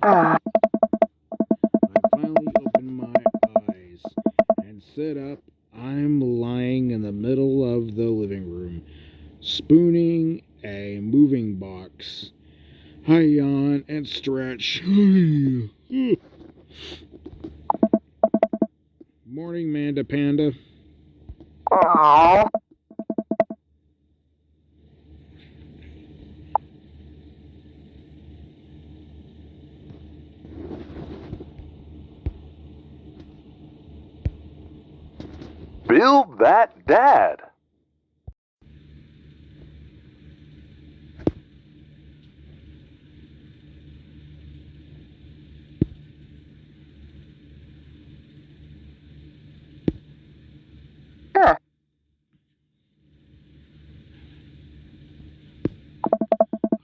I finally opened my eyes and sit up. I'm lying in the middle of the living room, spooning a moving box. I yawn and stretch. Morning, Manda Panda. Build that dad.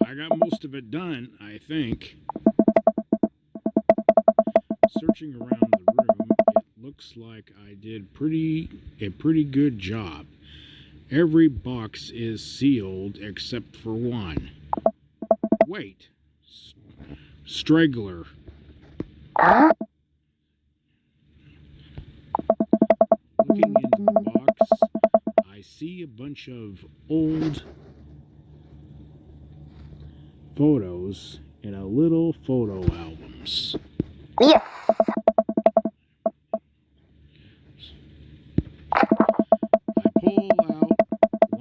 I got most of it done, I think. Searching around the room, it looks like I did a pretty good job. Every box is sealed except for one. Wait. Straggler. Looking into the box, I see a bunch of old photos in a little photo albums. Yes. I pull out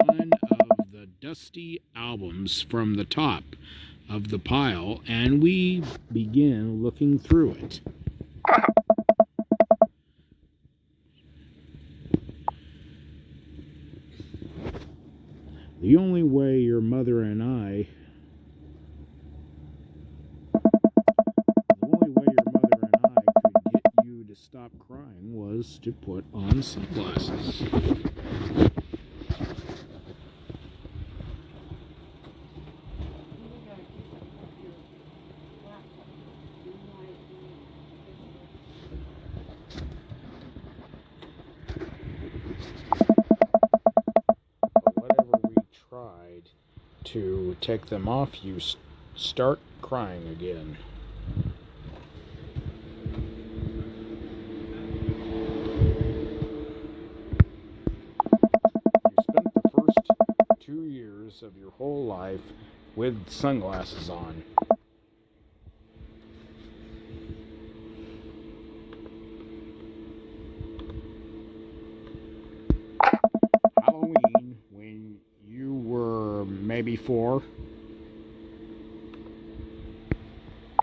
one of the dusty albums from the top of the pile and we begin looking through it. The only way your mother and I could get you to stop crying was to put on sunglasses. To take them off, you start crying again. You spent the first 2 years of your whole life with sunglasses on. Halloween, when you were maybe 4,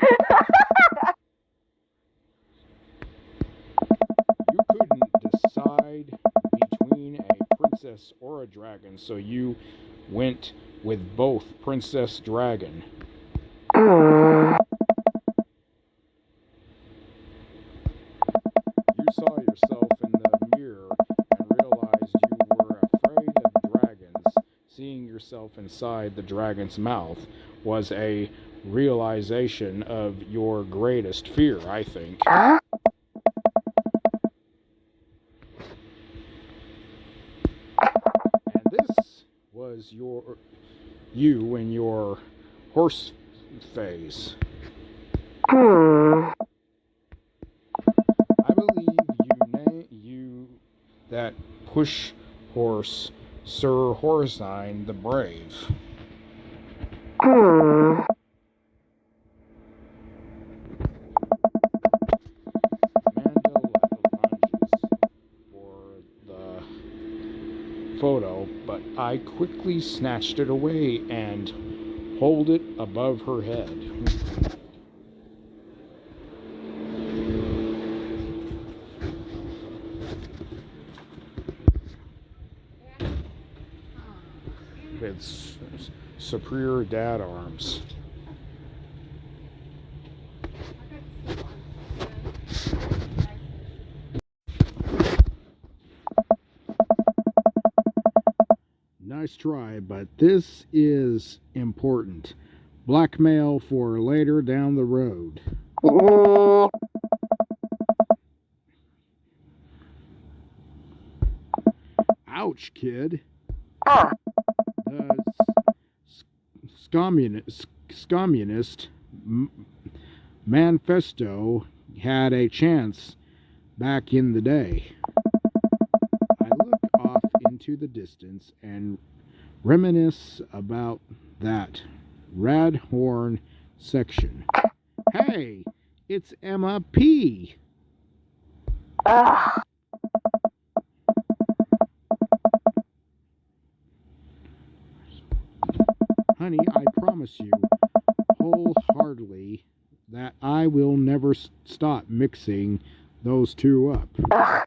you couldn't decide between a princess or a dragon, so you went with both Princess Dragon. You saw yourself in the mirror and realized you were afraid of dragons. Seeing yourself inside the dragon's mouth was a realization of your greatest fear, I think. And this was you in your horse phase. I believe you that push horse Sir Horsine the Brave. Amanda lunges for the photo, but I quickly snatched it away and hold it above her head. With superior dad arms. Nice try, but this is important. Blackmail for later down the road. Ouch, kid. The communist Manifesto had a chance back in the day. I look off into the distance and reminisce about that Radhorn section. Hey, it's Emma P. Ugh. Honey, I promise you wholeheartedly that I will never stop mixing those two up. Ugh.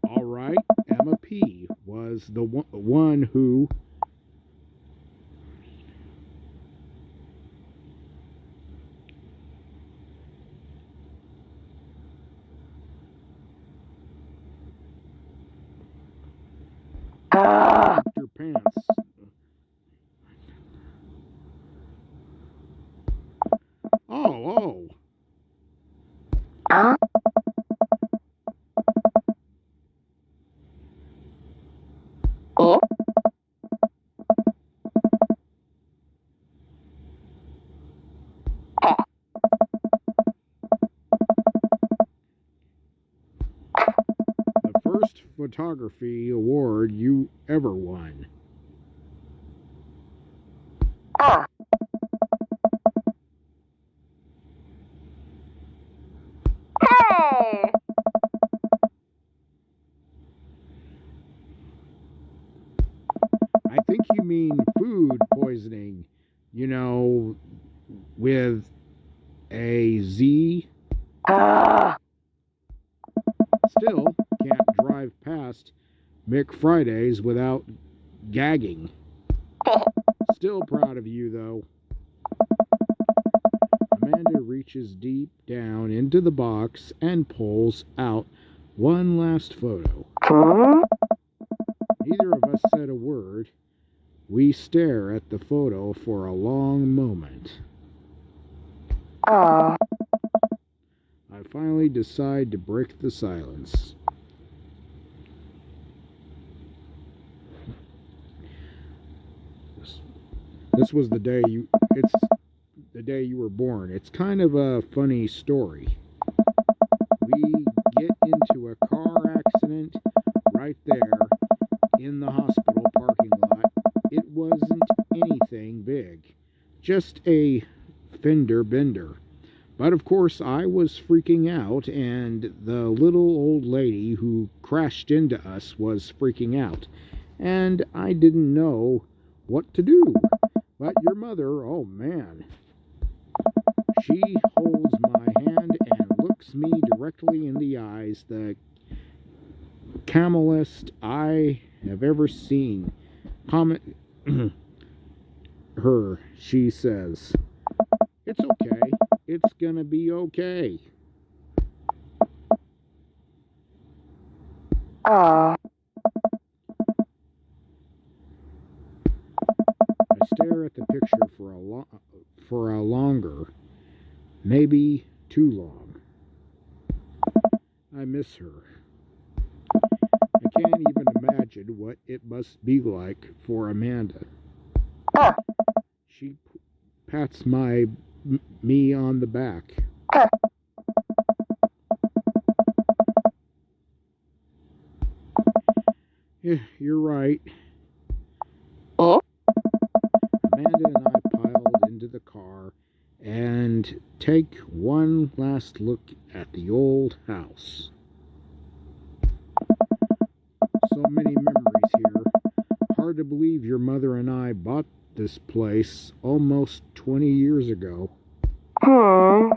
All right, Emma P. was the one who Ugh. your pants. Oh. Huh? Oh? The first photography award you ever won. Ugh. Hey! I think you mean food poisoning, you know, with a Z. Ugh. Still can't drive past McFridays without gagging. Still proud of you, though. Amanda reaches deep down into the box and pulls out one last photo. Huh? Neither of us said a word. We stare at the photo for a long moment. Aw. I finally decide to break the silence. This was the day it's the day you were born. It's kind of a funny story. We get into a car accident right there in the hospital parking lot. It wasn't anything big, just a fender bender. But of course, I was freaking out, and the little old lady who crashed into us was freaking out. And I didn't know what to do. But your mother, oh man. She holds my hand and looks me directly in the eyes, the camelest I have ever seen. Comment her, she says, "It's okay. It's gonna be okay." Aw. I stare at the picture for a longer, maybe too long. I miss her. I can't even imagine what it must be like for Amanda. Ugh. She pats me on the back. Ugh. Yeah, you're right. Oh? Amanda and I piled into the car and take one last look at the old house. So many memories here. Hard to believe your mother and I bought this place almost 20 years ago. Hmm.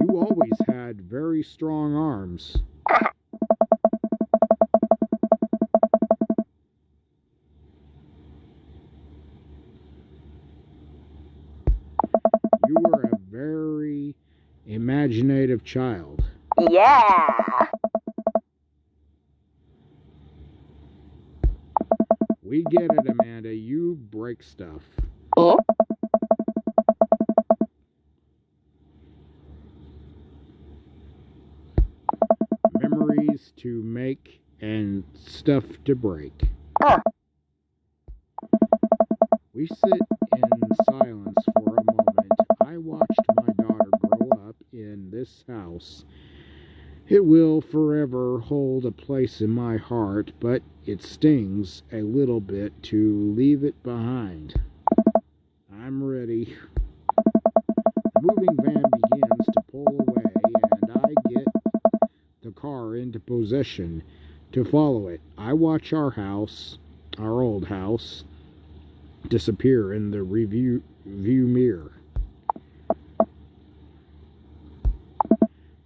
You always had very strong arms. You were a very imaginative child. Yeah. We get it, Amanda. You break stuff. Oh? place to make and stuff to break. We sit in silence for a moment. I watched my daughter grow up in this house. It will forever hold a place in my heart, but it stings a little bit to leave it behind. I'm ready. The moving van begins to pull away, and I get the car into possession to follow it. I watch our old house, disappear in the view mirror.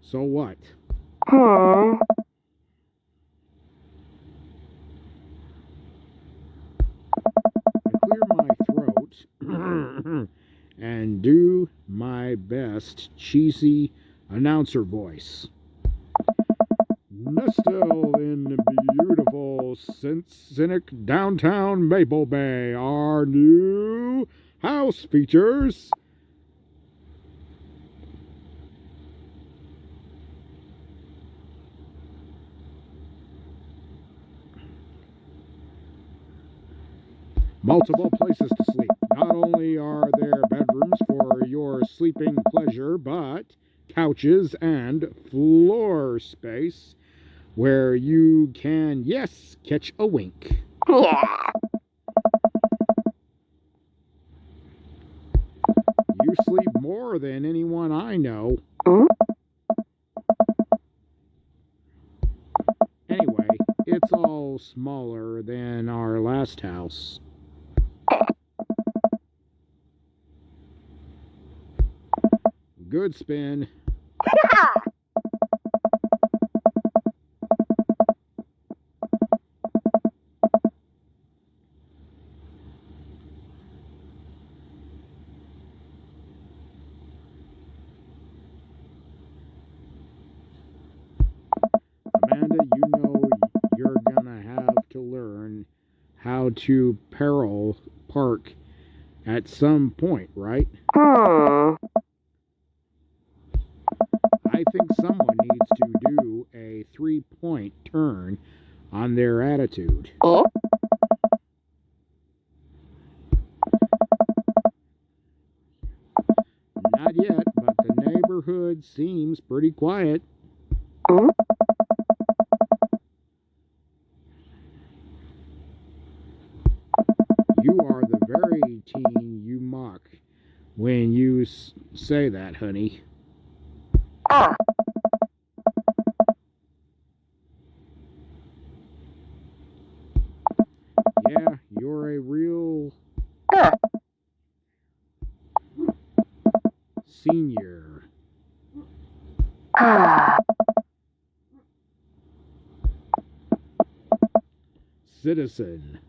So what? I clear my throat and do my best cheesy announcer voice. Nestled in beautiful, scenic downtown Maple Bay, our new house features multiple places to sleep. Not only are there bedrooms for your sleeping pleasure, but couches and floor space where you can, yes, catch a wink. Yeah. You sleep more than anyone I know. Anyway, it's all smaller than our last house. Good spin. Amanda, you know you're gonna have to learn how to parallel park at some point, right? I think someone needs to do a 3-point turn on their attitude. Not yet, but the neighborhood seems pretty quiet. You are the very teen you mock when you say that, honey. Yeah, you're a real senior. Citizen.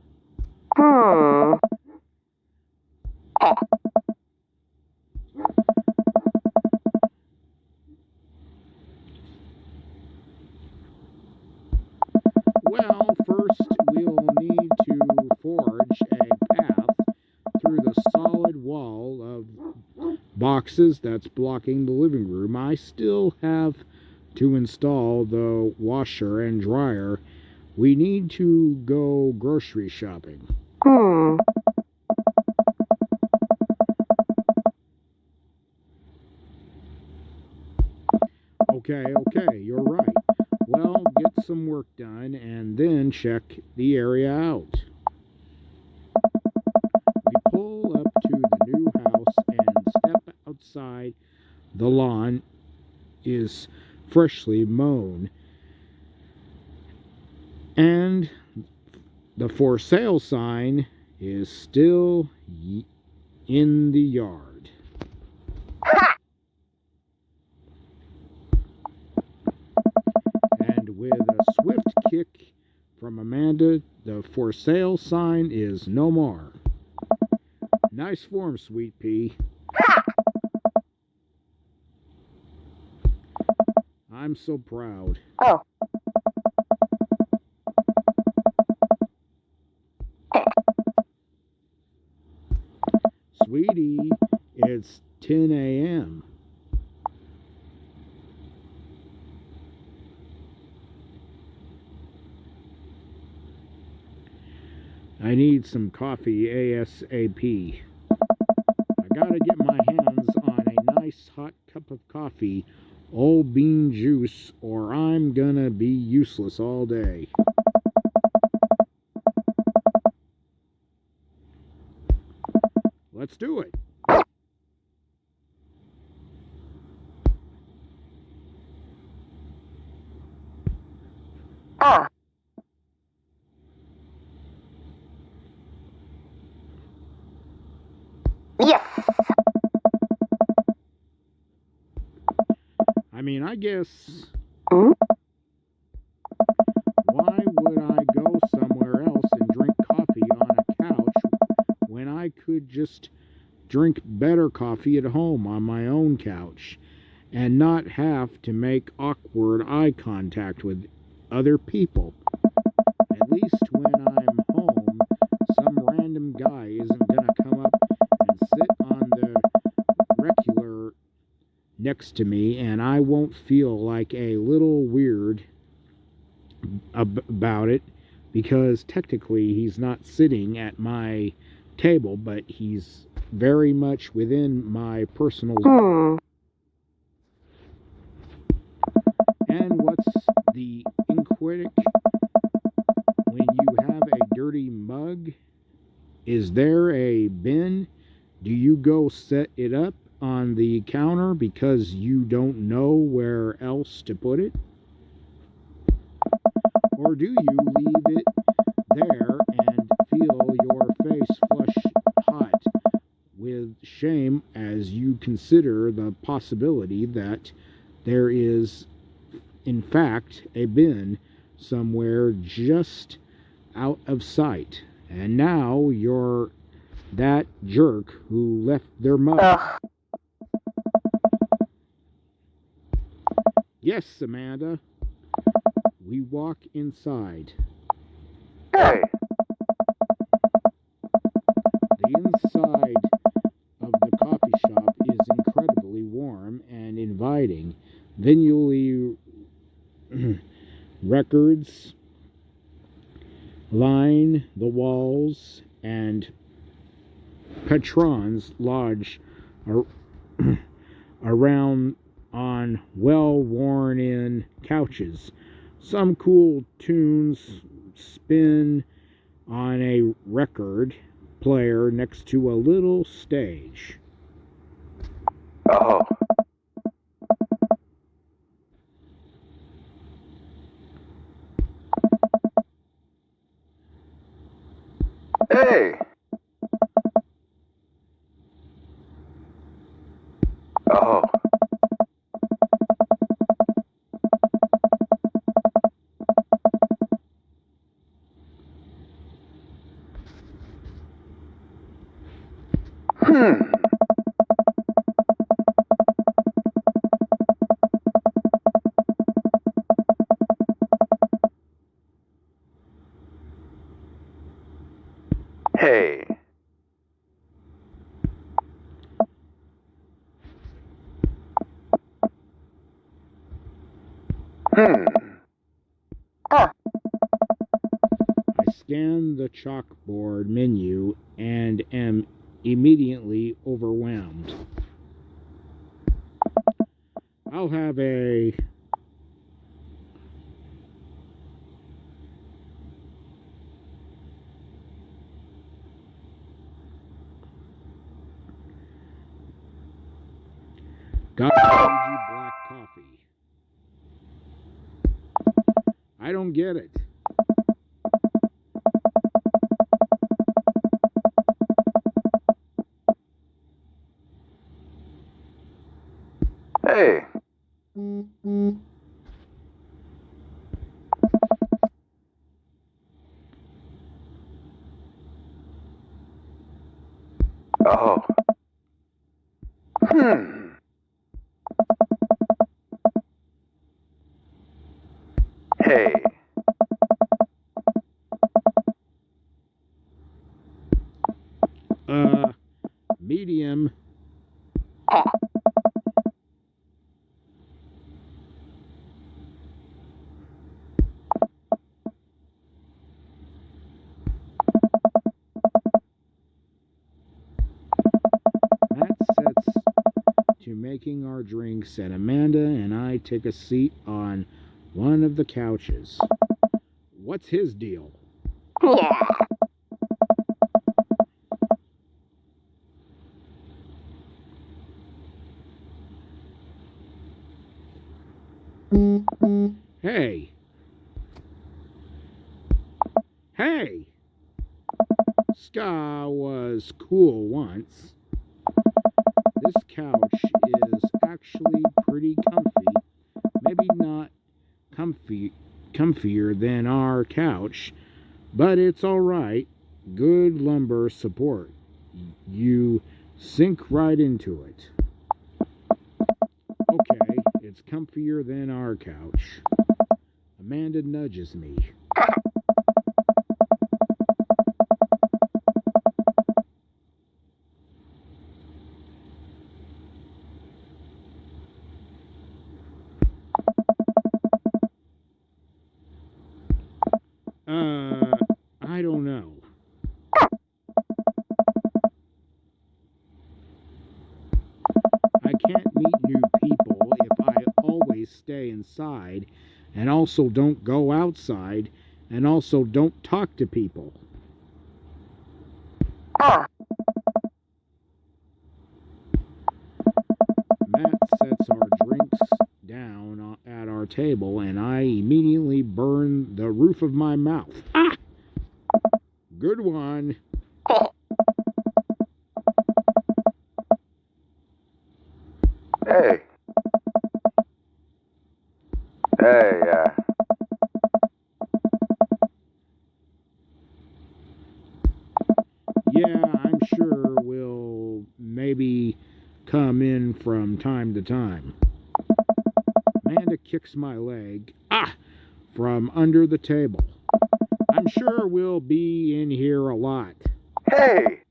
Well, first we'll need to forge a path through the solid wall of boxes that's blocking the living room. I still have to install the washer and dryer. We need to go grocery shopping. Okay, you're right. Well, get some work done and then check the area out. We pull up to the new house and step outside. The lawn is freshly mown, and the for sale sign is still in the yard. And with a swift kick from Amanda, the for sale sign is no more. Nice form, Sweet Pea. I'm so proud. Sweetie, it's 10 a.m. I need some coffee ASAP. I gotta get my hands on a nice hot cup of coffee, all bean juice, or I'm gonna be useless all day. Let's do it. Ah. Yes. I mean, I guess, Hmm? why would I go somewhere else and drink coffee on a couch when I could just drink better coffee at home on my own couch and not have to make awkward eye contact with other people? At least when I'm home, some random guy isn't gonna come up and sit on the regular next to me, and I won't feel like a little weird about it, because technically he's not sitting at my table, but he's very much within my personal zone. And what's the inquitic when you have a dirty mug? Is there a bin? Do you go set it up on the counter because you don't know where else to put it? Or do you leave it there and feel your face flush hot with shame as you consider the possibility that there is, in fact, a bin somewhere just out of sight, and now you're that jerk who left their mug? Ugh. Yes, Amanda. We walk inside. Hey, The inside of the coffee shop is incredibly warm and inviting. Vinyl records line the walls, and patrons lodge ar- around on well-worn in couches. Some cool tunes spin on a record player next to a little stage. oh, hey, oh, hmm, hey, hmm, Ah. I scan the chalkboard menu and am immediately overwhelmed. I'll have a Fiji black coffee. I don't get it. hey, oh, hmm, hey, Medium. Ah. to making our drinks, and Amanda and I take a seat on one of the couches. What's his deal? Yeah. Hey! Hey! Ska was cool once. This couch is actually pretty comfy. Maybe not comfier than our couch, but it's alright. Good lumbar support. You sink right into it. Okay, it's comfier than our couch. Amanda nudges me. I don't know. I can't meet new people if I always stay inside and also don't go outside and also don't talk to people. Matt sets our drinks down at our table and I immediately burn the roof of my mouth. Ah! Good one. Hey. Hey, Yeah, I'm sure we'll maybe come in from time to time. Amanda kicks my leg, from under the table. I'm sure we'll be in here a lot. hey.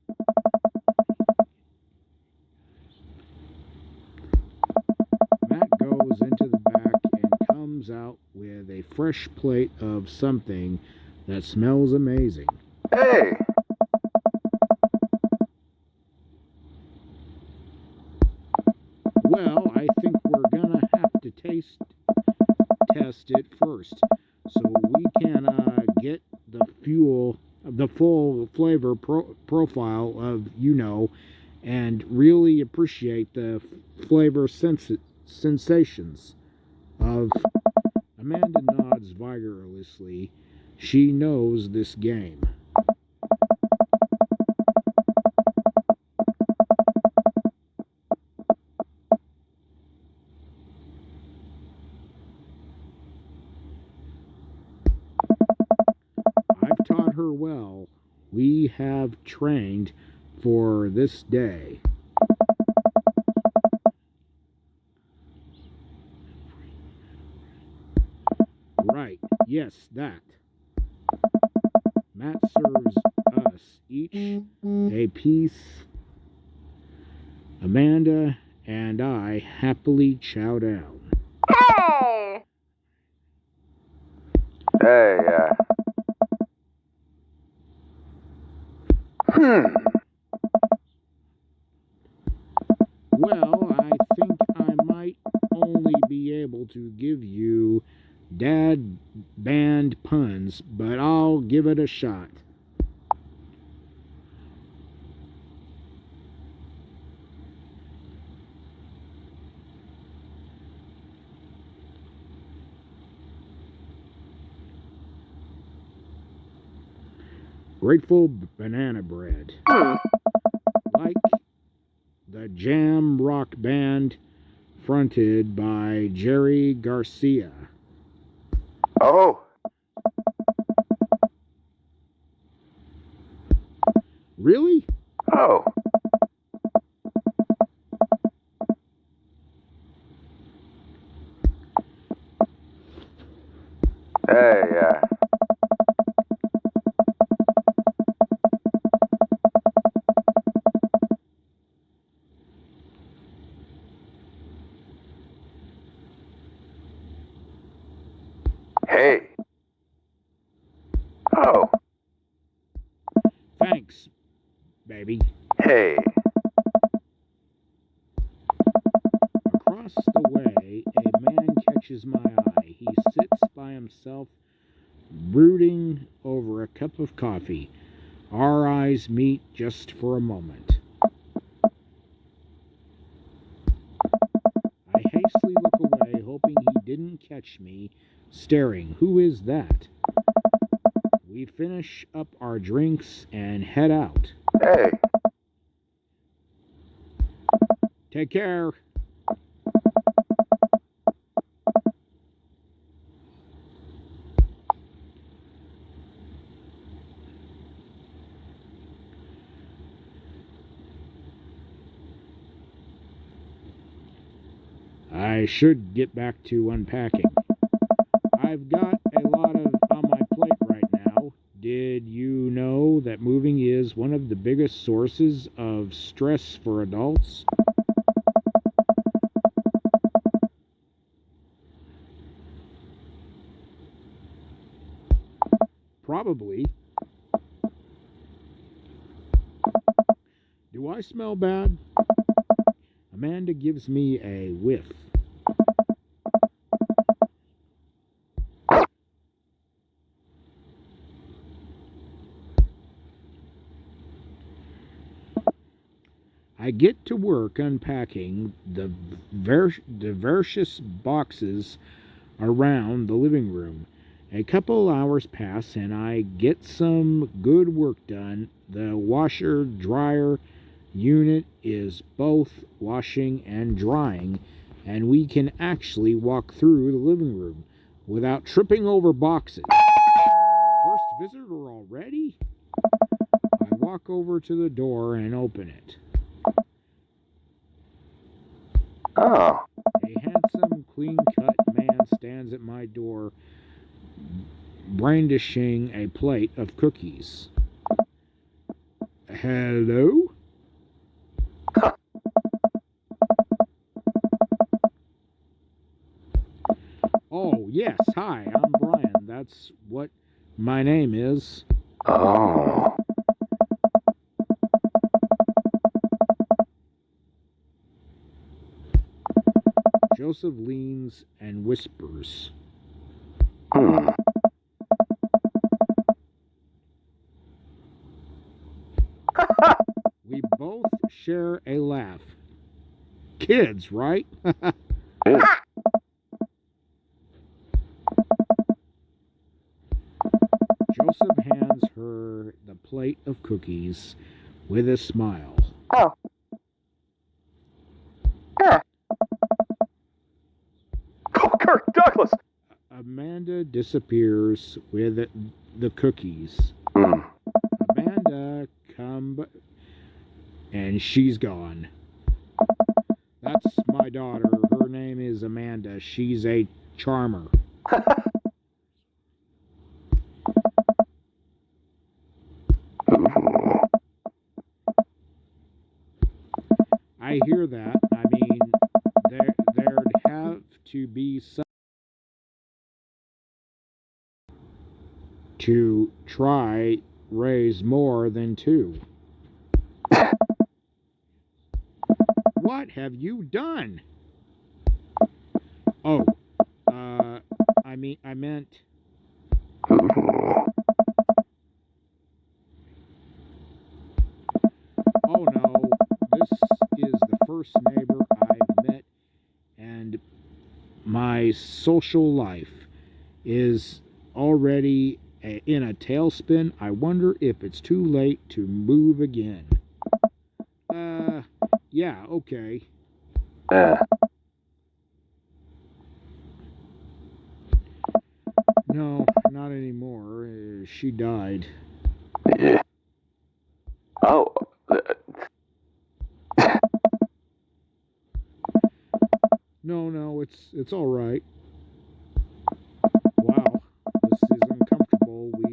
Matt goes into the back and comes out with a fresh plate of something that smells amazing. Hey. Well, I think we're gonna have to test it first, so we can get the full flavor profile of and really appreciate the flavor sensations of. Amanda nods vigorously. She knows this game. I've taught her well. We have trained for this day. Right, yes, that. Matt serves us each a piece. Amanda and I happily chow down. Hey. Hey, Well, I think I might only be able to give you dad band puns, but I'll give it a shot. Grateful banana bread. Like the jam rock band fronted by Jerry Garcia. Oh. Really? Oh. Hey, hey. Oh. Thanks, baby. Hey. catches my eye. He sits by himself, brooding over a cup of coffee. Our eyes meet just for a moment. I hastily look away, hoping he didn't catch me staring. Who is that? We finish up our drinks and head out. Hey. Take care. I should get back to unpacking. I've got a lot on my plate right now. Did you know that moving is one of the biggest sources of stress for adults? Probably. Do I smell bad? Amanda gives me a whiff. I get to work unpacking the various boxes around the living room. A couple hours pass and I get some good work done. The washer-dryer unit is both washing and drying, and we can actually walk through the living room without tripping over boxes. First visitor already? I walk over to the door and open it. Oh. A handsome, clean-cut man stands at my door, brandishing a plate of cookies. Hello? Oh, yes, hi, I'm Brian. That's what my name is. Oh. Joseph leans and whispers. We both share a laugh. Kids, right? Joseph hands her the plate of cookies with a smile. Oh. Huh. Oh, Kirk Douglas! Amanda disappears with the cookies. Amanda, come, and she's gone. That's my daughter. Her name is Amanda. She's a charmer. I hear that. I mean, there'd have to be some to try raise more than two. What have you done? Oh, I meant. Oh no, this is the first neighbor I've met, and my social life is already in a tailspin. I wonder if it's too late to move again. Yeah, okay. No, not anymore. She died. Yeah. Oh. No, it's all right. Wow, this is uncomfortable. We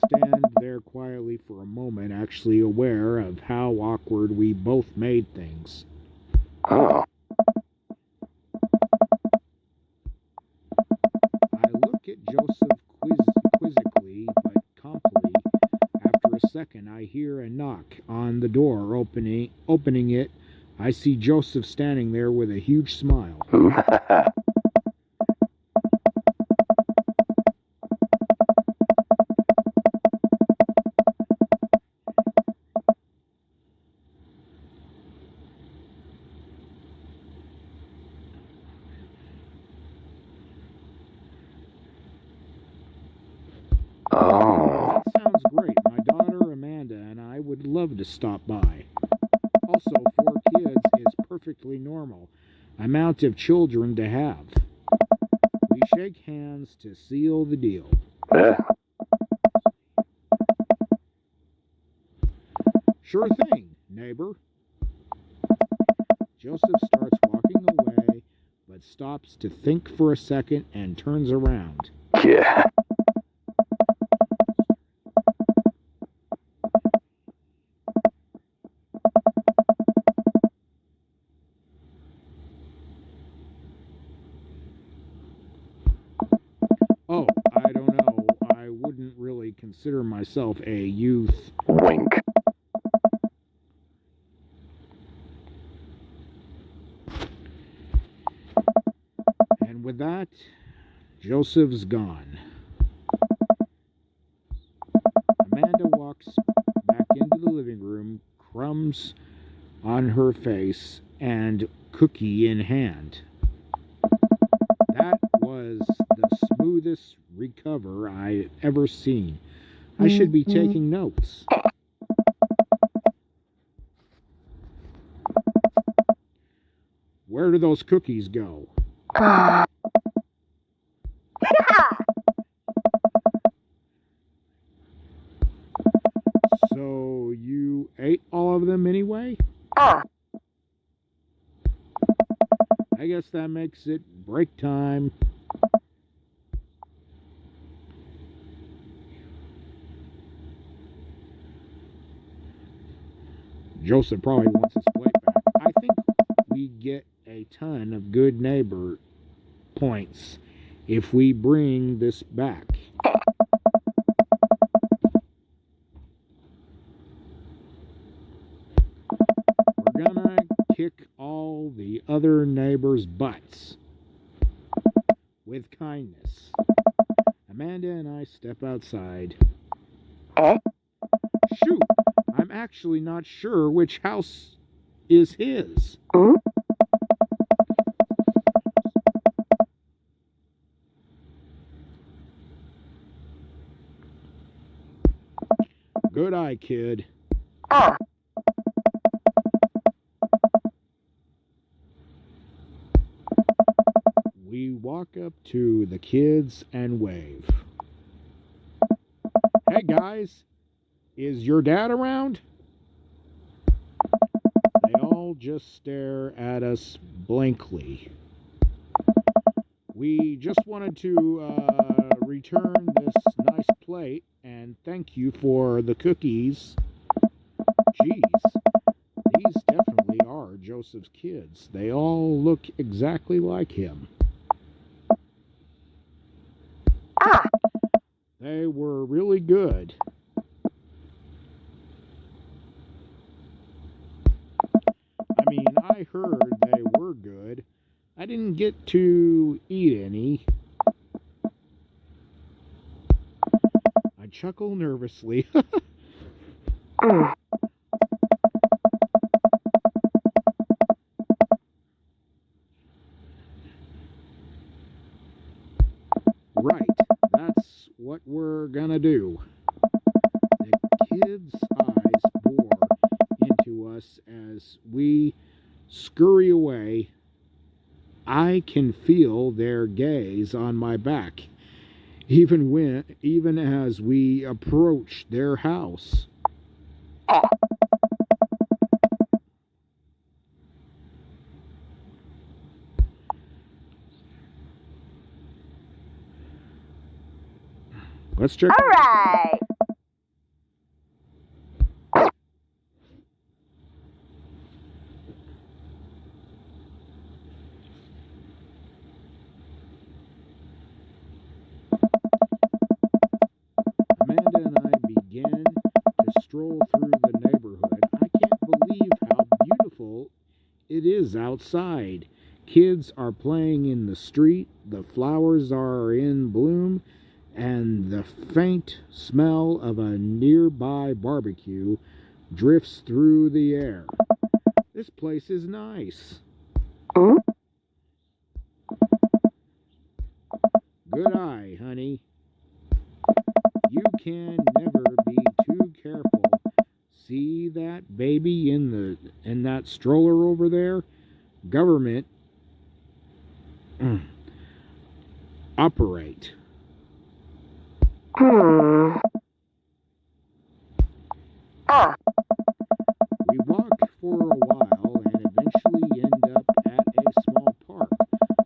stand there quietly for a moment, actually aware of how awkward we both made things. Oh. I look at Joseph quizzically, but calmly. After a second, I hear a knock on the door. Opening it, I see Joseph standing there with a huge smile. love to stop by. Also, 4 kids is perfectly normal amount of children to have. We shake hands to seal the deal. Yeah. Sure thing, neighbor. Joseph starts walking away, but stops to think for a second and turns around. Yeah. Oh, I don't know. I wouldn't really consider myself a youth. Wink. And with that, Joseph's gone. Amanda walks back into the living room, crumbs on her face and cookie in hand. That was the smoothest recover I've ever seen. I should be taking notes. Where do those cookies go? So you ate all of them anyway? I guess that makes it break time. Joseph probably wants his plate back. I think we get a ton of good neighbor points if we bring this back. We're gonna kick all the other neighbors' butts with kindness. Amanda and I step outside. Shoot, I'm actually not sure which house is his. Good eye, kid. We walk up to the kids and wave. Hey guys, is your dad around? They all just stare at us blankly. We just wanted to return this nice plate and thank you for the cookies. Geez, these definitely are Joseph's kids. They all look exactly like him. They were really good. I mean, I heard they were good. I didn't get to eat any. I chuckle nervously. Right, that's what we're gonna do. The kids' eyes bore into us as we scurry away. I can feel their gaze on my back, even as we approach their house. Let's check. All right. Amanda and I begin to stroll through the neighborhood. I can't believe how beautiful it is outside. Kids are playing in the street, the flowers are in bloom, and the faint smell of a nearby barbecue drifts through the air. This place is nice. Good eye, honey. You can never be too careful. See that baby in that stroller over there? Government operate. Hmm. Ah. We walked for a while and eventually end up at a small park.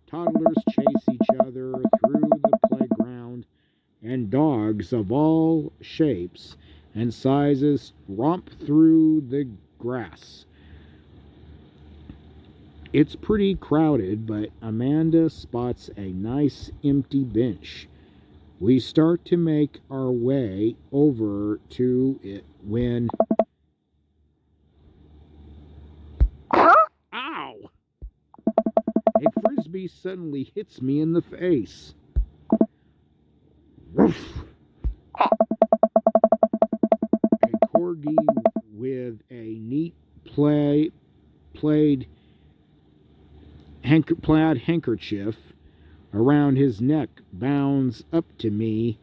Toddlers chase each other through the playground, and dogs of all shapes and sizes romp through the grass. It's pretty crowded, but Amanda spots a nice empty bench. We start to make our way over to it when... Huh? Ow! A frisbee suddenly hits me in the face. Woof! A corgi with a neat plaid handkerchief around his neck bounds up to me,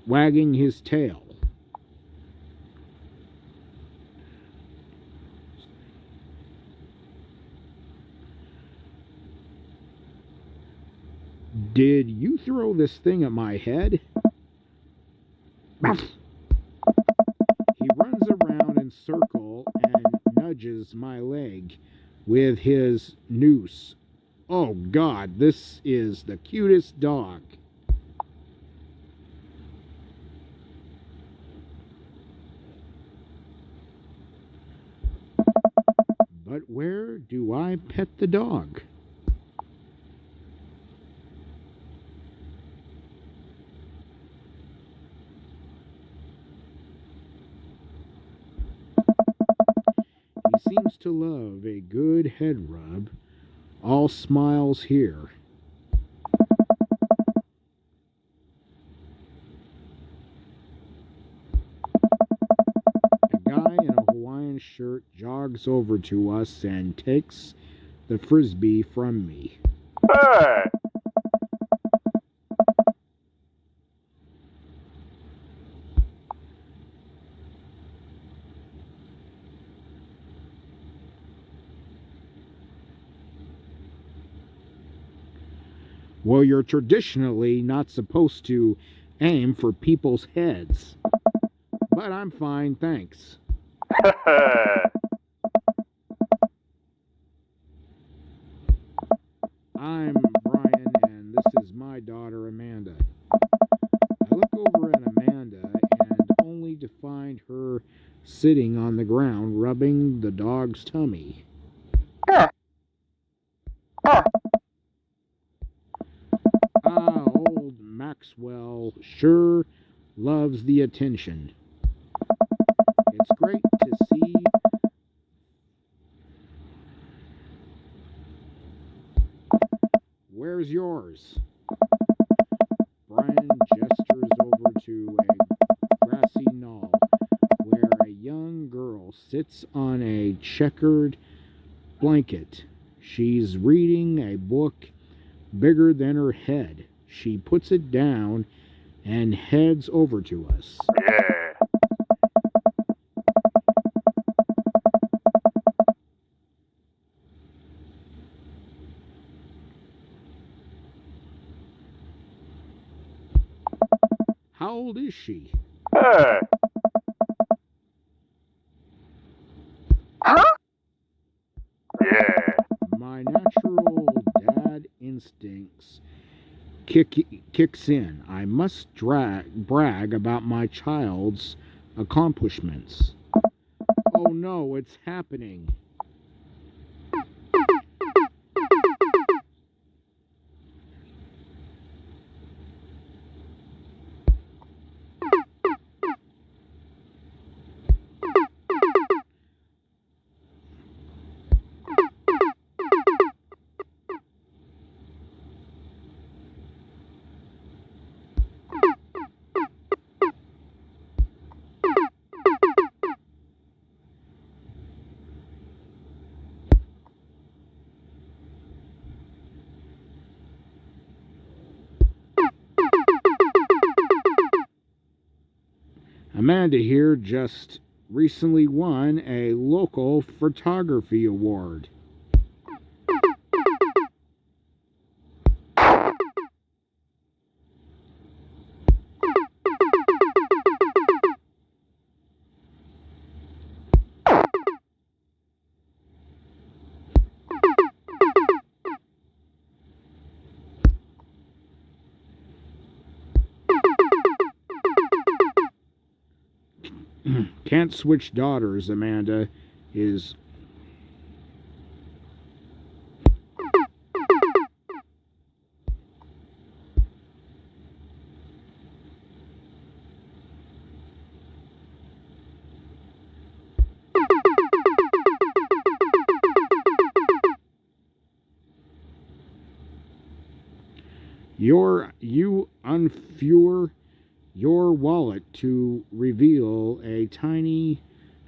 wagging his tail. Did you throw this thing at my head? He runs around in circle and nudges my leg with his noose. Oh God, this is the cutest dog. But where do I pet the dog? He seems to love a good head rub. All smiles here. A guy in a Hawaiian shirt jogs over to us and takes the frisbee from me. Hey! Well, you're traditionally not supposed to aim for people's heads. But I'm fine, thanks. I'm Brian, and this is my daughter, Amanda. I look over at Amanda and only to find her sitting on the ground rubbing the dog's tummy. Huh. Huh. Ah, old Maxwell sure loves the attention. It's great to see. Where's yours? Brian gestures over to a grassy knoll where a young girl sits on a checkered blanket. She's reading a book bigger than her head. She puts it down and heads over to us. Yeah. How old is she? Hey! Huh? Yeah. My natural dad instincts kicks in. I must brag about my child's accomplishments. Oh no, it's happening. Amanda here just recently won a local photography award. Can't switch daughters, Amanda is. You unfure your wallet to reveal a tiny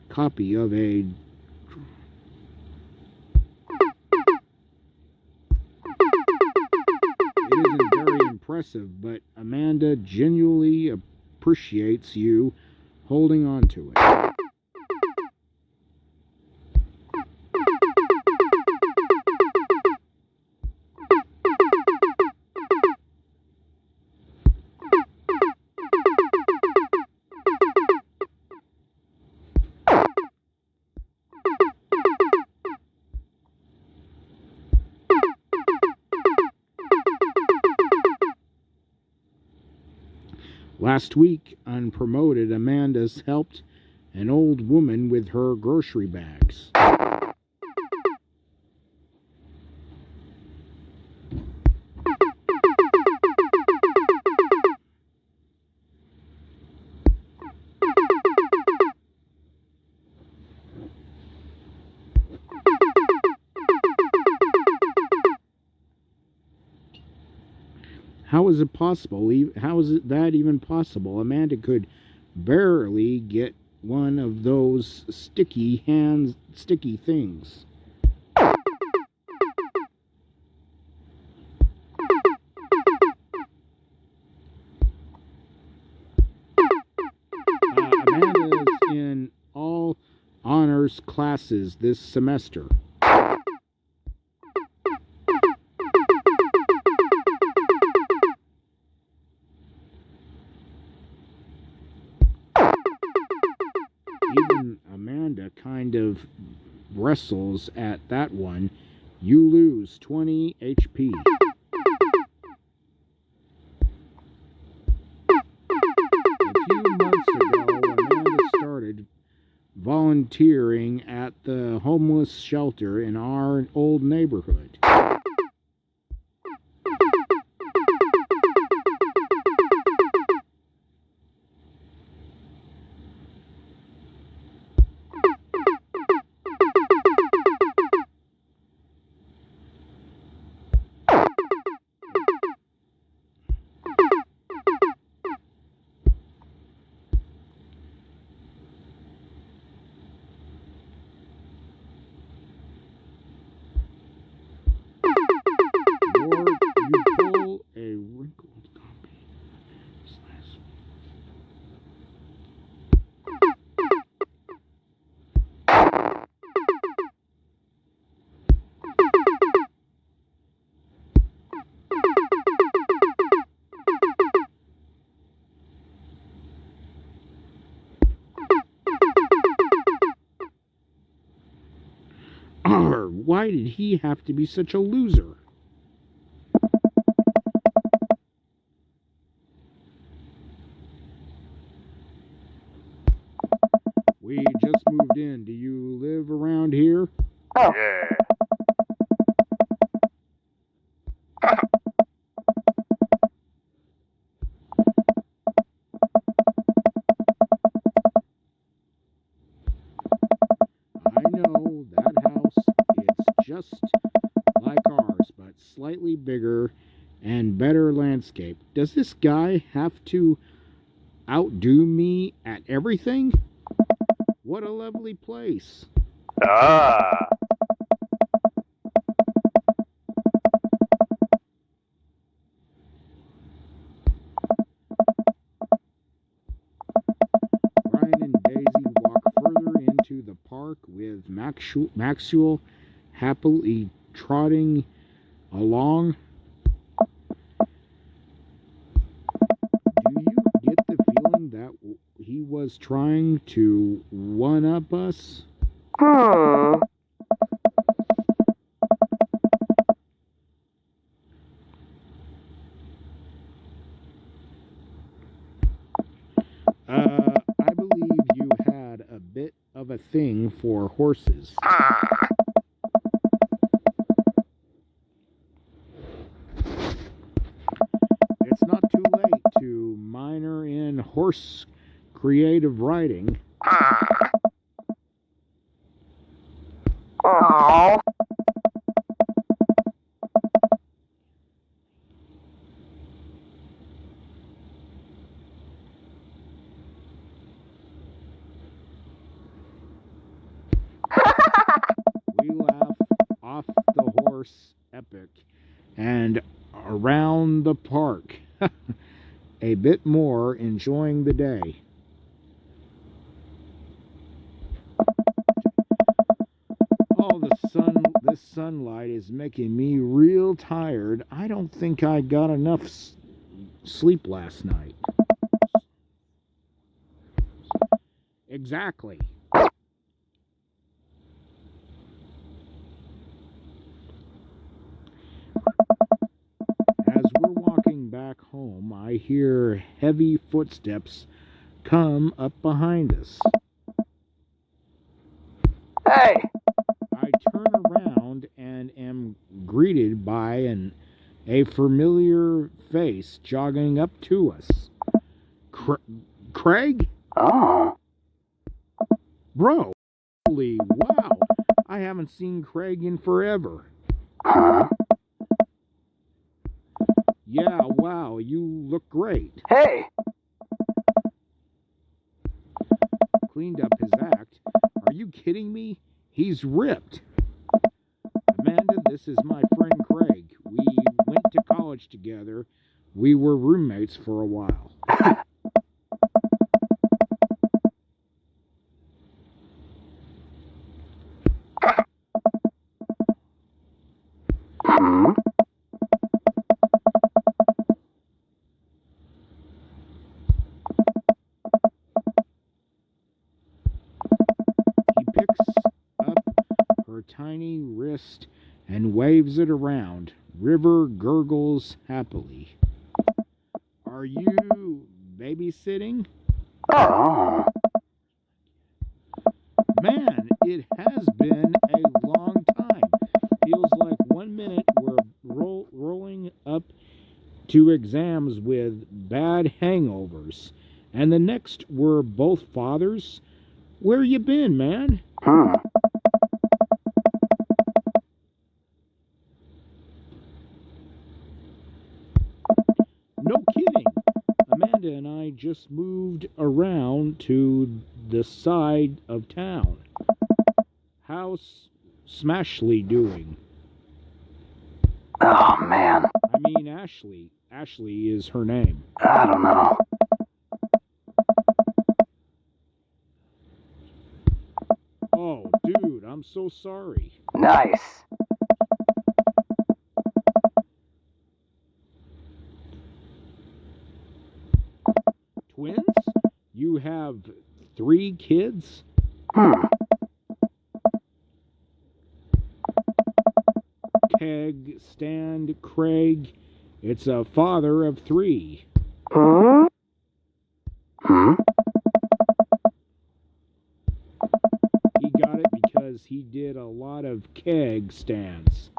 copy of a. It isn't very impressive, but Amanda genuinely appreciates you holding on to it. Last week, unpromoted, Amanda's helped an old woman with her grocery bags. How is it possible? How is that even possible? Amanda could barely get one of those sticky things. Amanda is in all honors classes this semester. Even Amanda kind of wrestles at that one. You lose 20 HP. A few months ago, Amanda started volunteering at the homeless shelter in our old neighborhood. Why did he have to be such a loser? We just moved in. Do you live around here? Oh. Yeah. I know that house. It's just like ours, but slightly bigger and better landscape. Does this guy have to outdo me at everything? What a lovely place. Ah. Brian and Daisy walk further park with Maxwell happily trotting along. Do you get the feeling that he was trying to one-up us? I believe you had a bit of a thing for horses. It's not too late to minor in horse creative writing. Oh. We laugh off the horse epic and around the park. A bit more, enjoying the day. Oh, this sunlight is making me real tired. I don't think I got enough sleep last night. Exactly. As we're walking back home, I hear heavy footsteps come up behind us. Hey. I turn around and am greeted by a familiar face jogging up to us. Craig? Oh. Bro, holy wow. I haven't seen Craig in forever. Huh? Yeah, wow, you look great. Hey. Cleaned up his act. Are you kidding me? He's ripped. Amanda, this is my friend Craig. We went to college together. We were roommates for a while. Hmm? He picks up her tiny wrist and waves it around. River gurgles happily. Are you babysitting? Oh. Man, it has been a long time. Feels like 1 minute we're rolling up to exams with bad hangovers, and the next we're both fathers. Where you been, man? No kidding. Amanda and I just moved around to the side of town. How's Smashley doing? Oh, man. I mean, Ashley. Ashley is her name. I don't know. Oh, dude, I'm so sorry. Nice. Twins? You have 3 kids? Keg, Stand, Craig. It's a father of 3. Hmm? He got it because he did a lot of keg stands.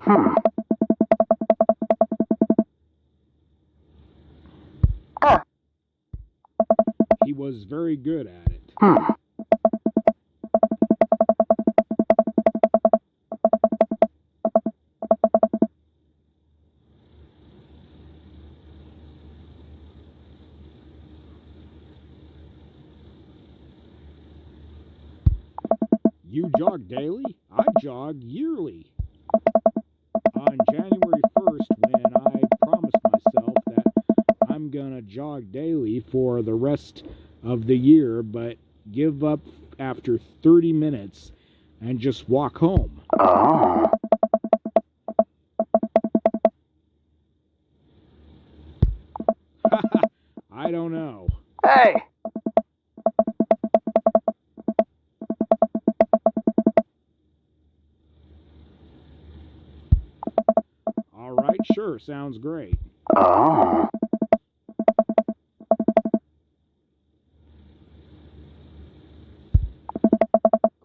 He was very good at it. You jog daily? I jog yearly. On January 1st, when I promised myself that I'm gonna jog daily for the rest of the year, but give up after 30 minutes, and just walk home. Oh. I don't know. Hey. All right, sure, sounds great. Oh.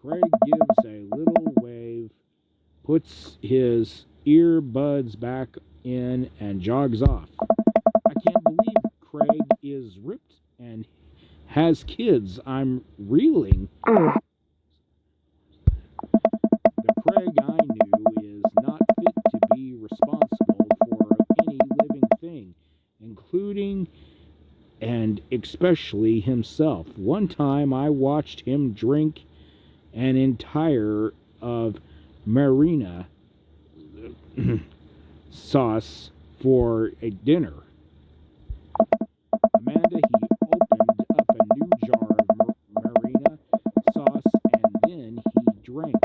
Craig gives a little wave, puts his earbuds back in, and jogs off. I can't believe Craig is ripped and has kids. I'm reeling. Mm. The Craig I knew is not fit to be responsible for any living thing, including and especially himself. One time I watched him drink an entire of marina sauce for a dinner. Amanda, he opened up a new jar of marina sauce and then he drank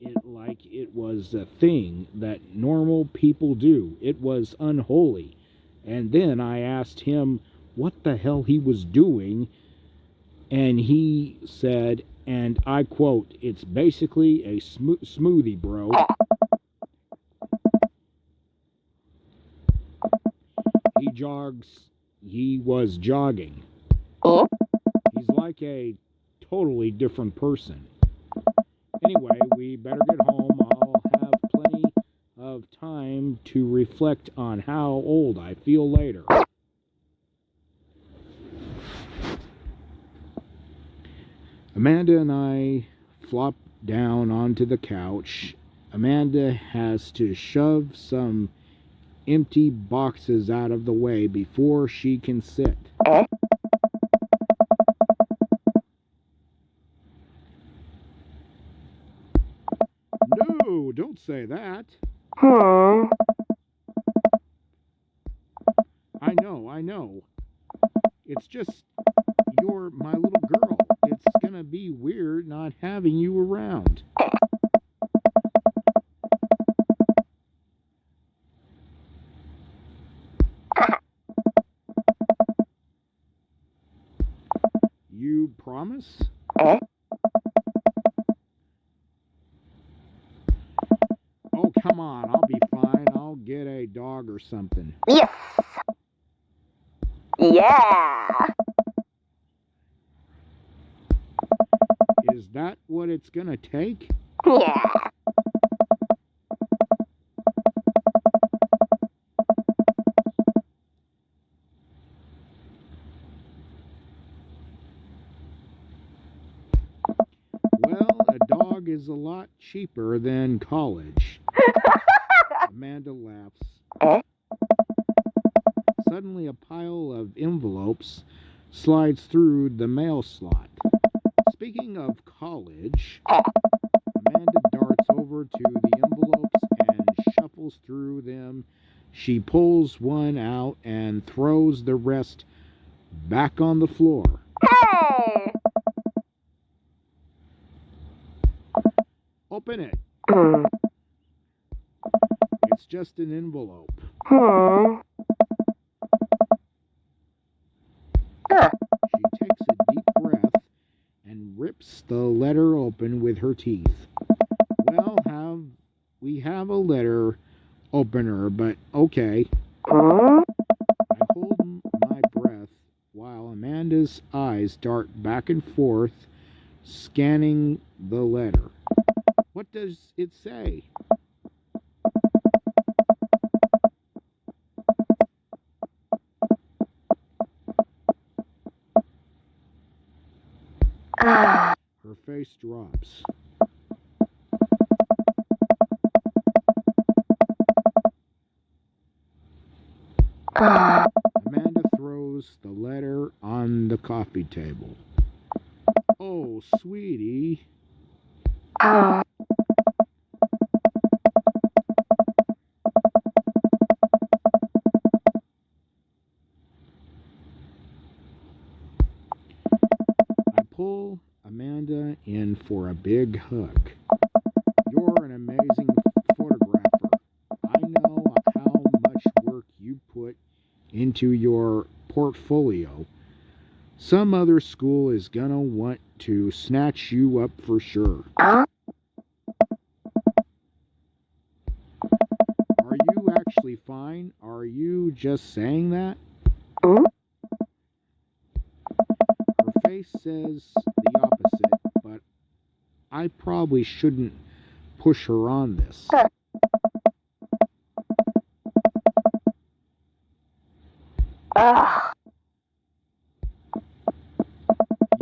it like it was a thing that normal people do. It was unholy. And then I asked him what the hell he was doing, and he said, and I quote, "It's basically a smoothie, bro." He was jogging. Oh. He's like a totally different person. Anyway, we better get home. I'll have plenty of time to reflect on how old I feel later. Amanda and I flop down onto the couch. Amanda has to shove some empty boxes out of the way before she can sit. No, don't say that. I know. It's just you're my little girl. It's gonna be weird not having you around. You promise? Oh, come on. I'll be fine. I'll get a dog or something. Yes. Yeah. Is that what it's gonna take? Yeah. Well, a dog is a lot cheaper than college. Amanda laughs. Suddenly, a pile of envelopes slides through the mail slot. Speaking of college, Amanda darts over to the envelopes and shuffles through them. She pulls one out and throws the rest back on the floor. Hey. Open it. It's just an envelope. She takes a deep breath and rips the letter open with her teeth. Well, we have a letter opener, but okay. I hold my breath while Amanda's eyes dart back and forth, scanning the letter. What does it say? Her face drops. Amanda throws the letter on the coffee table. Oh, sweetie. Oh. I pull Amanda in in for a big hug. You're an amazing photographer. I know how much work you put into your portfolio. Some other school is gonna want to snatch you up for sure. Huh? Are you actually fine? Are you just saying that? Hmm? Her face says the opposite, but I probably shouldn't push her on this. Ugh.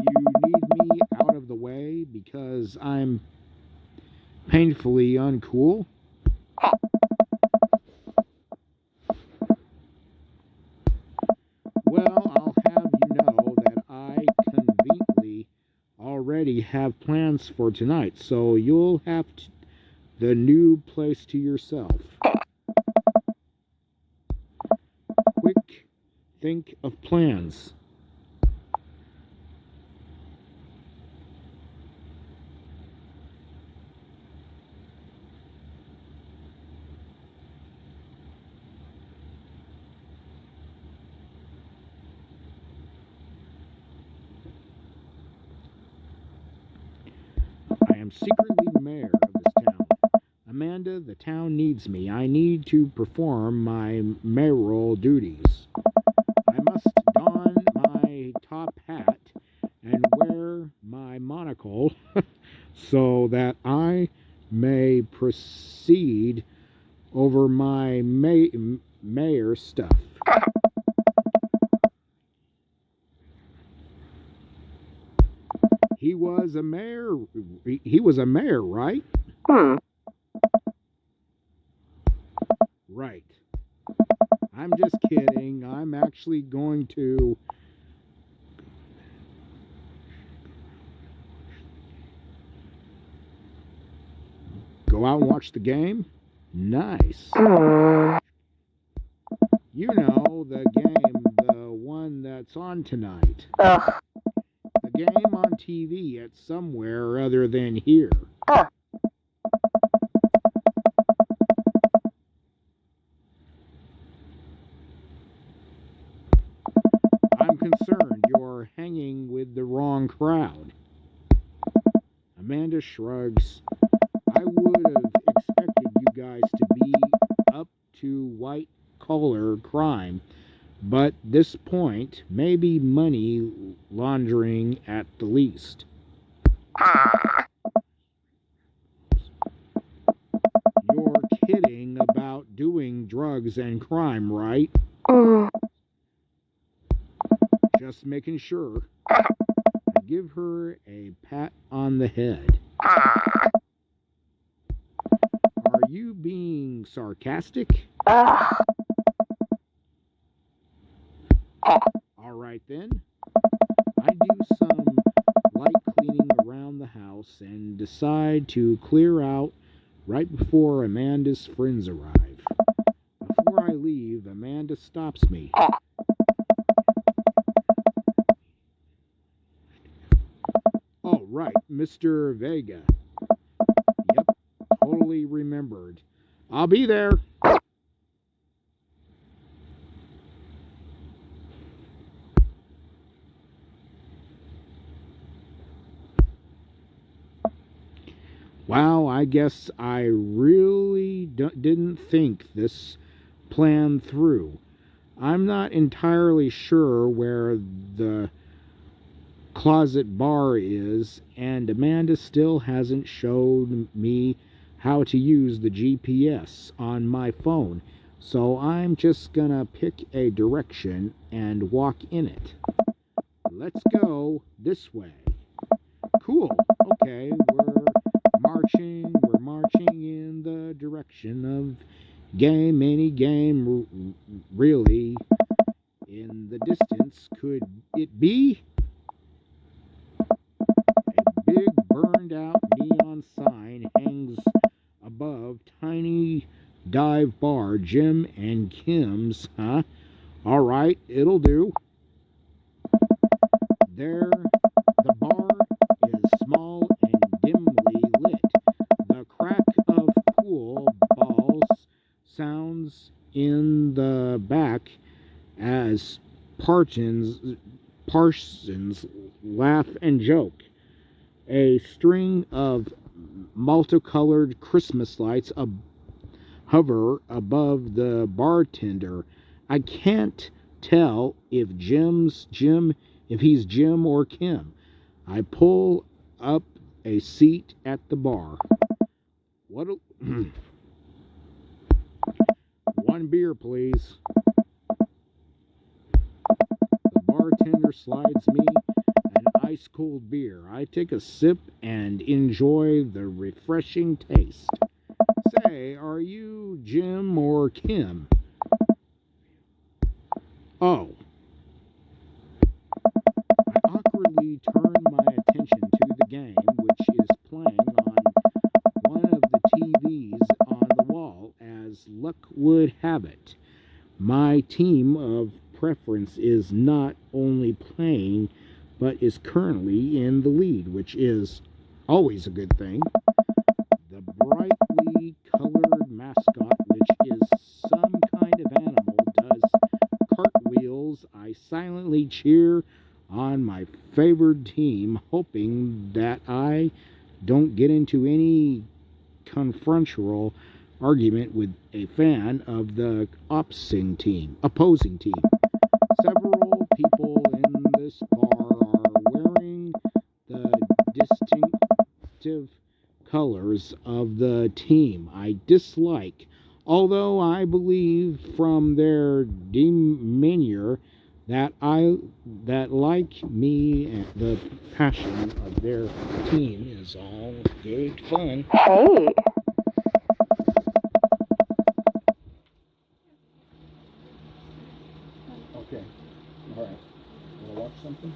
You need me out of the way because I'm painfully uncool? Well, I'll have you know that I conveniently already have plans for tonight, so you'll have the new place to yourself. Quick, think of plans. I am secretly mayor of this town. Amanda, the town needs me. I need to perform my mayoral duties. I must don my top hat and wear my monocle so that I may proceed over my mayor stuff. He was a mayor. He was a mayor, right? Hmm. Right. I'm just kidding. I'm actually going to go out and watch the game. Nice. Hmm. You know, the game, the one that's on tonight. Ugh. The game on TV at somewhere other than here. Ugh. I'm concerned you're hanging with the wrong crowd. Amanda shrugs. I would have expected you guys to be up to white collar crime, but this point, maybe money laundering at the least. Ah. You're kidding about doing drugs and crime, right? Hmm. Just making sure. I give her a pat on the head. Ah. Are you being sarcastic? Ugh. All right then. I do some light cleaning around the house and decide to clear out right before Amanda's friends arrive. Before I leave, Amanda stops me. Oh, right, Mr. Vega. Yep, totally remembered. I'll be there. Wow, I guess I really didn't think this plan through. I'm not entirely sure where the closet bar is, and Amanda still hasn't showed me how to use the GPS on my phone, so I'm just gonna pick a direction and walk in it. Let's go this way. Cool. Okay, we're marching in the direction of game, any game, really. In the distance, could it be? A big burned out neon sign hangs above tiny dive bar, Jim and Kim's, huh? All right, it'll do. There, the bar is small and sounds in the back as Parsons laugh and joke. A string of multicolored Christmas lights hover above the bartender. I can't tell if he's Jim or Kim. I pull up a seat at the bar. What? One beer, please. The bartender slides me an ice-cold beer. I take a sip and enjoy the refreshing taste. Say, are you Jim or Kim? Oh. I awkwardly turn my attention to the game, which is playing on one of the TVs on the wall. As luck would have it, my team of preference is not only playing, but is currently in the lead, which is always a good thing. The brightly colored mascot, which is some kind of animal, does cartwheels. I silently cheer on my favored team, hoping that I don't get into any confrontational argument with a fan of the opposing team. Several people in this bar are wearing the distinctive colors of the team I dislike, although I believe from their demeanor that like me and the passion of their team is all good fun. Hey. Okay. All right. Want to watch something?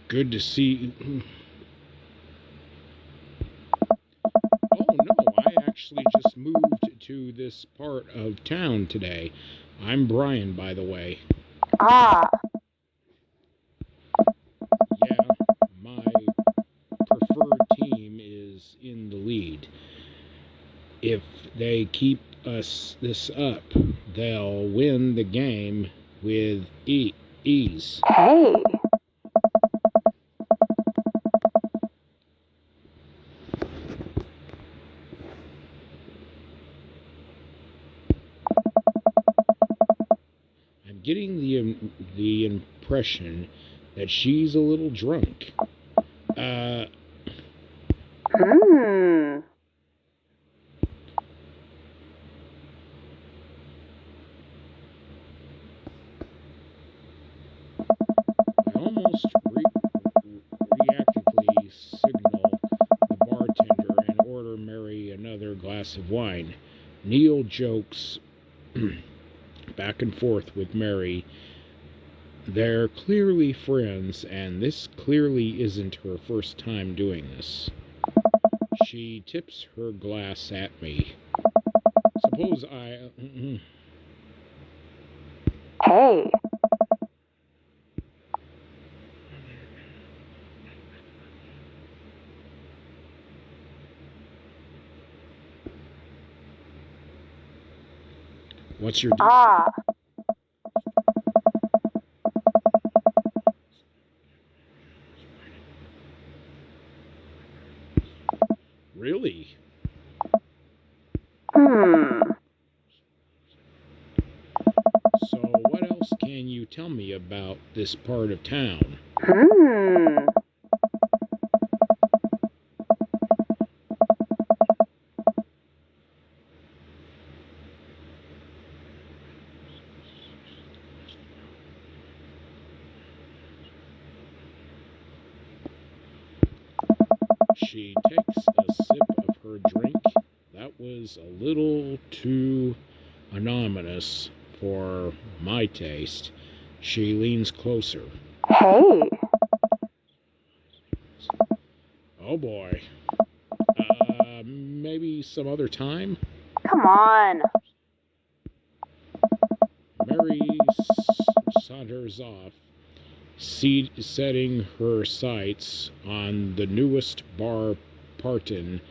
Good to see. Oh no, I actually just moved to this part of town today. I'm Brian, by the way. Ah. Yeah, my preferred team is in the lead. If they keep this up, they'll win the game with ease. Hey. I'm getting the impression that she's a little drunk. I almost reactively signal the bartender and order Mary another glass of wine. Neil jokes back and forth with Mary. They're clearly friends, and this clearly isn't her first time doing this. She tips her glass at me. Suppose I... Hey. What's your deal? Ah. Really? So what else can you tell me about this part of town? She takes a sip of her drink. That was a little too anonymous for my taste. She leans closer. Hey. Oh boy. maybe some other time? Come on. Mary saunters off, setting her sights on the newest bar patron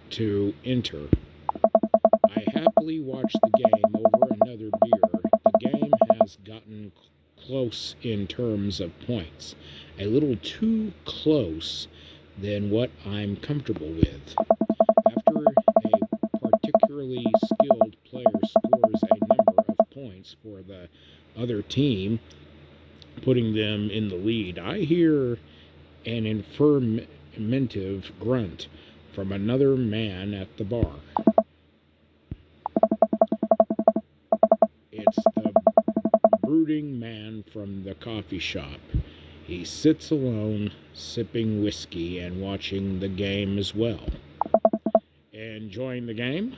to enter. I happily watch the game over another beer. The game has gotten close in terms of points, a little too close than what I'm comfortable with. After a particularly skilled player scores a number of points for the other team, putting them in the lead, I hear an affirmative grunt from another man at the bar. It's the brooding man from the coffee shop. He sits alone, sipping whiskey and watching the game as well. Enjoying the game?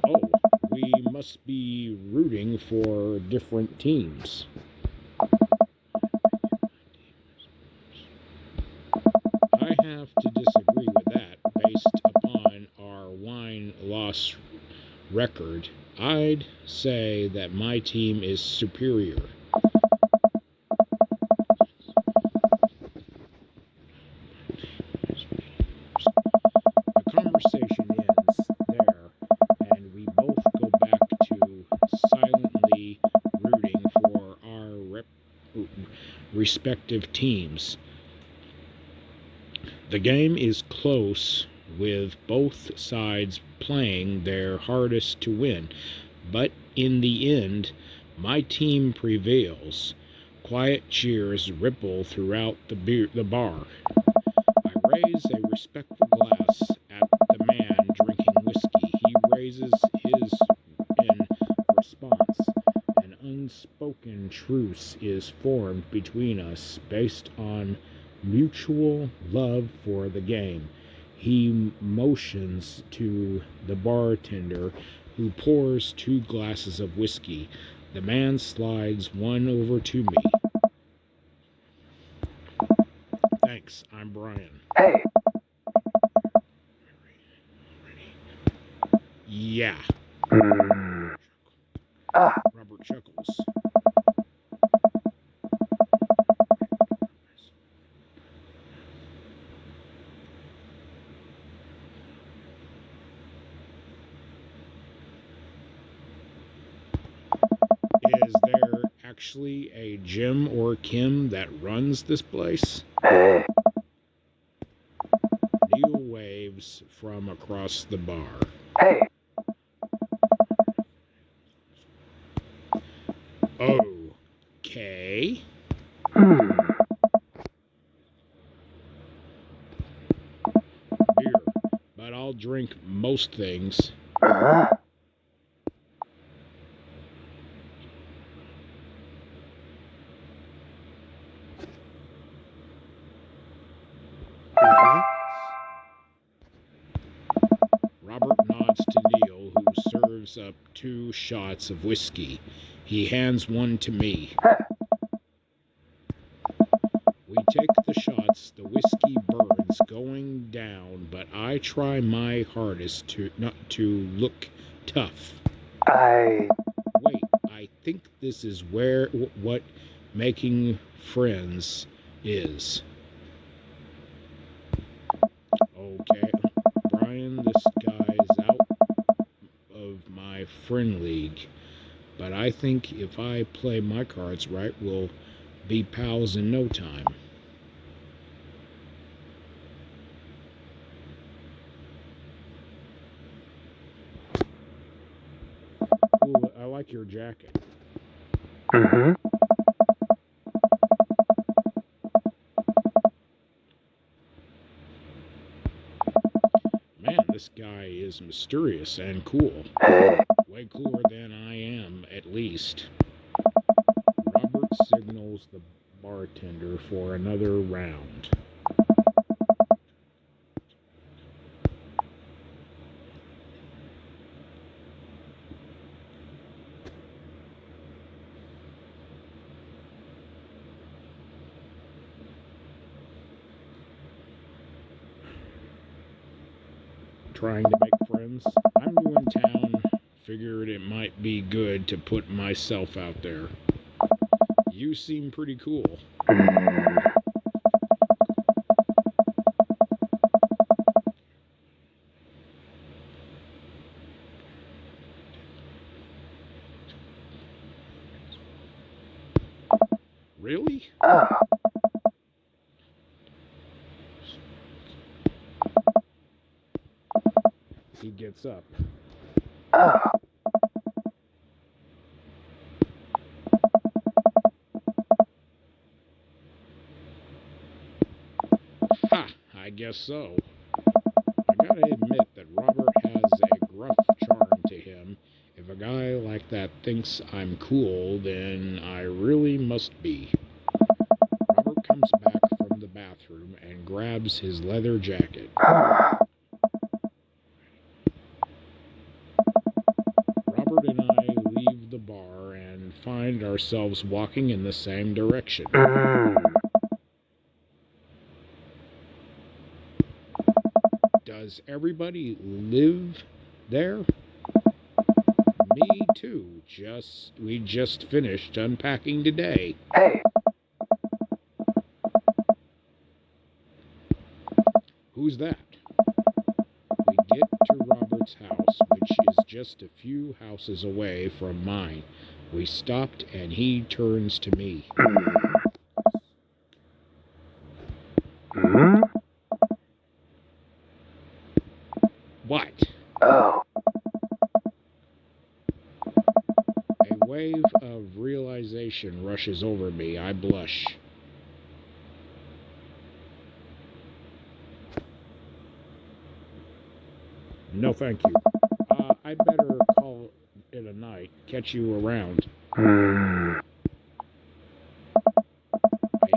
Oh, we must be rooting for different teams. I have to disagree with that based upon our wine loss record. I'd say that my team is superior. The conversation ends there, and we both go back to silently rooting for our respective teams. The game is close, with both sides playing their hardest to win, but in the end, my team prevails. Quiet cheers ripple throughout the bar. I raise a respectful glass at the man drinking whiskey. He raises his in response. An unspoken truce is formed between us based on mutual love for the game. He motions to the bartender, who pours 2 glasses of whiskey. The man slides one over to me. Thanks, I'm Brian. Hey. Yeah. Robert chuckles. Is there actually a Jim or Kim that runs this place? Hey. Neil waves from across the bar. Hey. Okay. Beer, but I'll drink most things. Robert nods to Neil, who serves up 2 shots of whiskey. He hands one to me. We take the shots. The whiskey burns going down, but I try my hardest to not to look tough. Wait, I think this is what making friends is. Okay, Brian, this guy's out of my friend league, but I think if I play my cards right, we'll be pals in no time. Ooh, I like your jacket. Man, this guy is mysterious and cool. Way cooler than I am, at least. Robert signals the bartender for another round. trying to make friends. I'm new in town. Figured it might be good to put myself out there. You seem pretty cool. Really? Oh. He gets up. Oh. Ha! I guess so. I gotta admit that Robert has a gruff charm to him. If a guy like that thinks I'm cool, then I really must be. Robert comes back from the bathroom and grabs his leather jacket. Robert and I leave the bar and find ourselves walking in the same direction. Does everybody live there? Me too. We just finished unpacking today. Hey. Who's that? We get to Robert's house, which is just a few houses away from mine. We stopped and he turns to me. What? Oh. A wave of realization rushes over me. I blush. No, thank you. I better call it a night. Catch you around. I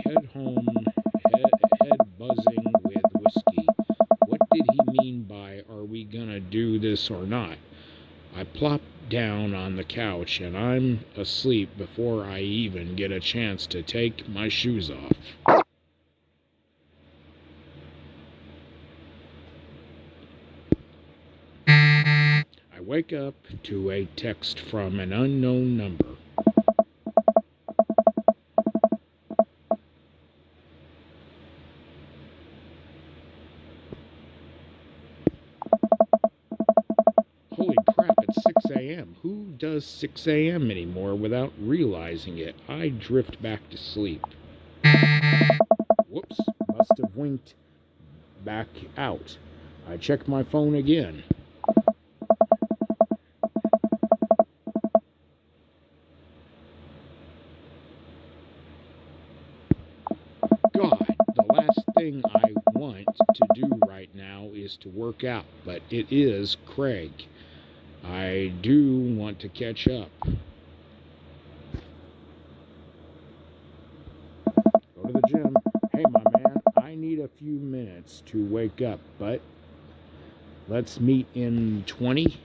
head home, head buzzing with whiskey. What did he mean by, are we gonna do this or not? I plop down on the couch and I'm asleep before I even get a chance to take my shoes off. I wake up to a text from an unknown number. Holy crap, it's 6 a.m. Who does 6 a.m. anymore without realizing it? I drift back to sleep. Whoops, must have winked back out. I check my phone again. God, the last thing I want to do right now is to work out, but it is Craig. I do want to catch up. Go to the gym. Hey, my man, I need a few minutes to wake up, but let's meet in 20.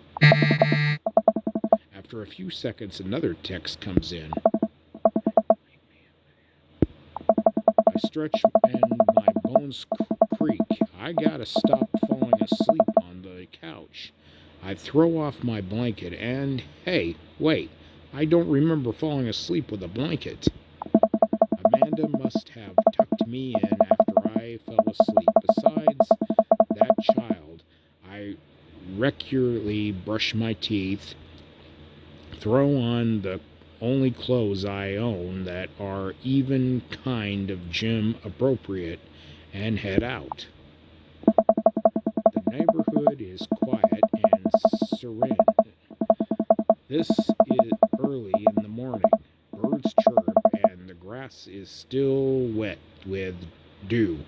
After a few seconds, another text comes in. I stretch and my bones creak. I gotta stop falling asleep on the couch. I throw off my blanket and, hey, wait, I don't remember falling asleep with a blanket. Amanda must have tucked me in after I fell asleep. Besides that child, I regularly brush my teeth, throw on the only clothes I own that are even kind of gym appropriate, and head out. The neighborhood is quiet and serene. This is early in the morning. Birds chirp and the grass is still wet with dew.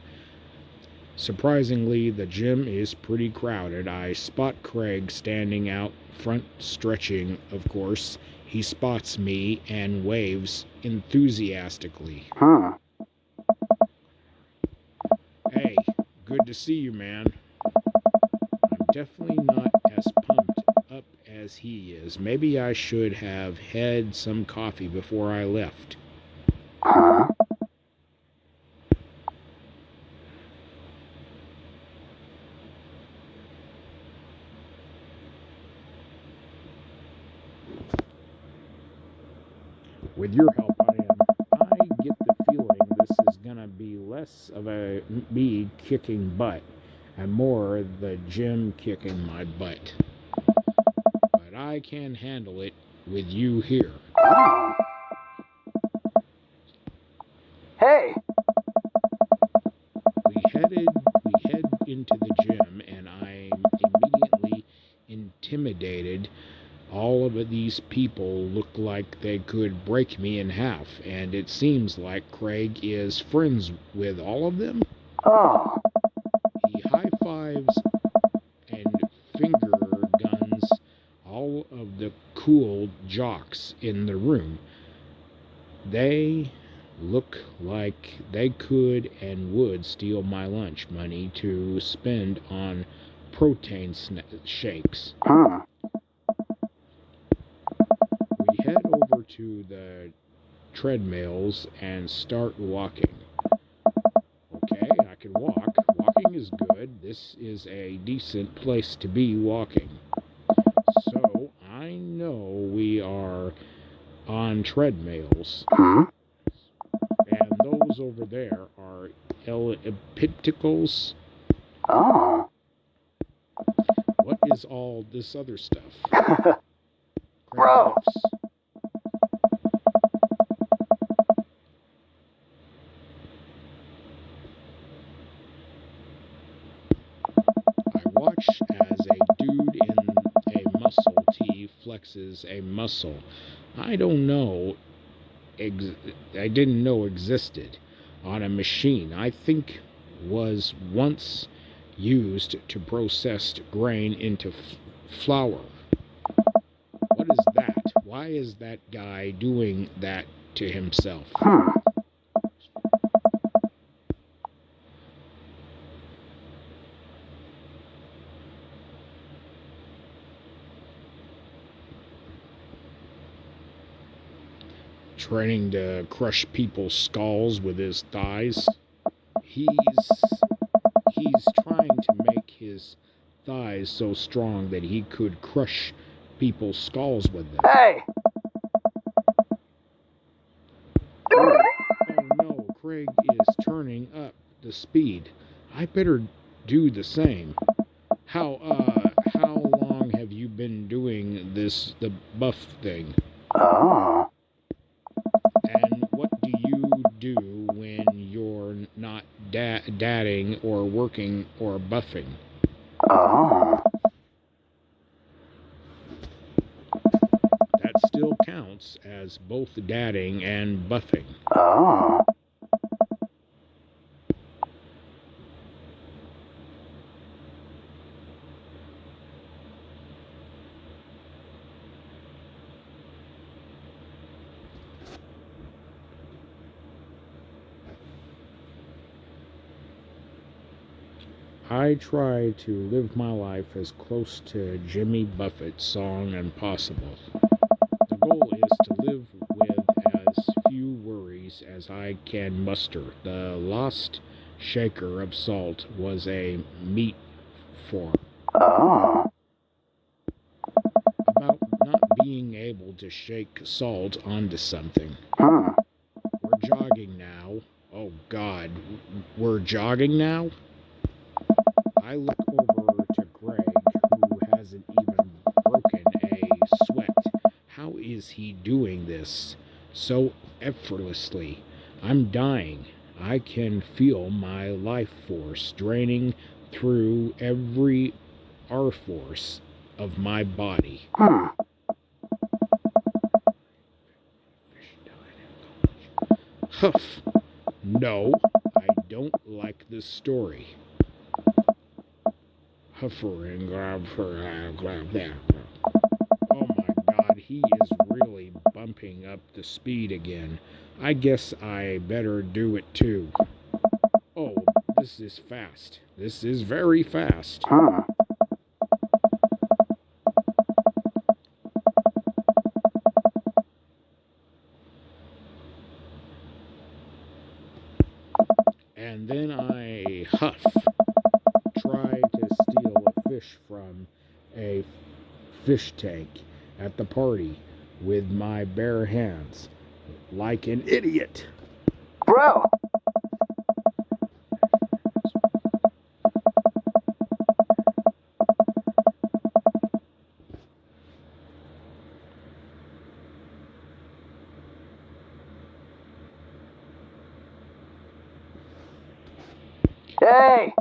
Surprisingly, the gym is pretty crowded. I spot Craig standing out front stretching, of course. He spots me and waves enthusiastically. Hey, good to see you, man. I'm definitely not as pumped up as he is. Maybe I should have had some coffee before I left. With your help, I get the feeling this is gonna be less of a me kicking butt and more the gym kicking my butt. But I can handle it with you here. Oh. Hey! We head into the gym, and I'm immediately intimidated. All of these people look like they could break me in half, and it seems like Craig is friends with all of them. Oh. He high fives and finger guns all of the cool jocks in the room. They look like they could and would steal my lunch money to spend on protein shakes. We head over to the treadmills and start walking. Okay, I can walk. Walking is good. This is a decent place to be walking. So I know we are on treadmills. And those over there are ellipticals. Oh. What is all this other stuff? Bro. I watch as a dude in a muscle tee flexes a muscle I didn't know existed on a machine I think was once used to process grain into flour. What is that? Why is that guy doing that to himself? Training to crush people's skulls with his thighs. He's trying to make his thighs so strong that he could crush people's skulls with them. Hey! Oh no, Craig is turning up the speed. I better do the same. How long have you been doing the buff thing? Oh. And what do you do when you're not dadding or working or buffing? Oh. That still counts as both dadding and buffing. Oh. I try to live my life as close to Jimmy Buffett's song as possible. The goal is to live with as few worries as I can muster. The lost shaker of salt was a meat form. Oh. About not being able to shake salt onto something. Hmm. We're jogging now. Oh God, we're jogging now? I look over to Greg, who hasn't even broken a sweat. How is he doing this so effortlessly? I'm dying. I can feel my life force draining through every R-force of my body. Huff. No, I don't like this story. Huffering. Oh my God, he is really bumping up the speed again. I guess I better do it too. Oh, this is fast. This is very fast. And then I huff. Try to steal a fish from a fish tank at the party with my bare hands. like an idiot. Bro! Hey!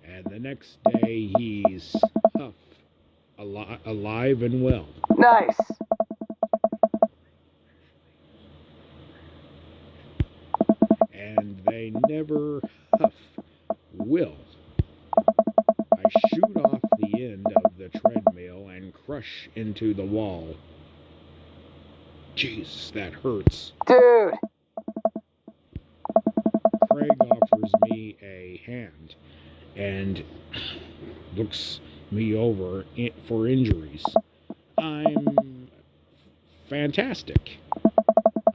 And the next day he's alive and well. Nice! And they never will. I shoot off the end of the treadmill and crush into the wall. Jeez, that hurts. Dude! Craig offers me a hand and looks me over for injuries. I'm fantastic.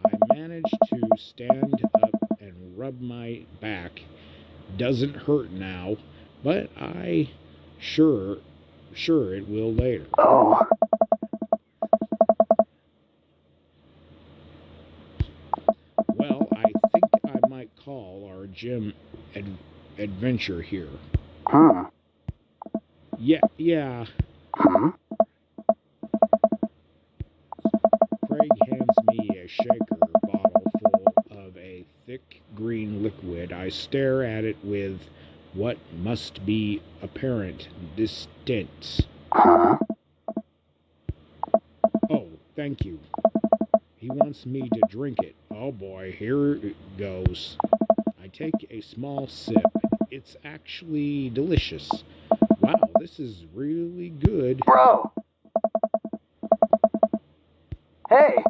I managed to stand up and rub my back. Doesn't hurt now, but I sure it will later. Oh. Well, I think I might call our gym adventure here. Yeah. Hmm? Craig hands me a shaker bottle full of a thick green liquid. I stare at it with what must be apparent disdain. Huh? Oh, thank you. He wants me to drink it. Oh boy, here it goes. I take a small sip. It's actually delicious. Wow, this is really good. Bro! Hey!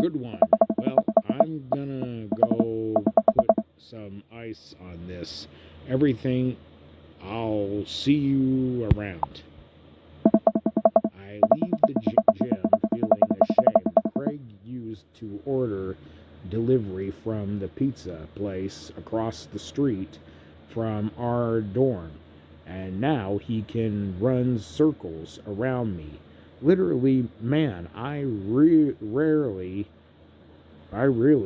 Good one. Well, I'm gonna go put some ice on this. Everything. I'll see you around. I leave the gym feeling ashamed. Craig used to order delivery from the pizza place across the street from our dorm, and now he can run circles around me. Literally, man, I really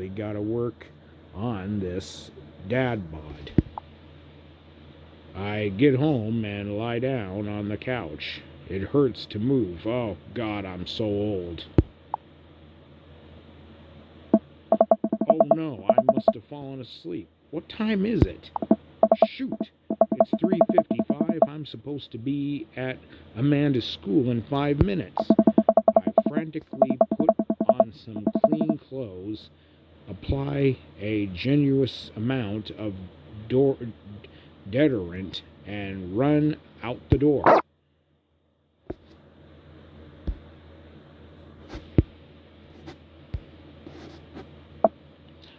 gotta work on this dad bod. I get home and lie down on the couch. It hurts to move. Oh, God, I'm so old. Oh, no, I must have fallen asleep. What time is it? Shoot, it's 3:55. I'm supposed to be at Amanda's school in 5 minutes. I frantically put on some clean clothes, apply a generous amount of deodorant, and run out the door.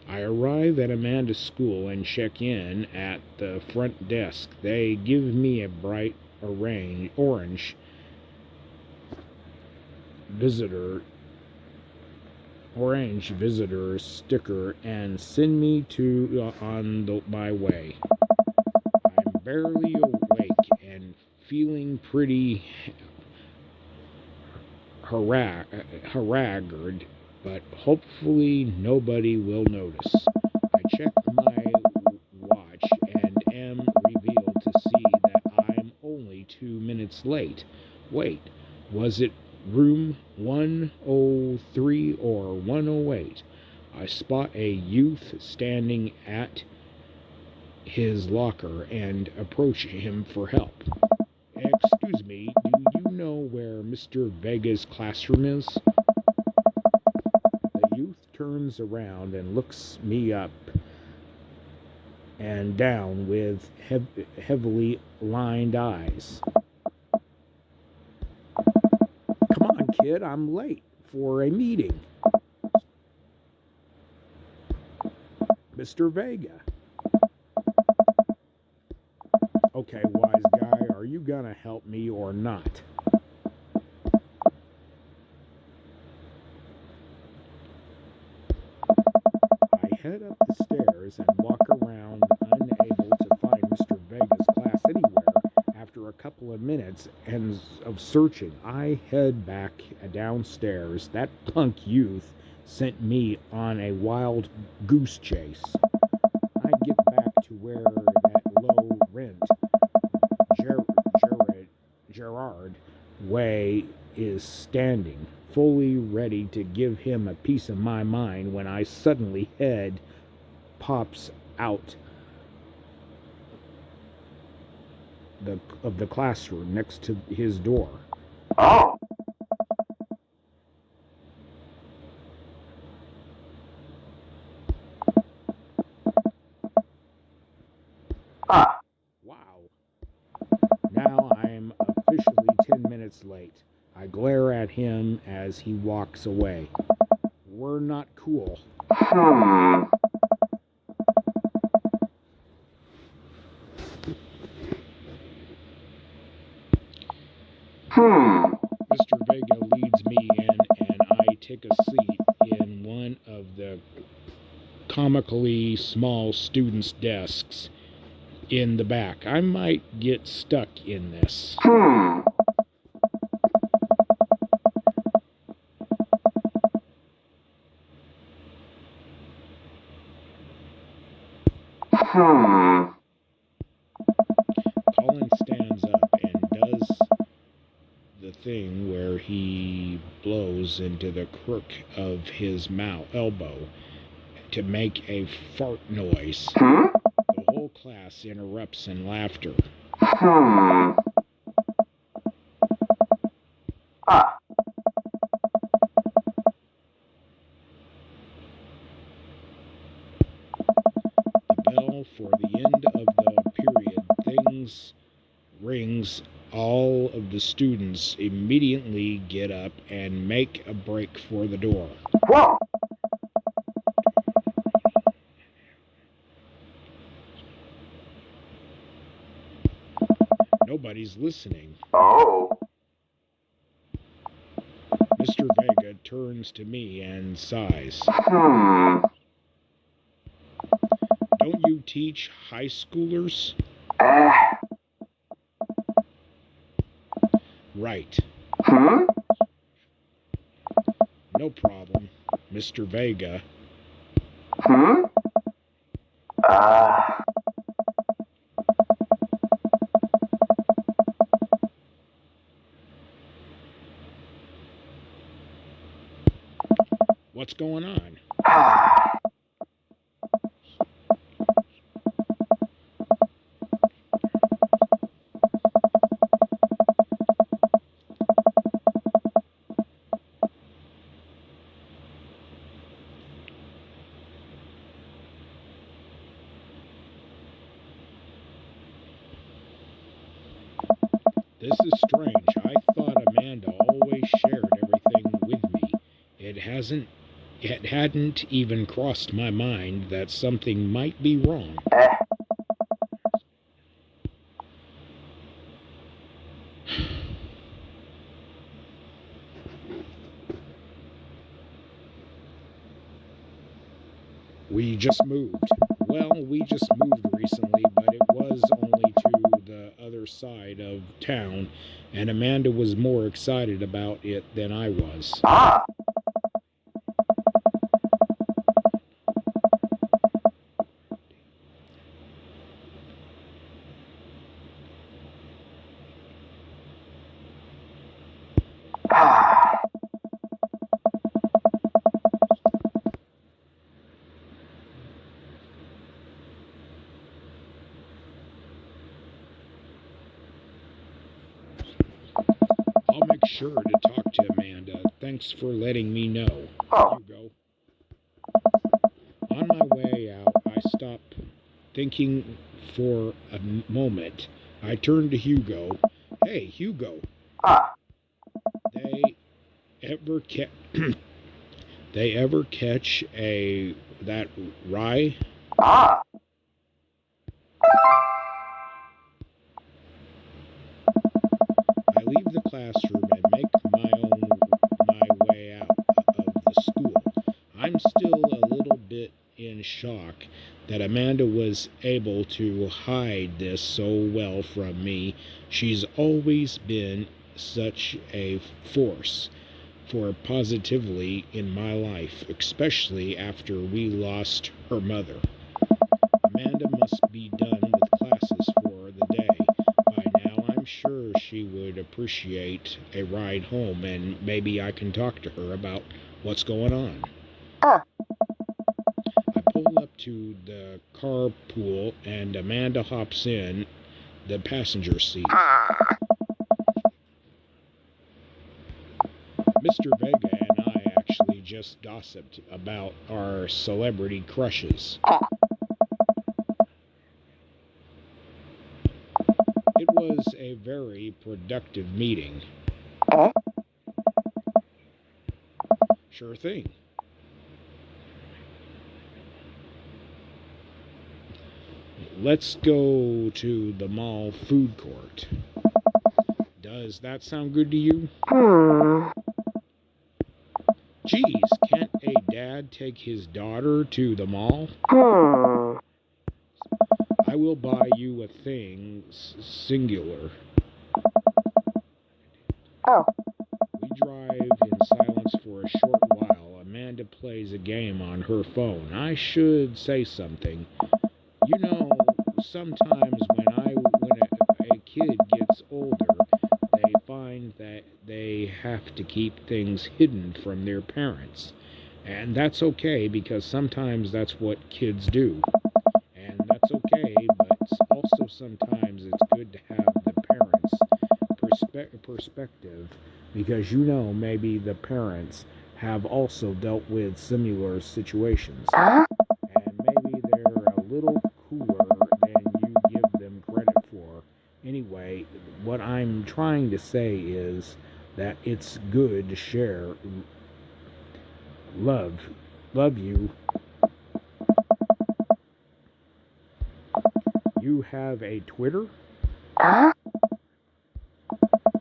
I arrive at Amanda's school and check in at the front desk. They give me a bright orange visitor sticker and send me to on my way. I'm barely awake and feeling pretty haraggered, but hopefully nobody will notice. I check my watch and am revealed to see that I'm only 2 minutes late. Wait, was it room 103 or 108? I spot a youth standing at his locker and approach him for help. Excuse me, do you know where Mr. Vega's classroom is? The youth turns around and looks me up and down with heavily lined eyes. Come on, kid, I'm late for a meeting. Mr. Vega. Okay, wise guy, are you gonna help me or not? I head up the stairs and walk around, unable to find Mr. Vega's class anywhere. After a couple of minutes of searching, I head back downstairs. That punk youth sent me on a wild goose chase. I get back to where that low rent Gerard Way is standing, fully ready to give him a piece of my mind when I suddenly head pops out of the classroom next to his door. Oh. Ah. Wow. Now I'm officially 10 minutes late. I glare at him as he walks away. We're not cool. Hmm. Mr. Vega leads me in, and I take a seat in one of the comically small students' desks in the back. I might get stuck in this. Colin stands up and does the thing where he blows into the crook of his elbow to make a fart noise. The whole class erupts in laughter. Ah. The bell for the end of the period rings. All of the students immediately get up and make a break for the door. Whoa. Nobody's listening. Oh. Mr. Vega turns to me and sighs. Don't you teach high schoolers? Right. No problem, Mr. Vega. What's going on? This is strange. I thought Amanda always shared everything with me. It hadn't even crossed my mind that something might be wrong. We just moved. Well, we just moved recently, but it was only to the other side of town, and Amanda was more excited about it than I was. Ah. I'll make sure to talk to Amanda. Thanks for letting me know. Oh. Hugo. On my way out, I stop thinking for a moment. I turn to Hugo. Hey, Hugo. Ah. They ever catch that rye? Ah. leave the classroom and make my way out of the school. I'm still a little bit in shock that Amanda was able to hide this so well from me. She's always been such a force for positively in my life, especially after we lost her mother. Amanda must be done with classes for the day. By now, I'm sure she would appreciate a ride home, and maybe I can talk to her about what's going on. I pull up to the carpool, and Amanda hops in the passenger seat. Mr. Vega and I actually just gossiped about our celebrity crushes. It was a very productive meeting. Sure thing. Let's go to the mall food court. Does that sound good to you? Geez, can't a dad take his daughter to the mall? I will buy you a thing singular. We drive in silence for a short while. Amanda plays a game on her phone. I should say something. You know, sometimes when a kid gets older, they find that they have to keep things hidden from their parents. And that's okay, because sometimes that's what kids do. And that's okay, but also sometimes it's good to have the parents' perspective, because maybe the parents have also dealt with similar situations. And maybe they're a little cooler than you give them credit for. Anyway, what I'm trying to say is that it's good to share love. Love you. You have a Twitter?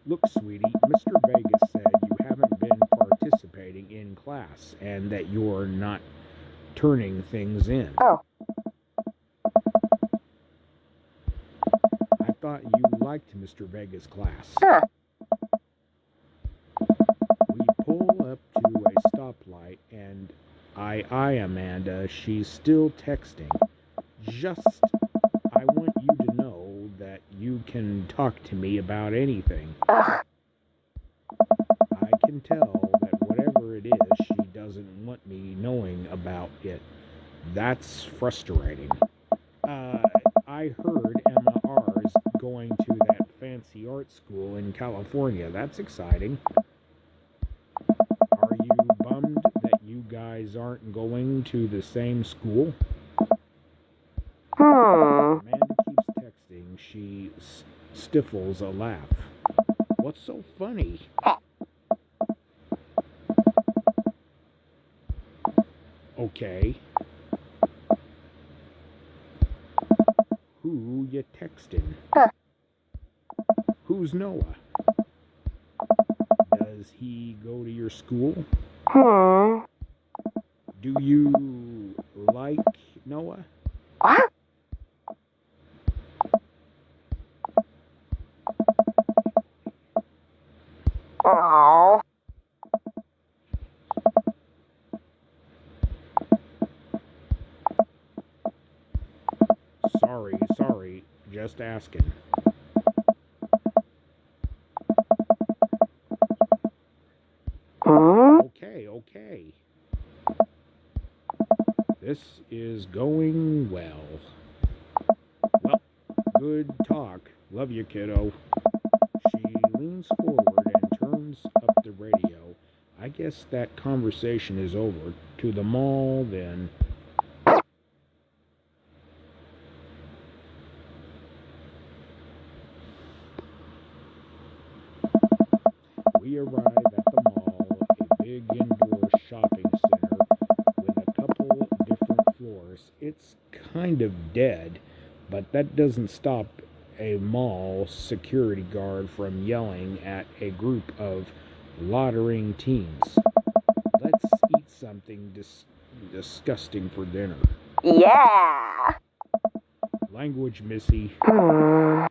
Look, sweetie, Mr. Vegas said you haven't been participating in class and that you're not turning things in. I thought you liked Mr. Vegas' class. We pull up to a stoplight and I eye Amanda. She's still texting. I want you to know that you can talk to me about anything. I can tell that whatever it is, she doesn't want me knowing about it. That's frustrating. I heard Emma R's going to that fancy art school in California. That's exciting. Are you bummed that you guys aren't going to the same school? Amanda keeps texting. She stifles a laugh. What's so funny? Okay. Who you texting? Who's Noah? Does he go to your school? Do you like Noah? Sorry, just asking. Okay. This is going well. Well, good talk. Love you, kiddo. She leans forward and turns up the radio. I guess that conversation is over. To the mall, then. We arrive at the mall, a big indoor shopping center with a couple different floors. It's kind of dead, but that doesn't stop a mall security guard from yelling at a group of loitering teens. Let's eat something disgusting for dinner. Yeah. Language, Missy. Hmm.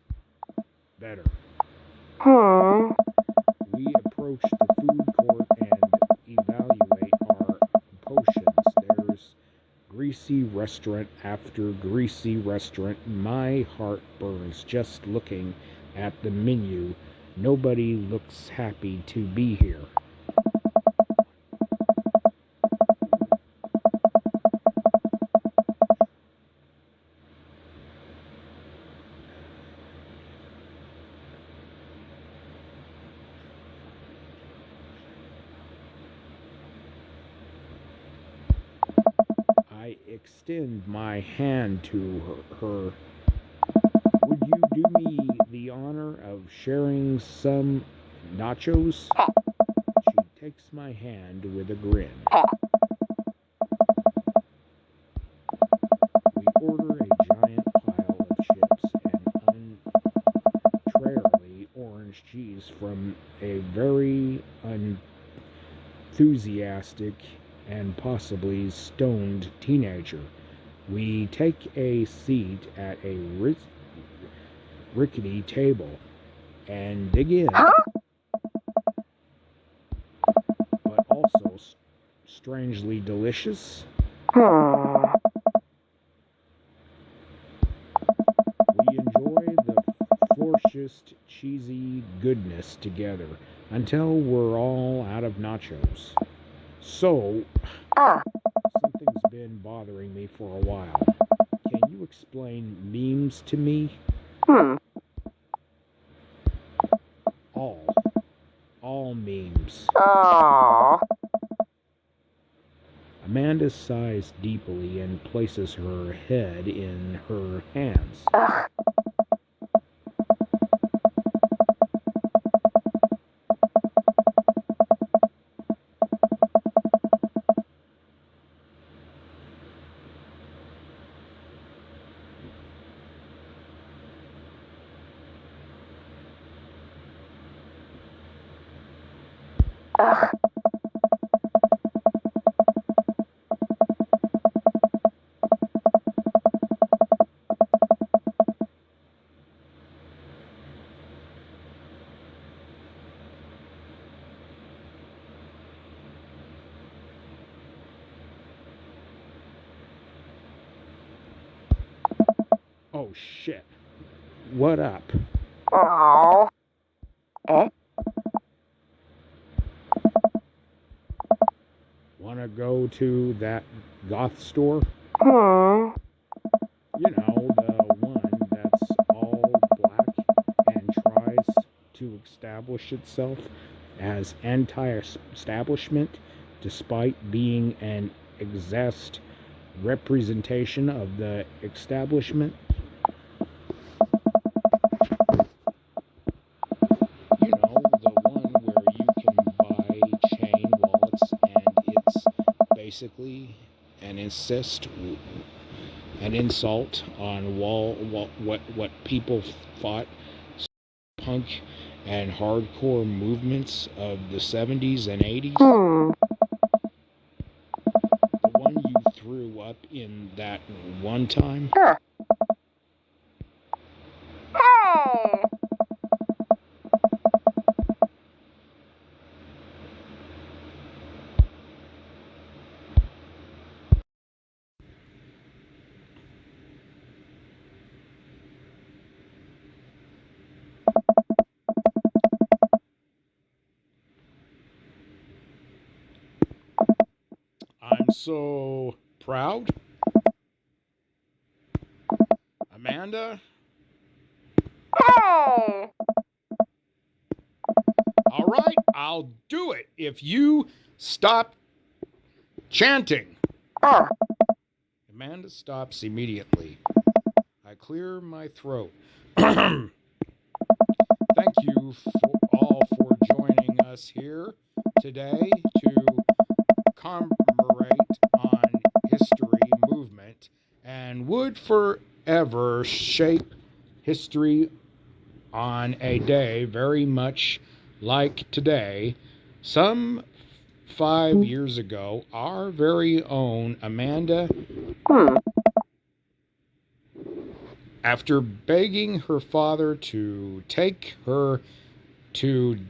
Better. Hmm. We approach the food court and evaluate our potions. There's greasy restaurant after greasy restaurant. My heart burns just looking at the menu. Nobody looks happy to be here. I extend my hand to her. Would you do me the honor of sharing some nachos? She takes my hand with a grin. We order a giant pile of chips and untrairly orange cheese from a very enthusiastic and possibly stoned teenager. We take a seat at a rickety table and dig in, but also strangely delicious. Hmm. We enjoy the freshest cheesy goodness together until we're all out of nachos. So, something's been bothering me for a while. Can you explain memes to me? Hmm. All memes. Oh. Amanda sighs deeply and places her head in her hands. Ugh. Ugh. Oh shit. What up? Oh. Eh? Wanna go to that goth store? Hmm. You know, the one that's all black and tries to establish itself as anti-establishment despite being an exact representation of the establishment. You know, the one where you can buy chain wallets and it's basically an insult on what people thought punk and hardcore movements of the 70s and 80s. Hmm. The one you threw up in that one time. Huh. Hey. I'm so proud. Amanda? Hey. All right, I'll do it if you stop chanting. Amanda stops immediately. I clear my throat. Thank you all for joining us here today to commemorate on history movement and would forever shape history on a day very much like today. Some 5 years ago, our very own Amanda, Hmm. after begging her father to take her to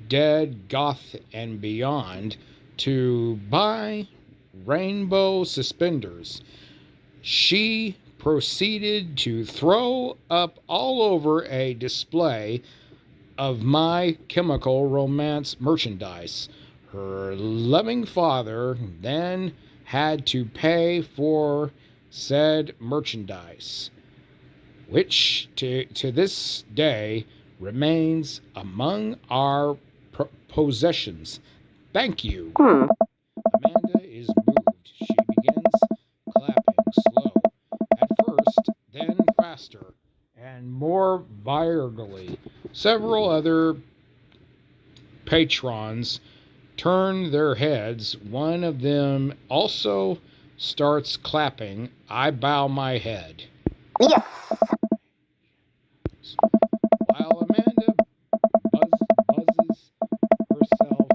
Dead Goth and Beyond to buy rainbow suspenders, she proceeded to throw up all over a display of My Chemical Romance merchandise. Her loving father then had to pay for said merchandise, which to this day remains among our possessions. Thank you. Hmm. Amanda is moved. She begins clapping slow at first, then faster and more virally. Several other patrons turn their heads. One of them also starts clapping. I bow my head. Yes. While Amanda buzzes herself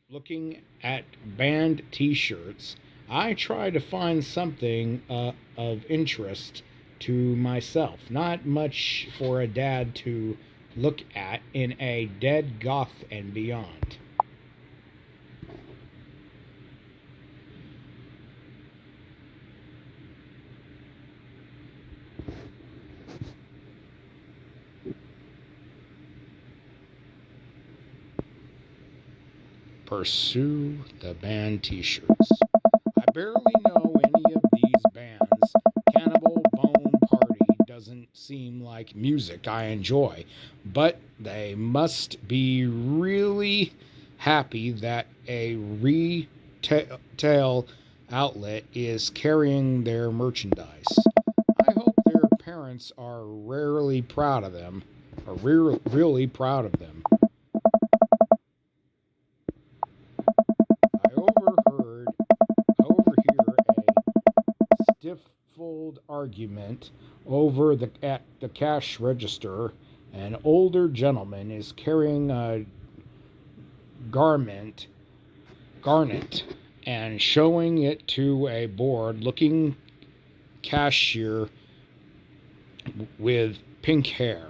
looking at band t-shirts, I try to find something of interest to myself. Not much for a dad to look at in a Dead Goth and Beyond. Pursue the band t-shirts. I barely know any of these bands. Cannibal Bone Party doesn't seem like music I enjoy, but they must be really happy that a retail outlet is carrying their merchandise. I hope their parents are rarely proud of them, or really proud of them. I overhear a stifled argument over at the cash register. An older gentleman is carrying a garnet and showing it to a bored-looking cashier with pink hair.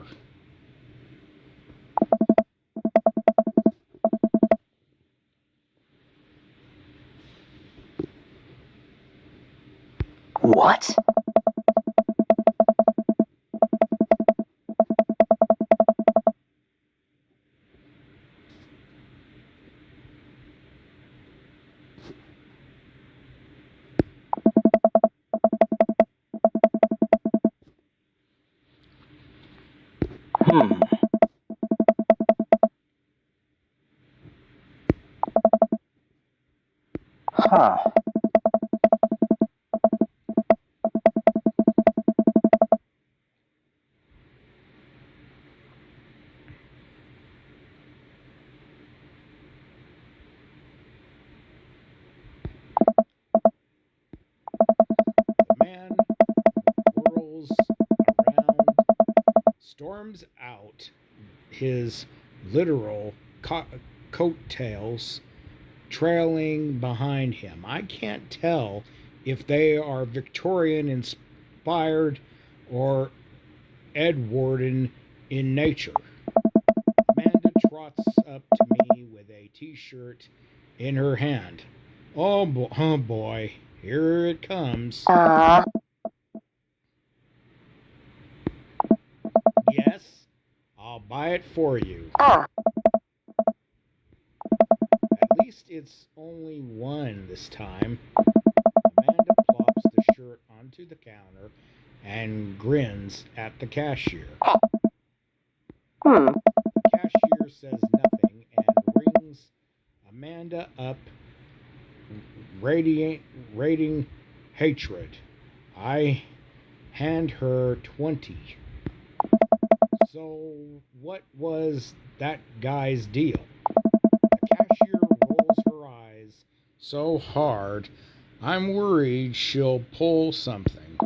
What? Hmm. Huh. The man whirls around, storms out, his literal coattails trailing behind him. I can't tell if they are Victorian inspired or Edwardian in nature. Amanda trots up to me with a t-shirt in her hand. Oh boy, here it comes. Yes, I'll buy it for you. At least it's only one this time. Amanda plops the shirt onto the counter and grins at the cashier. Hmm. The cashier says nothing and rings Amanda up, radiating hatred. I hand her 20. So, what was that guy's deal? The cashier rolls her eyes so hard, I'm worried she'll pull something.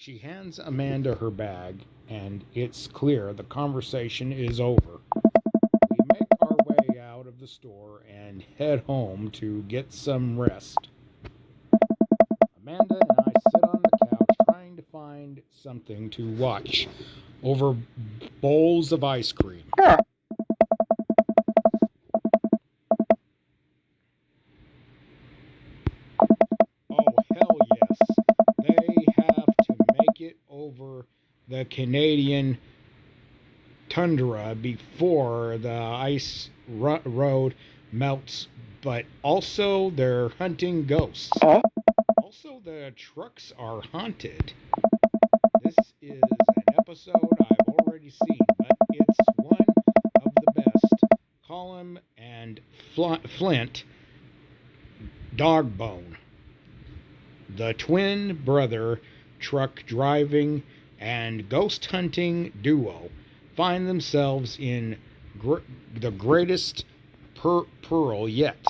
She hands Amanda her bag, and it's clear the conversation is over. We make our way out of the store and head home to get some rest. Amanda and I sit on the couch trying to find something to watch over bowls of ice cream. Oh, hell yes. They have to make it over the Canadian tundra before the ice road melts, but also they're hunting ghosts. Also, the trucks are haunted. This is an episode I've already seen, but it's one of the best. Colum and Flint Dogbone, the twin brother truck driving and ghost hunting duo, find themselves in the greatest peril yet.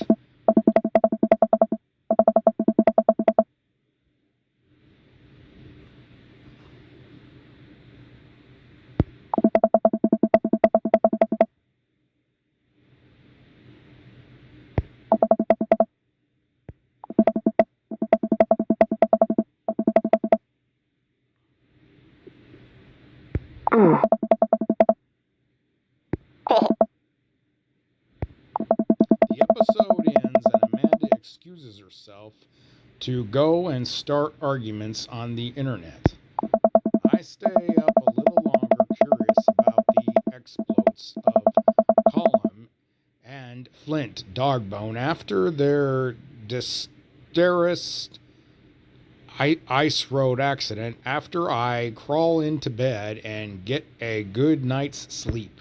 The episode ends and Amanda excuses herself to go and start arguments on the internet. I stay up a little longer curious about the exploits of Colum and Flint Dogbone after their disastrous ice road accident after I crawl into bed and get a good night's sleep.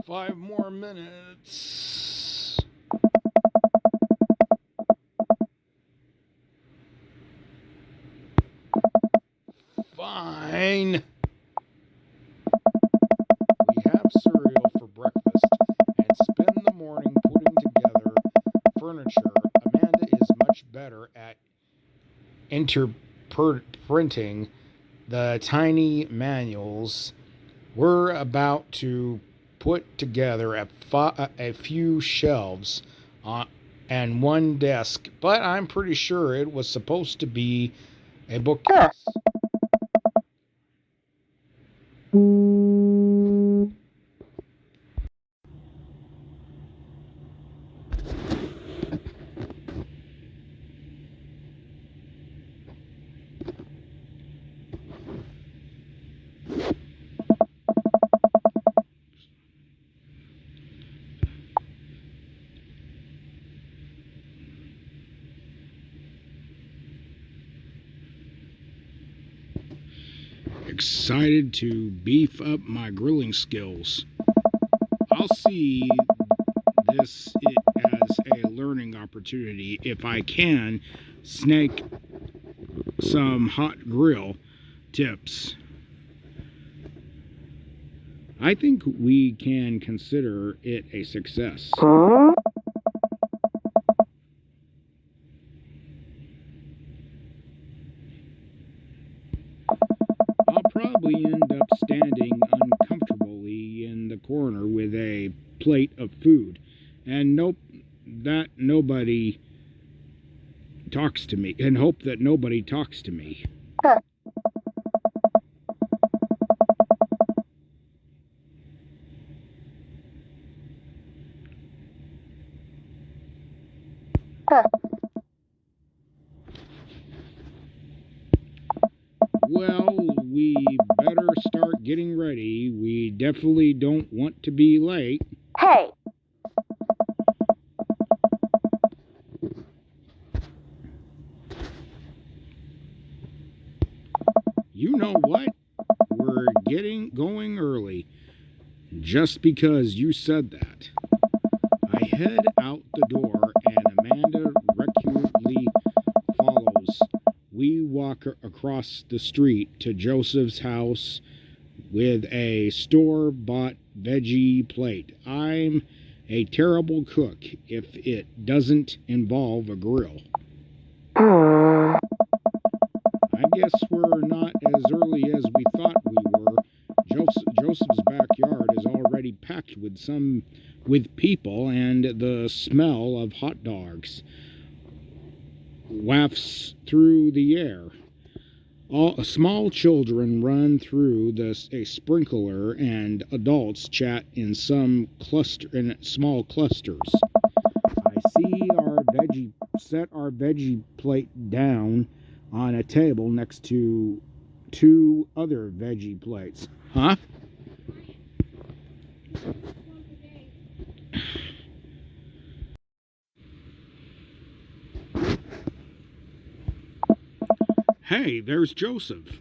Five more minutes. Fine. We have cereal for breakfast and spend the morning putting together furniture. Amanda is much better at interpreting the tiny manuals. We're about to put together a few shelves and one desk, but I'm pretty sure it was supposed to be a bookcase. Excited to beef up my grilling skills. I'll see this as a learning opportunity if I can snake some hot grill tips. I think we can consider it a success. Probably end up standing uncomfortably in the corner with a plate of food, and hope that nobody talks to me. Well, we better start getting ready. We definitely don't want to be late. Hey! You know what? We're going early. Just because you said that. I head out the door and Amanda reluctantly we walk across the street to Joseph's house with a store-bought veggie plate. I'm a terrible cook if it doesn't involve a grill. Hmm. I guess we're not as early as we thought we were. Joseph's backyard is already packed with people, and the smell of hot dogs wafts through the air. Small children run through a sprinkler, and adults chat in small clusters. I set our veggie plate down on a table next to two other veggie plates. Huh? Hey, there's Joseph.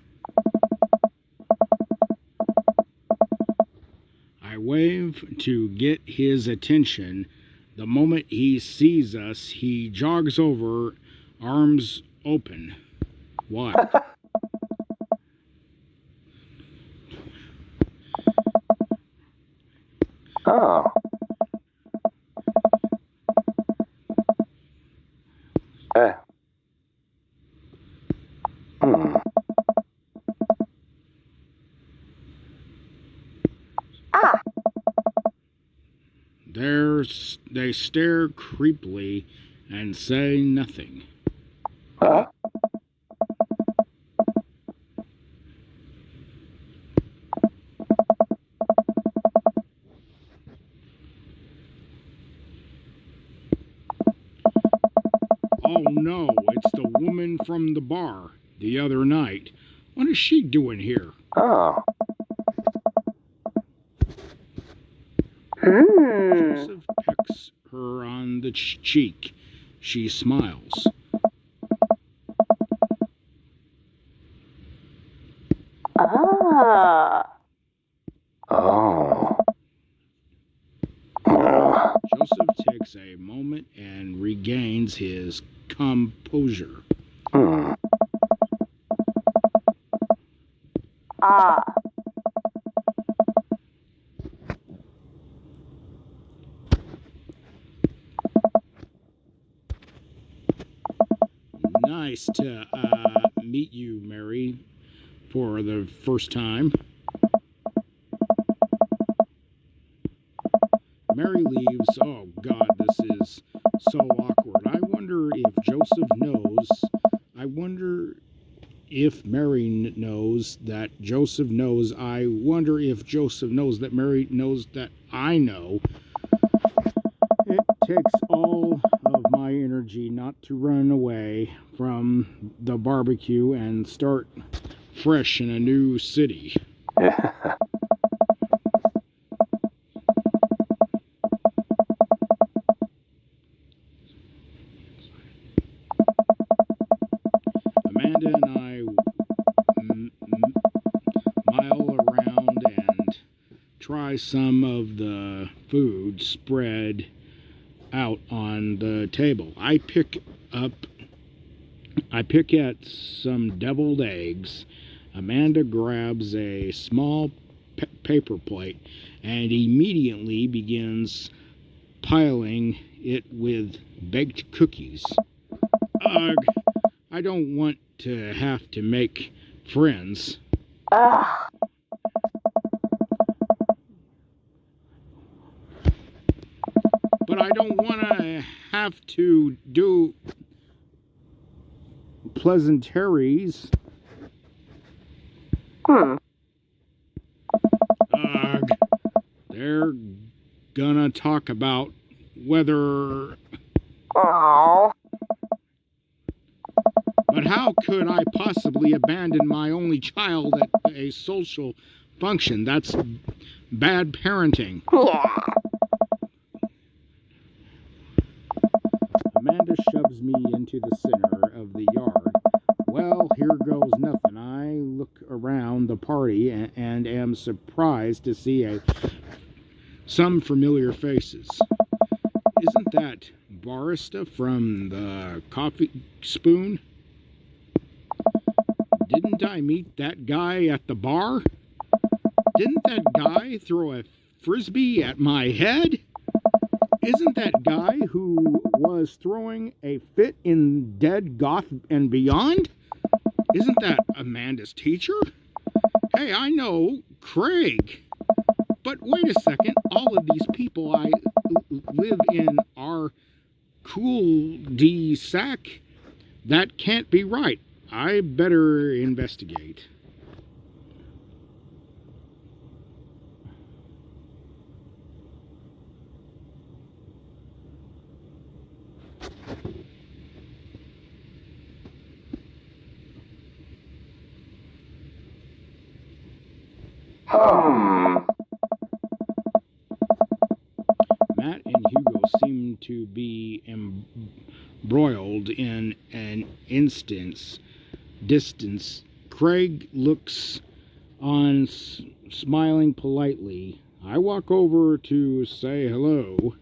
I wave to get his attention. The moment he sees us, he jogs over, arms open. What? Oh. Eh. Hmm. Ah. They stare creepily and say nothing. Huh? Oh no, it's the woman from the bar the other night. What is she doing here? Oh. Hmm. Joseph pecks her on the cheek. She smiles. Ah. Oh. Hmm. Joseph takes a moment and regains his composure. Hmm. Ah. Nice to meet you, Mary, for the first time. Mary leaves. Oh, God, this is so awkward. I wonder if Mary knows that Joseph knows. I wonder if Joseph knows that Mary knows that I know. It takes all of my energy not to run away from the barbecue and start fresh in a new city. Yeah. Amanda and I mile around and try some of the food spread out on the table. I pick at some deviled eggs. Amanda grabs a small paper plate and immediately begins piling it with baked cookies. Ugh, I don't want to have to make friends. Ah. But I don't want to have to do pleasantries. Hmm. Ugh, they're gonna talk about whether. Oh. But how could I possibly abandon my only child at a social function? That's bad parenting. Yeah. Amanda shoves me into the center of the yard. Well, here goes nothing. I look around the party and am surprised to see some familiar faces. Isn't that Barista from the Coffee Spoon? Didn't I meet that guy at the bar? Didn't that guy throw a frisbee at my head? Isn't that guy who was throwing a fit in Dead Goth and Beyond? Isn't that Amanda's teacher? Hey, I know, Craig. But wait a second, all of these people I live in are cul-de-sac. That can't be right. I better investigate. Matt and Hugo seem to be embroiled in an distance. Craig looks on, smiling politely. I walk over to say hello.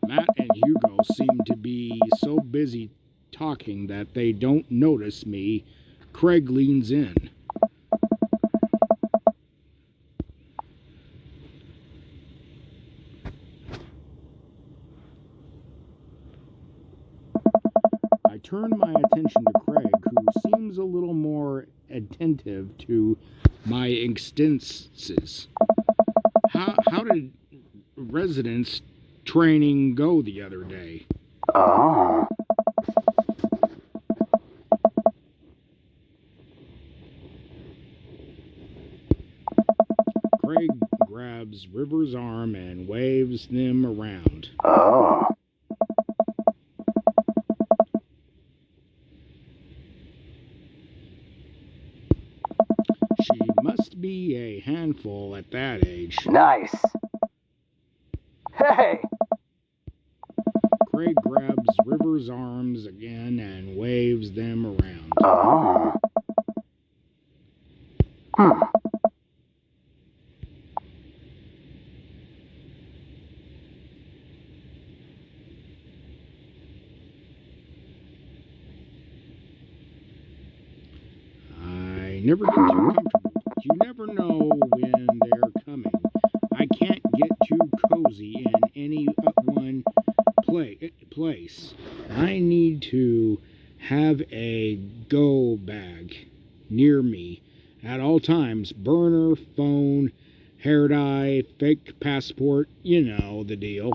Matt and Hugo seem to be so busy talking that they don't notice me. Craig leans in. I turn my attention to Craig, who seems a little more attentive to my extenses. How did residence training go the other day? Oh. Craig grabs River's arm and waves them around. Oh. She must be a handful at that age. Nice. Hey. Craig grabs River's arms again and waves them around. Oh. Hmm. I never get too comfortable. You never know when they're coming. I can't get too cozy in any one place. I need to have a go bag near me at all times. Burner, phone, hair dye, fake passport, you know the deal.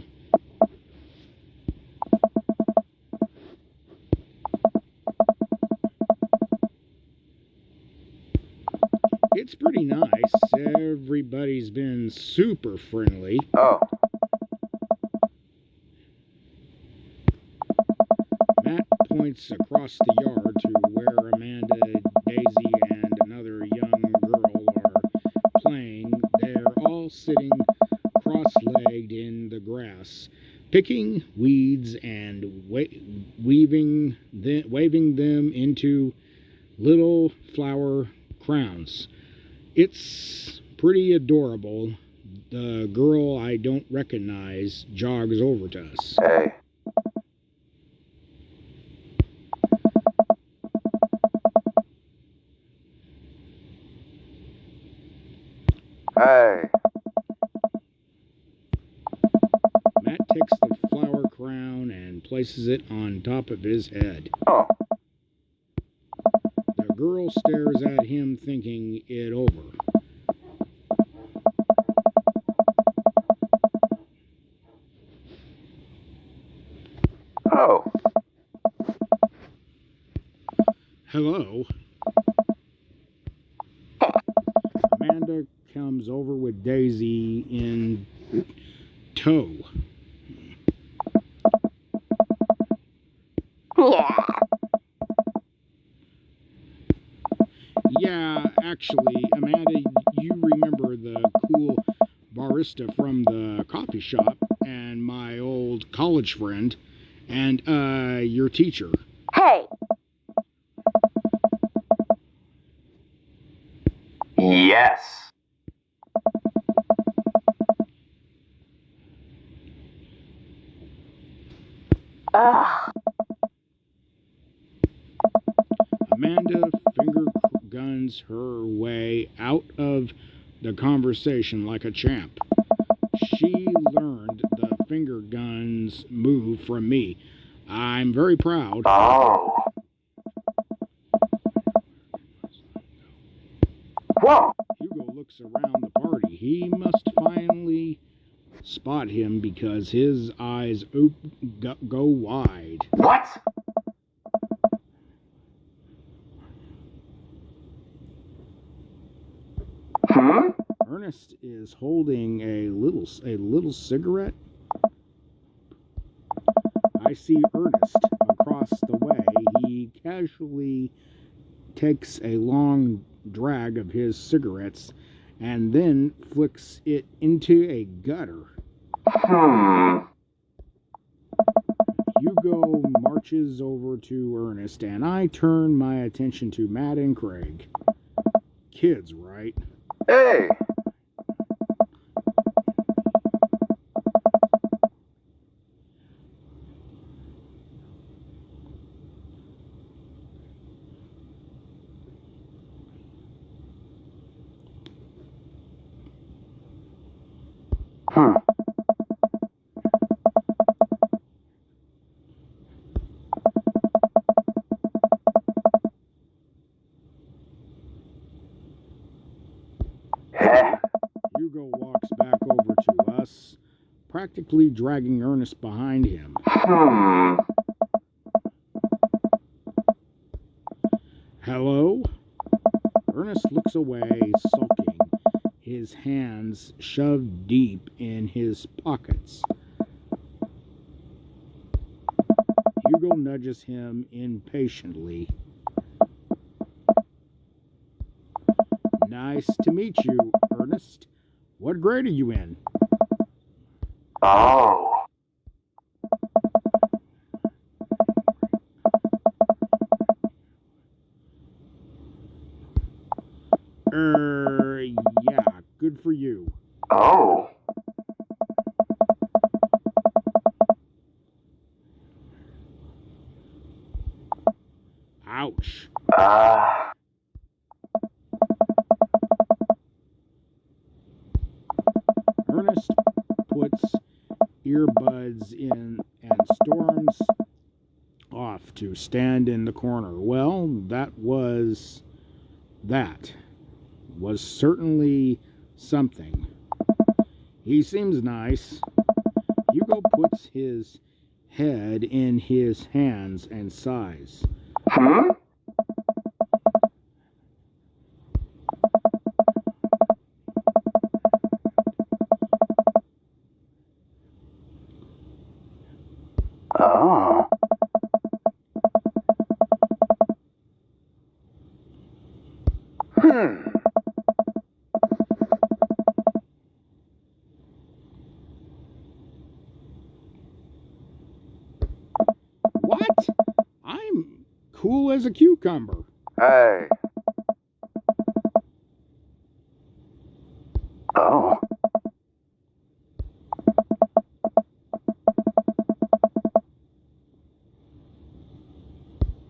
It's pretty nice. Everybody's been super friendly. Oh. Matt points across the yard to where Amanda, Daisy, and another young girl are playing. They're all sitting cross-legged in the grass, picking weeds and waving them into little flower crowns. It's pretty adorable. The girl I don't recognize jogs over to us. Hey. Hey. Matt takes the flower crown and places it on top of his head. Oh. The girl stares at him, thinking it over. Oh. Hello. Amanda comes over with Daisy in tow. Yeah. Yeah, actually, Amanda, you remember the cool barista from the coffee shop, and my old college friend and your teacher. Hey. Yes. Ugh. Amanda finger guns her way out of the conversation like a champ. She learned the finger guns move from me. I'm very proud. Oh. Whoa. Hugo looks around the party. He must finally spot him because his eyes go wide. What? Hmm? Ernest is holding a little cigarette. I see Ernest across the way. He casually takes a long drag of his cigarettes and then flicks it into a gutter. Hugo marches over to Ernest, and I turn my attention to Matt and Craig. Kids, right? Hey. Hugo walks back over to us, practically dragging Ernest behind him. Hello? Ernest looks away, sulking, his hands shoved deep in his pockets. Hugo nudges him impatiently. Nice to meet you, Ernest. What grade are you in? Oh. Yeah, good for you. Oh. Ouch. Ernest puts earbuds in and storms off to stand in the corner. Well, that was certainly something. He seems nice. Hugo puts his head in his hands and sighs. Oh. What? I'm cool as a cucumber. Hey. Oh.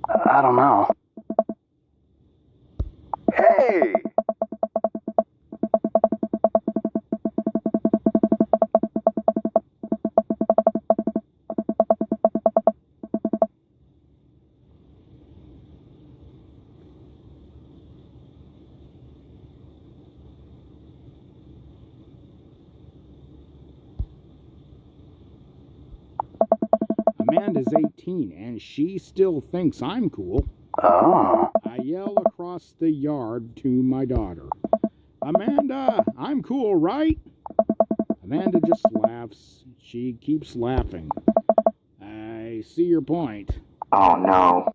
I don't know. Hey. Amanda's 18 and she still thinks I'm cool. Oh. I yell across the yard to my daughter. Amanda, I'm cool, right? Amanda just laughs. She keeps laughing. I see your point. Oh no.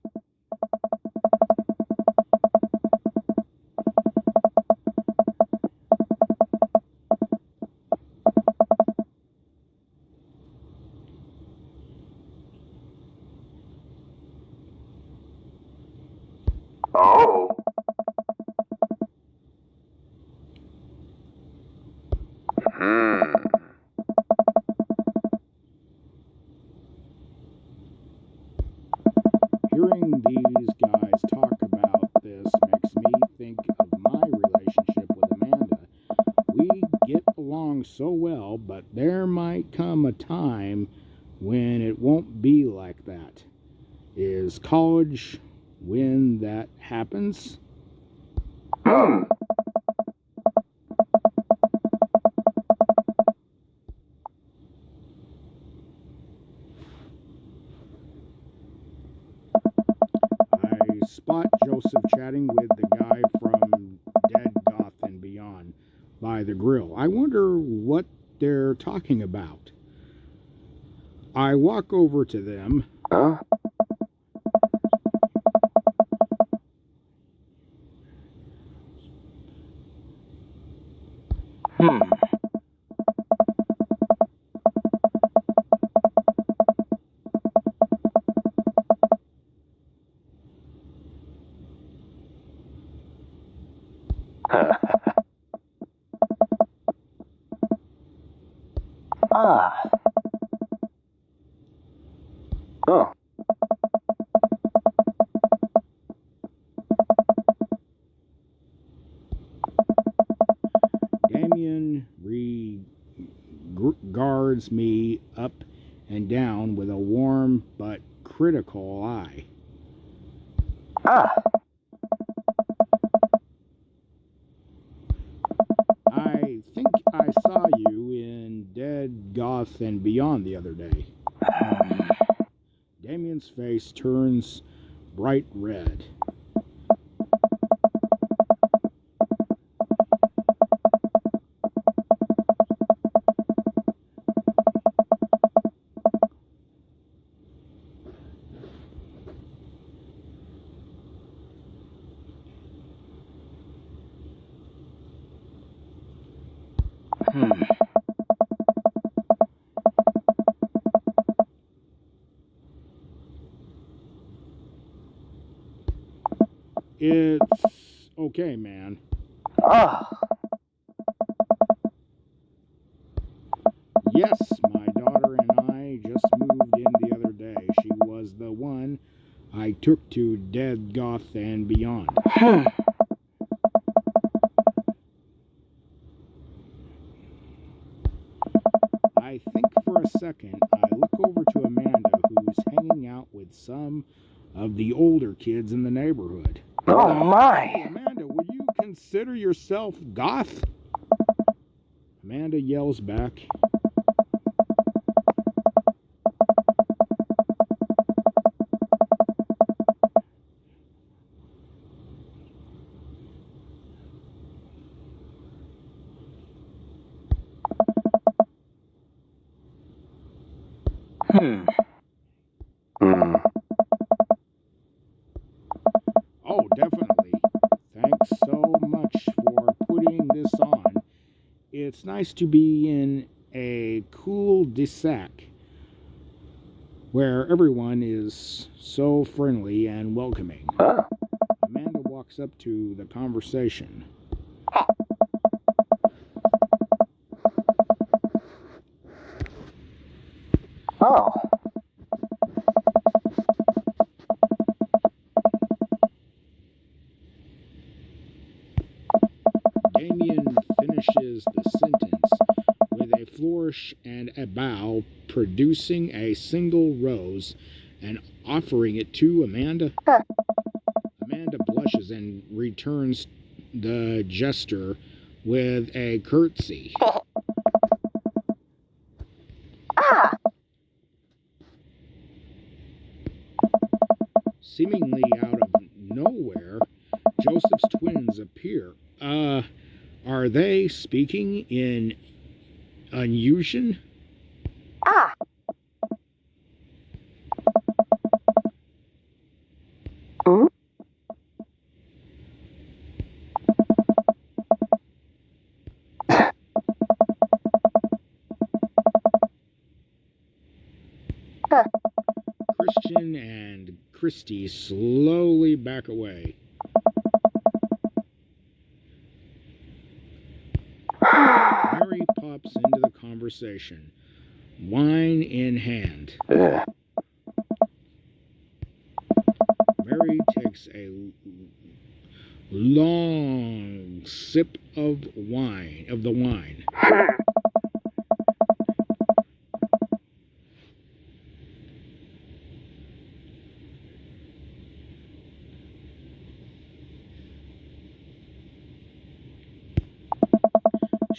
along so well, but there might come a time when it won't be like that. Is college when that happens? Hmm. I spot Joseph chatting with the guy from Dead Goth and Beyond by the grill. I wonder what they're talking about. I walk over to them. Huh? Hmm. Ah. Oh. Damien regards me up and down with a warm but critical eye. Ah. I think I saw you in Dead Goth and Beyond the other day. Damien's face turns bright red. Hmm. It's okay, man. Ah. Yes, my daughter and I just moved in the other day. She was the one I took to Dead Goth and Beyond. Hmm. I think for a second I look over to Amanda, who's hanging out with some of the older kids in the neighborhood. Oh Hey, my. Amanda, would you consider yourself goth? Amanda yells back. Hmm. Hmm. Oh, definitely. Thanks so much for putting this on. It's nice to be in a cul-de-sac where everyone is so friendly and welcoming. Huh? Amanda walks up to the conversation. Oh. Damien finishes the sentence with a flourish and a bow, producing a single rose and offering it to Amanda. Amanda blushes and returns the gesture with a curtsy. Ah. Seemingly out of nowhere, Joseph's twins appear. Are they speaking in Unusian? Ah. Hmm? Huh. Christian and Christy slowly back away. Mary pops into the conversation, wine in hand. Yeah. Mary takes a long sip of the wine.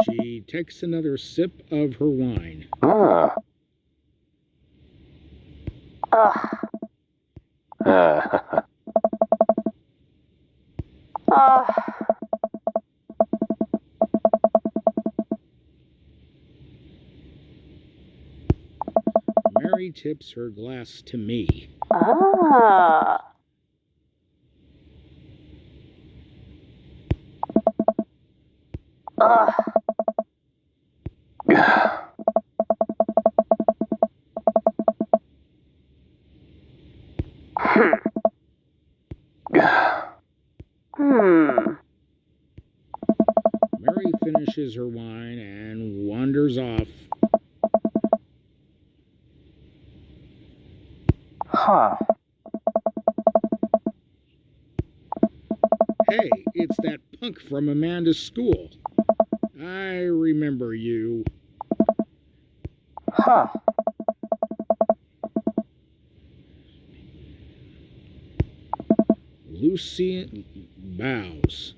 She takes another sip of her wine. Ah. Ugh. Ah. Ugh. Mary tips her glass to me. Ah. Ugh. Hmm. Mary finishes her wine and wanders off. Huh. Hey, it's that punk from Amanda's school. I remember you. Huh. Lucy bows.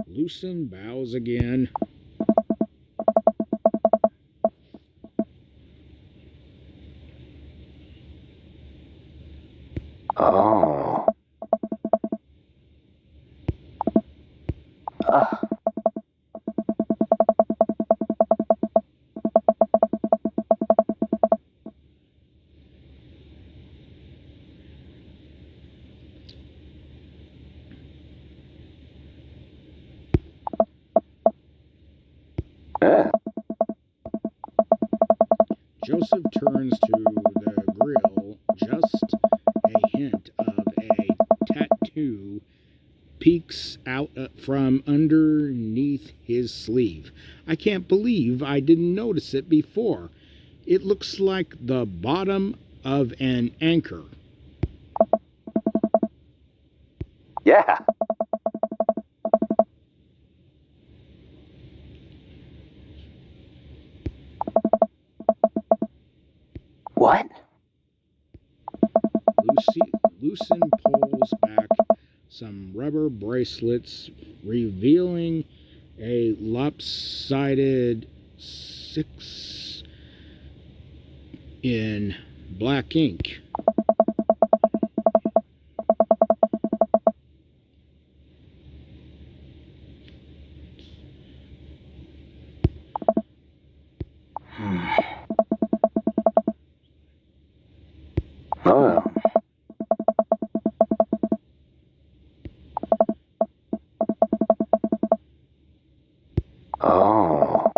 Lucien bows again. Oh. Yeah. Joseph turns to the grill. Just a hint of a tattoo peeks out from underneath his sleeve. I can't believe I didn't notice it before. It looks like the bottom of an anchor. Yeah. What? Lucien pulls back some rubber bracelets, revealing a lopsided 6 in black ink. Oh. Oh.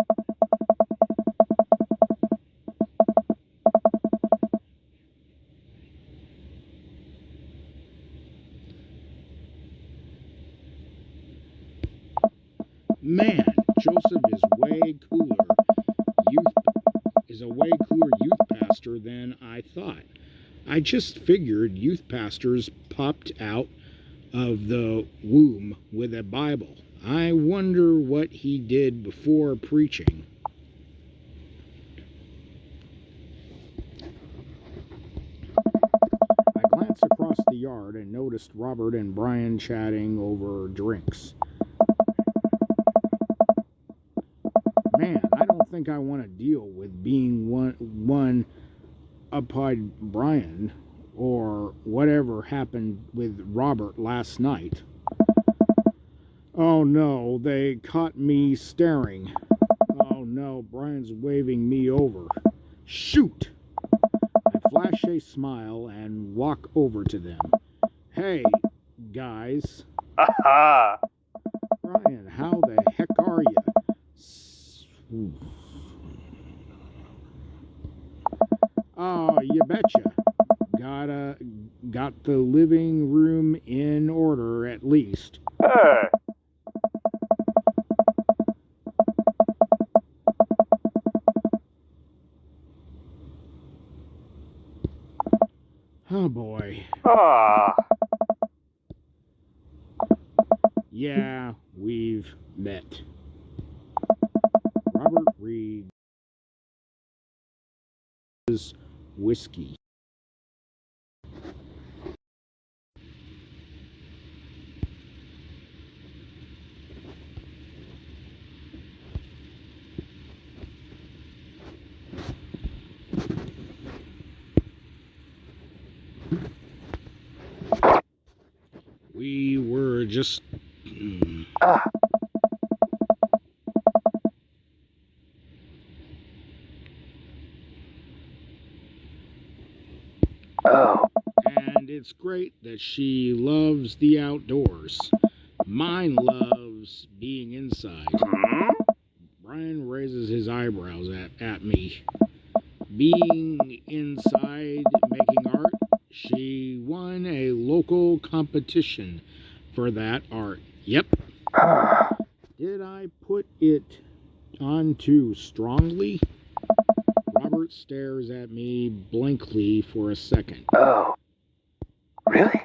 Man, Joseph is way cooler. Is a way cooler youth pastor than I thought. I just figured youth pastors popped out of the womb with a Bible. I wonder what he did before preaching. I glanced across the yard and noticed Robert and Brian chatting over drinks. Man, I don't think I want to deal with being one upon Brian or whatever happened with Robert last night. Oh no, they caught me staring. Oh no, Brian's waving me over. Shoot! I flash a smile and walk over to them. Hey, guys. Aha. Brian, how the heck are you? Oh, you betcha. Got the living room in order at least. Hey. Oh boy. Ah. Yeah, we've met. Robert Reed is whiskey. We were just... Ah. Oh. And it's great that she loves the outdoors. Mine loves being inside. Hmm? Brian raises his eyebrows at me. Being inside making art, she won a local competition for that art. Yep. Did I put it on too strongly? Robert stares at me blankly for a second. Oh. Really?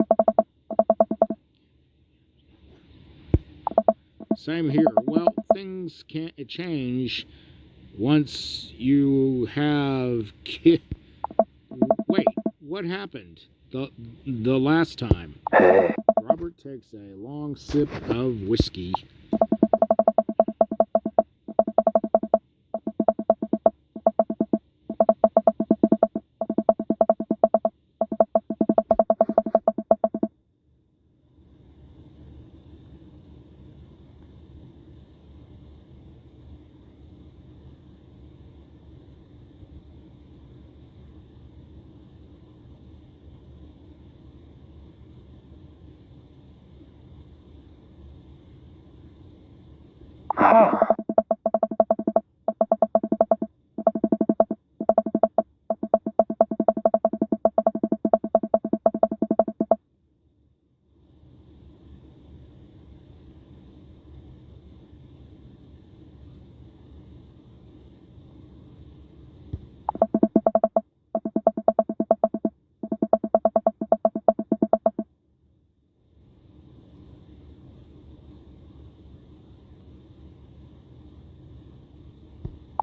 Same here. Well, things can't change once you have Wait, what happened the last time? Hey. Robert takes a long sip of whiskey. Huh.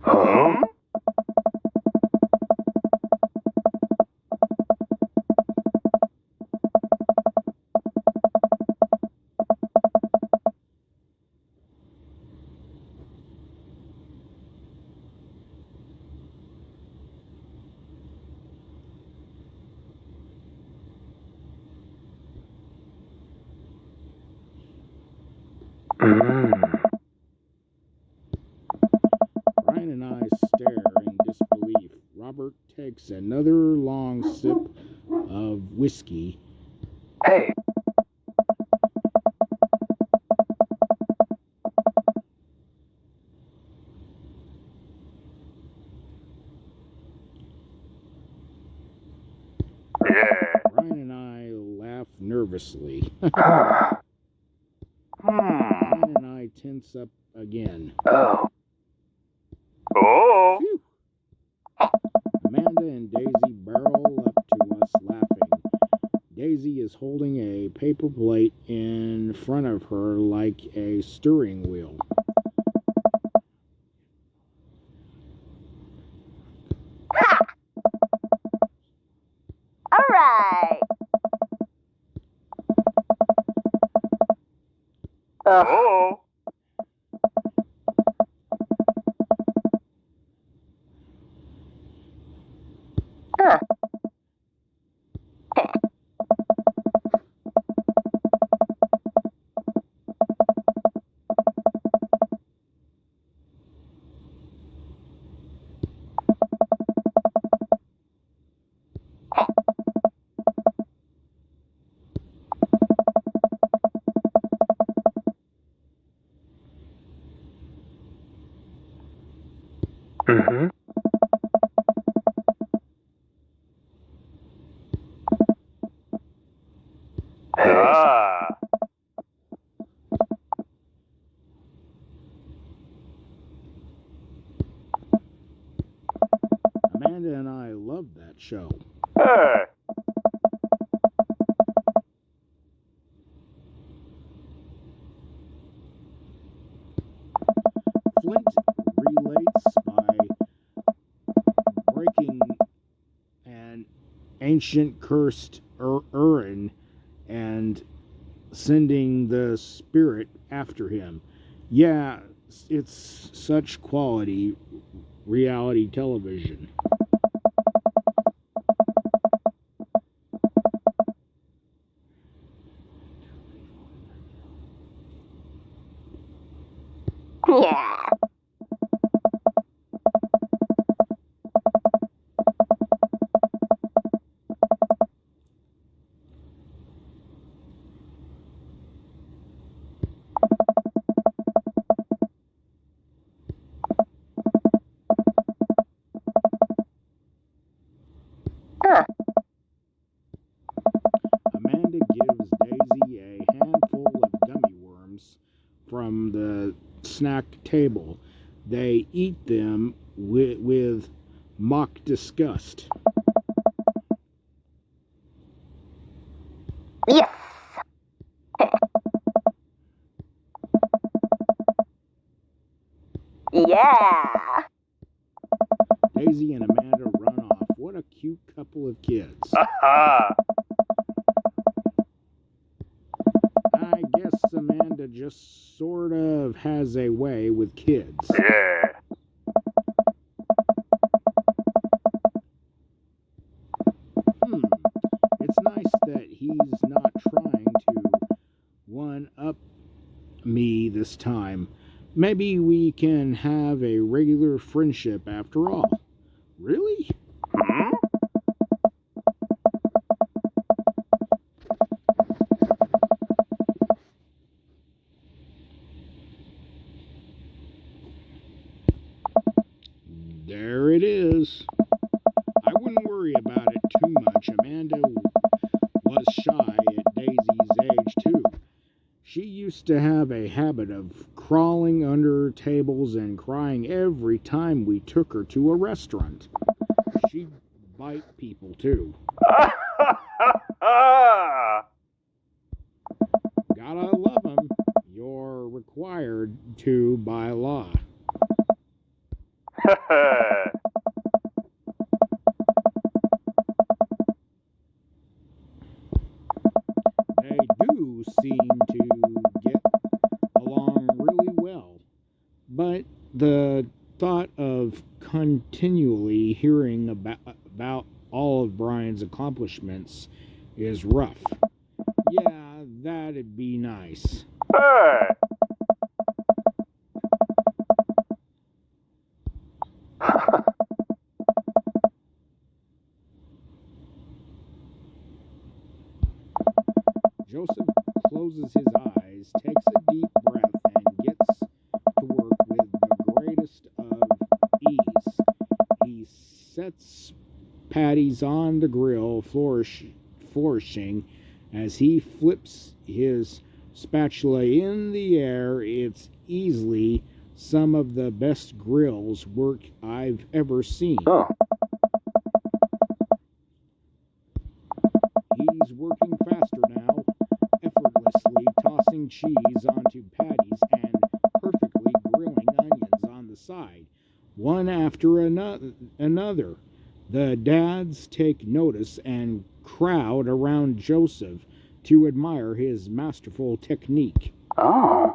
Huh? Mm. Brian and I stare in disbelief. Robert takes another long sip of whiskey. Hey. Yeah. Brian and I laugh nervously. Huh. Brian and I tense up again. Oh. Oh. Phew. Amanda and Daisy barrel up to us laughing. Daisy is holding a paper plate in front of her like a steering wheel. All right. Oh. Huh. Mm-hmm. Hey. Ah. Amanda and I love that show. Hey. ancient cursed urn and sending the spirit after him. Yeah, it's such quality reality television. Yeah. Huh. Amanda gives Daisy a handful of gummy worms from the snack table. They eat them with mock disgust. Yes. Yeah. Daisy and Amanda run off. What a cute couple of kids. Aha! I guess Amanda just sort of has a way with kids. Yeah. It's nice that he's not trying to one up me this time. Maybe we can have a regular friendship after all. Really? Hmm? There it is. I wouldn't worry about it too much. Amanda was shy at Daisy's age, too. She used to have a habit of crawling under tables and crying every time we took her to a restaurant. She'd bite people, too. Gotta love 'em. You're required to by law. They do seem to get along really well. But the thought of continually hearing about all of Brian's accomplishments is rough. Yeah, that'd be nice. Hey! Joseph closes his eyes, takes a deep breath, and gets to work with the greatest of ease. He sets patties on the grill, flourishing as he flips his spatula in the air. It's easily some of the best grills work I've ever seen. Oh. He's working faster now, effortlessly tossing cheese onto patties and perfectly grilling onions on the side, one after another. The dads take notice and crowd around Joseph to admire his masterful technique. Oh.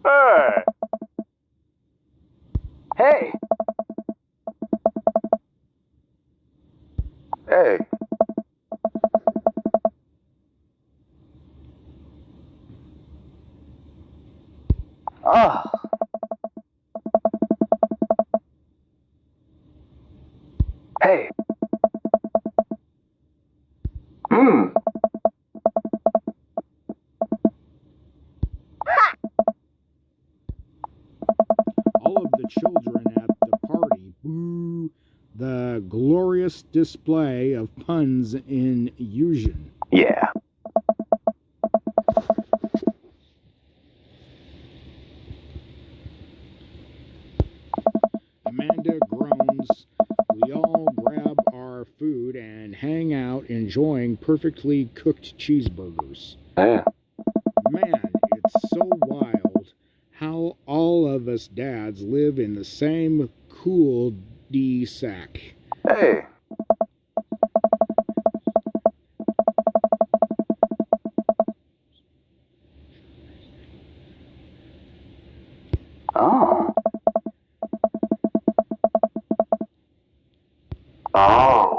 Hey! Hey! Hey! Ah! Hey! Mmm! All of the children at the party boo the glorious display of puns in Eusian. Yeah. Amanda groans. We all grab our food and hang out enjoying perfectly cooked cheeseburgers. Yeah. Man, it's so wild how all of us dads live in the same cool D sack. Hey. Oh. Oh.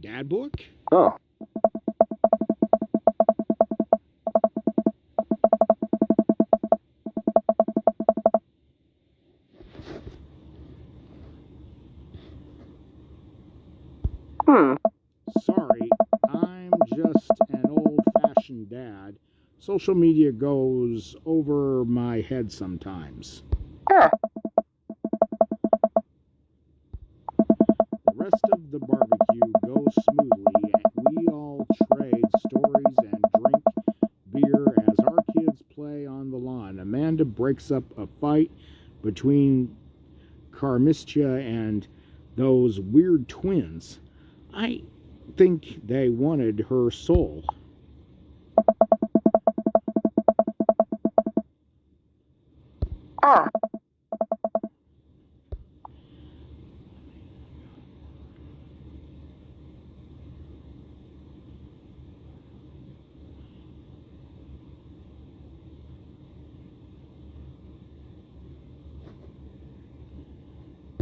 Dad book? Oh. Sorry, I'm just an old-fashioned dad. Social media goes over my head sometimes. The rest of the barbecue goes smoothly, and we all trade stories and drink beer as our kids play on the lawn. Amanda breaks up a fight between Carmistia and those weird twins. I think they wanted her soul.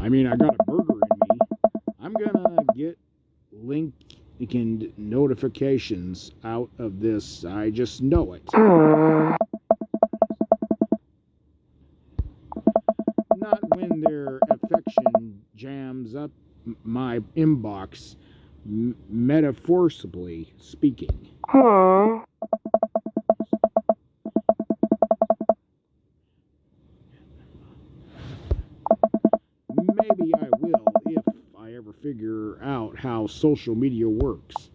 I mean, I got a burger in me. I'm gonna get link and notifications out of this. I just know it. Not when their affection jams up my inbox, metaphorically speaking. Maybe I will if I ever figure out how social media works.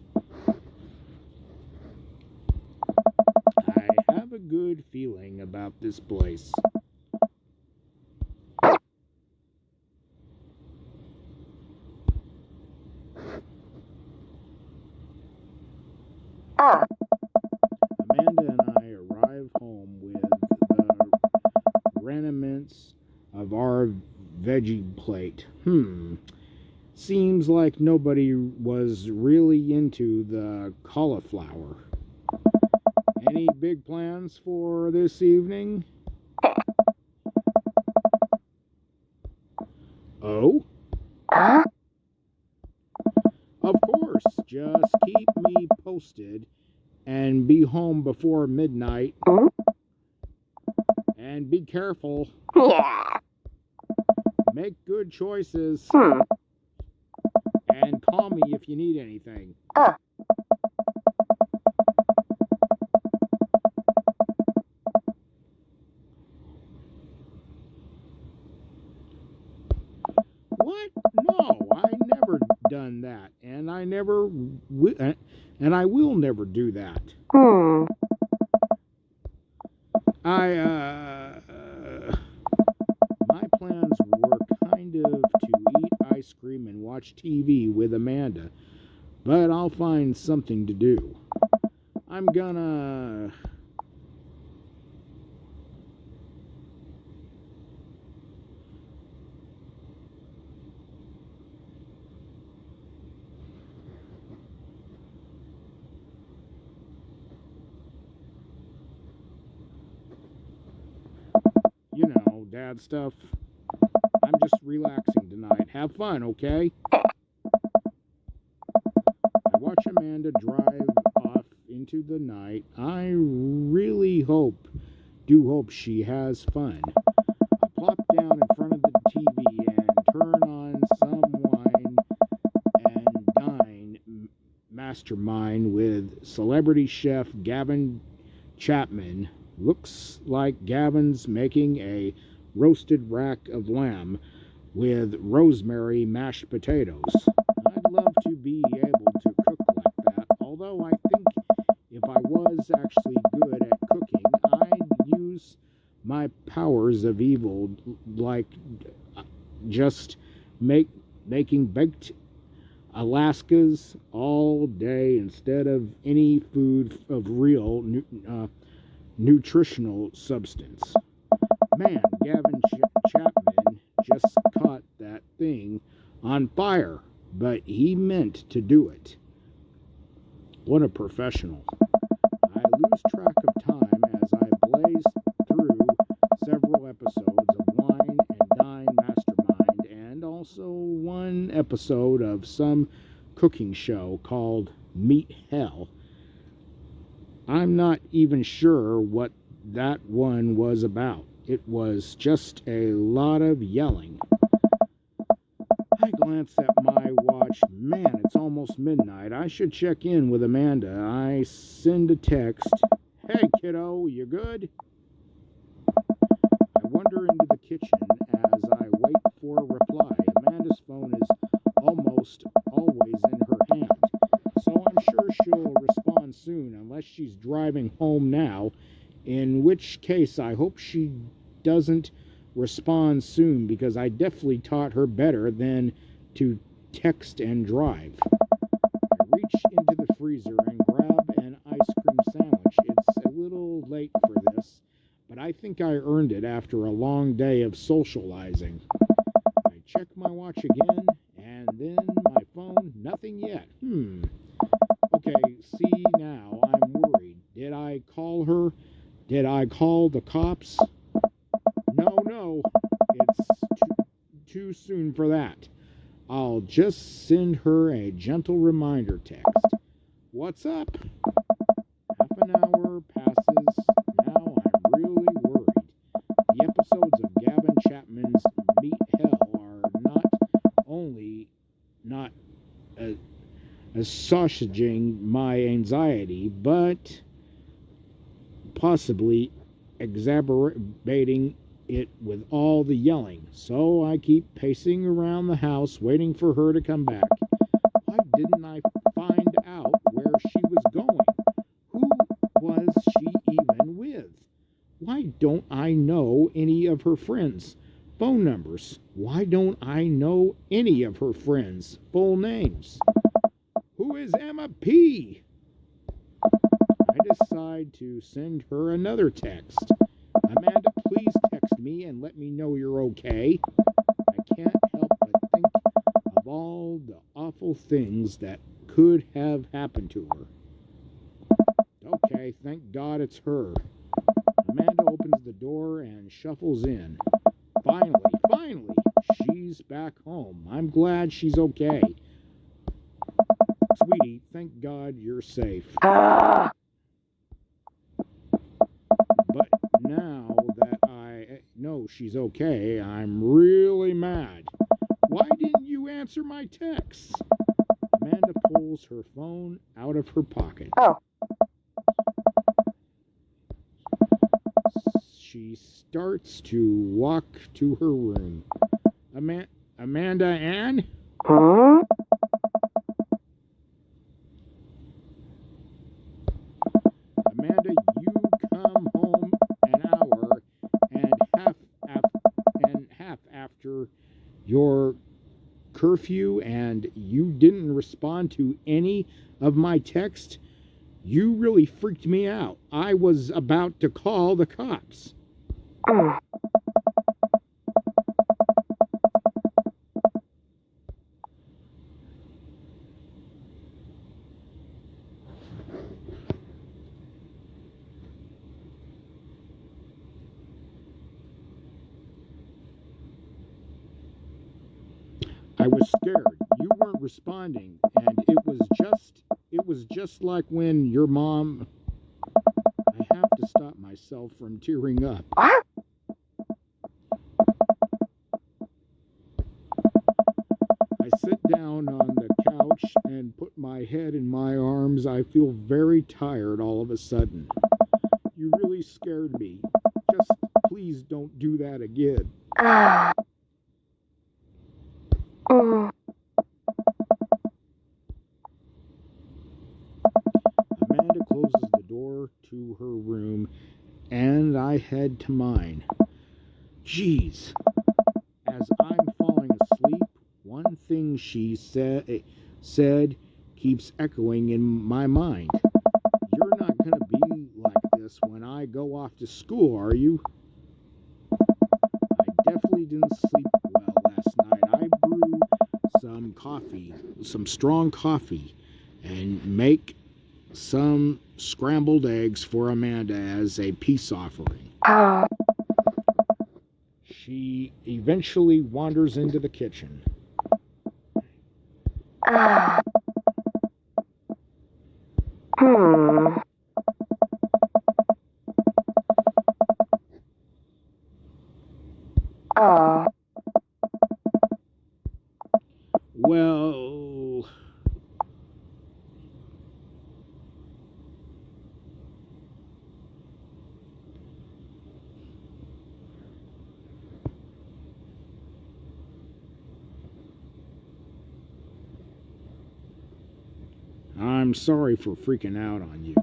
I have a good feeling about this place. Amanda and I arrive home with the remnants of our veggie plate. Seems like nobody was really into the cauliflower. Any big plans for this evening? Oh? Of course, just keep me posted and be home before midnight. And be careful. Yeah. Make good choices. And call me if you need anything. What? No, I never done that, and I never and I will never do that. My plans were kind of to eat ice cream and watch TV with Amanda, but I'll find something to do. I'm gonna... You know, dad stuff. I'm just relaxing tonight. Have fun, okay? I watch Amanda drive off into the night. I really hope she has fun. I plop down in front of the TV and turn on some wine and dine mastermind with celebrity chef Gavin Chapman. Looks like Gavin's making a roasted rack of lamb with rosemary mashed potatoes. I'd love to be able to cook like that, although I think if I was actually good at cooking, I'd use my powers of evil, like just making baked Alaskas all day instead of any food of real nutritional substance. Man, Gavin Chapman just caught that thing on fire, but he meant to do it. What a professional. I lose track of time as I blaze through several episodes of Wine and Dine Mastermind and also one episode of some cooking show called Meat Hell. I'm not even sure what that one was about. It was just a lot of yelling. I glance at my watch. Man, it's almost midnight. I should check in with Amanda. I send a text. Hey, kiddo, you good? I wander into the kitchen as I wait for a reply. Amanda's phone is almost always in her hand, so I'm sure she'll respond soon unless she's driving home now, in which case I hope she doesn't respond soon because I definitely taught her better than to text and drive. I reach into the freezer and grab an ice cream sandwich. It's a little late for this, but I think I earned it after a long day of socializing. I check my watch again, and then my phone, nothing yet. Okay, see, now I'm worried. Did I call her? Did I call the cops? No, it's too soon for that. I'll just send her a gentle reminder text. What's up? Half an hour passes. Now I'm really worried. The episodes of Gavin Chapman's Meat Hell are not only not assuaging my anxiety, but possibly exacerbating it with all the yelling. So I keep pacing around the house waiting for her to come back. Why didn't I find out where she was going? Who was she even with? Why don't I know any of her friends' phone numbers? Why don't I know any of her friends' full names? Who is Emma P? I decide to send her another text. Amanda, please text me and let me know you're okay. I can't help but think of all the awful things that could have happened to her. Okay, thank God it's her. Amanda opens the door and shuffles in. Finally, she's back home. I'm glad she's okay. Sweetie, thank God you're safe. Ah! But now that I know she's okay, I'm really mad. Why didn't you answer my texts? Amanda pulls her phone out of her pocket. Oh. She starts to walk to her room. Amanda Ann? Huh? Amanda, you come home an hour and half after your curfew and you didn't respond to any of my texts? You really freaked me out. I was about to call the cops. I was scared. You weren't responding, and it was just like when your mom. I have to stop myself from tearing up. What? I sit down on the couch and put my head in my arms. I feel very tired all of a sudden. You really scared me. Just please don't do that again. Ah. Amanda closes the door to her room, and I head to mine. Jeez. As I'm falling asleep, one thing she said keeps echoing in my mind. You're not going to be like this when I go off to school, are you? I definitely didn't sleep well last night. I brew some coffee, some strong coffee, and make some scrambled eggs for Amanda as a peace offering. She eventually wanders into the kitchen. Well, I'm sorry for freaking out on you.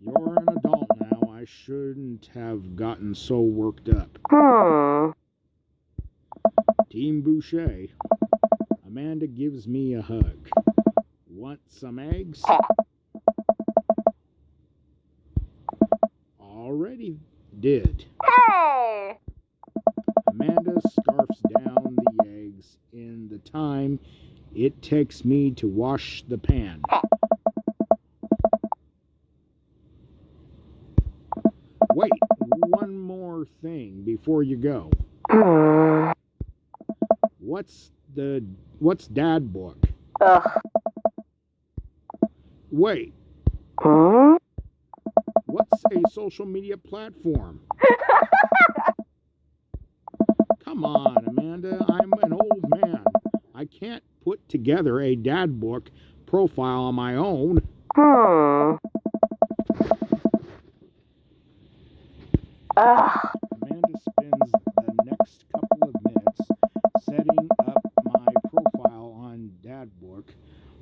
You're an adult now. I shouldn't have gotten so worked up. Team Boucher. Amanda gives me a hug. Want some eggs? Already did. Hey! Amanda scarfs down the eggs in the time it takes me to wash the pan. Wait, one more thing before you go. What's Dad book? Wait. What's a social media platform? Come on, Amanda. I'm an old man. I can't put together a dad book profile on my own. Amanda spends the next couple of minutes setting up my profile on Dad Book,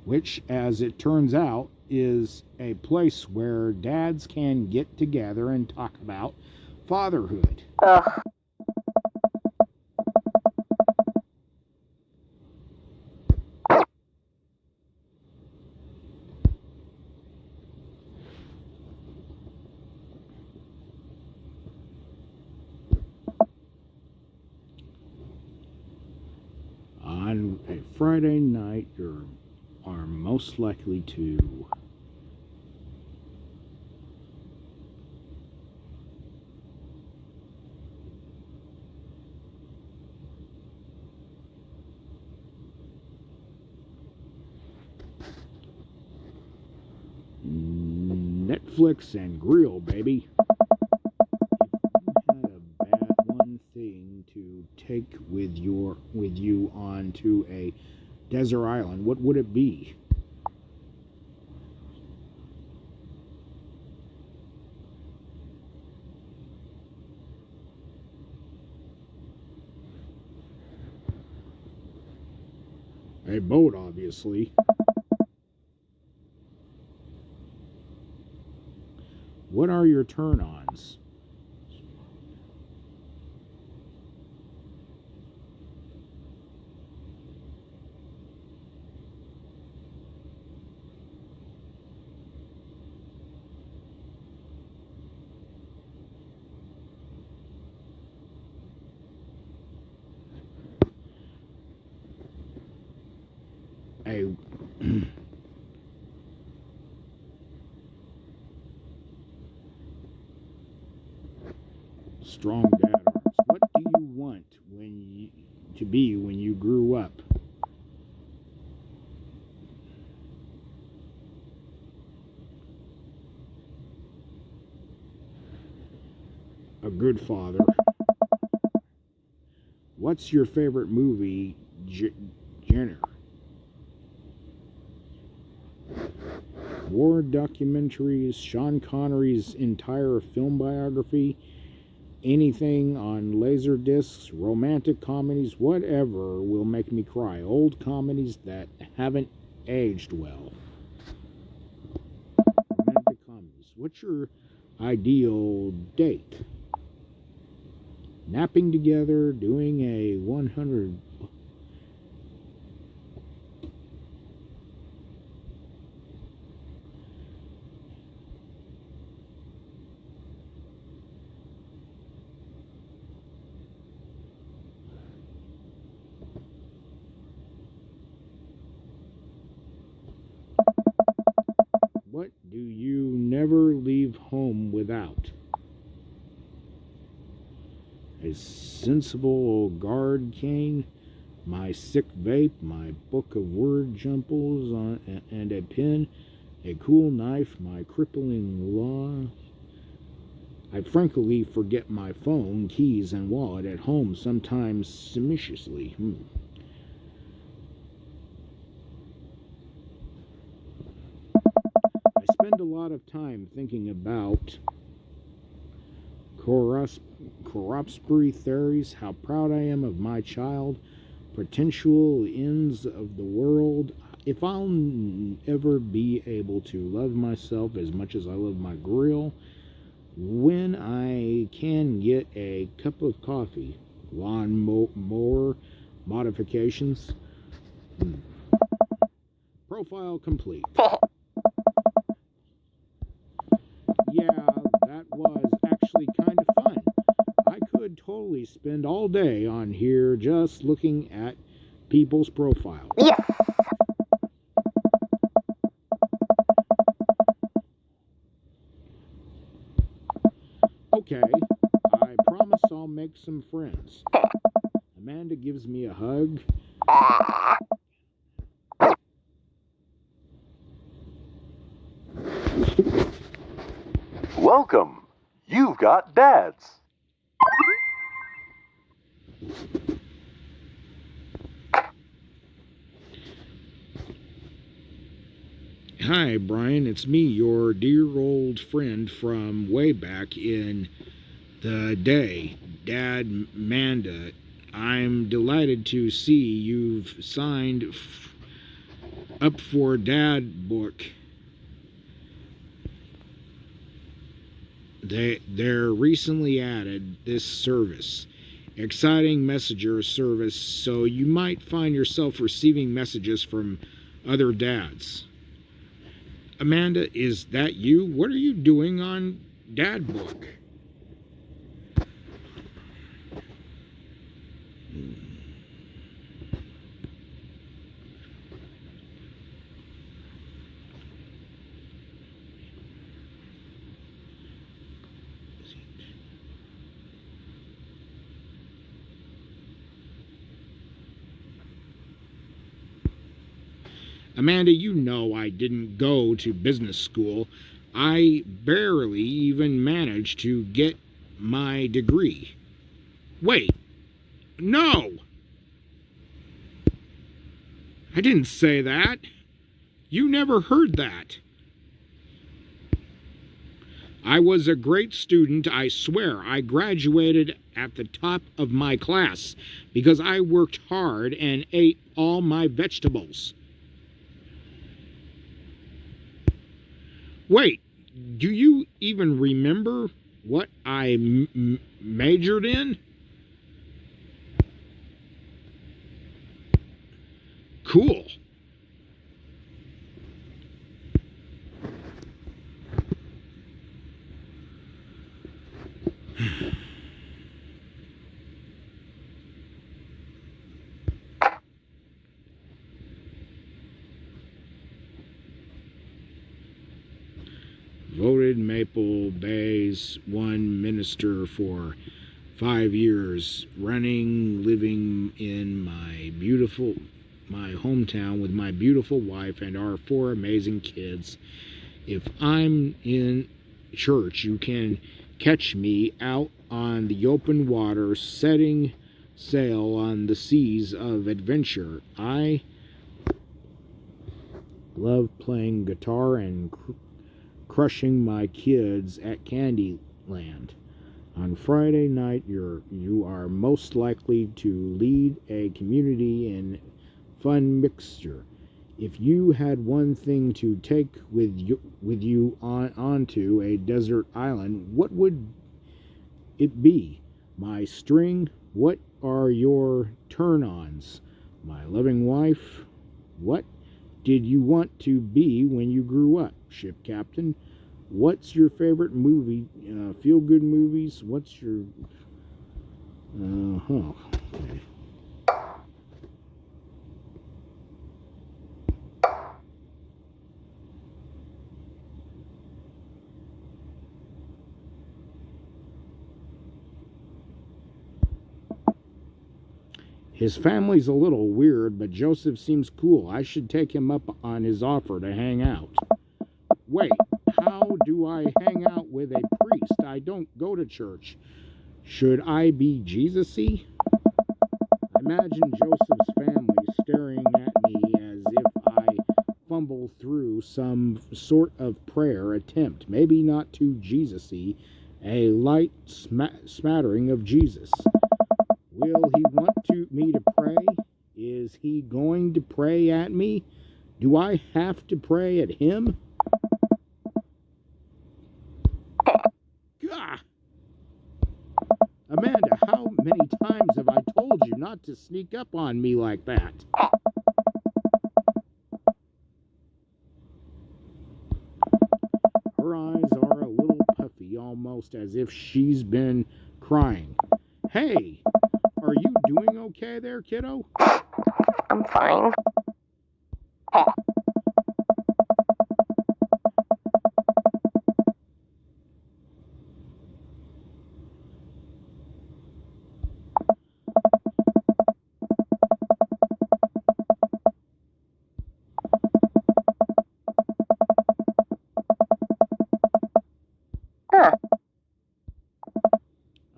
which, as it turns out, is a place where dads can get together and talk about fatherhood. On a Friday night, you are most likely to Netflix and grill, baby. If you had a bad one thing to take with you onto a desert island, what would it be? A boat, obviously. What are your turn-ons? A strong dad arms. What do you want to be when you grew up? A good father. What's your favorite movie genre? War documentaries, Sean Connery's entire film biography, anything on laser discs, romantic comedies, whatever will make me cry. Old comedies that haven't aged well. Romantic comedies. What's your ideal date? napping together, doing a 100. What do you never leave home without? A sensible old guard cane, my sick vape, my book of word jumbles and a pen, a cool knife, my crippling law. I frankly forget my phone, keys, and wallet at home, sometimes suspiciously. I spend a lot of time thinking about corroboratory theories, how proud I am of my child, potential ends of the world. If I'll ever be able to love myself as much as I love my grill, when I can get a cup of coffee, lawnmower modifications. Profile complete. Yeah, that was actually kind of fun. I could totally spend all day on here just looking at people's profiles. Yes. Okay, I promise I'll make some friends. Amanda gives me a hug. Welcome. You've got dads. Hi, Brian. It's me, your dear old friend from way back in the day, Dad Manda. I'm delighted to see you've signed up for Dad book. They're recently added this service, exciting messenger service, so you might find yourself receiving messages from other dads. Amanda, is that you? What are you doing on Dad book? Amanda, you know I didn't go to business school. I barely even managed to get my degree. Wait, no! I didn't say that. You never heard that. I was a great student, I swear. I graduated at the top of my class because I worked hard and ate all my vegetables. Wait, do you even remember what I majored in? Cool. Voted Maple Bay's one minister for 5 years, living in my hometown with my beautiful wife and our 4 amazing kids. If I'm in church, you can catch me out on the open water setting sail on the seas of adventure. I love playing guitar and crushing my kids at Candyland. On Friday night, you are most likely to lead a community in fun mixture. If you had one thing to take with you onto a desert island, what would it be? My string, what are your turn-ons? My loving wife, what did you want to be when you grew up? Ship captain, what's your favorite movie? Feel-good movies? What's your... Okay. His family's a little weird, but Joseph seems cool. I should take him up on his offer to hang out. Wait, how do I hang out with a priest? I don't go to church. Should I be Jesus-y? Imagine Joseph's family staring at me as if I fumble through some sort of prayer attempt. Maybe not too Jesus-y, a light smattering of Jesus. Will he want me to pray? Is he going to pray at me? Do I have to pray at him? Gah! Amanda, how many times have I told you not to sneak up on me like that? Her eyes are a little puffy, almost as if she's been crying. Hey, are you doing okay there, kiddo? I'm fine.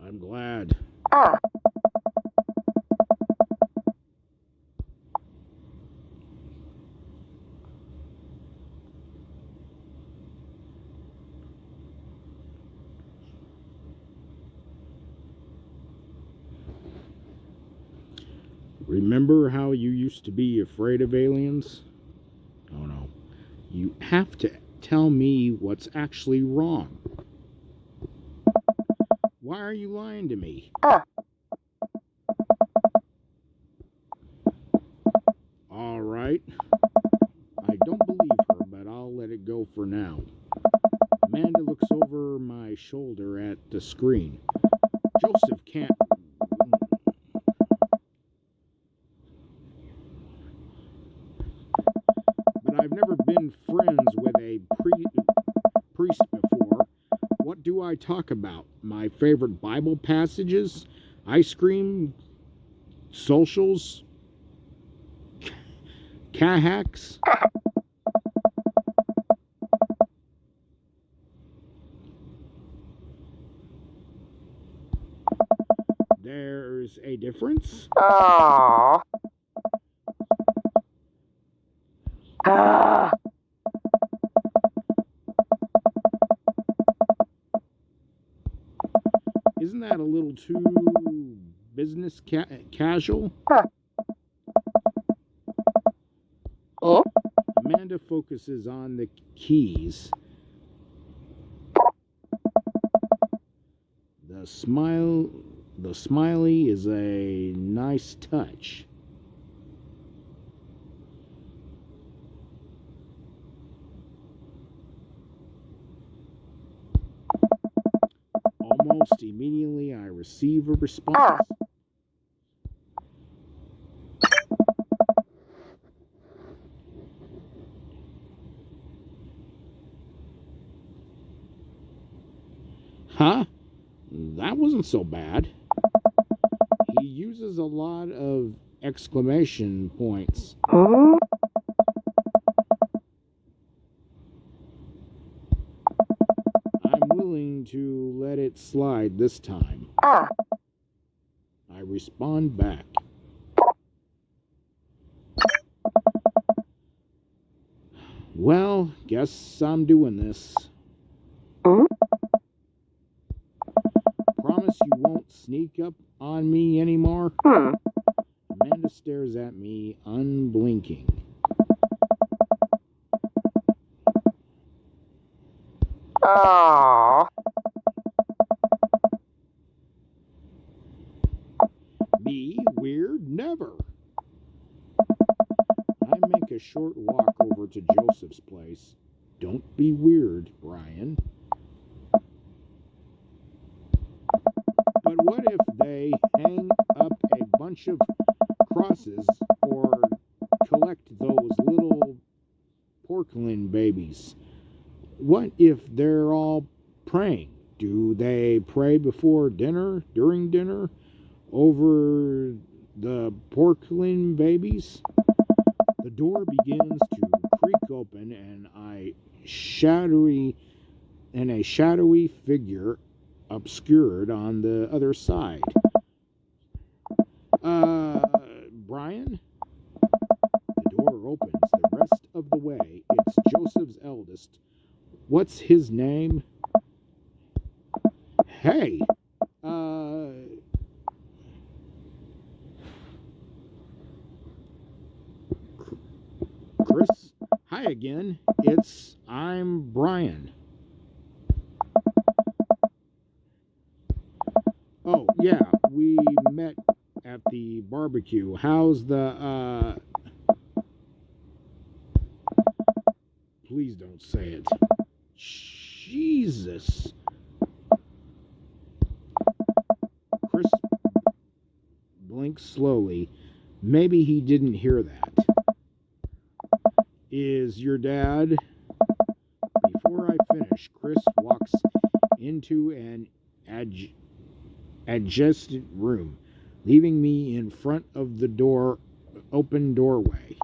I'm glad. Remember how you used to be afraid of aliens? Oh no. You have to tell me what's actually wrong. Why are you lying to me? All right. I don't believe her, but I'll let it go for now. Amanda looks over my shoulder at the screen. Joseph can't... But I've never been friends with a priest before. What do I talk about? My favorite Bible passages? Ice cream? Socials? Kahaks? There's a difference? Oh. Isn't that a little too business casual? Eh? Amanda focuses on the keys. The smiley is a nice touch. Almost immediately I receive a response. Huh? That wasn't so bad. He uses a lot of exclamation points. Hmm? I'm willing to let it slide this time. I respond back. Well, guess I'm doing this. Promise you won't sneak up on me anymore? Amanda stares at me, unblinking. Oh. short walk over to Joseph's place. Don't be weird, Brian. But what if they hang up a bunch of crosses or collect those little porcelain babies? What if they're all praying? Do they pray before dinner, during dinner, over the porcelain babies? The door begins to creak open, and a shadowy figure obscured on the other side. Brian? The door opens the rest of the way. It's Joseph's eldest. What's his name? Hey, Chris? Hi again. I'm Brian. Oh, yeah, we met at the barbecue. How's the, Please don't say it. Jesus. Chris blinks slowly. Maybe he didn't hear that. Is your dad? Before I finish, Chris walks into an adjacent room, leaving me in front of the open doorway.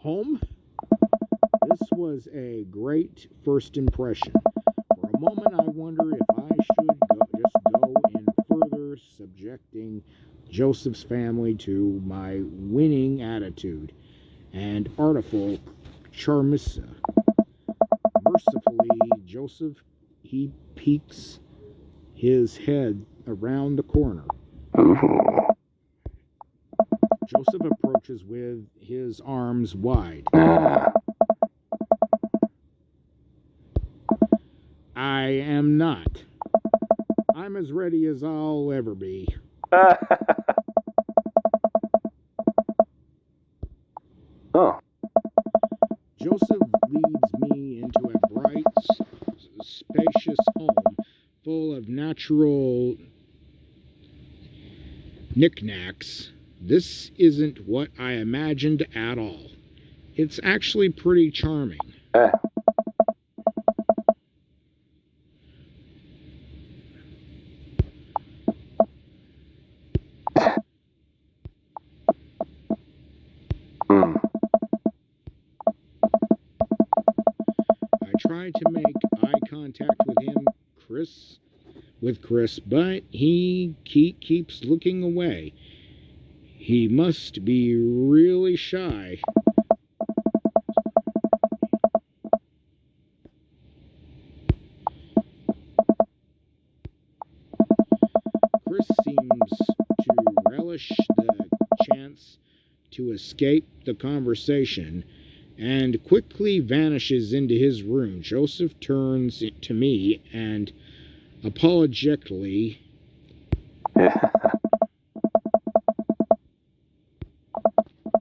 Home? This was a great first impression. For a moment, I wonder if I should just go in further subjecting Joseph's family to my winning attitude and artful charmissa. Mercifully, Joseph, he peeks his head around the corner. Joseph approaches with his arms wide. I am not. I'm as ready as I'll ever be. Oh. Joseph leads me into a bright, spacious home full of natural knickknacks. This isn't what I imagined at all. It's actually pretty charming. I try to make eye contact with Chris, but he keeps looking away. He must be really shy. Chris seems to relish the chance to escape the conversation and quickly vanishes into his room. Joseph turns to me and apologetically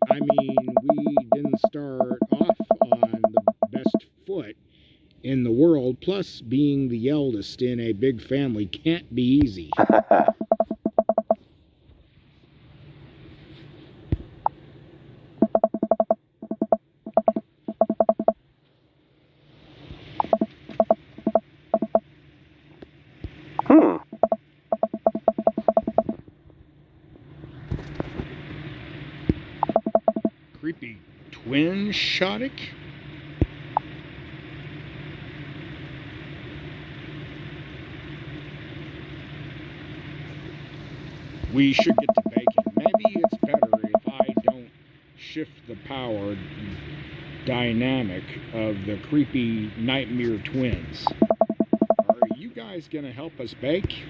I mean, we didn't start off on the best foot in the world, plus being the eldest in a big family can't be easy. Creepy twin Shoddick? We should get to baking. Maybe it's better if I don't shift the power dynamic of the creepy nightmare twins. Are you guys gonna help us bake?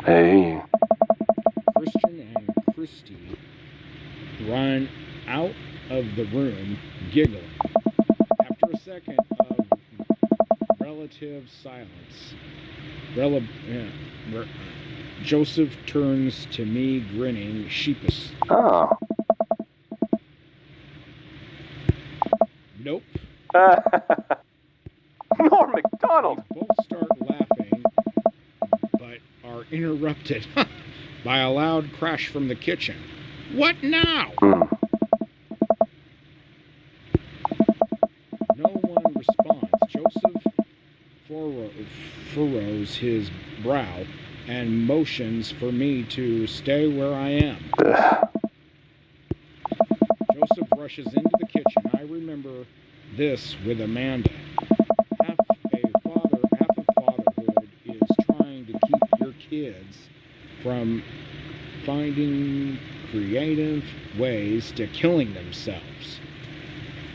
Hey. Christian and Christy run out of the room giggling. After relative silence. Joseph turns to me, grinning sheepishly. Oh. Nope. Norm MacDonald! We both start laughing, but are interrupted by a loud crash from the kitchen. What now? No one responds. Joseph furrows his brow and motions for me to stay where I am. Joseph rushes into the kitchen. I remember this with Amanda. Half of fatherhood is trying to keep your kids from finding creative ways to killing themselves.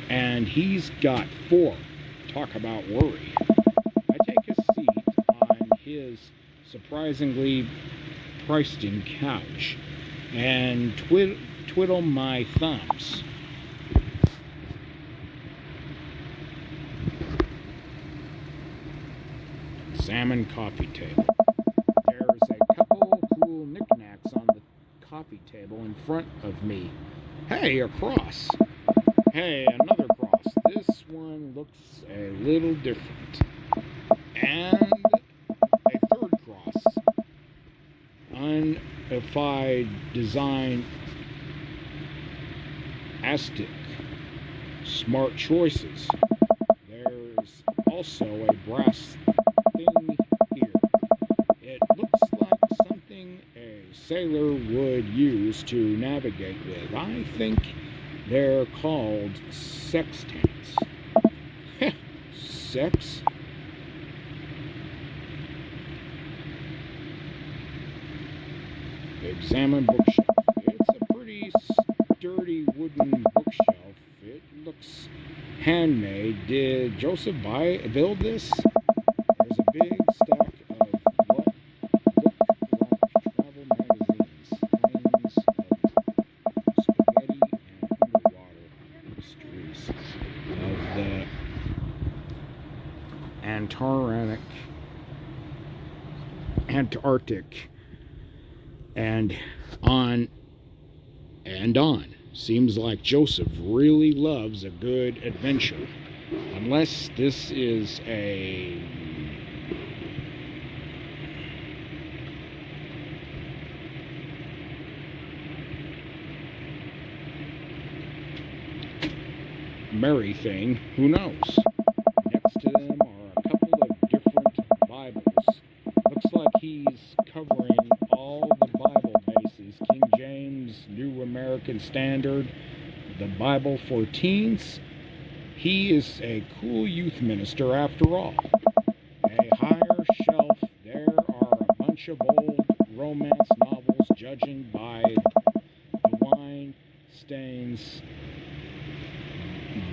And he's got 4. Talk about worry. I take a seat on his surprisingly priced-in couch and twiddle my thumbs. Examine coffee table. There's a couple cool knickknacks on the coffee table in front of me. Hey, a cross. Hey, another cross. This one looks a little different. And a third cross. Unified design Aztec. Smart choices. There's also a brass thing here. It looks like something a sailor would use to navigate with. I think they're called sextants. Sex? Examine bookshelf. It's a pretty sturdy wooden bookshelf. It looks handmade. Did Joseph build this? There's a big stack of what look like travel magazines. Kinds of spaghetti and underwater mysteries of the Antarctic, and on and on. Seems like Joseph really loves a good adventure. Unless this is a merry thing, who knows? Next to them are a couple of different Bibles. Looks like he's covering all the Bible bases. King James, New American Standard, the Bible for teens. He is a cool youth minister after all. A higher shelf, there are a bunch of old romance novels, judging by the wine stains.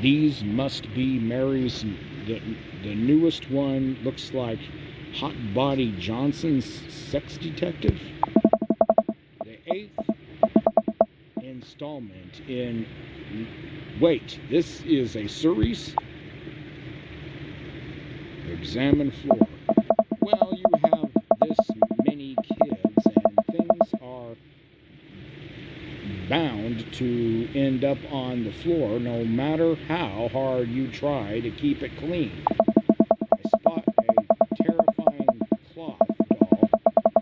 These must be Mary's. The newest one looks like Hot Body Johnson's Sex Detective. The 8th installment in... Wait, this is a series? Examine floor. Well, you have this many kids and things are bound to end up on the floor no matter how hard you try to keep it clean. I spot a terrifying cloth doll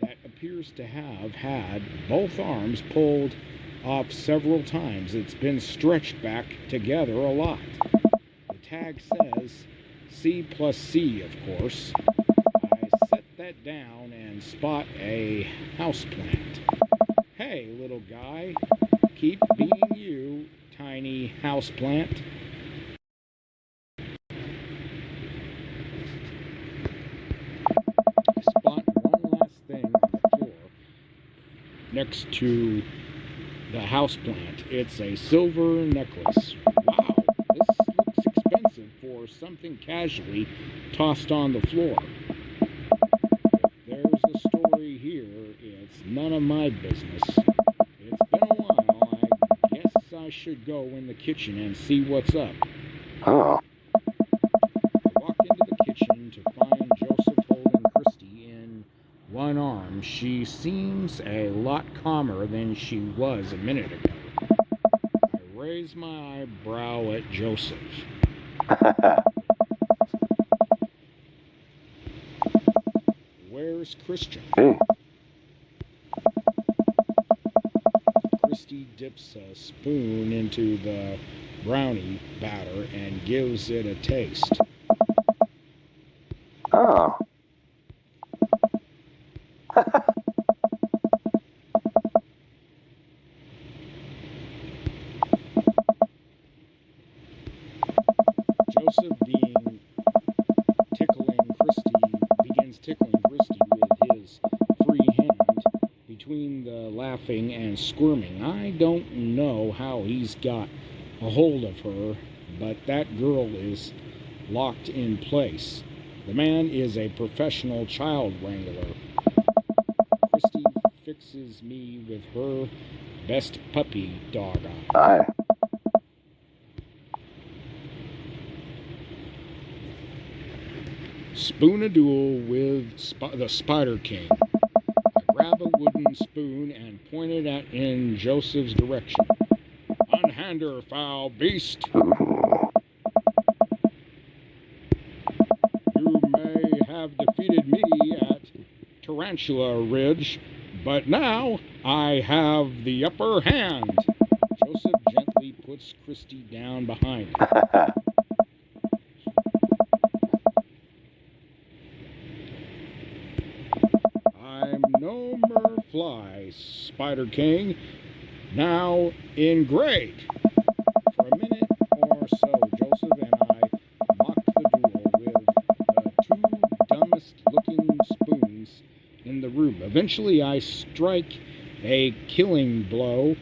that appears to have had both arms pulled off several times. It's been stretched back together a lot. The tag says C+C, of course. I set that down and spot a houseplant. Hey, little guy. Keep being you, tiny houseplant. I spot one last thing on the floor next to the houseplant. It's a silver necklace. Wow, this looks expensive for something casually tossed on the floor. If there's a story here, it's none of my business. It's been a while. I guess I should go in the kitchen and see what's up. Oh. I walk into the kitchen to room, she seems a lot calmer than she was a minute ago. I raise my eyebrow at Joseph. Where's Christian? Hey. Christy dips a spoon into the brownie batter and gives it a taste. Oh. Joseph begins tickling Christy with his free hand between the laughing and squirming. I don't know how he's got a hold of her, but that girl is locked in place. The man is a professional child wrangler. Christy fixes me with her best puppy dog eye. Aye. Spoon a duel with the Spider King. I grab a wooden spoon and point it in Joseph's direction. Unhand her, foul beast! Ooh. You may have defeated me at Tarantula Ridge, but now I have the upper hand. Joseph gently puts Christy down behind him. I'm no more fly, Spider King, now in grade. For a minute or so, Joseph and I mocked the duel with the two dumbest looking spoons in the room. Eventually, I strike a killing blow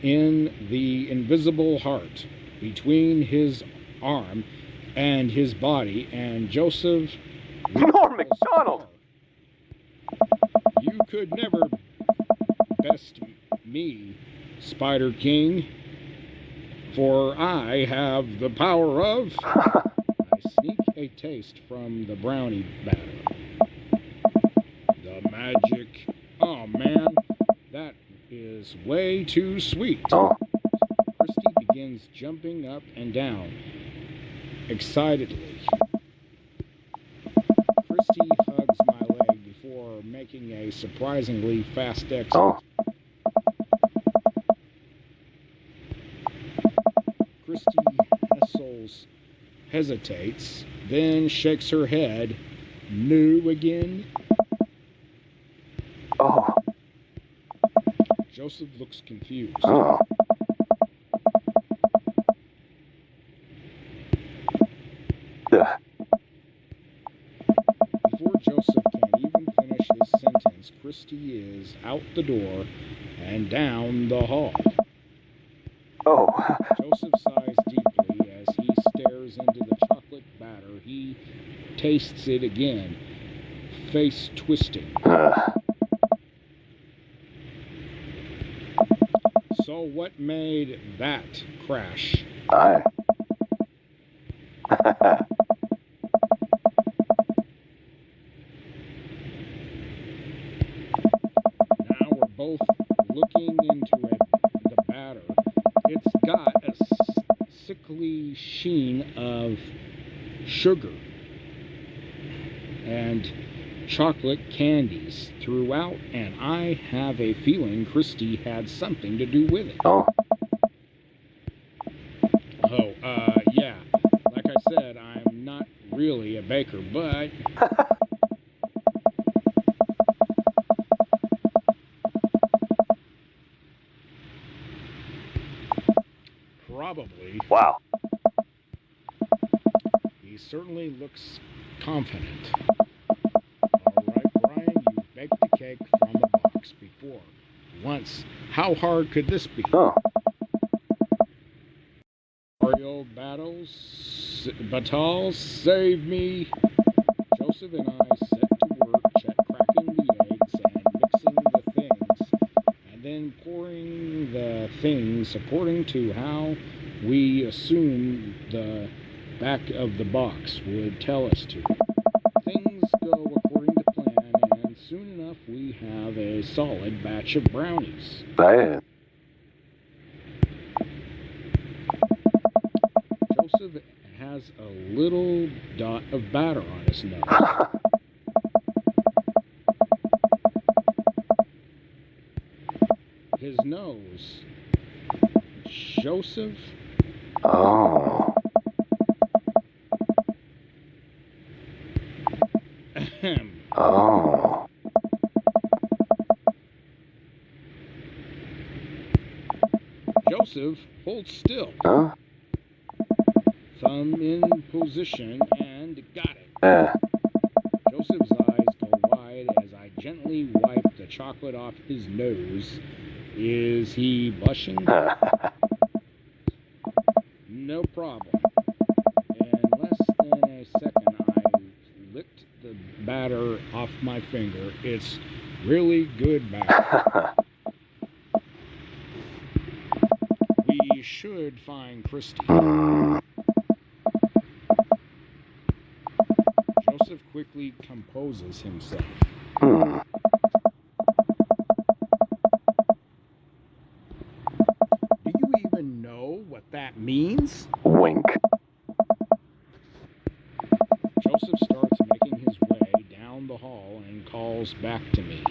in the invisible heart between his arm and his body, and Joseph... Norm MacDonald! You could never best me, Spider King, for I have the power of... I sneak a taste from the brownie batter. The magic... Oh, man, that is way too sweet. Oh. Christy begins jumping up and down excitedly. Christy hugs my leg before making a surprisingly fast exit. Oh. Christy hesitates, then shakes her head. No again? Oh. Joseph looks confused. Oh. Ugh. Before Joseph can even finish his sentence, Christy is out the door and down the hall. Oh. Joseph sighs deeply as he stares into the chocolate batter. He tastes it again, face twisting. So what made that crash? Aye. Now we're both looking into the batter. It's got a sickly sheen of sugar and chocolate candies throughout, and I have a feeling Christy had something to do with it. Oh. Yeah. Like I said, I'm not really a baker, but... Probably. Wow. He certainly looks confident. All right, Brian, you baked the cake from a box before. Once. How hard could this be? Oh. Mario battles, save me. Joseph and I set to work cracking the eggs and mixing the things, and then pouring the things according to how we assumed the back of the box would tell us to. Things go according to plan, and soon enough enough, we have a solid batch of brownies. Hey. Joseph has a little dot of batter on his nose. His nose. Joseph? Oh. Ahem. Oh. Joseph, hold still. Huh? Thumb in position and got it. Yeah. Joseph's eyes go wide as I gently wipe the chocolate off his nose. Is he blushing? No problem. In less than a second, I licked the batter off my finger. It's really good batter. We should find Christy. Hmm. Joseph quickly composes himself. Hmm. Do you even know what that means? Wink. Joseph starts making his way down the hall and calls back to me.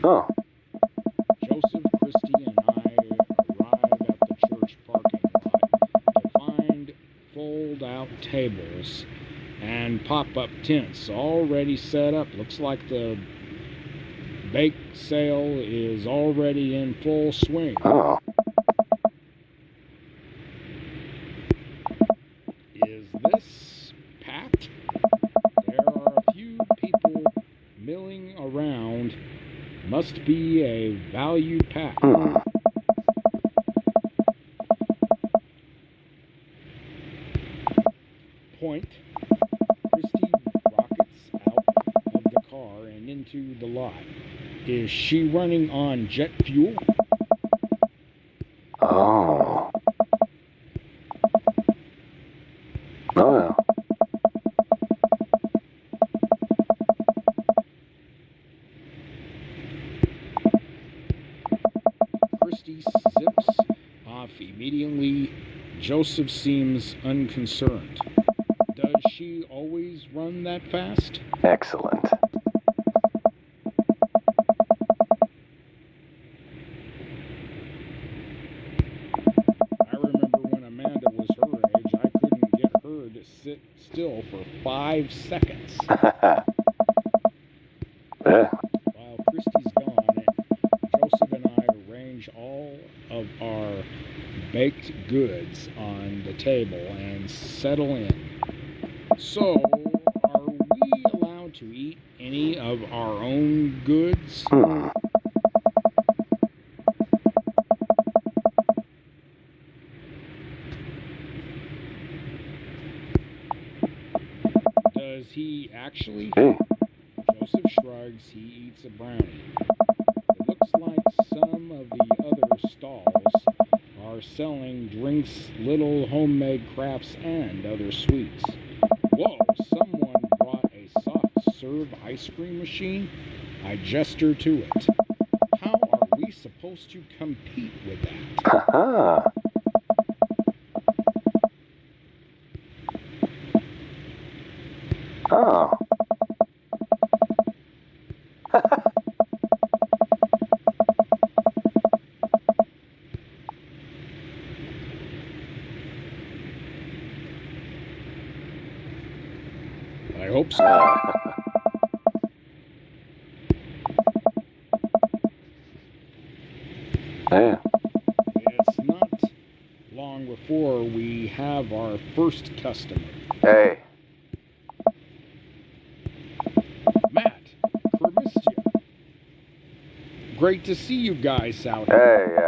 Oh. Joseph, Christy, and I arrive at the church parking lot to find fold-out tables and pop-up tents already set up. Looks like the bake sale is already in full swing. Oh. Is this packed? There are a few people milling around. Must be a value pack. Hmm. Point. Christy rockets out of the car and into the lot. Is she running on jet fuel? Oh. Oh, yeah. Christy zips off immediately. Joseph seems unconcerned. Does she always run that fast? Excellent. I remember when Amanda was her age, I couldn't get her to sit still for 5 seconds. Yeah. While Christy's gone, Joseph and I arrange all of our baked goods on the table and settle in. So, are we allowed to eat any of our own goods? Hmm. Does he actually? Hey. Joseph shrugs. He eats a brownie. It looks like some of the other stalls are selling drinks, little homemade crafts, and other sweets. Whoa, someone brought a soft serve ice cream machine. I gesture to it. How are we supposed to compete with that? Ha-ha. Oh. I hope so. Yeah. It's not long before we have our first customer. Hey. Matt, Kermistia. Great to see you guys out here. Hey,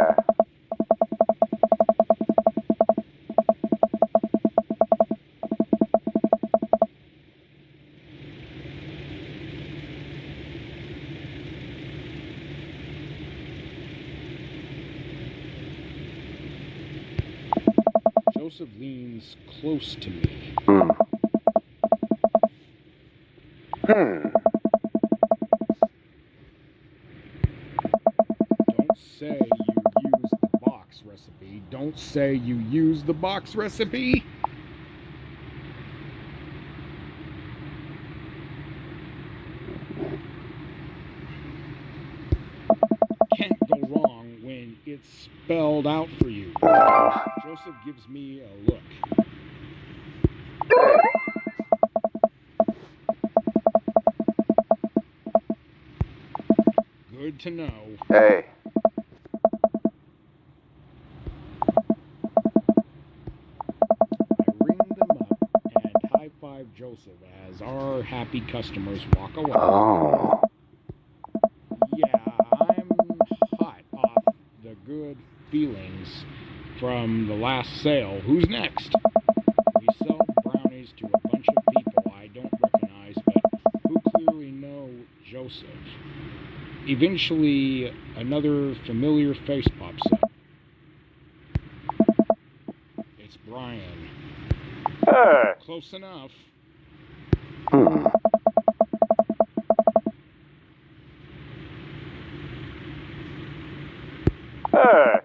Joseph leans close to me. Hmm. Hmm. Don't say you use the box recipe. Don't say you use the box recipe. Can't go wrong when it's spelled out for you. Joseph gives me a look. Good to know. Hey. I ring them up and high-five Joseph as our happy customers walk away. Oh. Yeah, I'm hot off the good feelings from the last sale. Who's next? We sell brownies to a bunch of people I don't recognize, but who clearly know Joseph. Eventually, another familiar face pops up. It's Brian. Hey. Close enough. Hmm. Hey.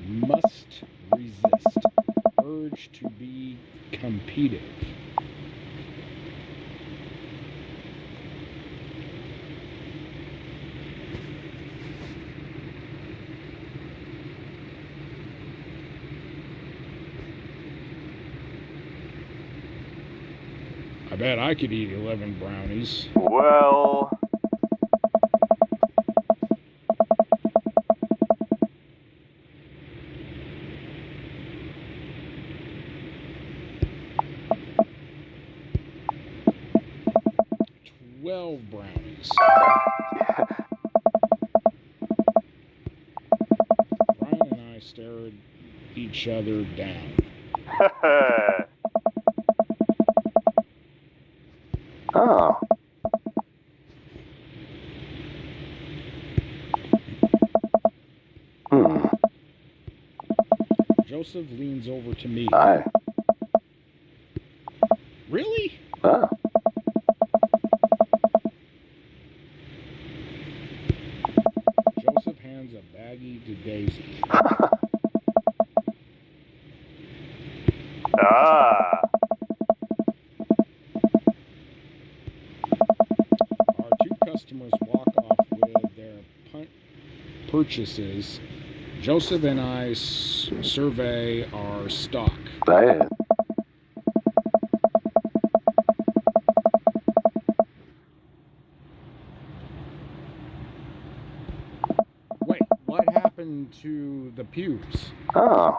Must resist. Urge to be competitive. I bet I could eat 11 brownies. Well. Twelve brownies. Brian and I stared each other down. Oh. Hmm. Joseph leans over to me. Aye. Really? Oh. Joseph hands a baggie to Daisy. Ah. Our two customers walk off with their purchases. Joseph and I survey our stock. Bad. Wait, what happened to the pews? Oh.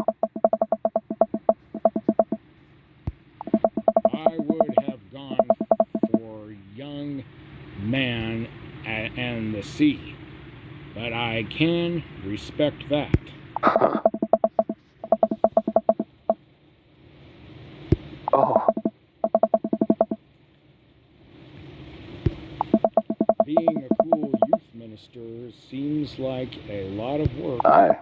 I would have gone for young man and the sea, but I can respect that. Oh. Being a cool youth minister seems like a lot of work. Aye.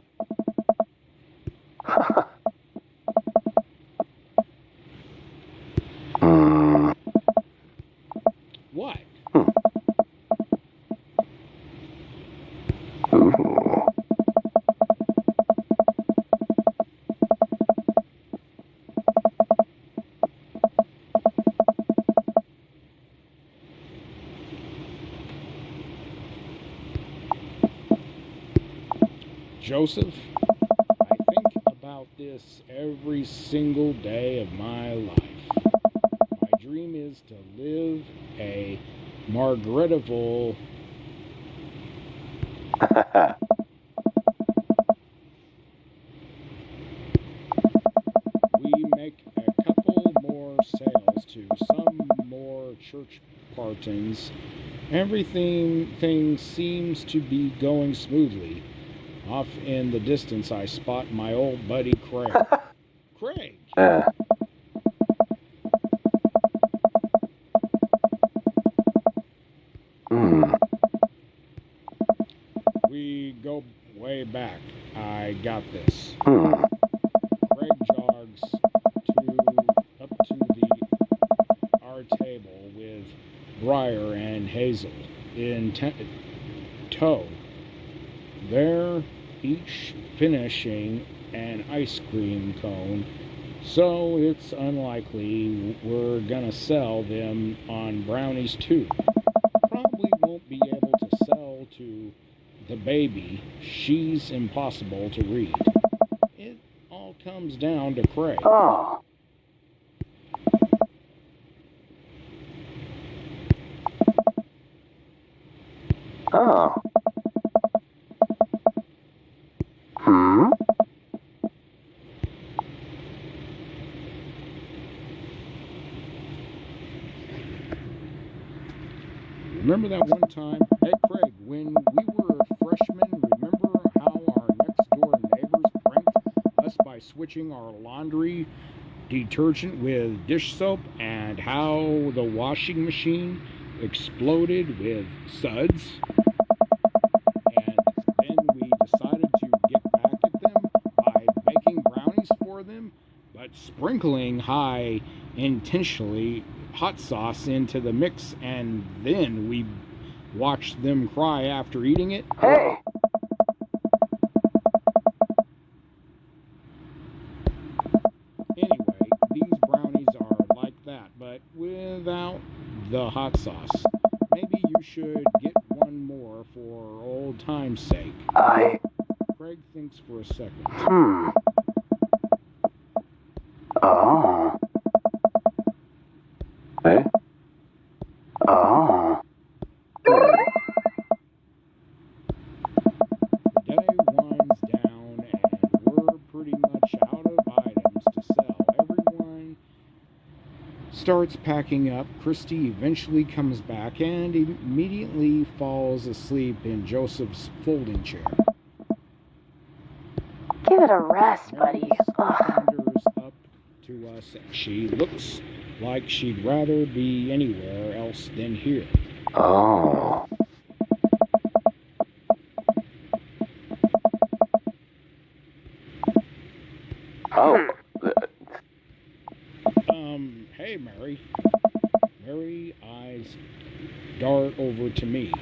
Hmm. What? Ooh. Joseph, I think about this every single day of my life. My dream is to live a Margaritaville. We make a couple more sales to some more church partings. Everything seems to be going smoothly. Off in the distance, I spot my old buddy Craig. Craig, Yeah. Hmm. We go way back. I got this. Hmm. Craig jogs up to our table with Briar and Hazel in tow. They're each finishing an ice cream cone, so it's unlikely we're gonna sell them on brownies too. Probably won't be able to sell to the baby. She's impossible to read. It all comes down to Craig. Oh. Oh. Hmm? Remember that one time? Hey, Craig, when we were freshmen, remember how our next door neighbors pranked us by switching our laundry detergent with dish soap, and how the washing machine exploded with suds? And then we decided to get back at them by baking brownies for them, but sprinkling intentionally hot sauce into the mix, and then we watched them cry after eating it. Hey. Anyway, these brownies are like that, but without the hot sauce. Maybe you should get one more for old time's sake. Craig thinks for a second. Oh. Eh? Oh. The day winds down and we're pretty much out of items to sell. Everyone starts packing up. Christy eventually comes back and immediately falls asleep in Joseph's folding chair. Give it a rest, buddy. Ugh. Thunders up to us. She looks like she'd rather be anywhere else than here. Oh. Oh. Hey, Mary. Mary eyes dart over to me.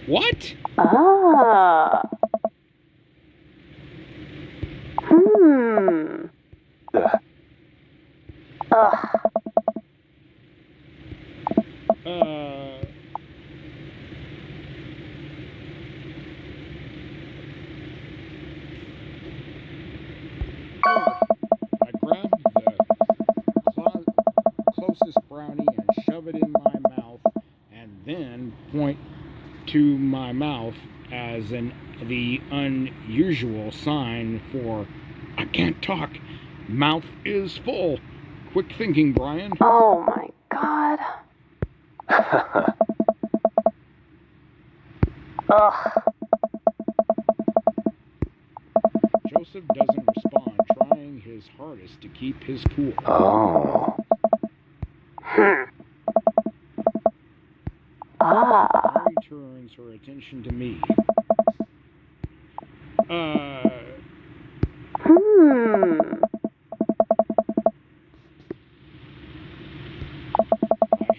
What? Ah. Ugh. I grabbed the closest brownie and shove it in my mouth, and then point to my mouth as the unusual sign for I can't talk. Mouth is full. Quick thinking, Brian. Oh my God. Ugh. Joseph doesn't respond, trying his hardest to keep his cool. Oh. Ah. Mary turns her attention to me. I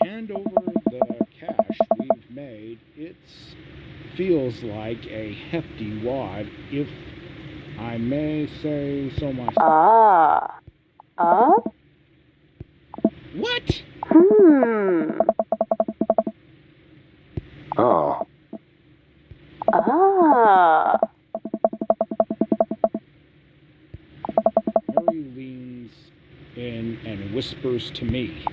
hand over the cash we've made. It feels like a hefty wad, if I may say so myself. What? Oh. Mary leans in and whispers to me.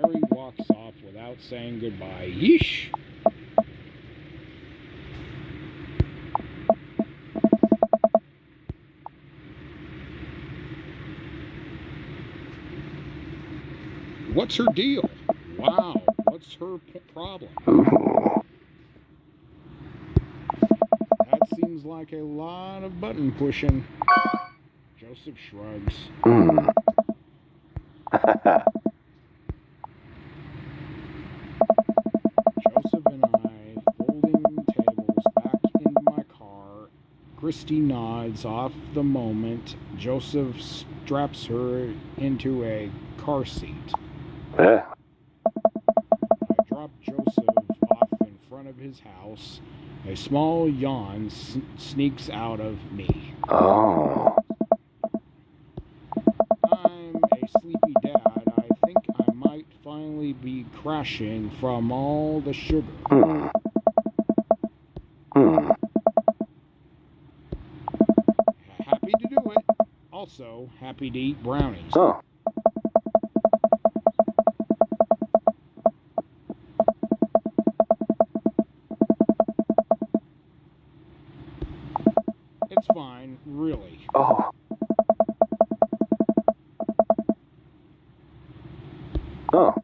Mary walks off without saying goodbye. Yeesh! What's her deal? Wow, what's her problem? Ooh. That Sounds like a lot of button pushing. Joseph shrugs. Joseph and I, folding tables back into my car. Christy nods off the moment Joseph straps her into a car seat. Yeah. I drop Joseph off in front of his house. A small yawn sneaks out of me. Oh. I'm a sleepy dad. I think I might finally be crashing from all the sugar. Happy to do it. Also, happy to eat brownies. Oh. It's fine, really. Oh. Oh.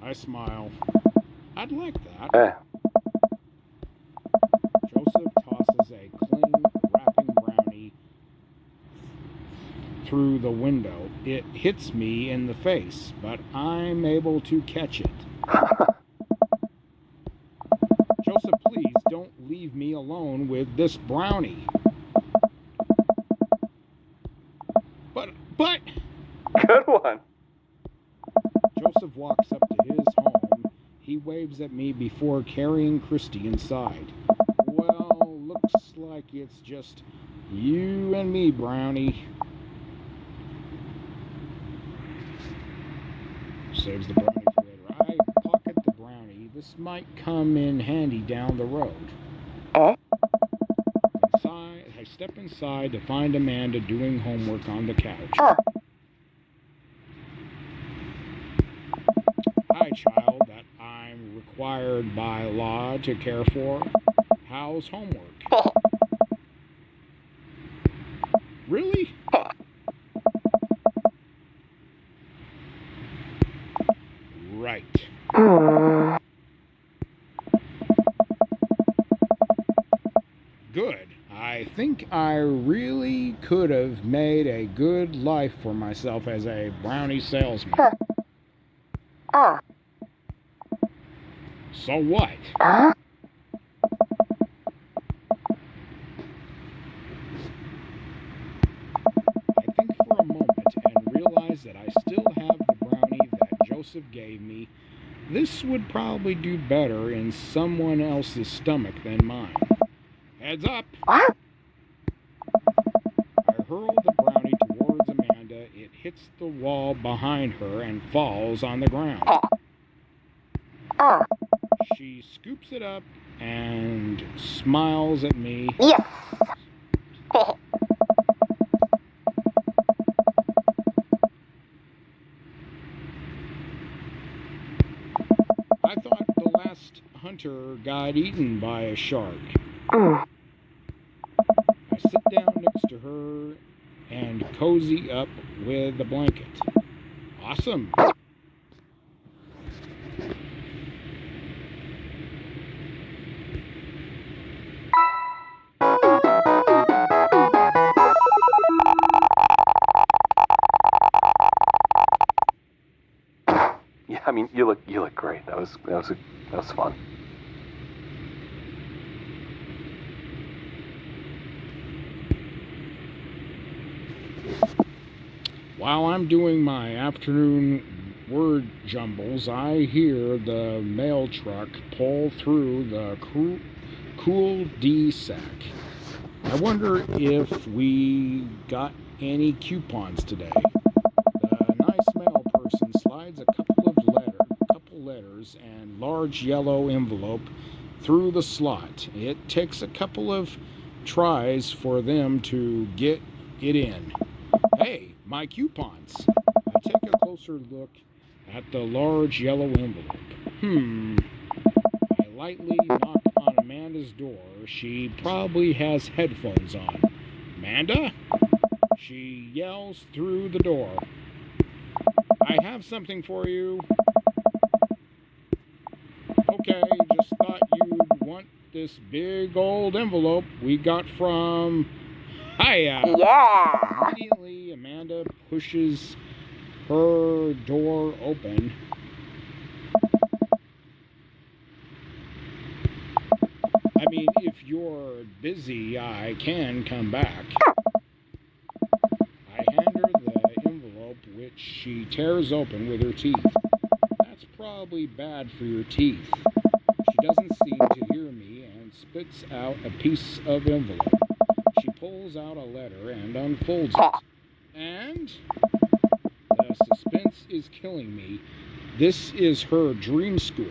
I smile. I'd like that. Eh. Joseph tosses a cling wrapping brownie through the window. It hits me in the face, but I'm able to catch it. Joseph, please don't leave me alone with this brownie. But Good one. Joseph walks up to his home. He waves at me before carrying Christy inside. Well, looks like it's just you and me, Brownie. Saves the brownie for later. I pocket the brownie. This might come in handy down the road. I step inside to find Amanda doing homework on the couch. Hi, child, that I'm required by law to care for. How's homework? Really? Right. Good. I think I really could have made a good life for myself as a brownie salesman. So what? I think for a moment and realize that I still have the brownie that Joseph gave me. This would probably do better in someone else's stomach than mine. Heads up! I hurl the brownie towards Amanda. It hits the wall behind her and falls on the ground. She scoops it up and smiles at me. Yes. I thought the last hunter got eaten by a shark. I sit down next to her and cozy up with a blanket. Awesome. Yeah, I mean, you look great. That was fun. While I'm doing my afternoon word jumbles, I hear the mail truck pull through the Cool D sack. I wonder if we got any coupons today. The nice mail person slides a couple letters and large yellow envelope through the slot. It takes a couple of tries for them to get it in. Hey, my coupons. I take a closer look at the large yellow envelope. I lightly knock on Amanda's door. She probably has headphones on. Amanda? She yells through the door. I have something for you. Okay, just thought you'd want this big old envelope we got from... Hiya! Yeah. Immediately, Amanda pushes her door open. I mean, if you're busy, I can come back. I hand her the envelope, which she tears open with her teeth. That's probably bad for your teeth. She doesn't seem to hear me and spits out a piece of envelope. She pulls out a letter and unfolds it. And the suspense is killing me. This is her dream school.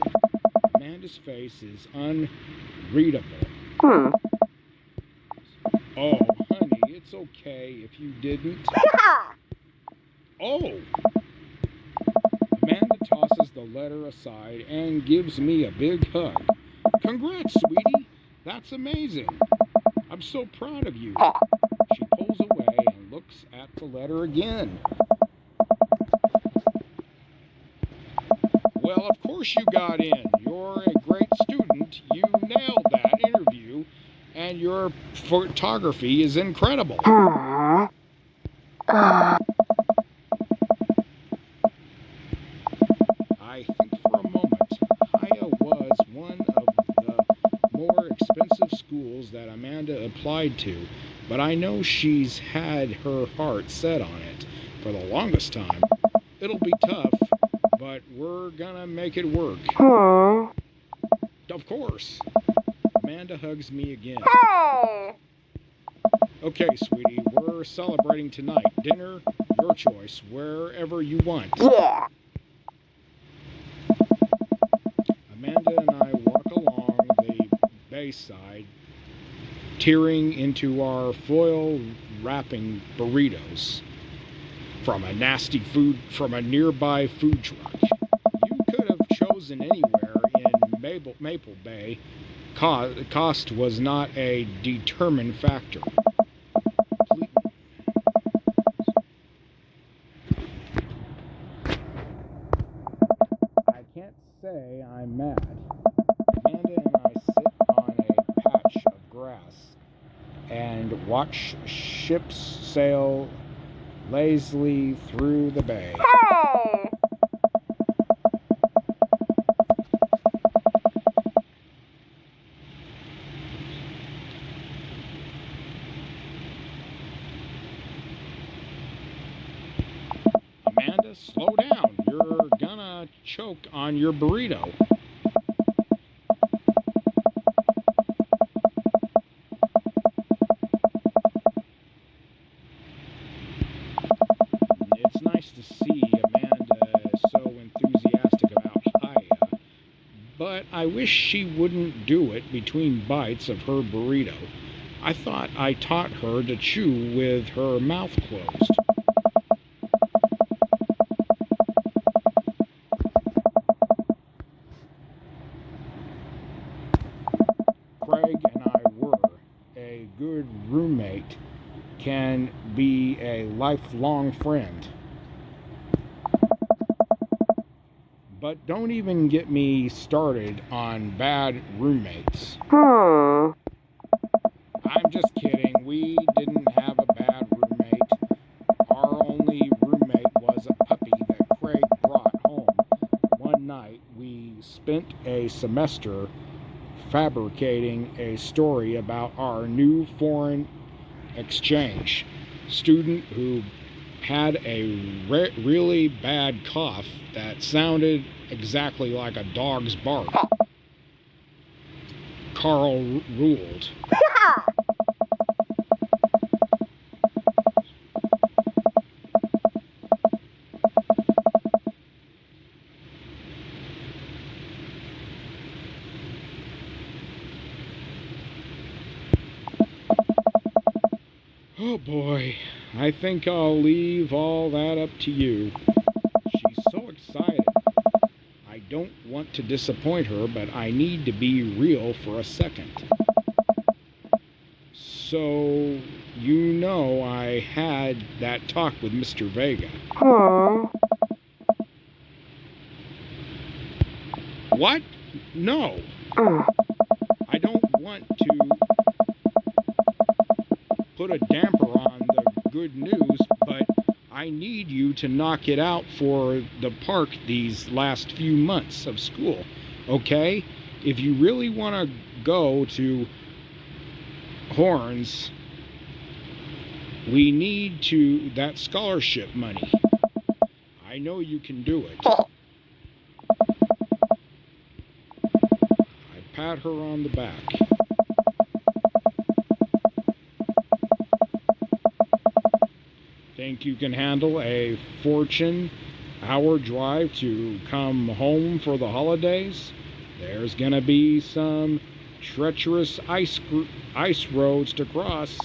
Amanda's face is unreadable. Oh, honey, it's okay if you didn't. Oh! Amanda tosses the letter aside and gives me a big hug. Congrats, sweetie. That's amazing. I'm so proud of you. She pulls away and looks at the letter again. Well, of course you got in. You're a great student. You nailed that interview, and your photography is incredible. I think for a moment, Hiya was one of the more expensive schools that Amanda applied to, but I know she's had her heart set on it for the longest time. It'll be tough, but we're gonna make it work. Of course. Amanda hugs me again. Hey. Okay, sweetie, we're celebrating tonight. Dinner, your choice, wherever you want. Yeah. Amanda and I walk along the bayside, tearing into our foil wrapping burritos from a nearby food truck. You could have chosen anywhere in Maple Bay. Cost was not a determined factor. I can't say I'm mad. Amanda and I sit on a patch of grass and watch ships sail lazily through the bay. Hey. Amanda, slow down. You're gonna choke on your burrito. It's nice to see Amanda so enthusiastic about Hiya, but I wish she wouldn't do it between bites of her burrito. I thought I taught her to chew with her mouth closed. Craig and I were. A good roommate can be a lifelong friend. But don't even get me started on bad roommates. I'm just kidding. We didn't have a bad roommate. Our only roommate was a puppy that Craig brought home. One night we spent a semester fabricating a story about our new foreign exchange student who had a really bad cough that sounded exactly like a dog's bark. Carl ruled. Oh boy, I think I'll leave all that up to you. She's so excited. I don't want to disappoint her, but I need to be real for a second. So, you know I had that talk with Mr. Vega. What? No. I don't want to put a damper on the good news, but I need you to knock it out for the park these last few months of school, okay? If you really want to go to Horns, we need that scholarship money. I know you can do it. I pat her on the back. Think you can handle a hour drive to come home for the holidays? There's gonna be some treacherous ice roads to cross.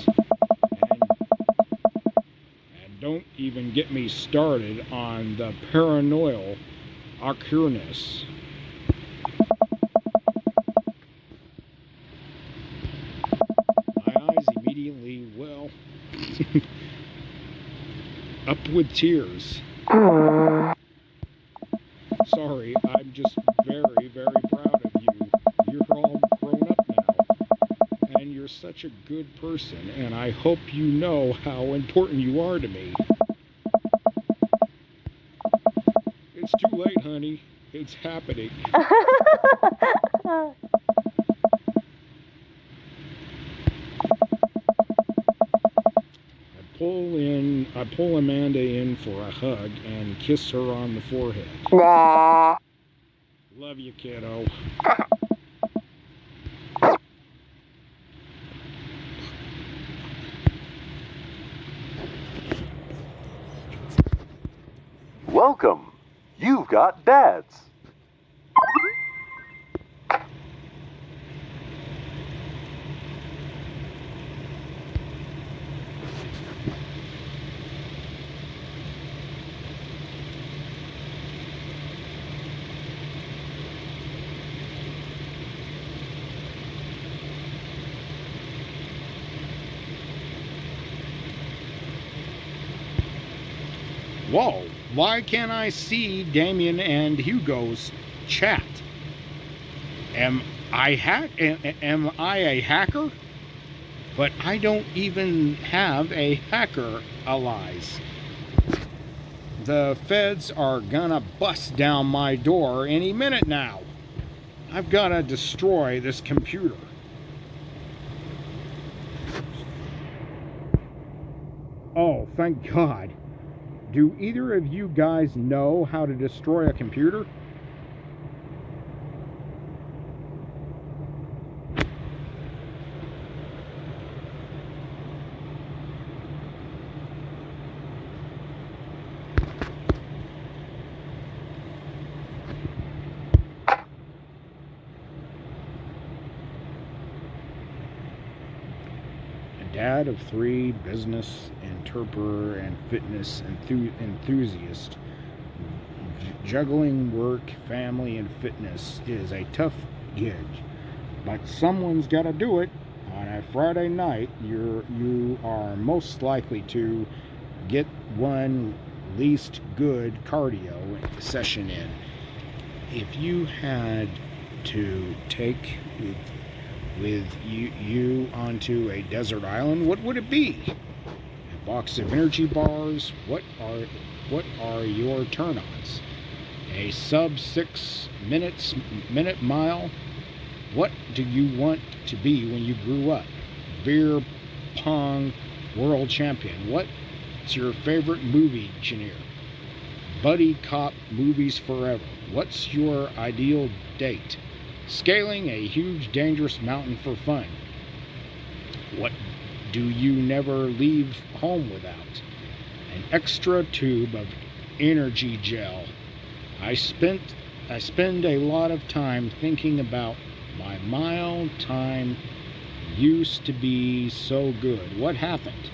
And don't even get me started on the paranoid occurrence. My eyes immediately, well, up with tears. Sorry, I'm just very, very proud of you. You're all grown up now, and you're such a good person, and I hope you know how important you are to me. It's too late, honey. It's happening. I pull Amanda in for a hug and kiss her on the forehead. Love you, kiddo. Welcome. You've got dads. Whoa, why can't I see Damien and Hugo's chat? Am I a hacker? But I don't even have a hacker allies. The feds are gonna bust down my door any minute now. I've gotta destroy this computer. Oh, thank God. Do either of you guys know how to destroy a computer? Dad of 3, business, interpreter, and fitness enthusiast. Juggling work, family, and fitness is a tough gig, but someone's got to do it. On a Friday night, you are most likely to get one least good cardio session in. If you had to take with you onto a desert island, what would it be? A box of energy bars? What are your turn-ons? A sub 6 minute mile? What do you want to be when you grew up? Beer pong world champion. What's your favorite movie genre? Buddy cop movies forever. What's your ideal date? Scaling a huge dangerous mountain for fun. What do you never leave home without? An extra tube of energy gel. I spend a lot of time thinking about my mile time used to be so good. What happened?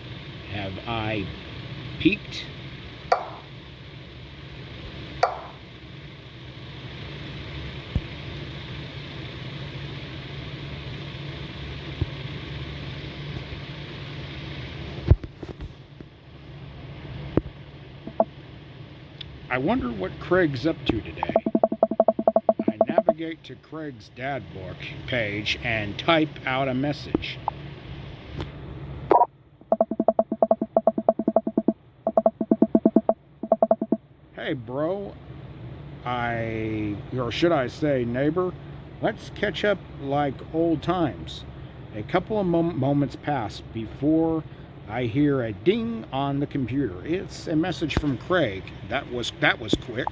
Have I peaked? I wonder what Craig's up to today. I navigate navigate to Craig's dad book page and type out a message. Hey, bro. Or should I say, neighbor, let's catch up like old times. A couple of moments pass before I hear a ding on the computer. It's a message from Craig. That was quick.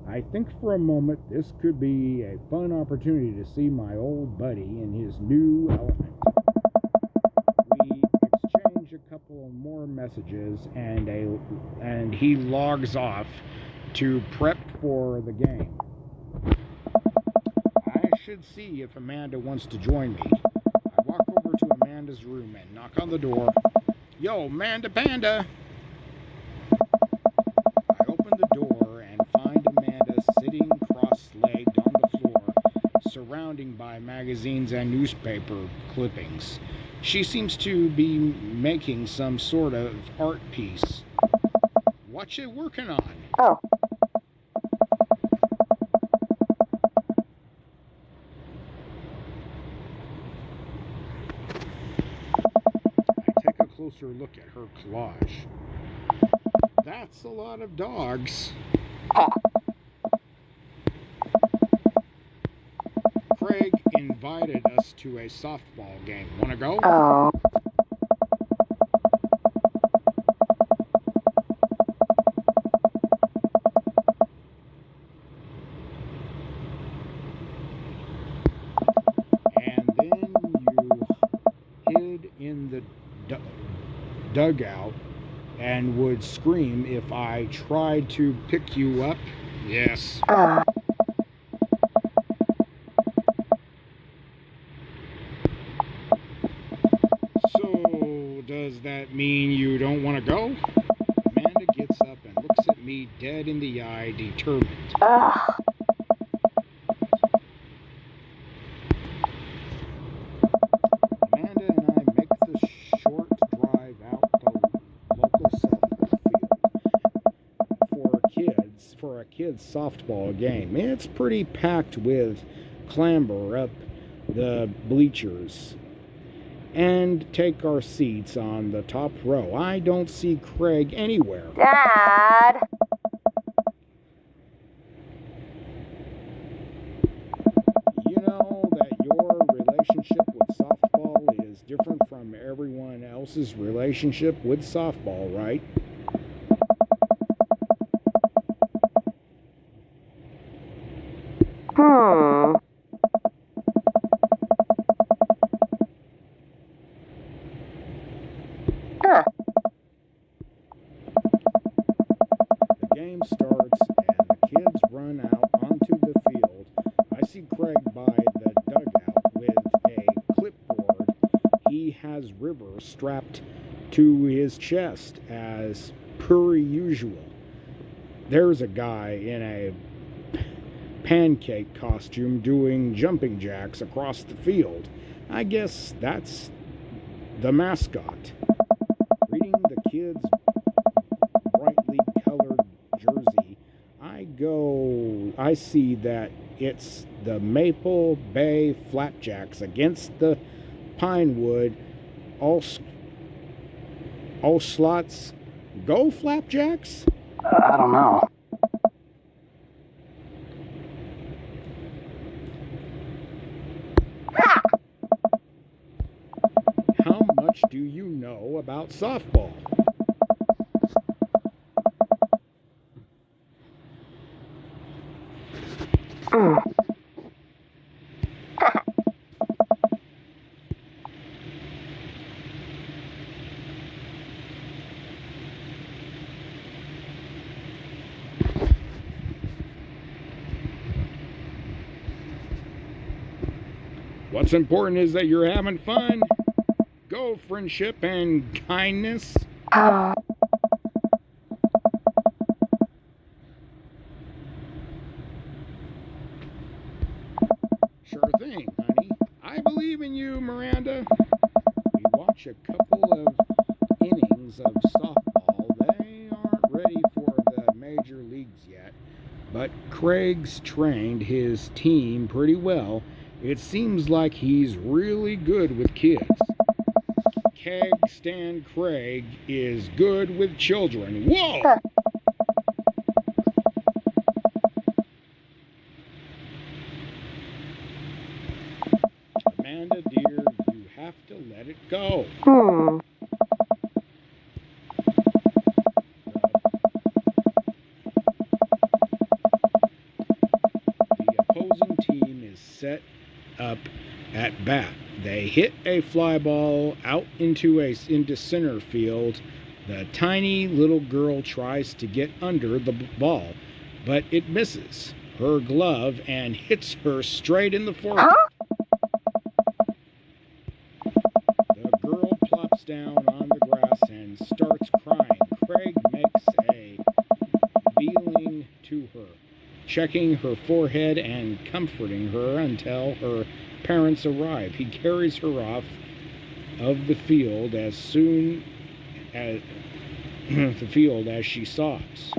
I think for a moment this could be a fun opportunity to see my old buddy in his new element. We exchange a couple of more messages and he logs off to prep for the game. I should see if Amanda wants to join me. I walk over to Amanda's room and knock on the door. Yo, Amanda Panda! I open the door and find Amanda sitting cross-legged on the floor, surrounded by magazines and newspaper clippings. She seems to be making some sort of art piece. What you working on? Oh. I take a closer look at her collage. That's a lot of dogs. Craig invited us to a softball game. Wanna go? Oh. And then you hid in the dugout and would scream if I tried to pick you up. Yes. So, does that mean you don't want to go? Amanda gets up and looks at me dead in the eye, determined. Amanda and I make the short drive out the local softball field for a kids softball game. It's pretty packed with clamber up the bleachers and take our seats on the top row. I don't see Craig anywhere. Dad. You know that your relationship with softball is different from everyone else's relationship with softball, right? The game starts and the kids run out onto the field. I see Craig by the dugout with a clipboard. He has River strapped to his chest as per usual. There's a guy in a pancake costume doing jumping jacks across the field. I guess that's the mascot. Reading the kid's brightly colored jersey, I see that it's the Maple Bay Flapjacks against the Pinewood All Slots Go Flapjacks? I don't know. How much do you know about softball? What's important is that you're having fun. Go, friendship and kindness. Sure thing, honey. I believe in you, Miranda. watch a couple of innings of softball. They aren't ready for the major leagues yet, but Craig's trained his team pretty well. It seems like he's really good with kids. Keg Stan Craig is good with children. Whoa! Amanda, dear, you have to let it go. The opposing team is set up at bat. They hit a fly ball out into center field. The tiny little girl tries to get under the ball, but it misses her glove and hits her straight in the forehead. The girl plops down on the grass and starts crying. Craig makes a beeline to her, checking her forehead and comforting her until her parents arrive. He carries her off of the field as soon as she sobs.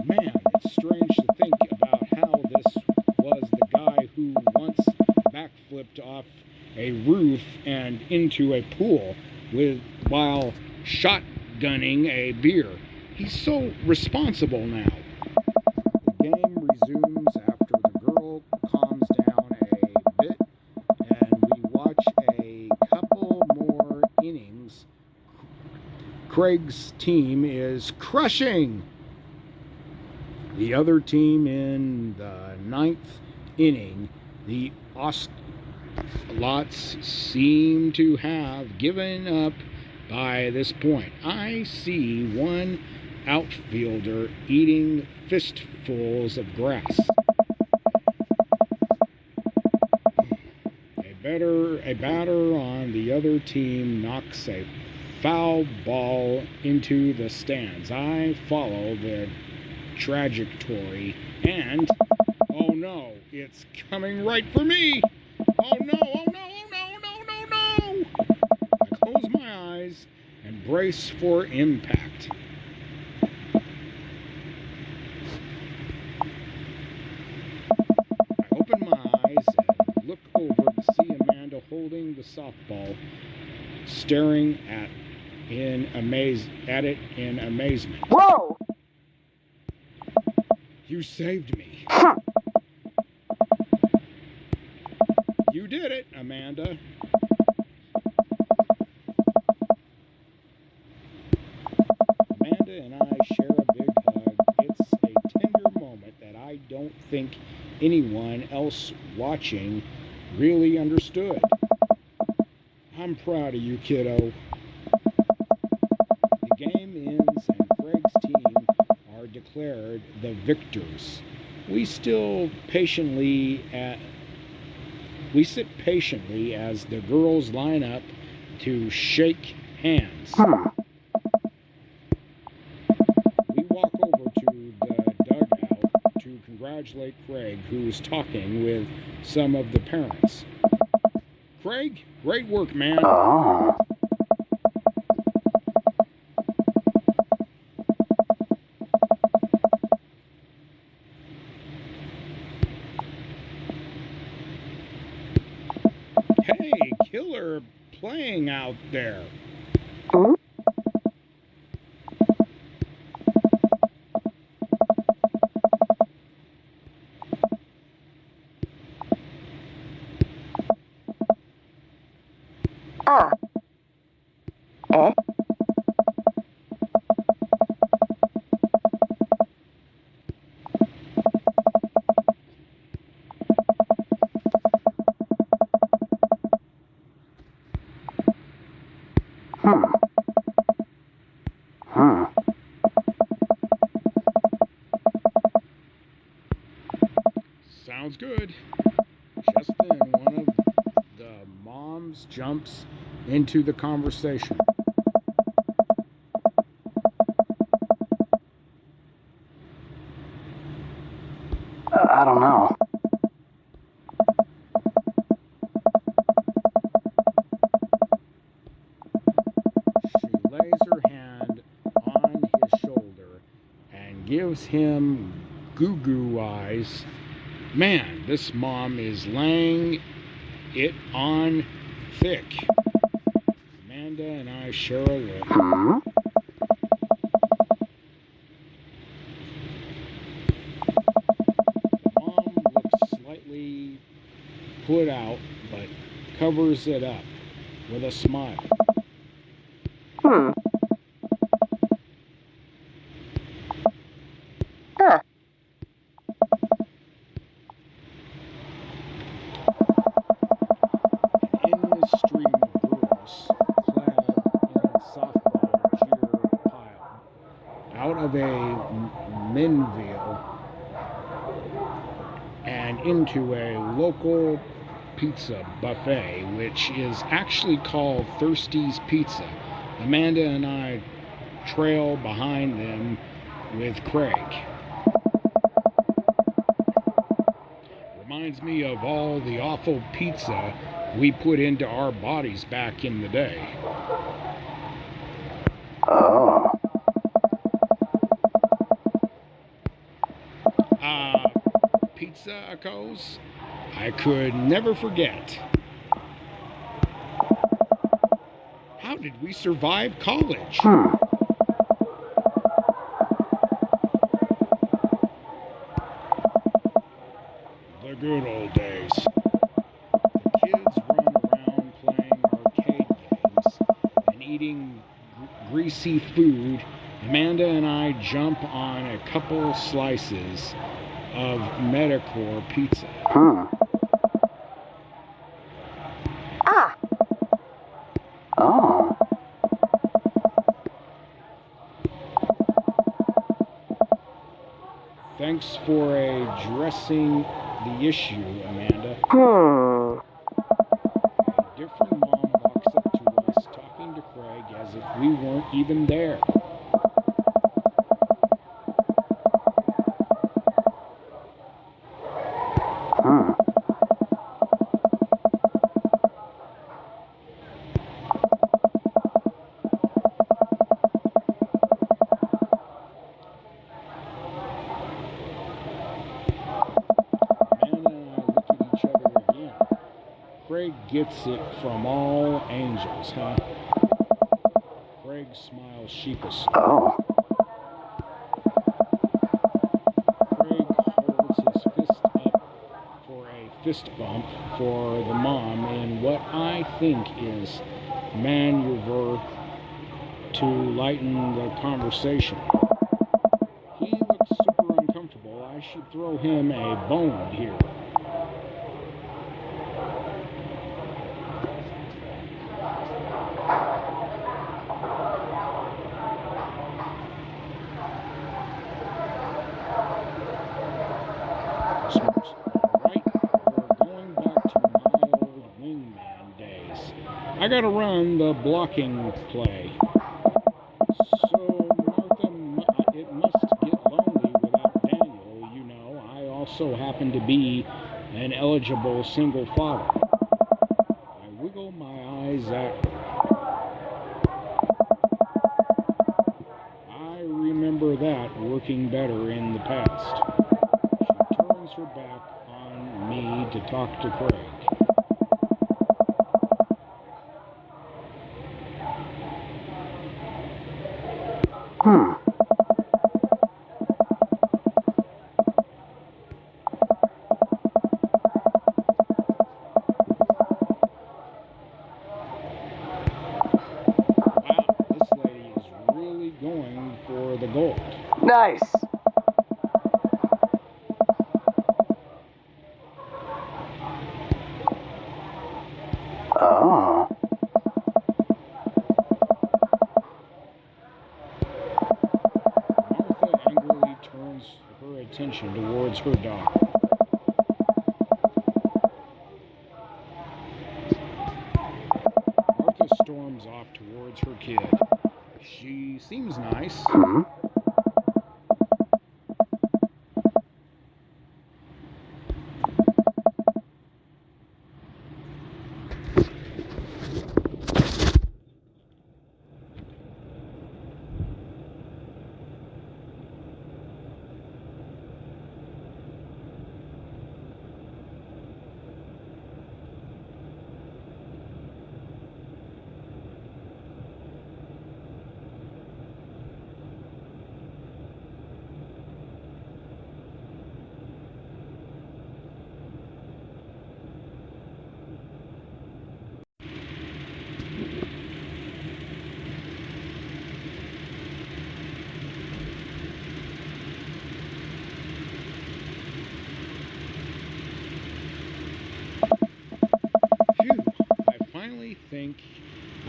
Man, it's strange to think about how this was the guy who once backflipped off a roof and into a pool while shotgunning a beer. He's so responsible now. The game resumes after the girl calms down a bit, and we watch a couple more innings. Craig's team is crushing the other team in the ninth inning. The Ocelots seem to have given up by this point. I see one outfielder eating fistfuls of grass. A batter on the other team knocks a foul ball into the stands. I follow the trajectory and, oh no, it's coming right for me. Oh no, oh no, oh no, no, no, no. I close my eyes and brace for impact. I open my eyes and look over to see Amanda holding the softball, staring at it in amazement. Whoa! You saved me. You did it, Amanda. Amanda and I share a big hug. It's a tender moment that I don't think anyone else watching really understood. I'm proud of you, kiddo. The game ends and Craig's team are declared the victors. We sit patiently as the girls line up to shake hands. We walk over to the dugout to congratulate Craig, who's talking with some of the parents. Craig, great work, man. Oh. Hey, killer playing out there. Sounds good. Just then, one of the moms jumps into the conversation. I don't know. gives him goo goo eyes. Man, this mom is laying it on thick. Amanda and I share a look. Hmm? The mom looks slightly put out, but covers it up with a smile. Hmm. Huh. An endless stream of girls clad in softball gear pile out of a Minville and into a local pizza buffet, which is actually called Thirsty's Pizza. Amanda and I trail behind them with Craig. Reminds me of all the awful pizza we put into our bodies back in the day. Oh. Pizza Echoes I could never forget. How did we survive college? Hmm. The good old days. The kids run around playing arcade games and eating greasy food. Amanda and I jump on a couple slices of Metacore pizza. Hmm. Ah. Oh. Thanks for addressing the issue, Amanda. Hmm. A different mom walks up to us, talking to Craig as if we weren't even there. Hmm. Amanda and I look at each other again. Craig gets it from all angels, huh? Craig smiles sheepishly. Oh. Craig holds his fist up for a fist bump for the mom in what I think is maneuver to lighten the conversation. He looks super uncomfortable. I should throw him a bone here. Alright, we're going back to my old wingman days. I gotta run the blocking play. So, Martha, it must get lonely without Daniel. You know, I also happen to be an eligible single father. I wiggle my eyes at her. I remember that working better in the past. She turns her back on me to talk to Craig. Hmm. Wow, this lady is really going for the gold. Nice. Oh. Martha angrily turns her attention towards her daughter. Martha storms off towards her kid. She seems nice. Hmm. think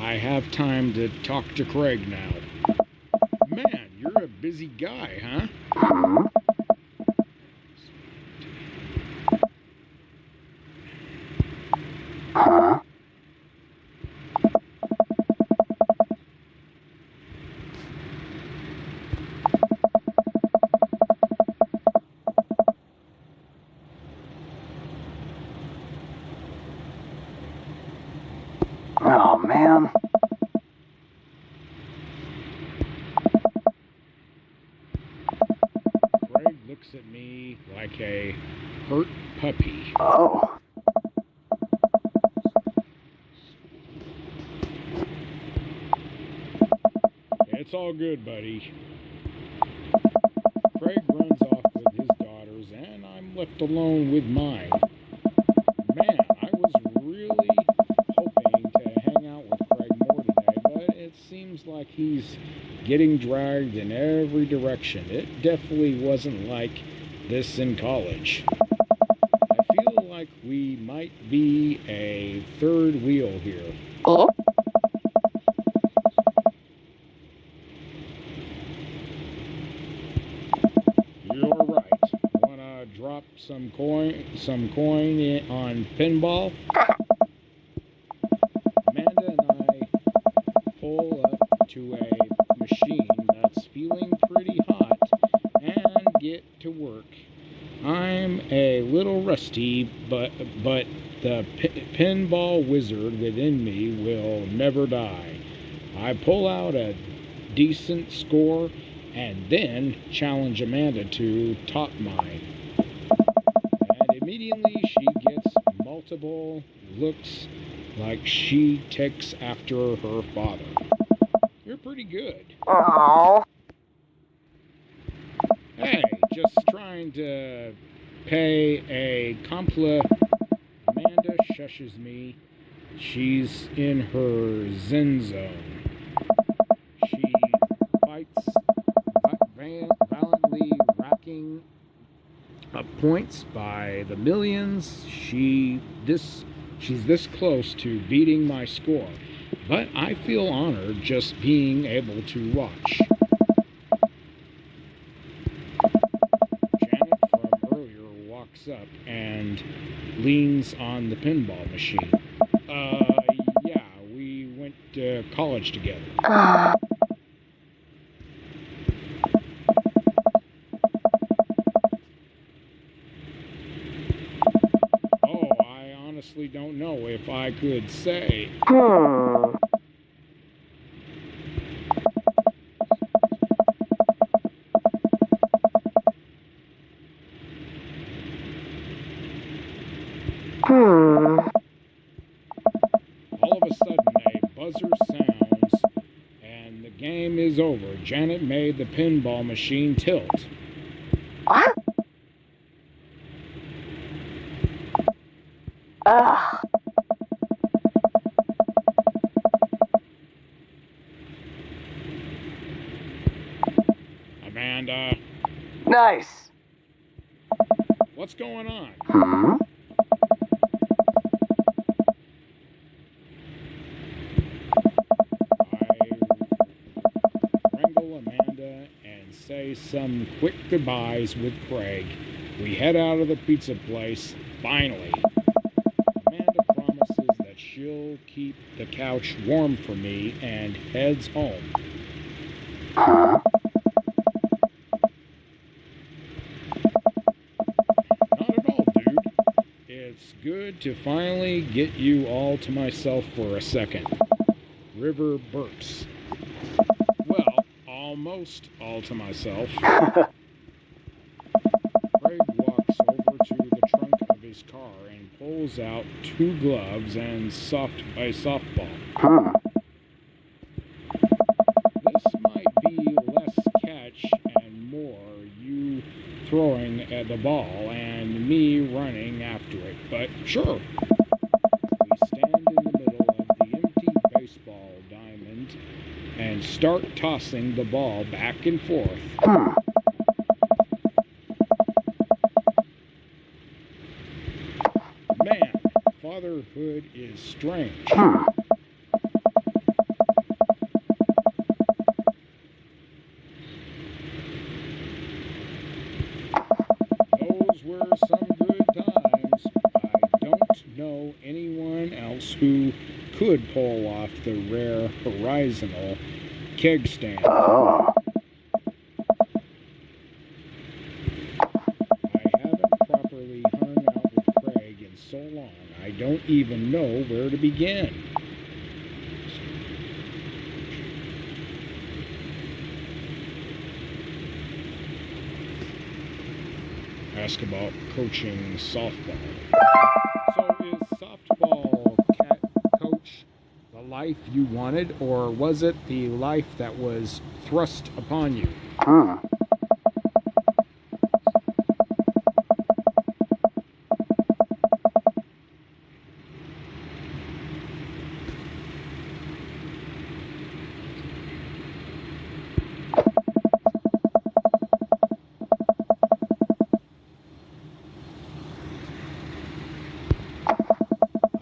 I have time to talk to Craig now. Man, you're a busy guy, huh? Hmm? Huh? Oh, man. Craig looks at me like a hurt puppy. Oh. It's all good, buddy. Craig runs off with his daughters, and I'm left alone with mine. Man, I was really hoping to hang out with Craig more today, but it seems like he's getting dragged in every direction. It definitely wasn't like this in college. I feel like we might be a third wheel here. Eh? You're right. Wanna drop some coin on pinball? Amanda and I pull up to a machine that's feeling pretty hot and get to work. I'm a little rusty, but the pinball wizard within me will never die. I pull out a decent score and then challenge Amanda to top mine. And immediately she gets multiple looks like she takes after her father. You're pretty good. Oh. Hey, just trying to pay a compliment. Amanda shushes me. She's in her zen zone. She fights valiantly, racking up points by the millions. She's this close to beating my score, but I feel honored just being able to watch. Janet from earlier walks up and leans on the pinball machine. Yeah, we went to college together. Oh, I honestly don't know if I could say. Hmm. Hmm. All of a sudden, a buzzer sounds, and the game is over. Janet made the pinball machine tilt. What? Ugh. Amanda, Nice. what's going on? Hmm? I wrangle Amanda and say some quick goodbyes with Craig. We head out of the pizza place, finally. Amanda promises that she'll keep the couch warm for me and heads home. Huh? Not at all, dude. It's good to finally get you all to myself for a second. River burps. Well, almost all to myself. Craig walks over to the trunk of his car and pulls out 2 gloves and a softball. Hmm. This might be less catch and more you throwing at the ball and me running after it, but sure. We stand in the middle of the empty baseball diamond and start tossing the ball back and forth. Hmm. Man, fatherhood is strange. Hmm. else who could pull off the rare horizontal keg stand. Oh. I haven't properly hung out with Craig in so long, I don't even know where to begin. Ask about coaching softball. So is softball coach the life you wanted, or was it the life that was thrust upon you?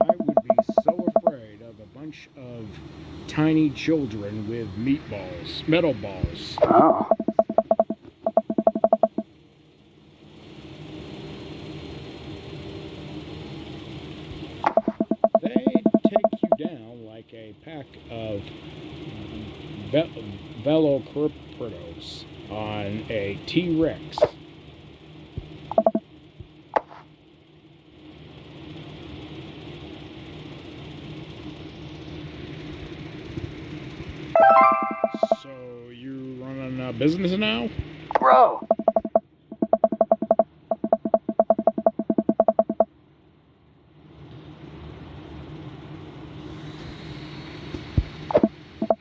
I would be so afraid of a bunch of tiny children with metal balls. Oh. They'd take you down like a pack of velociraptors on a T-Rex. So you running a business now? Bro.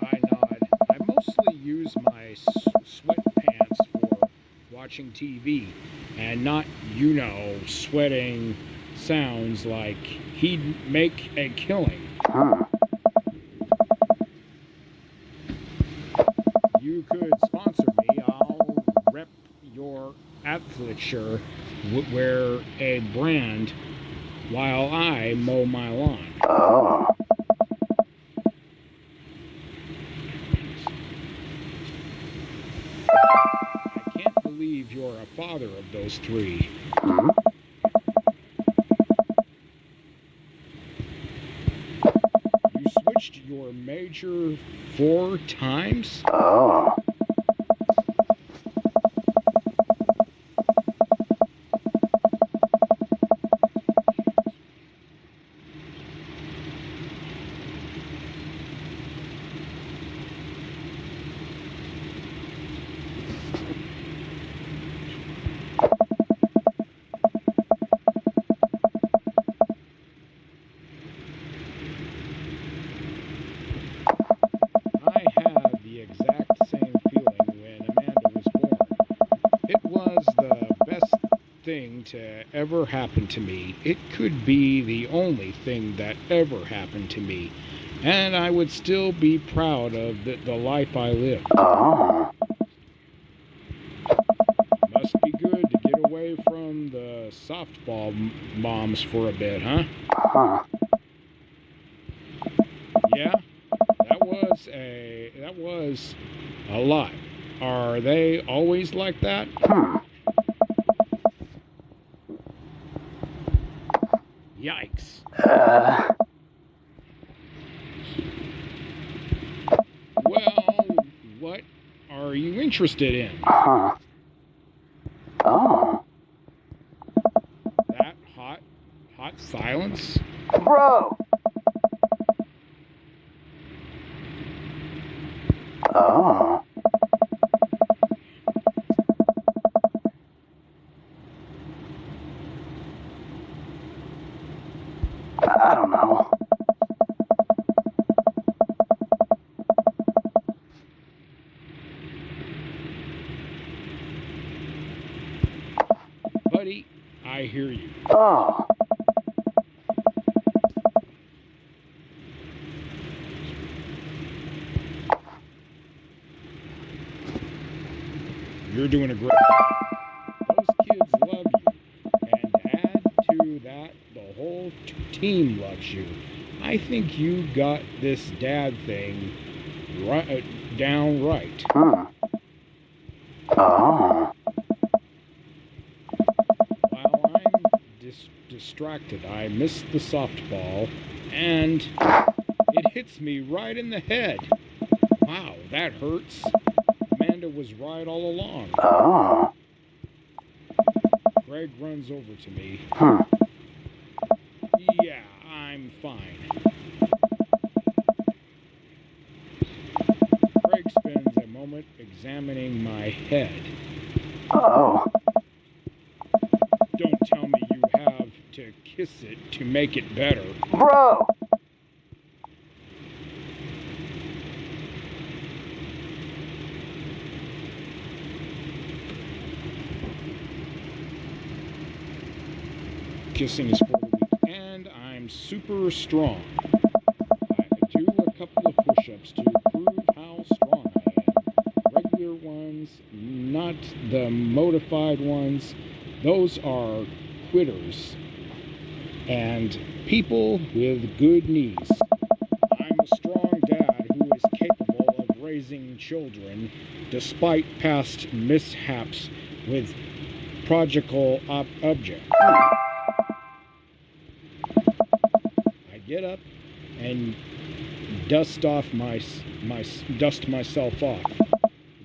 I nod. I mostly use my sweatpants for watching TV and not, sweating sounds like he'd make a killing. You could sponsor me. I'll rep your athleisure, wear a brand while I mow my lawn. Oh. I can't believe you're a father of those three. You switched your major 4 times? Oh. I had the exact same feeling when Amanda was born. It was the best thing to ever happen to me. It could be the only thing that ever happened to me. And I would still be proud of the life I lived. Oh. Must be good to get away from the softball moms for a bit, huh? Huh. Yeah, that was a lot. Are they always like that? Yikes. Well, what are you interested in? Huh. Oh. That hot silence? Bro. Oh. I don't know. Buddy, I hear you. Oh. You're doing a great job. Those kids love you. And to add to that, the whole team loves you. I think you got this dad thing down right. Oh. While I'm distracted distracted. I missed the softball, and it hits me right in the head. Wow, that hurts. Amanda was right all along. Oh. Greg runs over to me. Yeah, I'm fine. Greg spends a moment examining my head. Oh. Don't tell me you have to kiss it to make it better. Bro! Kissing is for the weak, and I'm super strong. I do a couple of push-ups to prove how strong I am. Regular ones, not the modified ones. Those are quitters and people with good knees. I'm a strong dad who is capable of raising children despite past mishaps with prodigal objects. I get up and dust myself off.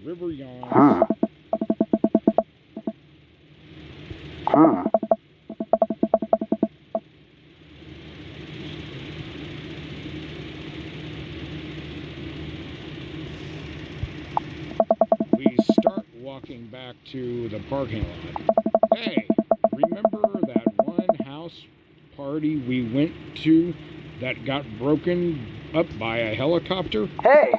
River yawns. We start walking back to the parking lot. Hey, remember that one house party we went to that got broken up by a helicopter? Hey!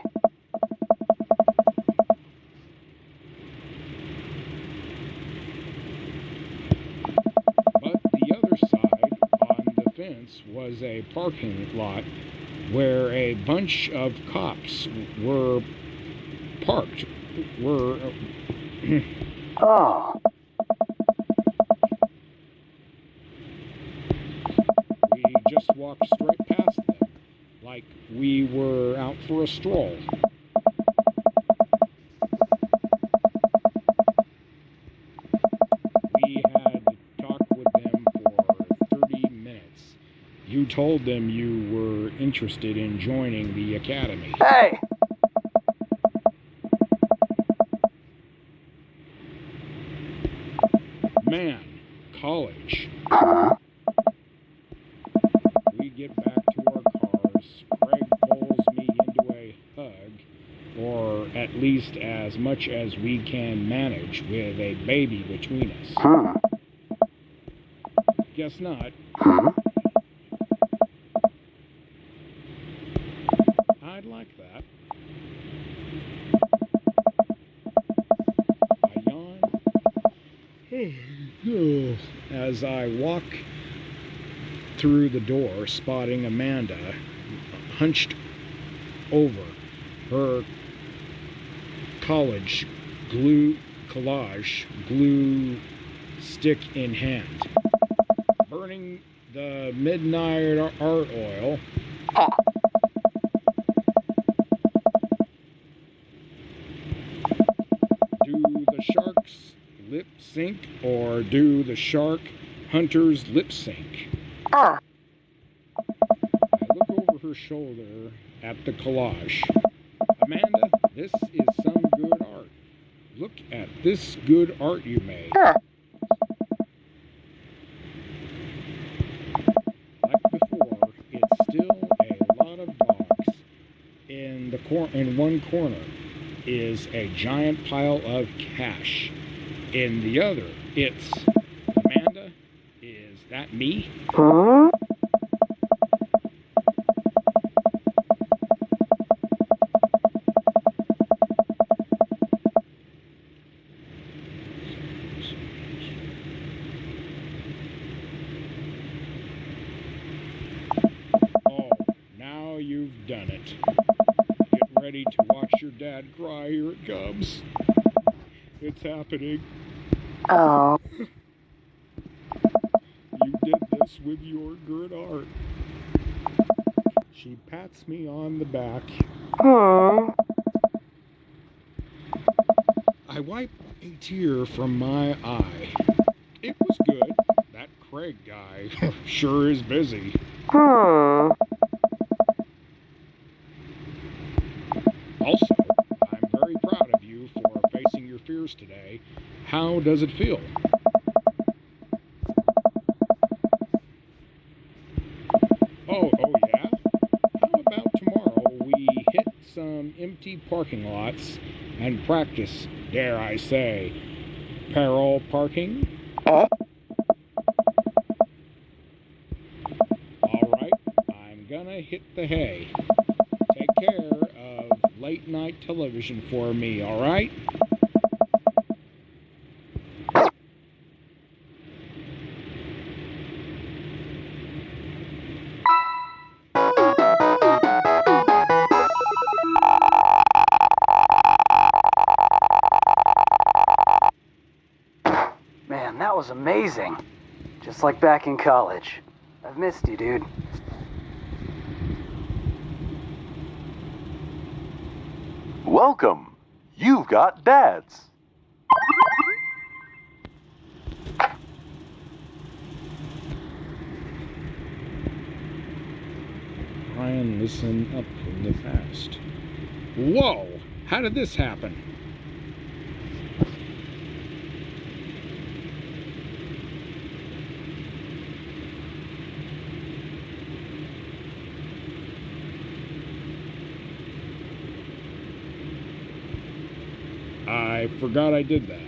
But the other side on the fence was a parking lot where a bunch of cops were parked. Oh. We just walked straight past them, like we were out for a stroll. We had talked with them for 30 minutes. You told them you were interested in joining the academy. Hey! Man, college. Huh? We get back to our cars. Greg pulls me into a hug, or at least as much as we can manage with a baby between us. Guess not. I'd like that. I yawn as I walk through the door, spotting Amanda hunched over her collage collage glue stick in hand, burning the midnight art oil. Do the sharks lip sync, or do the shark hunters lip sync? I look over her shoulder at the collage. Amanda, this is some good art. Look at this good art you made. Like before, it's still a lot of dogs. In one corner is a giant pile of cash. In the other, it's Amanda, is that me? Huh? Oh, now you've done it. Get ready to watch your dad cry. Here it comes. It's happening. Oh. You did this with your good art. She pats me on the back. I wipe a tear from my eye. It was good. That Craig guy sure is busy. Hmm. Also, I'm very proud of you for facing your fears today. How does it feel? Oh yeah? How about tomorrow we hit some empty parking lots and practice, dare I say, parallel parking? Eh? Alright, I'm gonna hit the hay. Take care of late night television for me, alright? Man, that was amazing. Just like back in college. I've missed you, dude. Welcome. You've got dads. Try and listen up in the past. Whoa! How did this happen? I forgot I did that.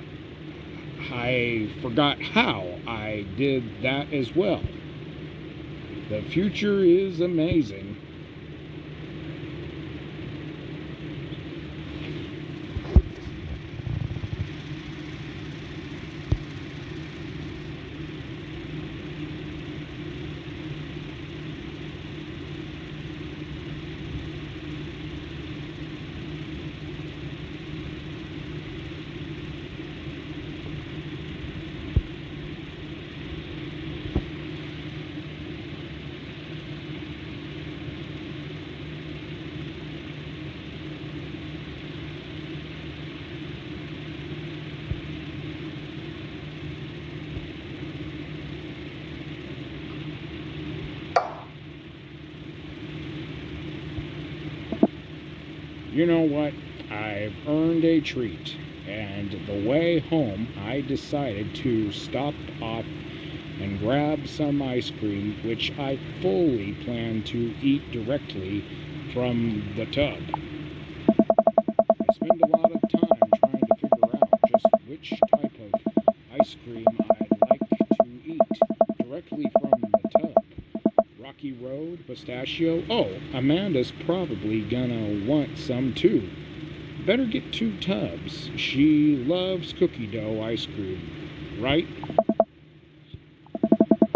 I forgot how I did that as well. The future is amazing. You know what? I've earned a treat. And the way home, I decided to stop off and grab some ice cream, which I fully plan to eat directly from the tub. I spend a lot of time trying to figure out just which type of ice cream I like to eat directly from the tub. Rocky Road, pistachio. Oh, Amanda's probably gonna want some too. Better get 2 tubs. She loves cookie dough ice cream, right?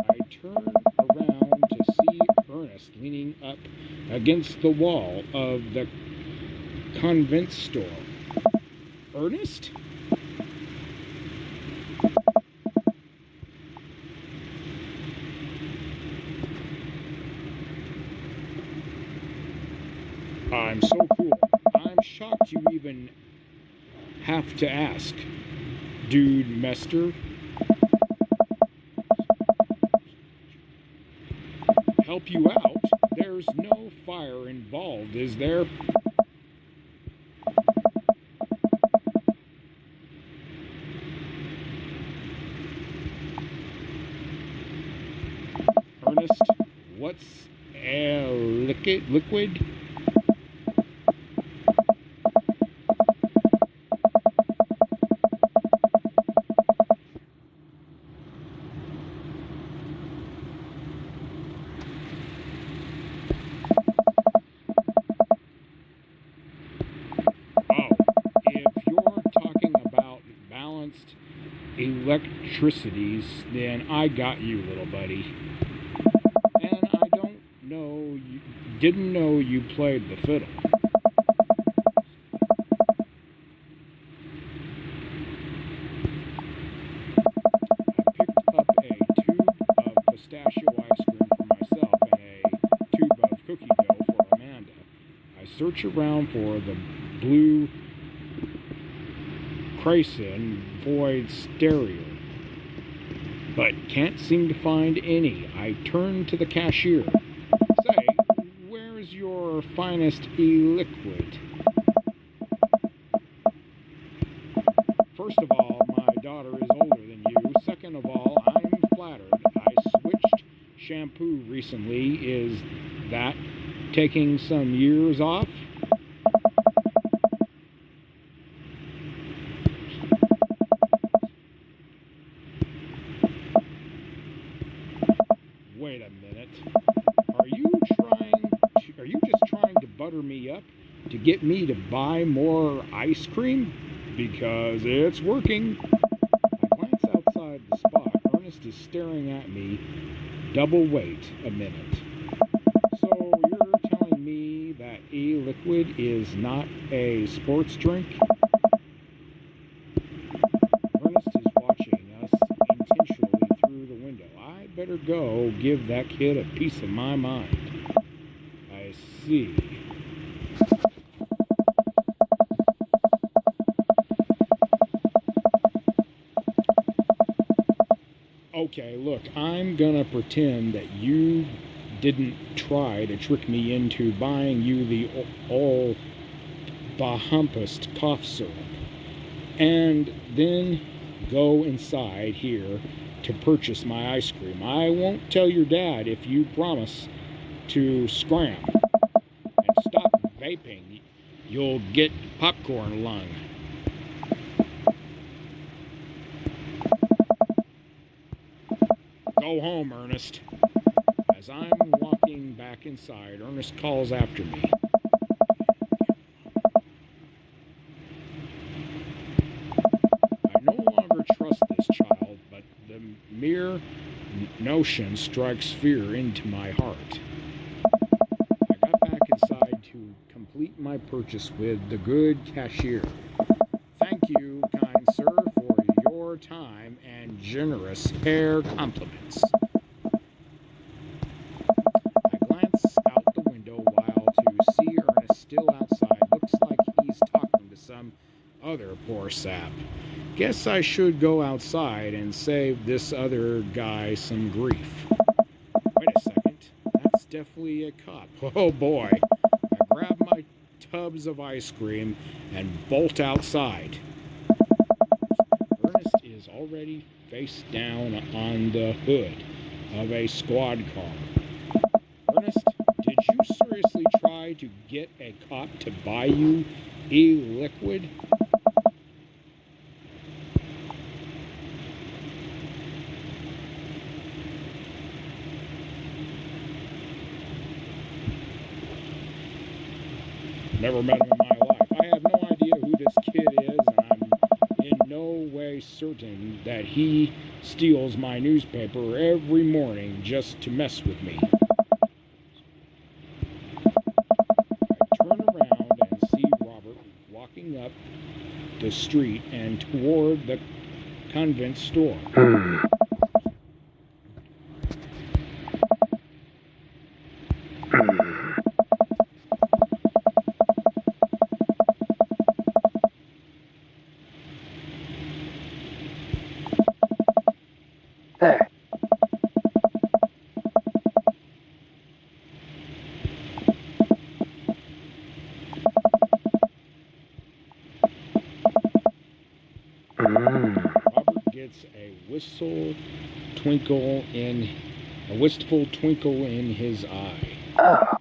I turn around to see Ernest leaning up against the wall of the convent store. Ernest? I'm so cool. I'm shocked you even have to ask. Dude Mester? Help you out? There's no fire involved, is there? Ernest, what's a liquid? Electricities, then I got you, little buddy. And I didn't know you played the fiddle. I picked up a tube of pistachio ice cream for myself and a tube of cookie dough for Amanda. I search around for the blue Chrysler Void stereo. but can't seem to find any. I turn to the cashier. Say, where's your finest e-liquid? First of all, my daughter is older than you. Second of all, I'm flattered. I switched shampoo recently. Is that taking some years off? Wait a minute. Are you just trying to butter me up to get me to buy more ice cream? Because it's working. I glance outside the spot. Ernest is staring at me. Double wait a minute. So you're telling me that e-liquid is not a sports drink? Ernest is watching us intentionally through the window. I better go give that kid a piece of my mind. I see. Okay, look, I'm gonna pretend that you didn't try to trick me into buying you the all Bahampust cough syrup, and then go inside here to purchase my ice cream. I won't tell your dad if you promise to scram and stop vaping. You'll get popcorn lung. Go home, Ernest. As I'm walking back inside, Ernest calls after me. I no longer trust this child, but the mere notion strikes fear into my heart. I got back inside to complete my purchase with the good cashier. Thank you, kind sir, for your time and generous hair compliments. I glance out the window while to see Ernest still outside. Looks like he's talking to some other poor sap. Guess I should go outside and save this other guy some grief. Wait a second. That's definitely a cop. Oh boy. I grab my tubs of ice cream and bolt outside. Ernest is already face down on the hood of a squad car. Ernest, did you seriously try to get a cop to buy you e-liquid? Never met him in my life. I have no idea who this kid is, and I'm in no way certain that he steals my newspaper every morning just to mess with me. I turn around and see Robert walking up the street and toward the convent store. There. Robert gets a wistful twinkle in his eye. Oh.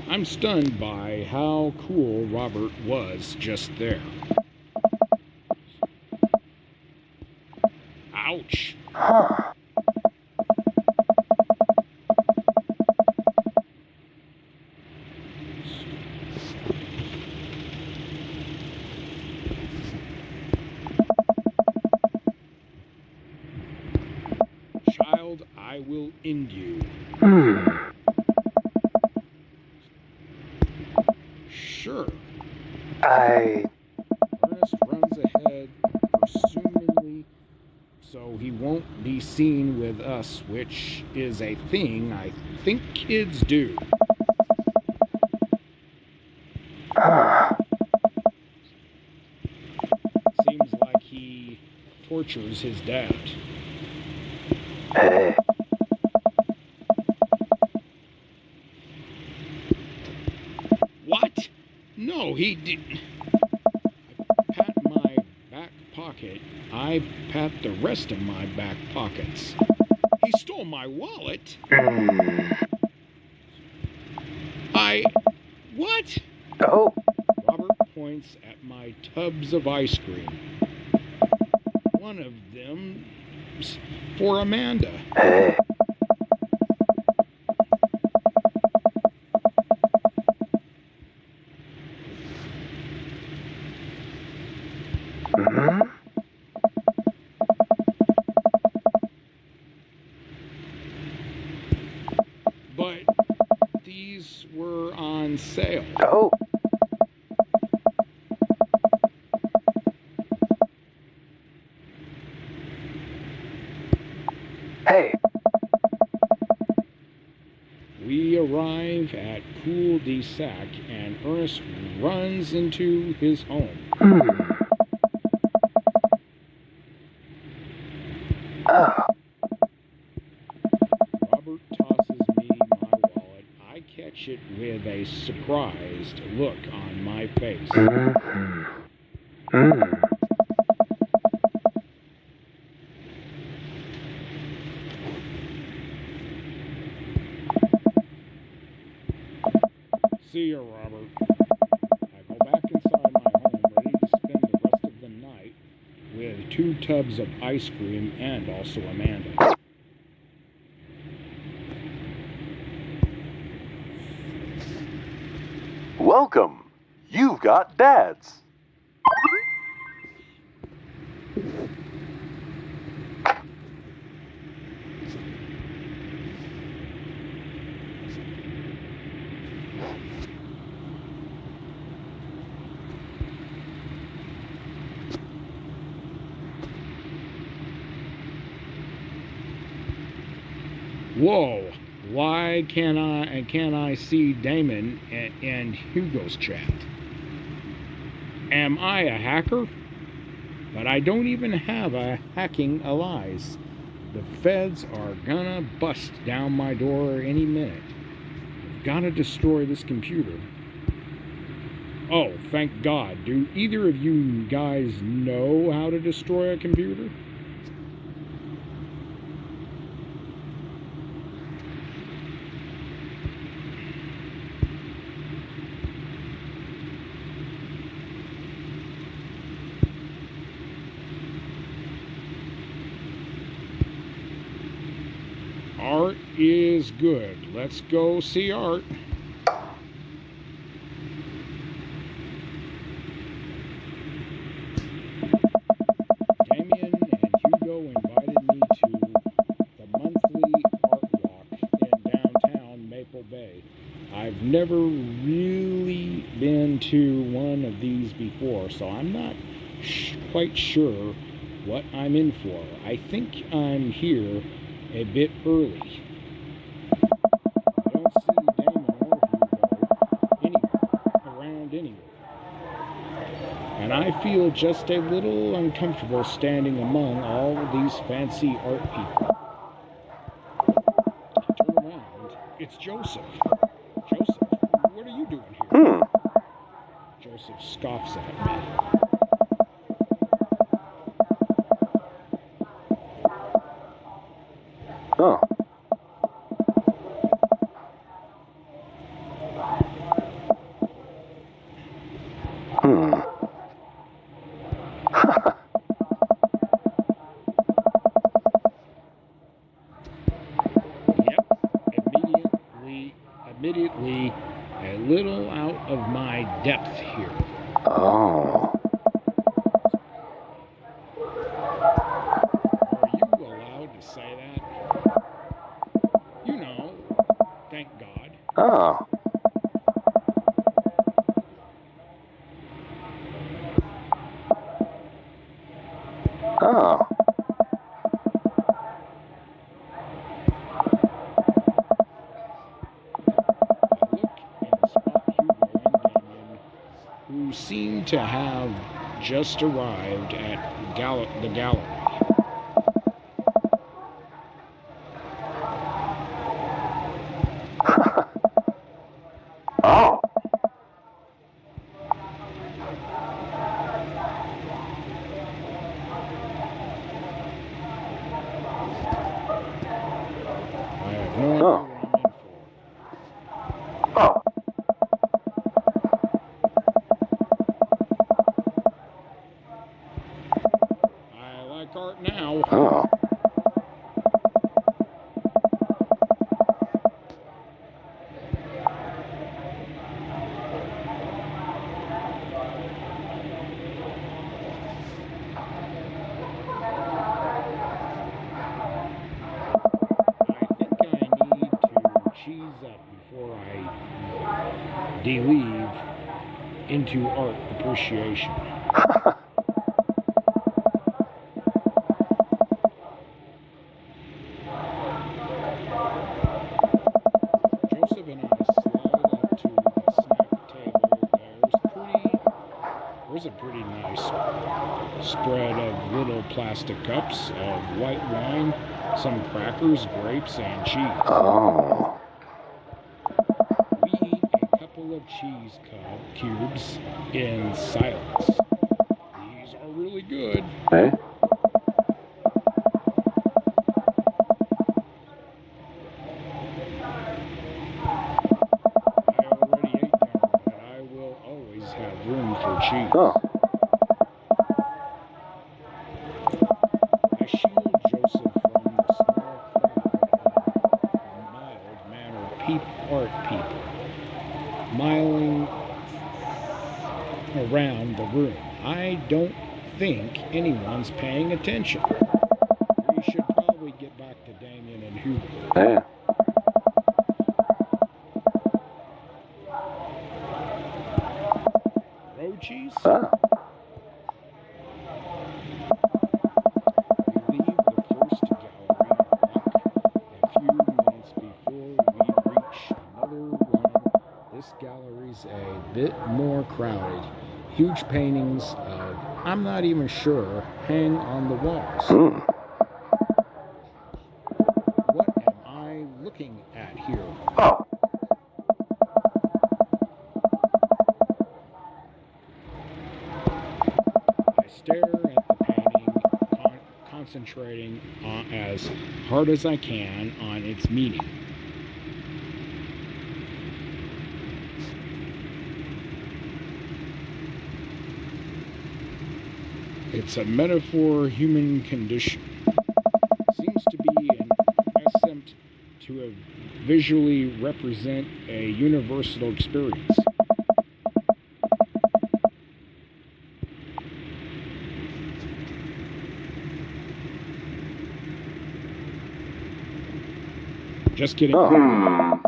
I'm stunned by how cool Robert was just there. Ouch. Huh. Child, I will end you. Sure. Ernest runs ahead, presumably so he won't be seen with us, which is a thing I think kids do. Seems like he tortures his dad. Hey. What? No, he did. I pat my back pocket. I pat the rest of my back pockets. He stole my wallet. What? Oh. Robert points at my tubs of ice cream. One of them's for Amanda. Hey. But these were on sale. Oh. Hey. We arrive at Cool de Sac and Ernest runs into his home. Oh. Robert tosses me my wallet. I catch it with a surprised look on my face. See ya, Robert. I go back inside my home, ready to spend the rest of the night with 2 tubs of ice cream and also Amanda. Welcome. You've got dads. Whoa! Why can't I see Damon and Hugo's chat? Am I a hacker? But I don't even have a hacking alias. The feds are gonna bust down my door any minute. I've gotta destroy this computer. Oh, thank God. Do either of you guys know how to destroy a computer? Art is good. Let's go see Art. Damien and Hugo invited me to the monthly art walk in downtown Maple Bay. I've never really been to one of these before, so I'm not quite sure what I'm in for. I think I'm here a bit early. I don't see Damon or Hugo around anywhere. And I feel just a little uncomfortable standing among all of these fancy art people. I turn around. It's Joseph. Joseph, what are you doing here? Joseph scoffs at me. Oh. Yep, admittedly, a little out of my depth here. Oh. Are you allowed to say that? Oh. Oh. Who seem to have just arrived at the gallery. Oh. I have no idea Oh. what I'm in for. Oh. I like art now. Oh. I think I need to cheese up before I delve into art appreciation. Joseph and I slide up to the snack table. There's a pretty nice spread of little plastic cups of white wine, some crackers, grapes, and cheese. Oh. We eat a couple of cheese cubes in silence. These are really good. Hey? I already ate dinner, but I will always have room for cheese. Oh. I shield Joseph from the small crowd of mild-mannered art people miling around the room. I don't think anyone's paying attention. We should probably get back to Damien and Hugo. Hey. Road cheese? Oh. We leave the first gallery a few minutes before we reach another one. This gallery's a bit more crowded. Huge paintings of, I'm not even sure, hang on the walls. Hmm. What am I looking at here? Oh. I stare at the painting, concentrating as hard as I can on its meaning. It's a metaphor human condition. Seems to be an attempt to visually represent a universal experience. Just kidding. Oh.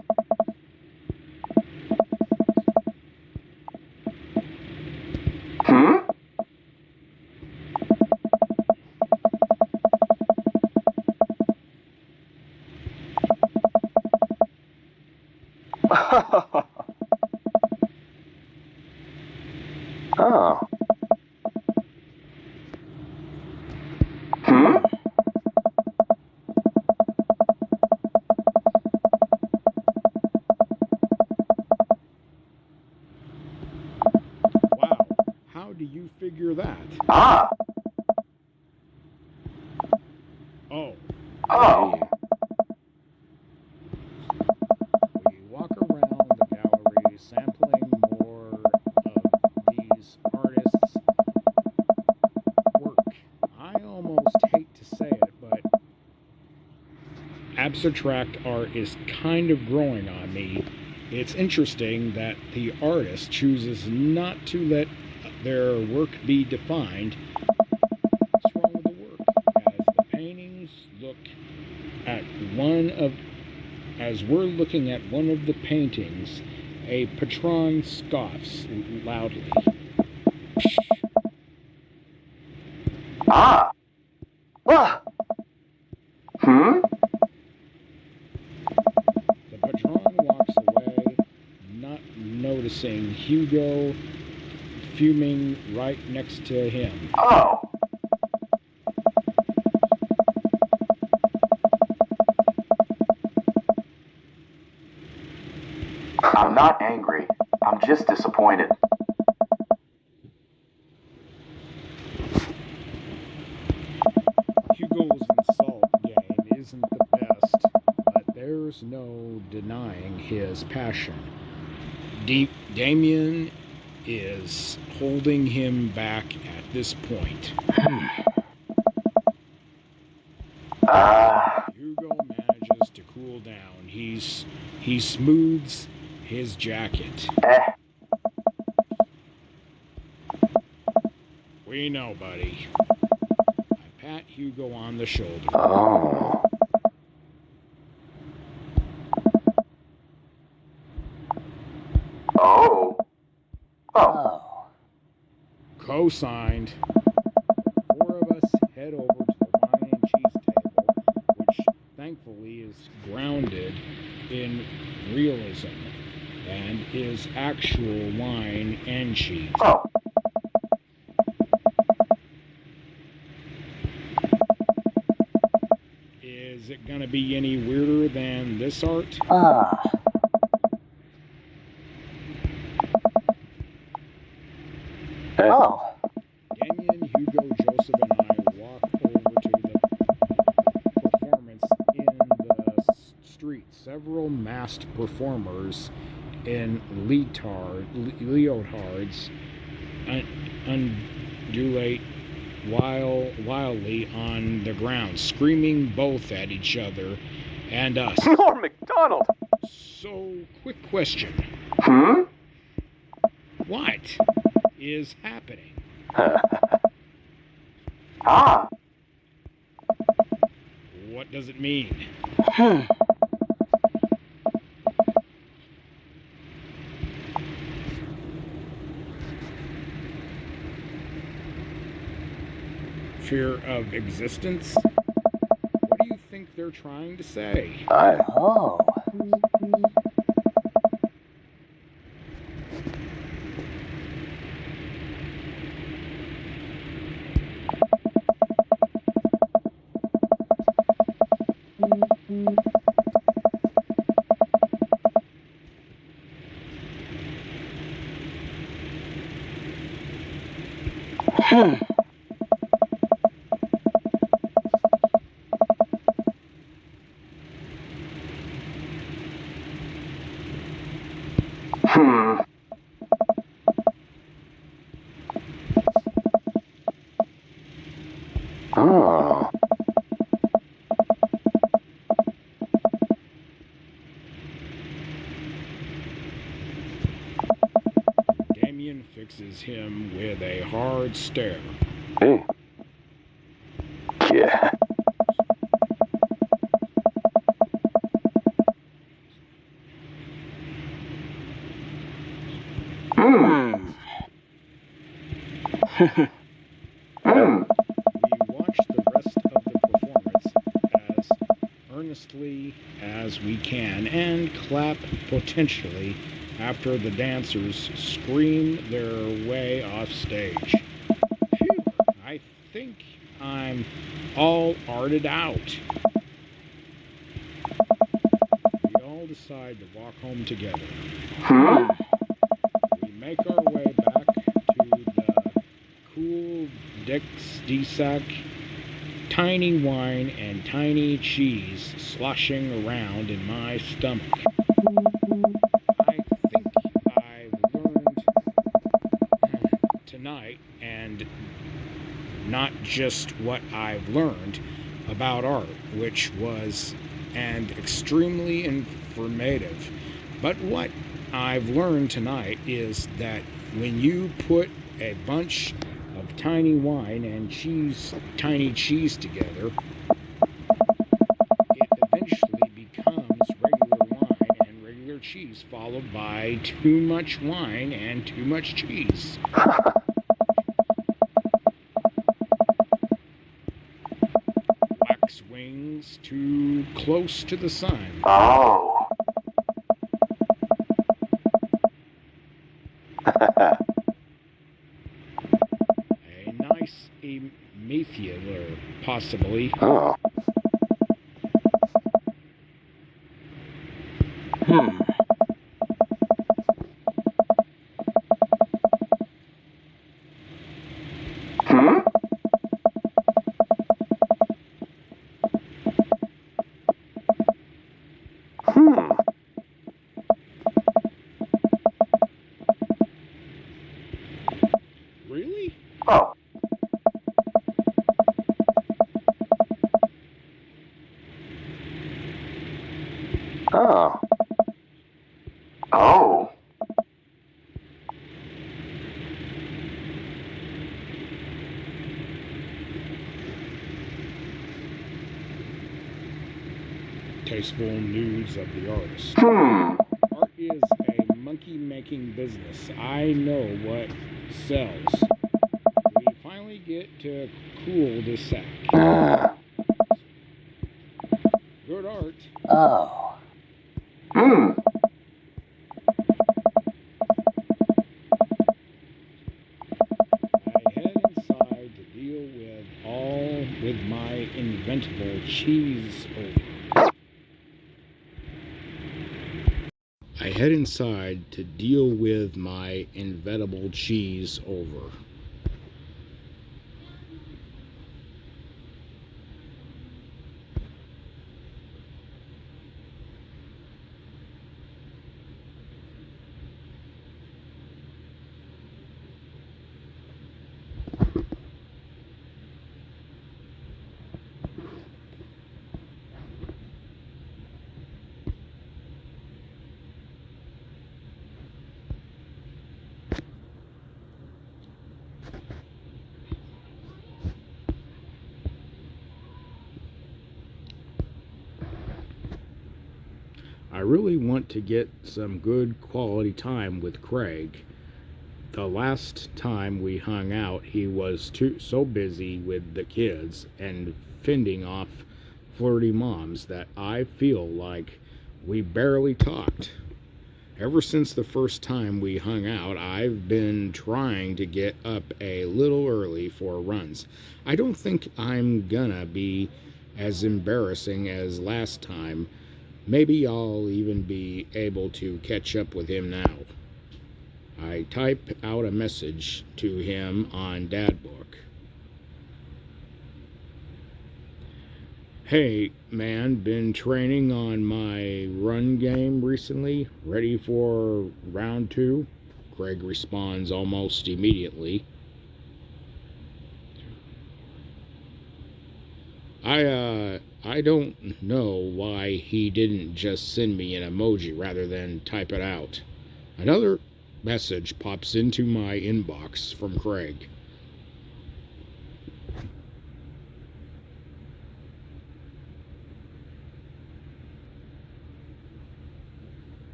Hmm? Oh. Hmm? Wow, how do you figure that? Ah. Oh, Oh. we walk around the gallery sampling more of these artists' work. I almost hate to say it, but abstract art is kind of growing on me. It's interesting that the artist chooses not to let their work be defined. What's wrong with the work? As the paintings look at one of as we're looking at one of the paintings, a patron scoffs loudly. Ah. Ah! Hmm? The patron walks away, not noticing Hugo fuming right next to him. Oh. I'm not angry. I'm just disappointed. Hugo's insult game isn't the best, but there's no denying his passion. Damien is holding him back at this point. Hugo manages to cool down. He smooths his jacket. We know, buddy. I pat Hugo on the shoulder. Oh. Oh. Oh. Oh. Co-signed. Four of us head over to the wine and cheese table, which thankfully is grounded in realism and is actual wine and cheese. Oh. Is it gonna be any weirder than this art? Ah. Oh. Damien, Hugo, Joseph, and I walk over to the performance in the street. Several masked performers in leotards undulate wildly on the ground, screaming both at each other and us. Norm MacDonald! So, quick question. Hmm? What is happening? Ah. What does it mean? Fear of existence? What do you think they're trying to say? Oh. Hmm. Oh. Damien fixes him with a hard stare. Hey. Yeah. Hmm. Hmm. We watch the rest of the performance as earnestly as we can and clap potentially after the dancers scream their way off stage. Phew, I think I'm all arted out. We all decide to walk home together. Hmm. We make our way back to the cool Dixie tiny wine and tiny cheese sloshing around in my stomach. I think I've learned tonight, and not just what I've learned about art, which was and extremely informative, but what I've learned tonight is that when you put a bunch of tiny wine and tiny cheese together, it eventually becomes regular followed by too much wine and too much cheese. Wax wings too close to the sun. Oh. A nice emaciator, possibly. Oh. Hmm. Hmm? Hmm. Really? Oh. Oh. Oh. Tasteful nudes of the artist. Hmm. Art is a monkey-making business. I know what sells. We finally get to cool the sack. Good art. Oh. Hmm. I head inside to deal with my inventable cheese over. I head inside to deal with my inventable cheese over. I really want to get some good quality time with Craig. The last time we hung out, he was so busy with the kids and fending off flirty moms that I feel like we barely talked. Ever since the first time we hung out, I've been trying to get up a little early for runs. I don't think I'm gonna be as embarrassing as last time. Maybe I'll even be able to catch up with him now. I type out a message to him on Dadbook. Hey, man, been training on my run game recently? Ready for round 2? Craig responds almost immediately. I don't know why he didn't just send me an emoji rather than type it out. Another message pops into my inbox from Craig.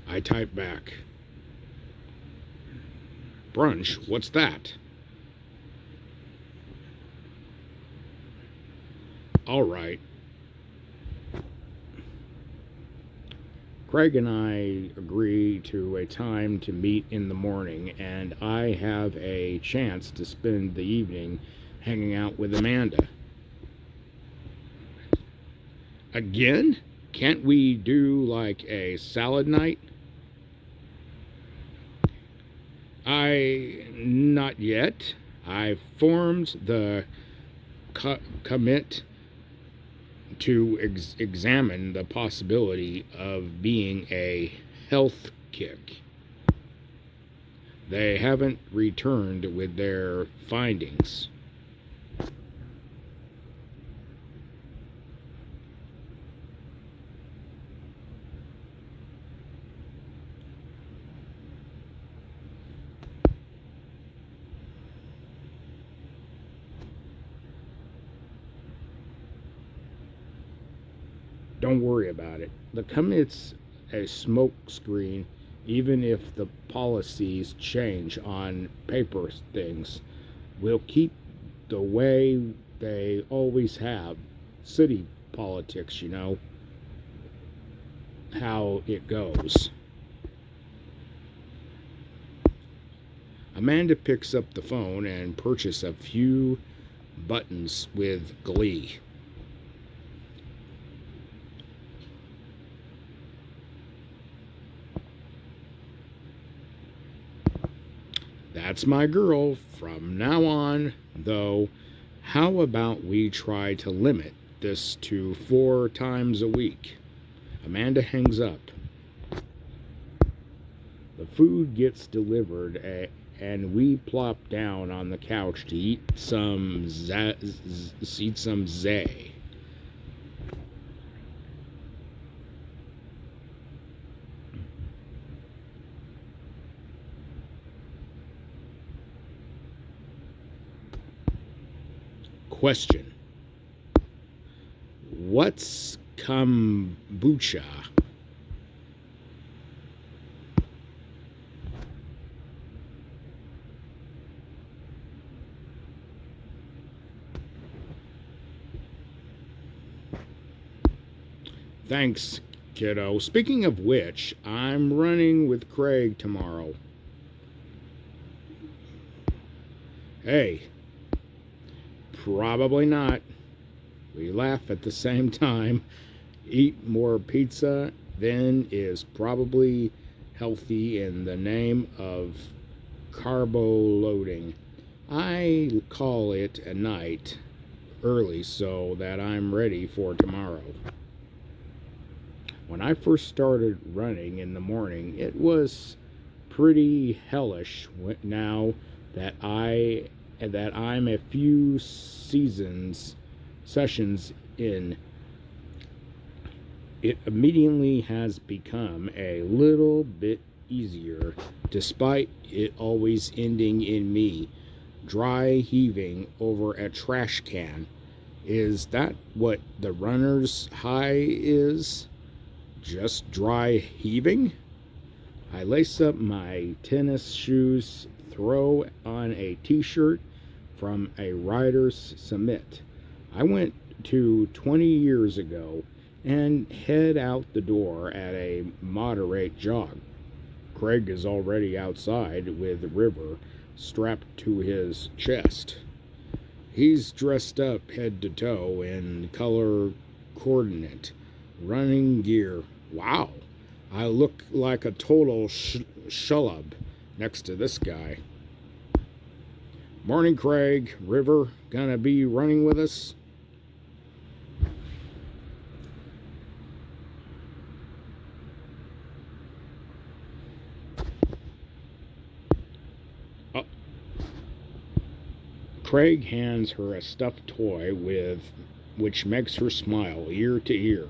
I type back. Brunch, what's that? All right. Craig and I agree to a time to meet in the morning, and I have a chance to spend the evening hanging out with Amanda. Again? Can't we do like a salad night? Not yet. I've formed the commit to examine the possibility of being a health kick. They haven't returned with their findings. Don't worry about it. The commit's a smoke screen, even if the policies change on paper things. We'll keep the way they always have. City politics, you know how it goes. Amanda picks up the phone and purchases a few buttons with glee. That's my girl from now on, though. How about we try to limit this to 4 times a week? Amanda hangs up. The food gets delivered, and we plop down on the couch to eat some zay. Question: what's kombucha? Thanks, kiddo. Speaking of which, I'm running with Craig tomorrow. Hey, probably not. We laugh at the same time. Eat more pizza then is probably healthy in the name of carbo loading. I call it a night early so that I'm ready for tomorrow. When I first started running in the morning, it was pretty hellish. Now that I'm a few sessions in, it immediately has become a little bit easier, despite it always ending in me dry heaving over a trash can. Is that what the runner's high is? Just dry heaving? I lace up my tennis shoes, throw on a t-shirt from a rider's summit I went to 20 years ago and head out the door at a moderate jog. Craig is already outside with River strapped to his chest. He's dressed up head to toe in color coordinate running gear. Wow, I look like a total shulub next to this guy. Morning, Craig. River gonna be running with us? Craig hands her a stuffed toy which makes her smile ear to ear.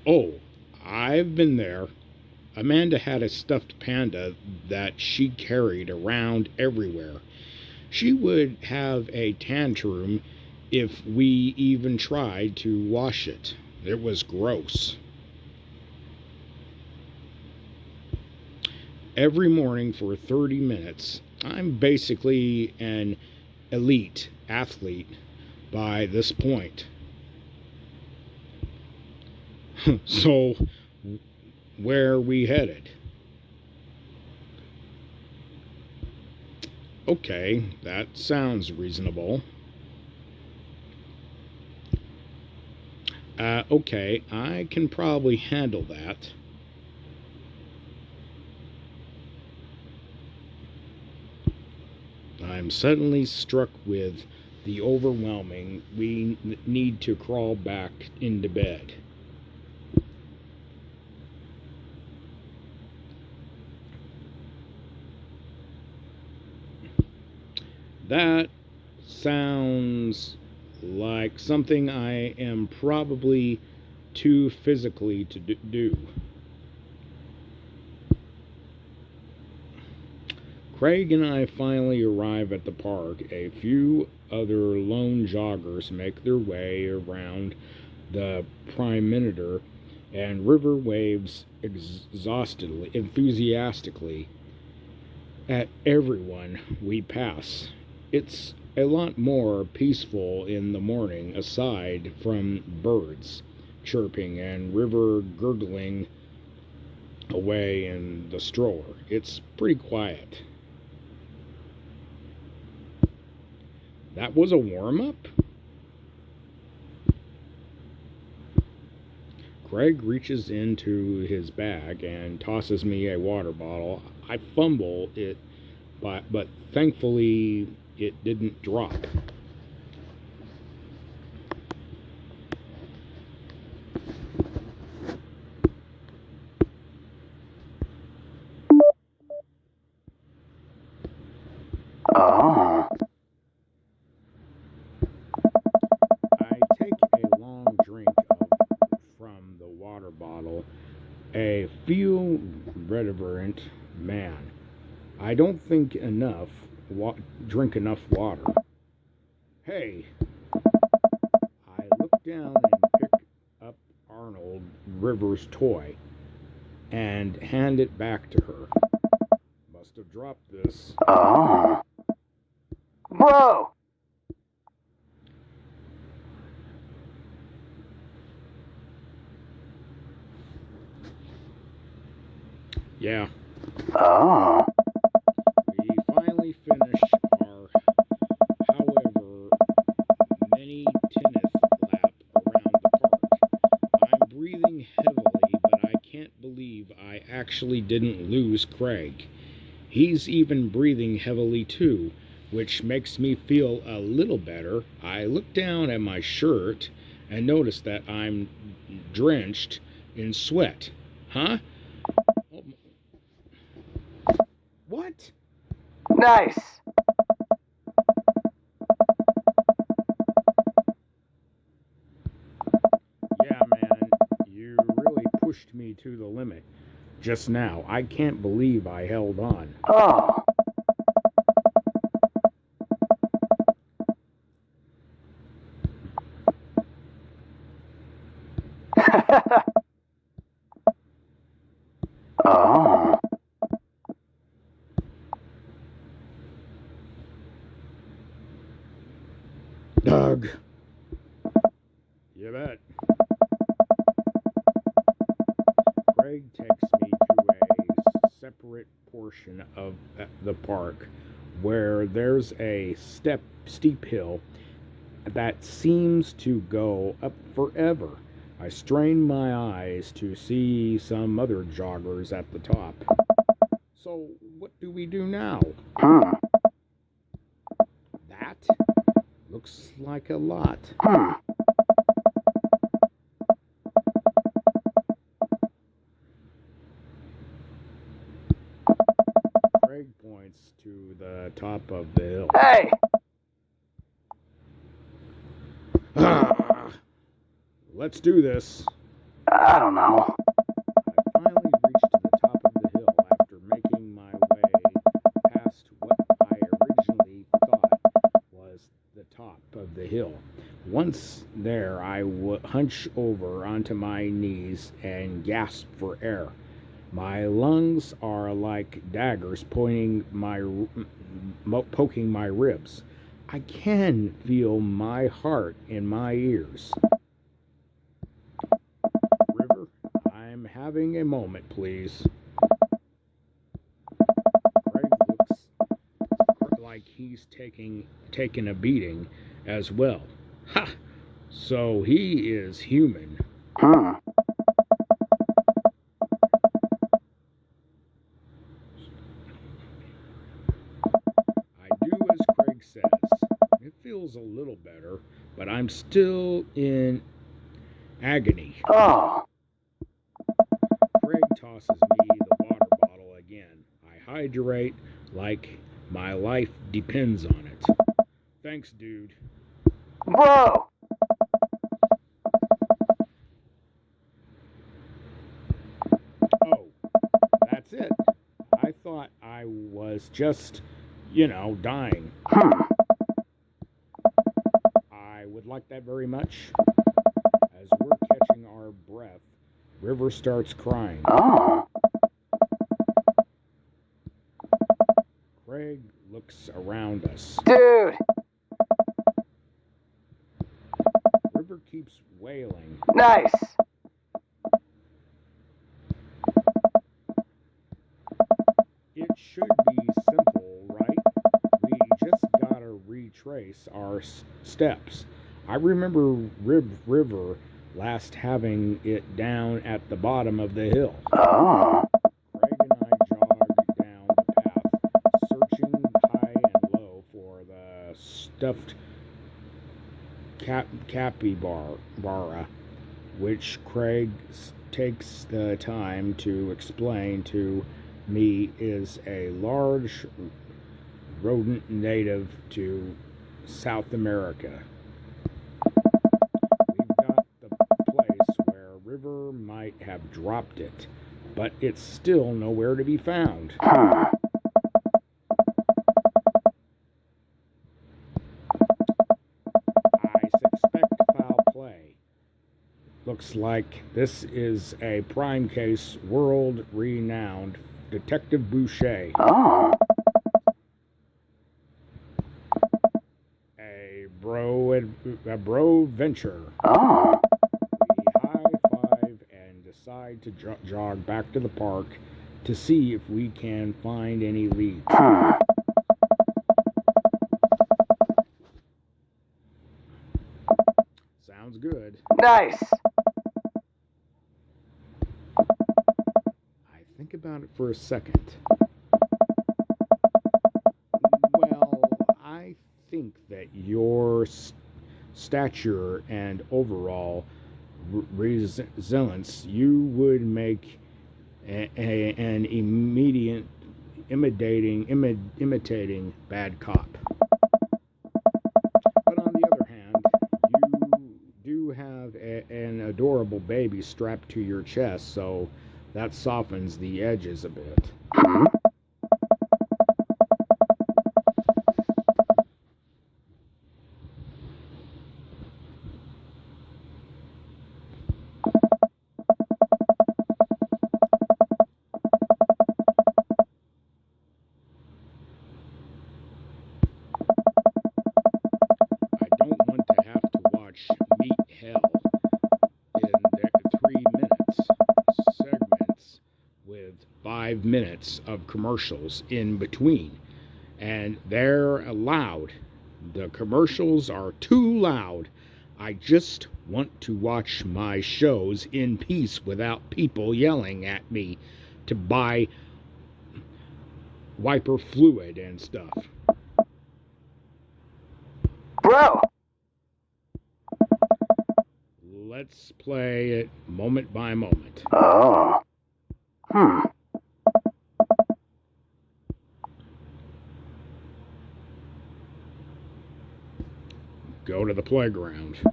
Oh, I've been there. Amanda had a stuffed panda that she carried around everywhere. She would have a tantrum if we even tried to wash it. It was gross. Every morning for 30 minutes, I'm basically an elite athlete by this point. So, where are we headed? Okay, that sounds reasonable. Okay, I can probably handle that. I'm suddenly struck with the overwhelming we need to crawl back into bed. That sounds like something I am probably too physically to do. Craig and I finally arrive at the park. A few other lone joggers make their way around the perimeter, and River waves enthusiastically at everyone we pass. It's a lot more peaceful in the morning, aside from birds chirping and River gurgling away in the stroller. It's pretty quiet. That was a warm-up? Craig reaches into his bag and tosses me a water bottle. I fumble it, but thankfully it didn't drop. Oh. I take a long drink from the water bottle. I feel reverent man. I don't drink enough water. Hey, I look down and pick up Arnold Rivers' toy and hand it back to her. Must have dropped this. Oh. Bro! Yeah. Oh. We finally finish our, however, many tennis lap around the park. I'm breathing heavily, but I can't believe I actually didn't lose Craig. He's even breathing heavily too, which makes me feel a little better. I look down at my shirt and notice that I'm drenched in sweat. Huh? What? Nice! Yeah, man, you really pushed me to the limit just now. I can't believe I held on. Oh. Oh. Doug. You bet. Craig takes me to a separate portion of the park where there's a steep hill that seems to go up forever. I strain my eyes to see some other joggers at the top. So, what do we do now? That looks like a lot. Craig points to the top of the hill. Hey! Let's do this. I don't know. I finally reached the top of the hill after making my way past what I originally thought was the top of the hill. Once there, I hunch over onto my knees and gasp for air. My lungs are like daggers poking my ribs. I can feel my heart in my ears. River, I'm having a moment, please. Craig looks like he's taking a beating as well. Ha! So he is human. It feels a little better, but I'm still in agony. Oh. Craig tosses me the water bottle again. I hydrate like my life depends on it. Thanks, dude. Bro! Oh, that's it. I thought I was is just, dying. I would like that very much. As we're catching our breath, River starts crying. Oh. Craig looks around us. Dude! River keeps wailing. Nice! It should be simple, right? We just gotta retrace our steps. I remember River last having it down at the bottom of the hill. Oh. Craig and I jogged down the path, searching high and low for the stuffed capybara, which Craig takes the time to explain to me is a large rodent native to South America. We've got the place where River might have dropped it, but it's still nowhere to be found. I suspect foul play. Looks like this is a prime case, world-renowned Detective Boucher. Oh. A bro venture. Oh. We high-five and decide to jog back to the park to see if we can find any leads. Sounds good. Nice! I think about it for a second. Well, I think that your stature and overall resilience, you would make an immediate imitating bad cop. But on the other hand, you do have an adorable baby strapped to your chest, so that softens the edges a bit. I don't want to have to watch Meet Hell in their 3 minutes segments with 5 minutes of commercials in between. And they're loud. The commercials are too loud. I just want to watch my shows in peace without people yelling at me to buy wiper fluid and stuff. Bro! Let's play it moment by moment. Oh. Go to the playground. We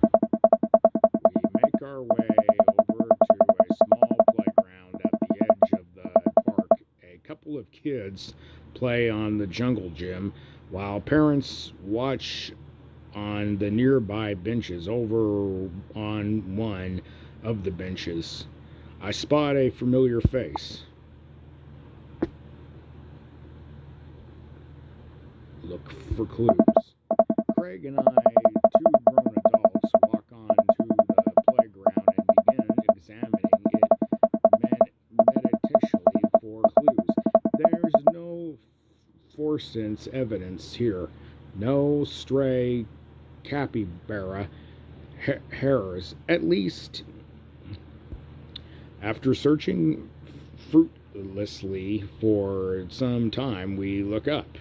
make our way over to a small playground at the edge of the park. A couple of kids play on the jungle gym while parents watch on the nearby benches. Over on one of the benches, I spot a familiar face. Look for clues. Craig and I, two grown adults, walk onto the playground and begin examining it meticulously for clues. There's no forensic evidence here. No stray capybara hairs. At least, after searching fruitlessly for some time, we look up.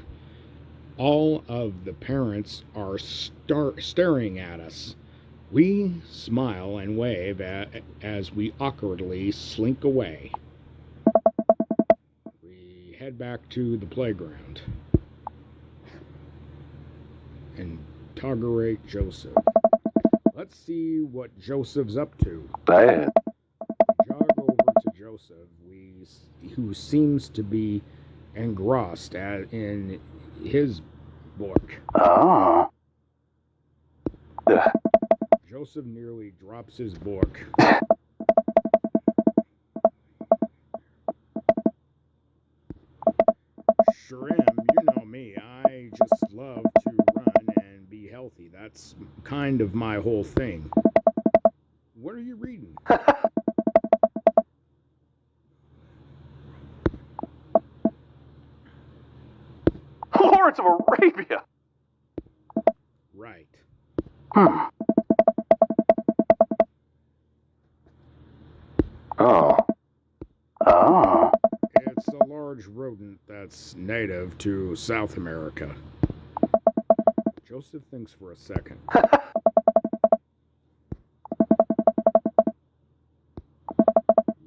All of the parents are staring at us. We smile and wave as we awkwardly slink away. We head back to the playground. Interrogate Joseph. Let's see what Joseph's up to. Bad. We jog over to Joseph, who seems to be engrossed in his book. Oh. Joseph nearly drops his book. Sure am, you know me. I just love to run and be healthy. That's kind of my whole thing. What are you reading? Lawrence of Arabia! Right. Oh. Oh. It's a large rodent that's native to South America. Joseph thinks for a second.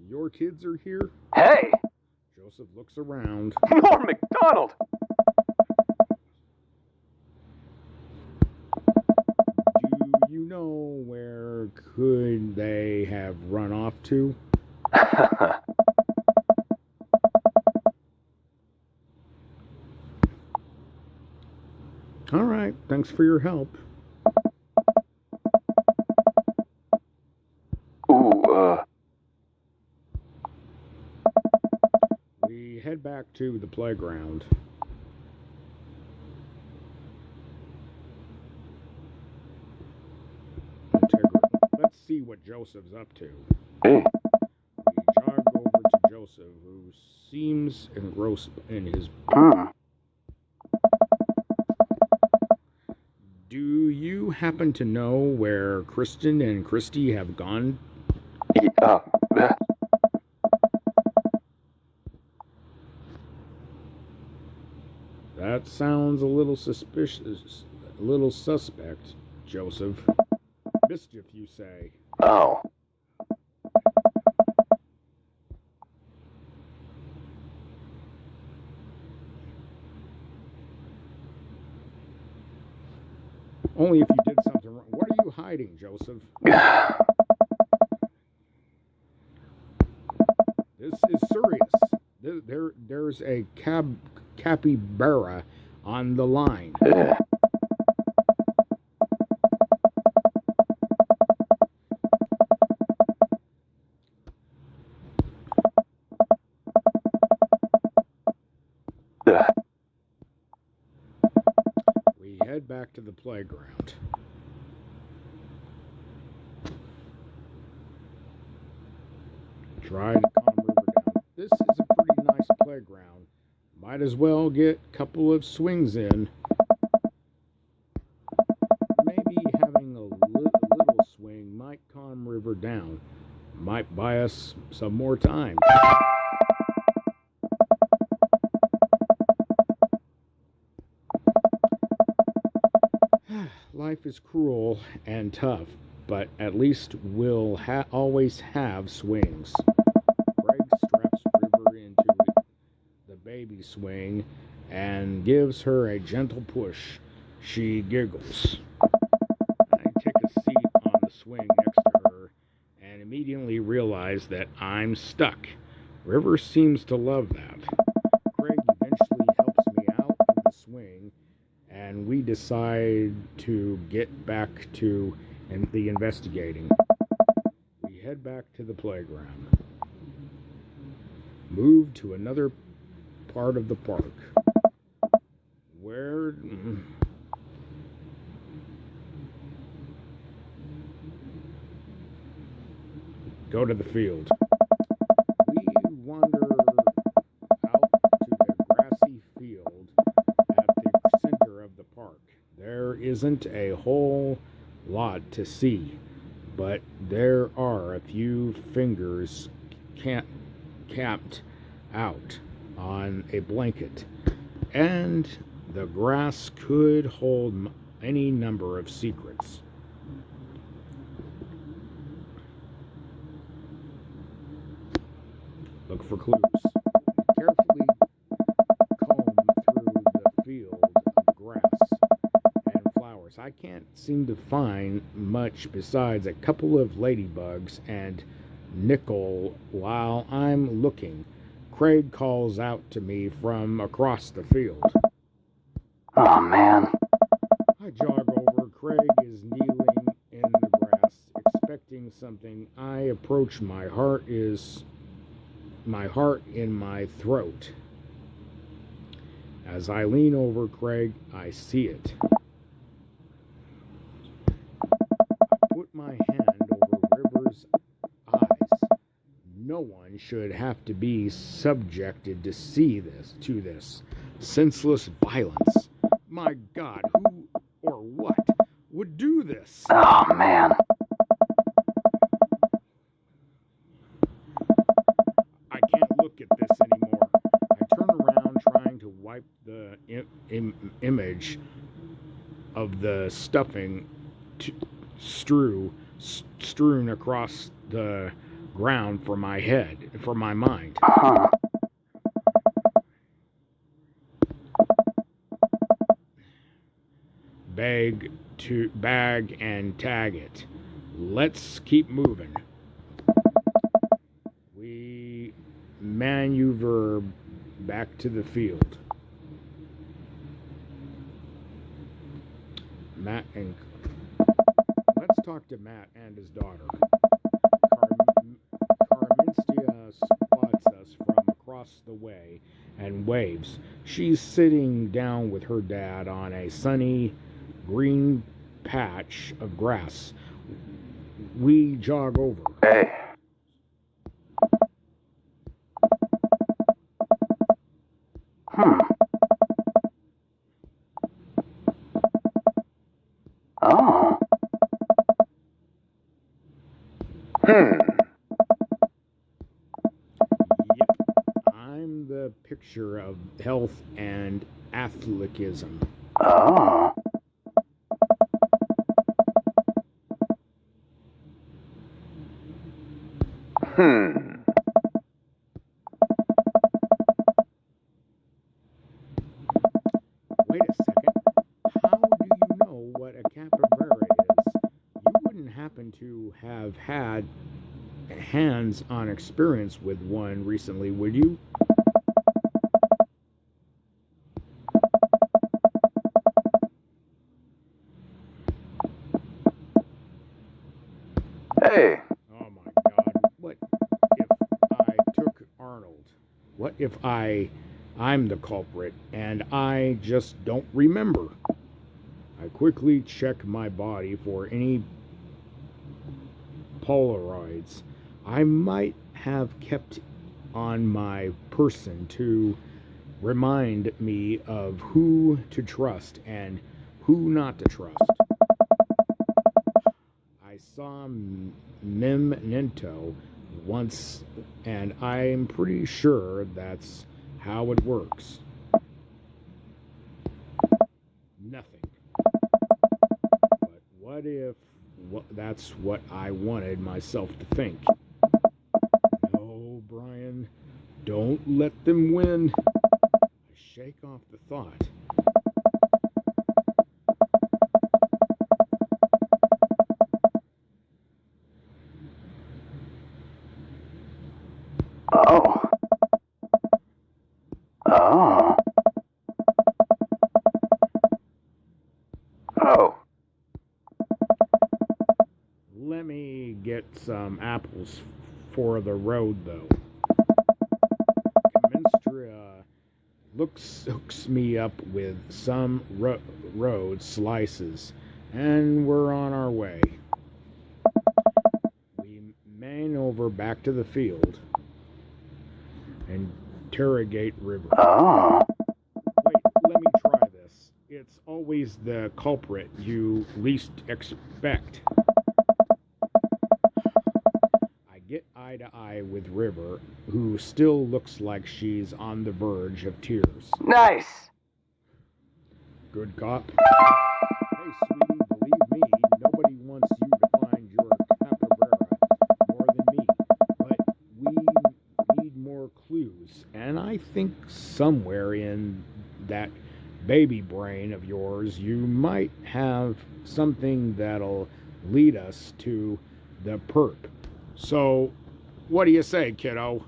Your kids are here? Hey! Joseph looks around. Norm MacDonald! Do you know where could they have run off to? All right, thanks for your help. Ooh, We head back to the playground. Let's see what Joseph's up to. hey. We jog over to Joseph, who seems engrossed in his... Do you happen to know where Kristen and Christy have gone? That sounds a little suspicious, a little suspect, Joseph. Mischief, you say? Oh. Only if you did something wrong. What are you hiding, Joseph? This is serious. There's a capybara on the line. We head back to the playground. Try to calm River down. This is a pretty nice playground. Might as well get a couple of swings in. Maybe having a little swing might calm River down. Might buy us some more time. Life is cruel and tough, but at least we'll always have swings. Greg straps River into the baby swing and gives her a gentle push. She giggles. I take a seat on the swing next to her and immediately realize that I'm stuck. River seems to love that. Greg eventually helps me out of the swing, and we decide to get back to the investigating. We head back to the playground. Move to another part of the park. Where... Go to the field. We wander out to the grassy field at the center of the park. There isn't a whole lot to see, but there are a few fingers capped out on a blanket, and the grass could hold any number of secrets. Look for clues. Carefully comb through the field of grass and flowers. I can't seem to find much besides a couple of ladybugs and nickel while I'm looking. Craig calls out to me from across the field. Oh, man. I jog over. Craig is kneeling in the grass, expecting something. I approach. My heart in my throat. As I lean over Craig, I see it. I put my hand over River's eyes. No one should have to be subjected to this senseless violence. My God, who or what would do this? Oh, man. I can't look at this anymore. I turn around trying to wipe the image of the stuffing strewn across the ground from my mind. Uh-huh. Bag and tag it. Let's keep moving. We maneuver back to the field. Let's talk to Matt and his daughter. Carminstia spots us from across the way and waves. She's sitting down with her dad on a sunny green patch of grass. We jog over. Hey. Oh. Yep. I'm the picture of health and athleticism. Oh. Wait a second. How do you know what a capybara is? You wouldn't happen to have had hands-on experience with one recently, would you? Hey. Oh my God. What if I took Arnold? What if I'm the culprit and I just don't remember? I quickly check my body for any Polaroids I might have kept on my person to remind me of who to trust and who not to trust. I saw Memento once, and I'm pretty sure that's how it works. Nothing. But what if that's what I wanted myself to think? No, Brian, don't let them win. I shake off the thought. Oh. Oh. Oh. Let me get some apples for the road, though. Commenstra hooks me up with some road slices, and we're on our way. We main over back to the field and interrogate River. Oh. Wait, let me try this. It's always the culprit you least expect. I get eye to eye with River, who still looks like she's on the verge of tears. Nice. Good cop. Hey, sweetie, believe me, nobody wants you to find your capybara more than me. But we need more clues, and I think somewhere in that baby brain of yours, you might have something that'll lead us to the perp. So, what do you say, kiddo?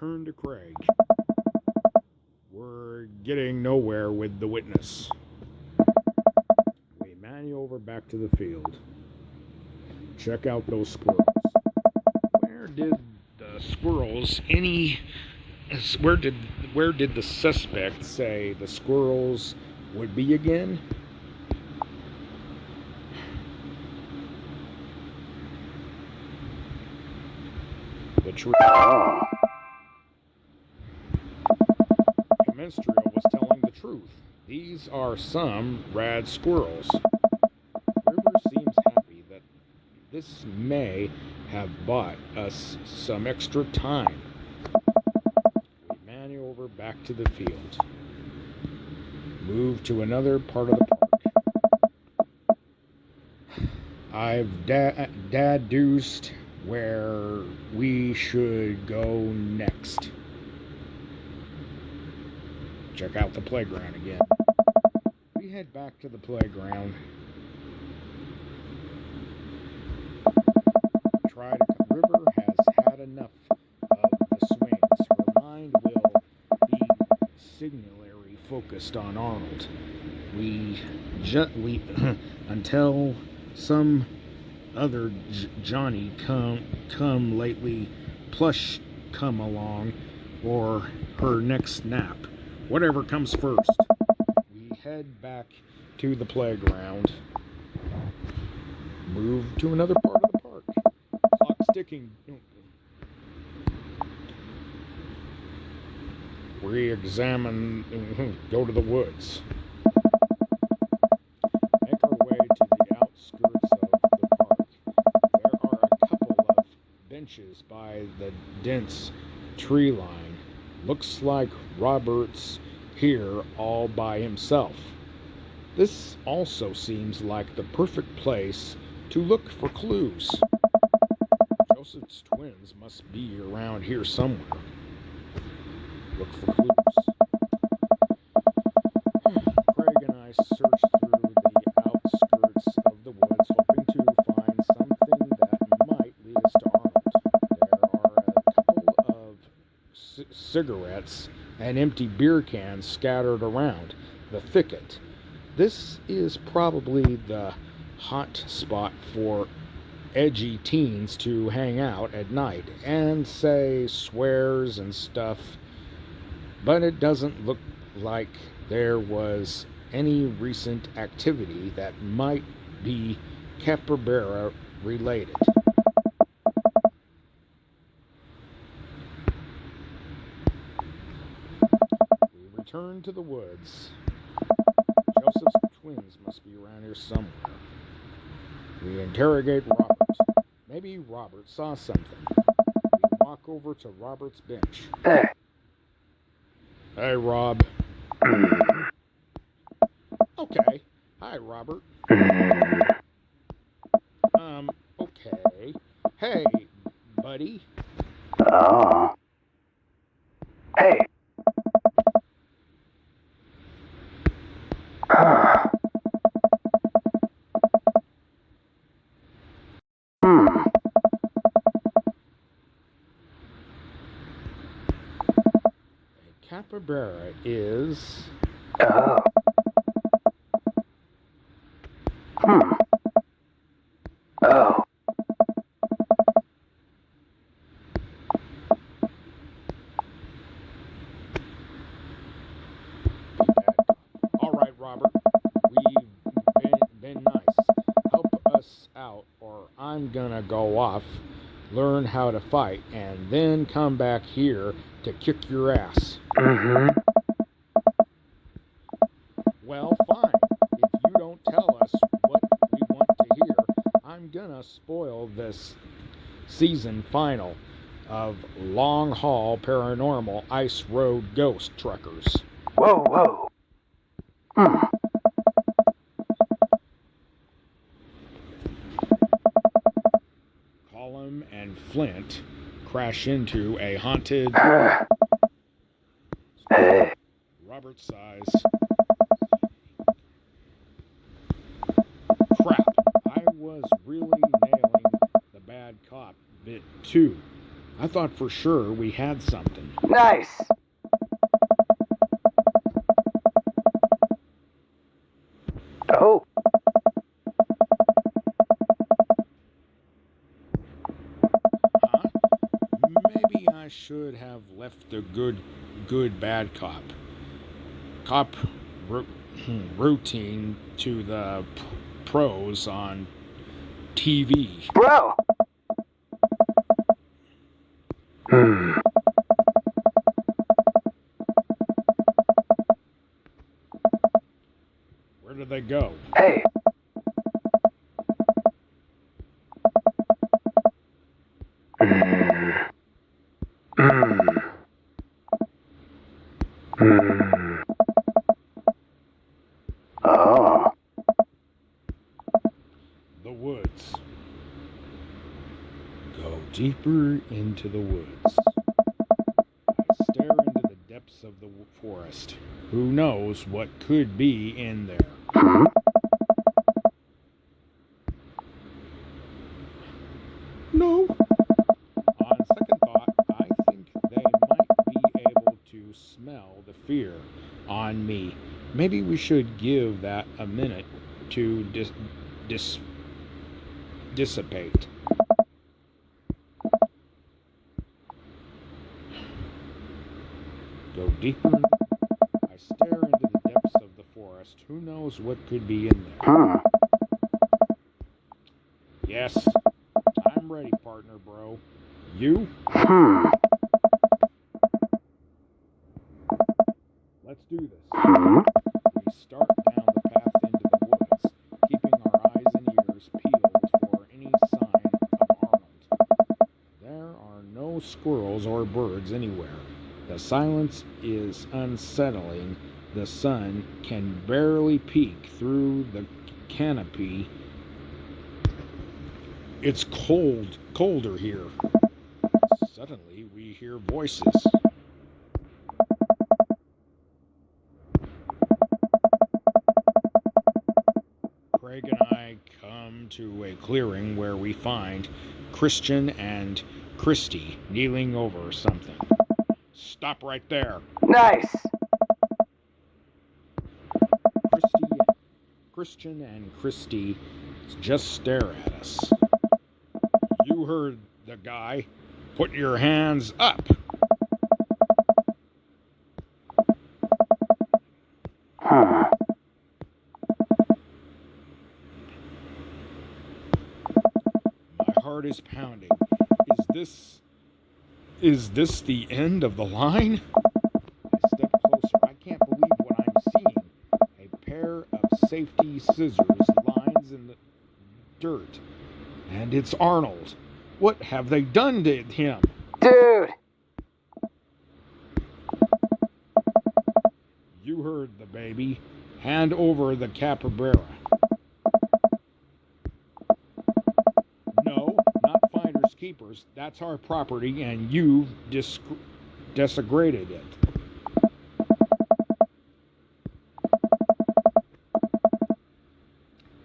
return to Craig. We're getting nowhere with the witness. We maneuver back to the field. Check out those squirrels. Where did the squirrels where did the suspect say the squirrels would be again? The tree. Oh. Minstrel was telling the truth. These are some rad squirrels. River seems happy that this may have bought us some extra time. We maneuver back to the field. Move to another part of the park. I've deduced where we should go next. Check out the playground again. We head back to the playground. River has had enough of the swings. Her mind will be singularly focused on Arnold. We until some other Johnny come lately plush come along, or her next nap. Whatever comes first. We head back to the playground. Move to another part of the park. Clock ticking. Re-examine. Go to the woods. Make our way to the outskirts of the park. There are a couple of benches by the dense tree line. Looks like Robert's here all by himself. This also seems like the perfect place to look for clues. Joseph's twins must be around here somewhere. Look for clues. Craig and I search through the outskirts of the woods, hoping to find something that might lead us to Arnold. There are a couple of cigarettes and empty beer cans scattered around the thicket. This is probably the hot spot for edgy teens to hang out at night and say swears and stuff, but it doesn't look like there was any recent activity that might be capybara related. Return to the woods. Joseph's twins must be around here somewhere. We interrogate Robert. Maybe Robert saw something. We walk over to Robert's bench. Hey. Hey, Rob. Okay. Hi, Robert. Okay. Hey, buddy. Oh. Hey. Capybara is... Oh. Oh. All right, Robert. We've been nice. Help us out, or I'm gonna go off, learn how to fight, and then come back here to kick your ass. Mm-hmm. Well, fine. If you don't tell us what we want to hear, I'm gonna spoil this season final of Long Haul Paranormal Ice Road Ghost Truckers. Whoa, whoa. Colum and Flint crash into a haunted... Hey. Robert sighs. Crap, I was really nailing the bad cop bit too. I thought for sure we had something. Nice! Oh. Huh? Maybe I should have left the good, bad cop routine to the pros on TV. Bro! Hmm. Where did they go? Hey. Oh. The woods. Go deeper into the woods. I stare into the depths of the forest. Who knows what could be in there? Hmm? No. On second thought, I think they might be able to smell the fear on me. Maybe we should give that a minute to dissipate. Go deeper. I stare into the depths of the forest. Who knows what could be in there? Hmm. Yes, I'm ready, partner, bro. You? Hmm. Let's do this. Hmm? We start down the path into the woods, keeping our eyes and ears peeled for any sign of Arnold. There are no squirrels or birds anywhere. The silence is unsettling. The sun can barely peek through the canopy. It's colder here. Suddenly, we hear voices. Craig and I come to a clearing where we find Christian and Christy kneeling over something. Stop right there. Nice! Christian and Christy just stare at us. You heard the guy. Put your hands up. Hmm. My heart is pounding. Is this the end of the line? I step closer. I can't believe what I'm seeing. A pair of safety scissors lines in the dirt. And it's Arnold. What have they done to him? Dude! You heard the baby. Hand over the capybara. No, not finders keepers. That's our property, and you've desecrated it.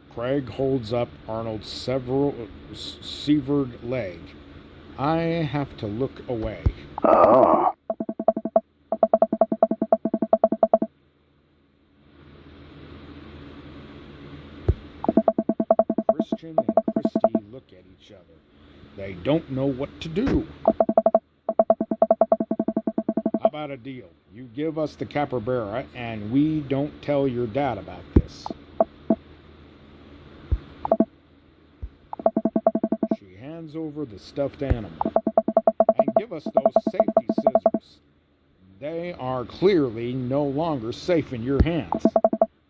Craig holds up Arnold's severed leg. I have to look away. Oh. Christian and Christy look at each other. They don't know what to do. How about a deal? You give us the capybara, and we don't tell your dad about this. She hands over the stuffed animal. And give us those safety scissors. They are clearly no longer safe in your hands.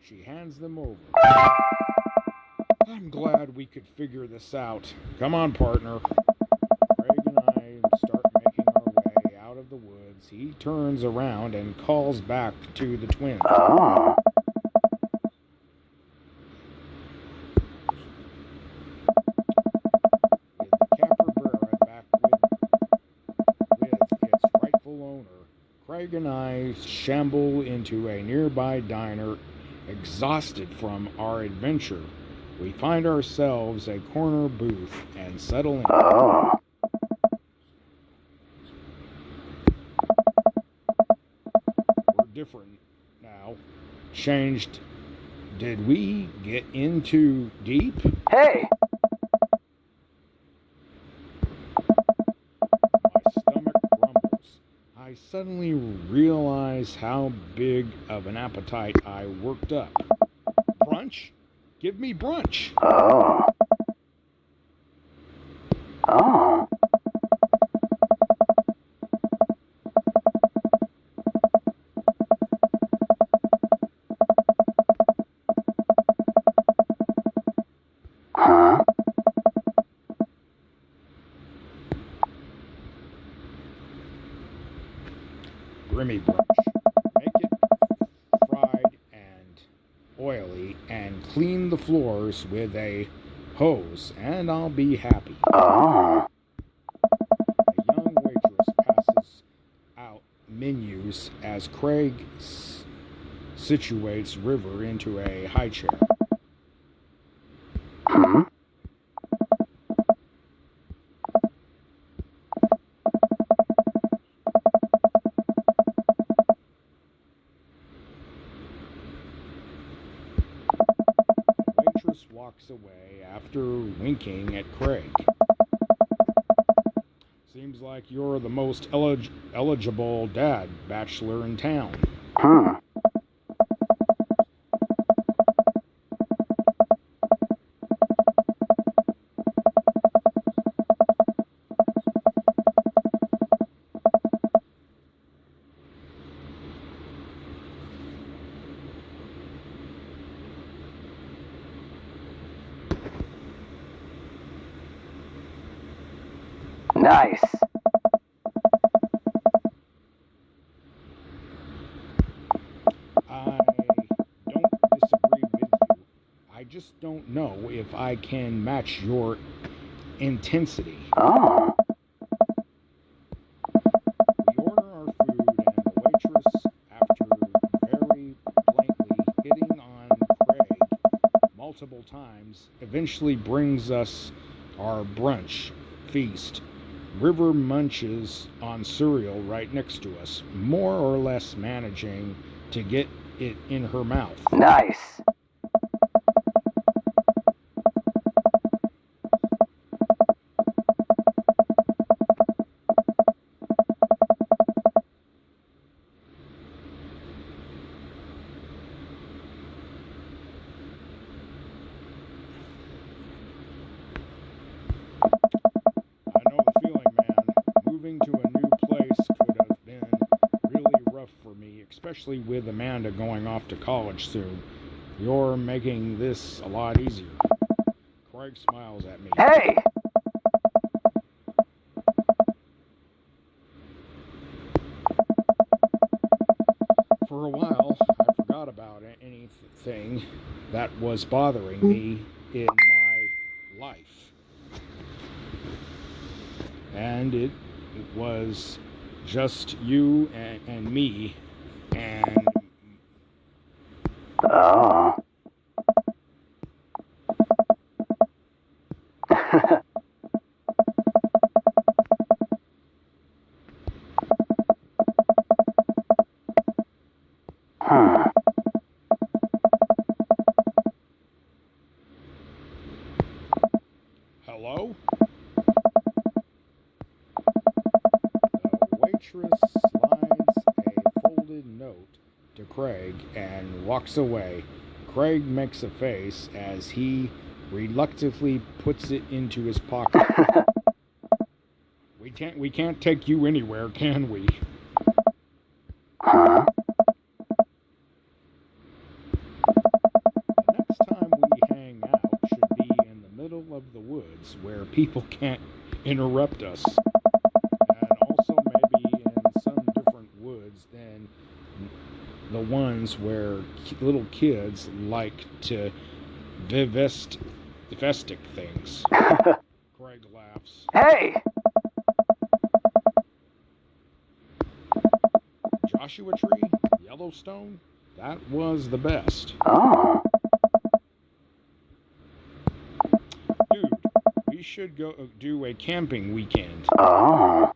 She hands them over. I'm glad we could figure this out. Come on, partner. Craig and I start making our way out of the woods. He turns around and calls back to the twins. Oh. With the capybara back with its rightful owner, Craig and I shamble into a nearby diner, exhausted from our adventure. We find ourselves a corner booth and settle in. Oh. different now. Changed. Did we get in too deep? Hey! My stomach grumbles. I suddenly realize how big of an appetite I worked up. Brunch? Give me brunch. Oh. Oh. Huh? Grimmy brunch. Make it fried and oily and clean the floors with a hose and I'll be happy. Oh. A young waitress passes out menus as Craig situates River into a high chair. Hmm? The waitress walks away after winking at Craig. Seems like you're the most eligible dad bachelor in town. Hmm. Nice. I don't disagree with you. I just don't know if I can match your intensity. Oh. We order our food, and the waitress, after very blatantly hitting on Craig multiple times, eventually brings us our brunch feast. River munches on cereal right next to us, more or less managing to get it in her mouth. Nice. I know the feeling, man. Moving to a new place could have been really rough for me, especially with Amanda going off to college soon. You're making this a lot easier. Craig smiles at me. Hey! For a while, I forgot about anything that was bothering me in my life. And it was just you and me and Oh. Hmm. hello? The waitress slides a folded note to Craig and walks away. Craig makes a face as he reluctantly puts it into his pocket. We can't take you anywhere, can we? Huh? The next time we hang out should be in the middle of the woods where people can't interrupt us. And also maybe in some different woods than the ones where little kids like to vivestic things. Craig laughs. Hey! Joshua Tree, Yellowstone, that was the best. Oh. Dude, we should go do a camping weekend. Oh.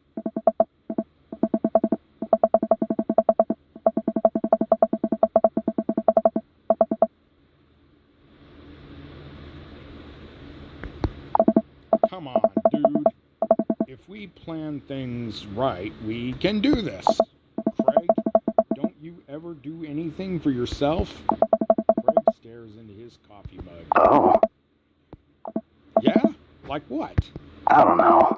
Come on, dude. If we plan things right, we can do this. Craig, don't you ever do anything for yourself? Craig stares into his coffee mug. Oh, Yeah? Like what? I don't know.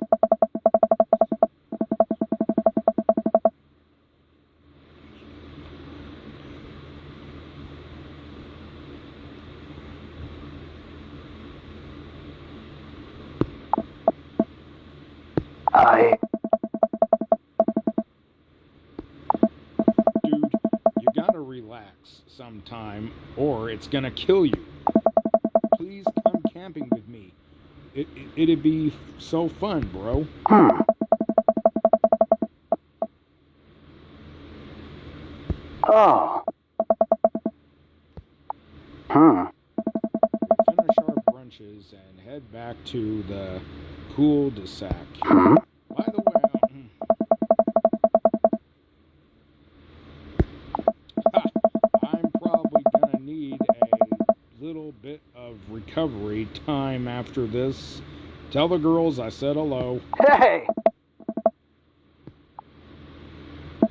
Dude, you gotta relax sometime, or it's gonna kill you. Please come camping with me. It'd be so fun, bro. Oh. We finish our brunches and head back to the cul-de-sac. By the way, I'm probably gonna need a little bit of recovery time after this. Tell the girls I said hello. Hey! I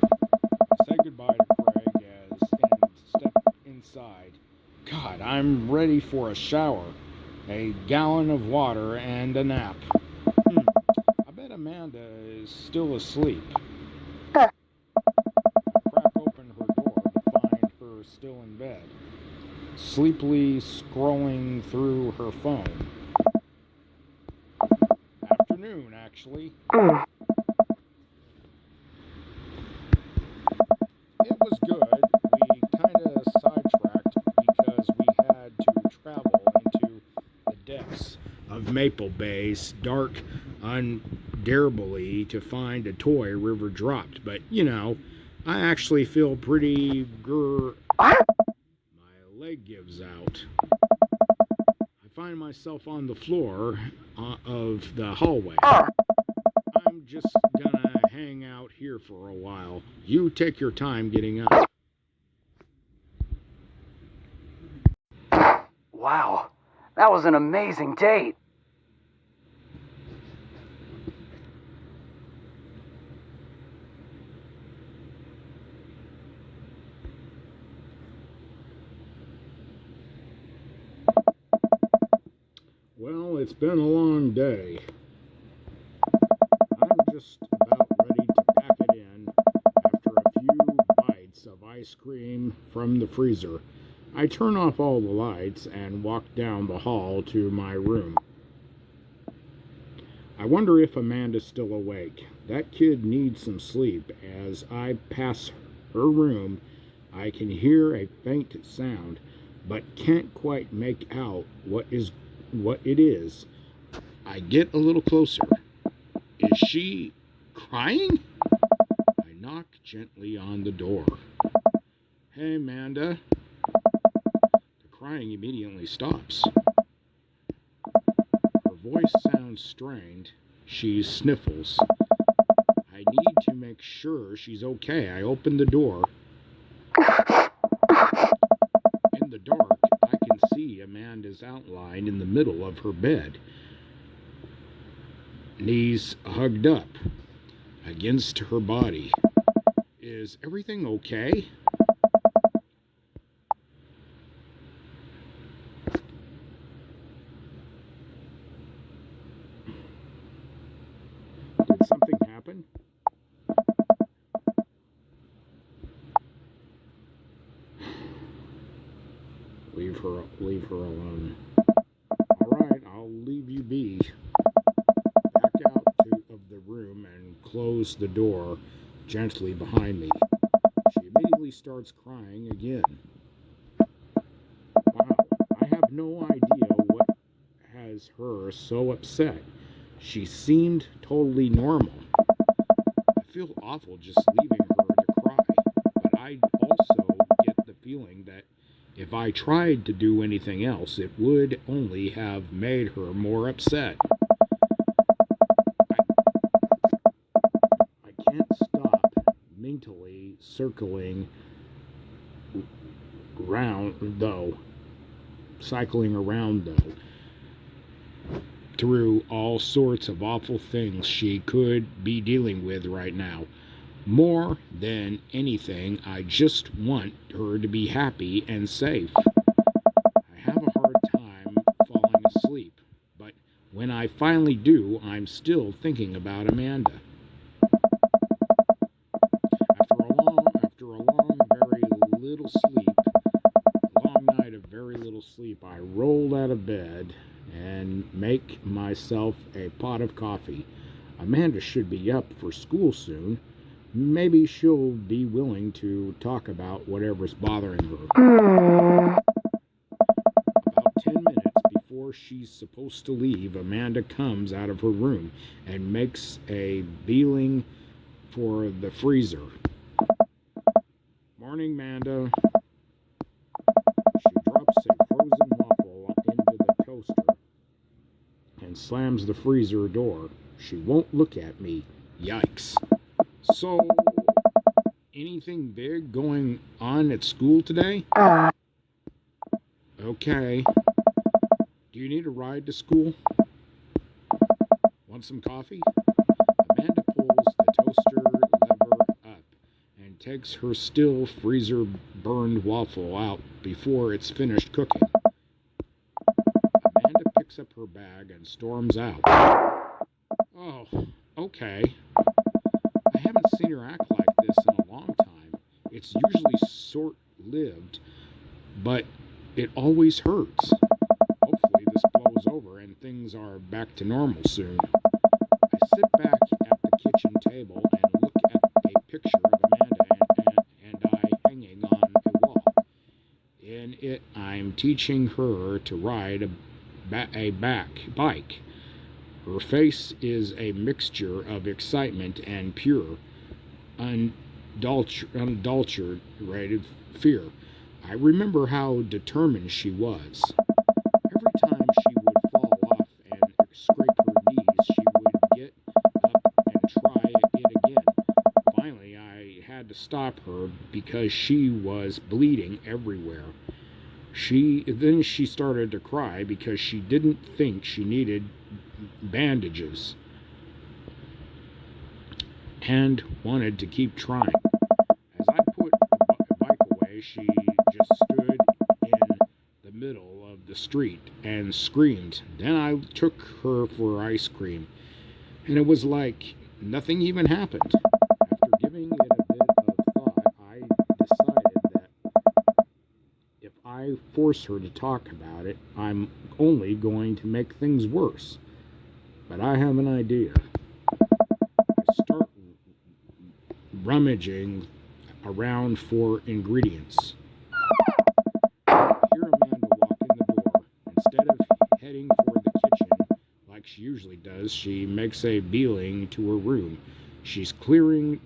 say goodbye to Craig and step inside. God, I'm ready for a shower, a gallon of water, and a nap. I bet Amanda is still asleep. I crack open her door to find her still in bed, sleepily scrolling through her phone. Afternoon, actually. It was good. We kind of sidetracked because we had to travel into the depths of Maple Bay's dark undarably to find a toy River dropped. But, you know, I actually feel pretty My leg gives out. I find myself on the floor of the hallway. I'm just gonna hang out here for a while. You take your time getting up. Wow, that was an amazing date. Well, it's been a long day. I'm just about ready to pack it in after a few bites of ice cream from the freezer. I turn off all the lights and walk down the hall to my room. I wonder if Amanda's still awake. That kid needs some sleep. As I pass her room, I can hear a faint sound, but can't quite make out what it is. I get a little closer. Is she crying? I knock gently on the door. Hey, Amanda. The crying immediately stops. Her voice sounds strained. She sniffles. I need to make sure she's okay. I open the door. In the dark, I can see Amanda's outline in the middle of her bed. Knees hugged up against her body. Is everything okay? Did something happen? Leave her alone. All right, I'll leave you be. Back out of the room and close the door gently behind me. She immediately starts crying again. Wow, I have no idea what has her so upset. She seemed totally normal. I feel awful just leaving her to cry, but I also get the feeling that if I tried to do anything else, it would only have made her more upset. I can't stop mentally cycling around though, to through all sorts of awful things she could be dealing with right now. More than anything, I just want her to be happy and safe. I have a hard time falling asleep, but when I finally do, I'm still thinking about Amanda. After a long, very little sleep, a long night of very little sleep, I rolled out of bed and make myself a pot of coffee. Amanda should be up for school soon. Maybe she'll be willing to talk about whatever's bothering her. About 10 minutes before she's supposed to leave, Amanda comes out of her room and makes a beeline for the freezer. Morning, Amanda. She drops a frozen waffle into the toaster and slams the freezer door. She won't look at me. Yikes. So, anything big going on at school today? Okay. Do you need a ride to school? Want some coffee? Amanda pulls the toaster lever up and takes her still freezer burned waffle out before it's finished cooking. Amanda picks up her bag and storms out. Oh, okay. I haven't seen her act like this in a long time. It's usually short-lived, but it always hurts. Hopefully this blows over and things are back to normal soon. I sit back at the kitchen table and look at a picture of Amanda and I hanging on a wall. In it, I'm teaching her to ride a bike. Her face is a mixture of excitement and pure, unadulterated fear. I remember how determined she was. Every time she would fall off and scrape her knees, she would get up and try it again. Finally, I had to stop her because she was bleeding everywhere. Then she started to cry because she didn't think she needed bandages and wanted to keep trying. As I put the bike away, she just stood in the middle of the street and screamed. Then I took her for ice cream, and it was like nothing even happened. After giving it a bit of thought, I decided that if I force her to talk about it, I'm only going to make things worse. But I have an idea. I start rummaging around for ingredients. I hear Amanda walk in the door. Instead of heading for the kitchen like she usually does, she makes a beeline to her room. She's clearly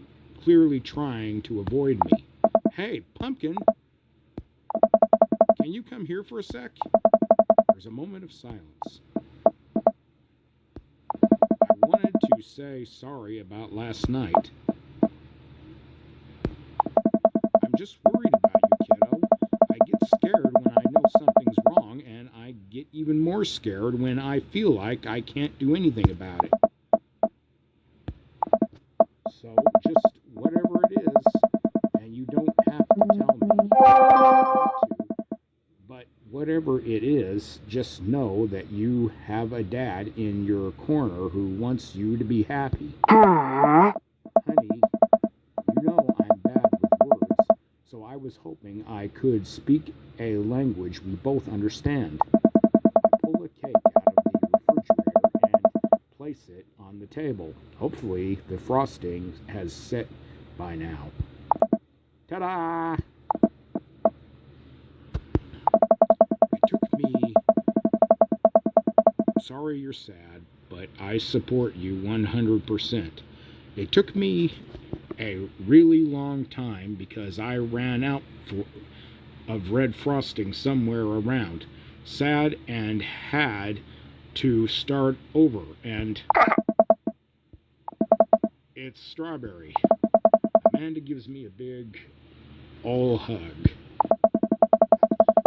trying to avoid me. Hey, Pumpkin! Can you come here for a sec? There's a moment of silence. I wanted to say sorry about last night. I'm just worried about you, kiddo. I get scared when I know something's wrong, and I get even more scared when I feel like I can't do anything about it. So, just whatever it is, and you don't have to tell me if you want to, but whatever it is, just know that you have a dad in your corner who wants you to be happy. Honey, you know I'm bad with words, so I was hoping I could speak a language we both understand. I pull a cake out of the refrigerator and place it on the table. Hopefully the frosting has set by now. Ta-da! It took me... Sorry you're sad, but I support you 100%. It took me a really long time because I ran out of red frosting somewhere around. Sad and had to start over, and it's strawberry. Amanda gives me a big ol' hug.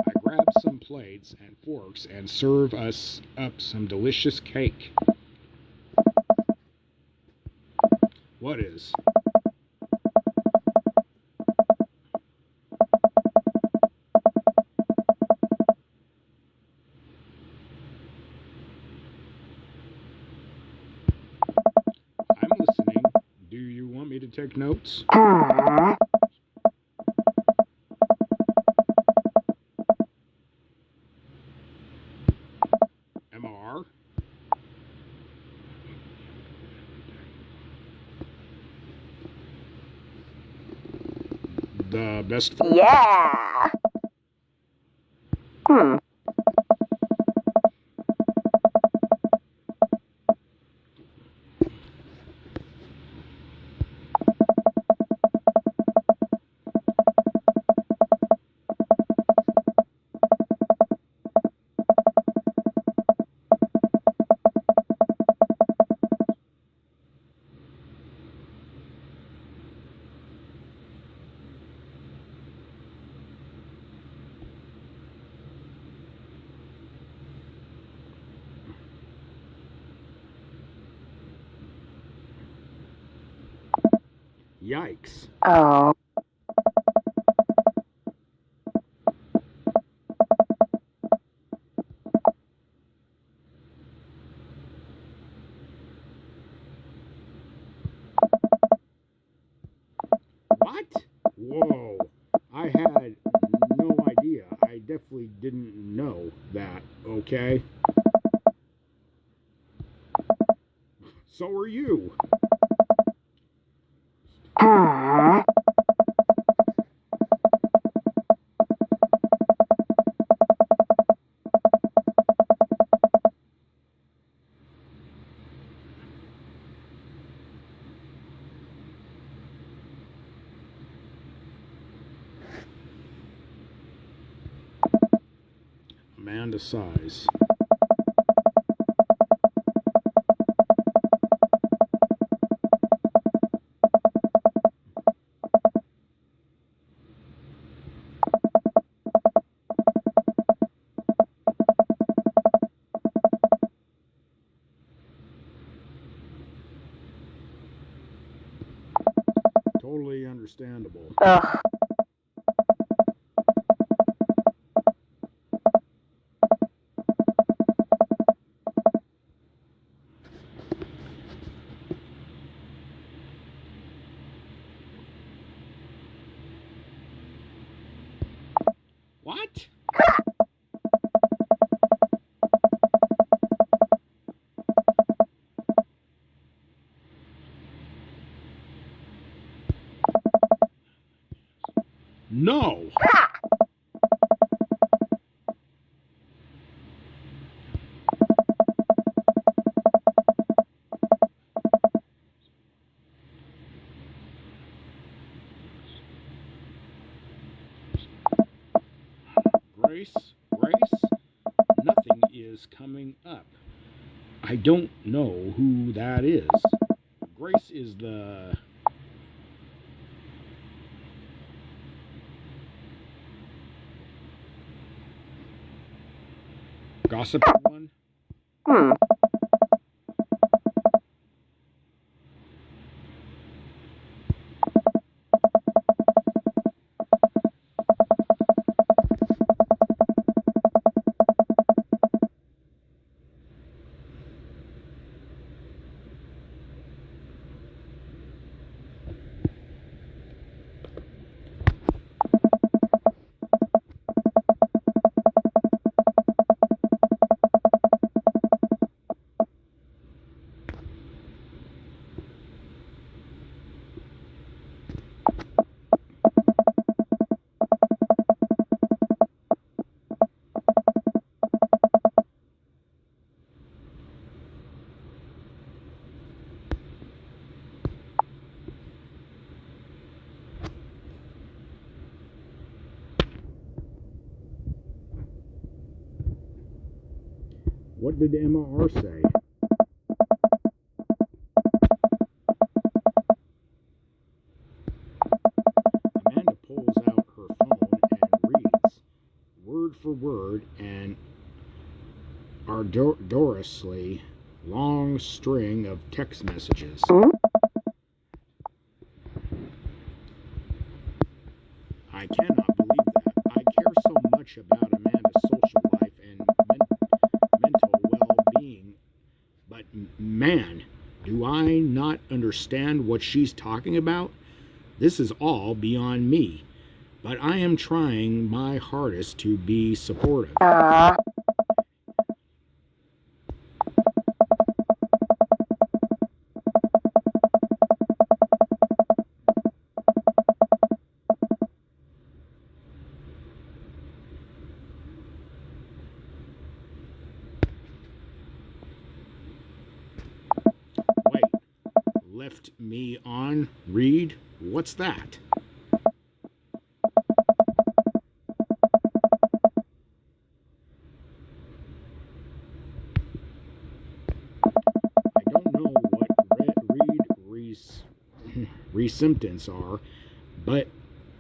I grab some plates and forks and serve us up some delicious cake. What is? I'm listening. Do you want me to take notes? MR? The best. Yeah. Yikes. Oh. What? Whoa. I had no idea. I definitely didn't know that, okay? So are you. Amanda sighs. Totally understandable. Ugh. What? No. Grace, nothing is coming up. I don't know who that is. Grace is the... gossip one? What did MR say? Amanda pulls out her phone and reads. Word word for word an ardorously long string of text messages. I cannot believe that. I care so much about Amanda's social life and mental well-being, but man, do I not understand what she's talking about? This is all beyond me, but I am trying my hardest to be supportive. Wait, left me on read? What's that? I don't know what resymptoms are, but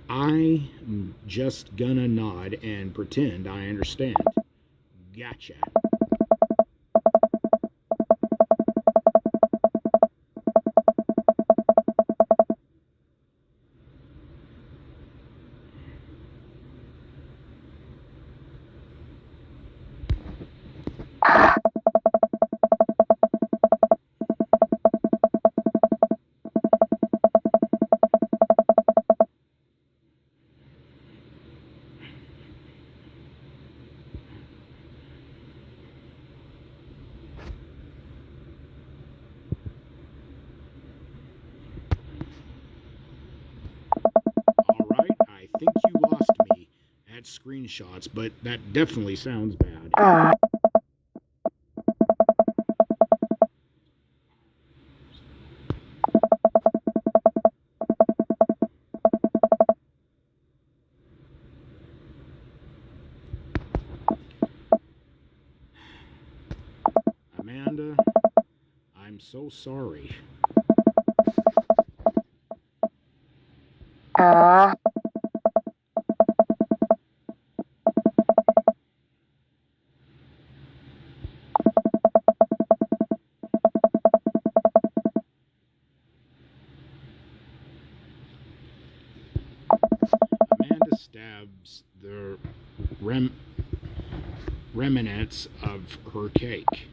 I'm just gonna nod and pretend I understand. Gotcha. Alright, I think you lost me at screenshots, but that definitely sounds bad. Amanda, I'm so sorry. Amanda stabs the remnants of her cake.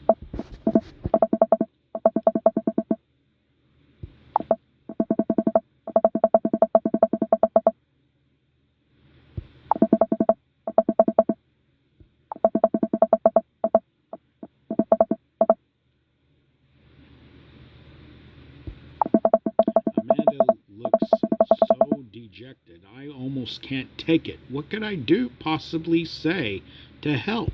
Amanda looks so dejected. I almost can't take it. What could I possibly say to help?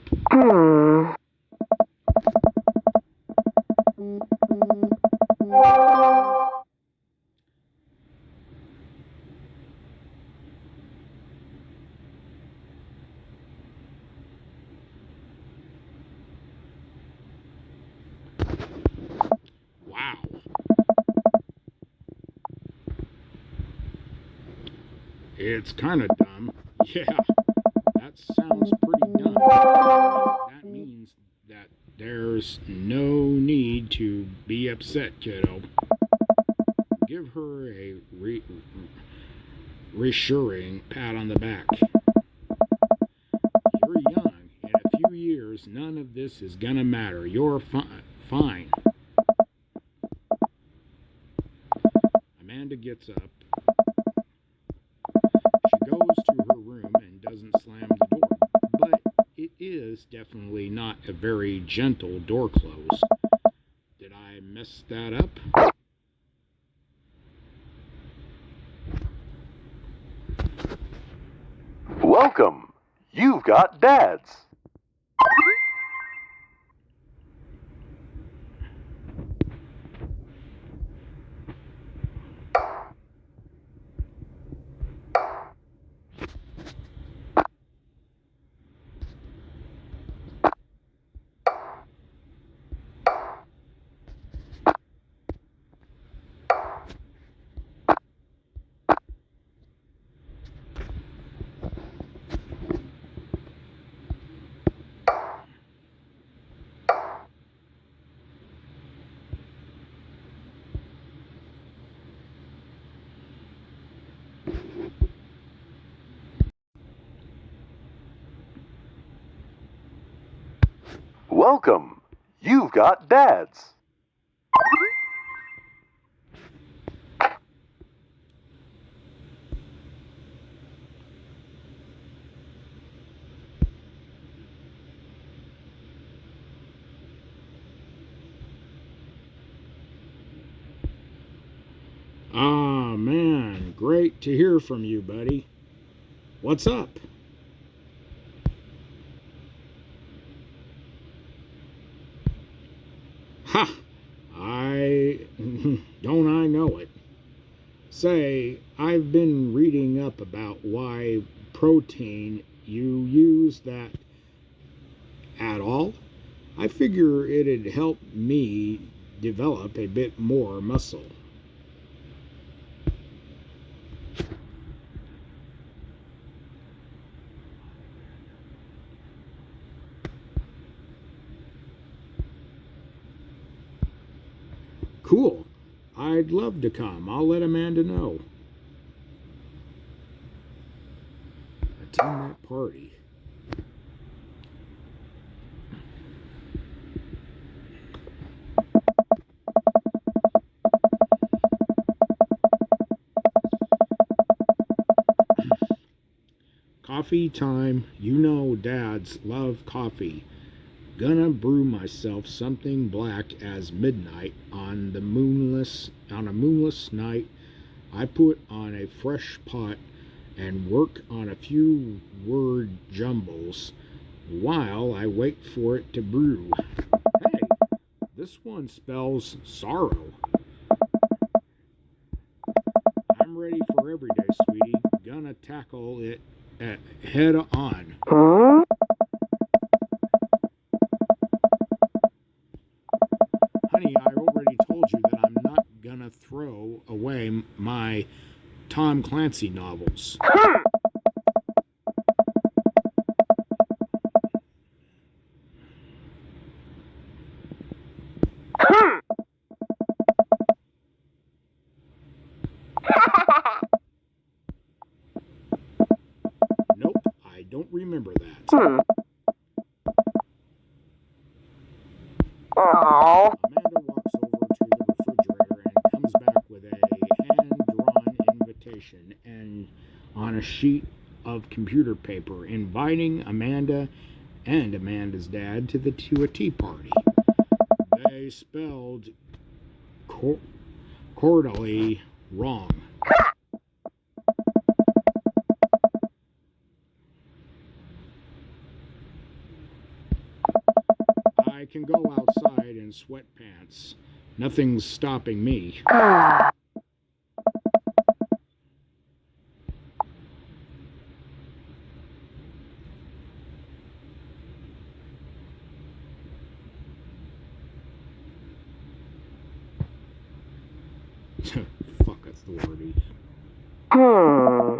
Wow. It's kind of dumb. Yeah, that sounds pretty dumb. That means that there's no need to be upset, kiddo. Give her a reassuring pat on the back. You're young. In a few years, none of this is gonna matter. You're fine. Amanda gets up. She goes to her room and doesn't slam the door, but it is definitely not a very gentle door close. Did I mess that up? Welcome. You've got dads. Welcome. You've got dads. Ah, man, great to hear from you, buddy. What's up? Ha! Don't I know it? Say, I've been reading up about why protein you use that at all. I figure it'd help me develop a bit more muscle. Cool. I'd love to come. I'll let Amanda know. Attend that party. Coffee time. You know dads love coffee. Gonna brew myself something black as midnight on a moonless night. I put on a fresh pot and work on a few word jumbles while I wait for it to brew. Hey, this one spells sorrow. I'm ready for every day, sweetie. Gonna tackle it head on. Huh? Honey, I already told you that I'm not gonna throw away my Tom Clancy novels. Nope, I don't remember that. Oh. Amanda walks over to the refrigerator and comes back with a hand-drawn invitation and on a sheet of computer paper inviting Amanda and Amanda's dad to a tea party. They spelled cordially wrong. I can go outside in sweatpants. Nothing's stopping me. Fuck authority. I'm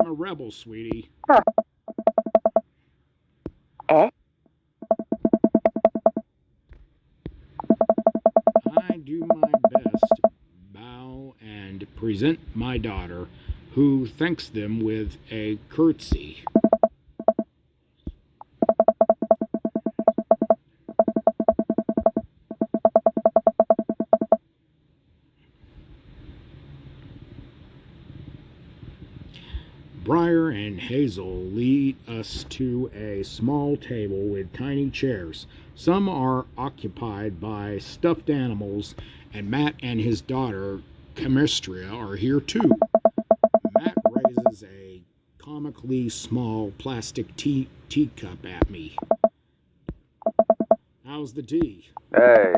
a rebel, sweetie. I do my best, bow, and present my daughter, who thanks them with a curtsy. Briar and Hazel lead us to a small table with tiny chairs. Some are occupied by stuffed animals, and Matt and his daughter, Chemistria, are here too. Matt raises a comically small plastic teacup at me. How's the tea? Hey,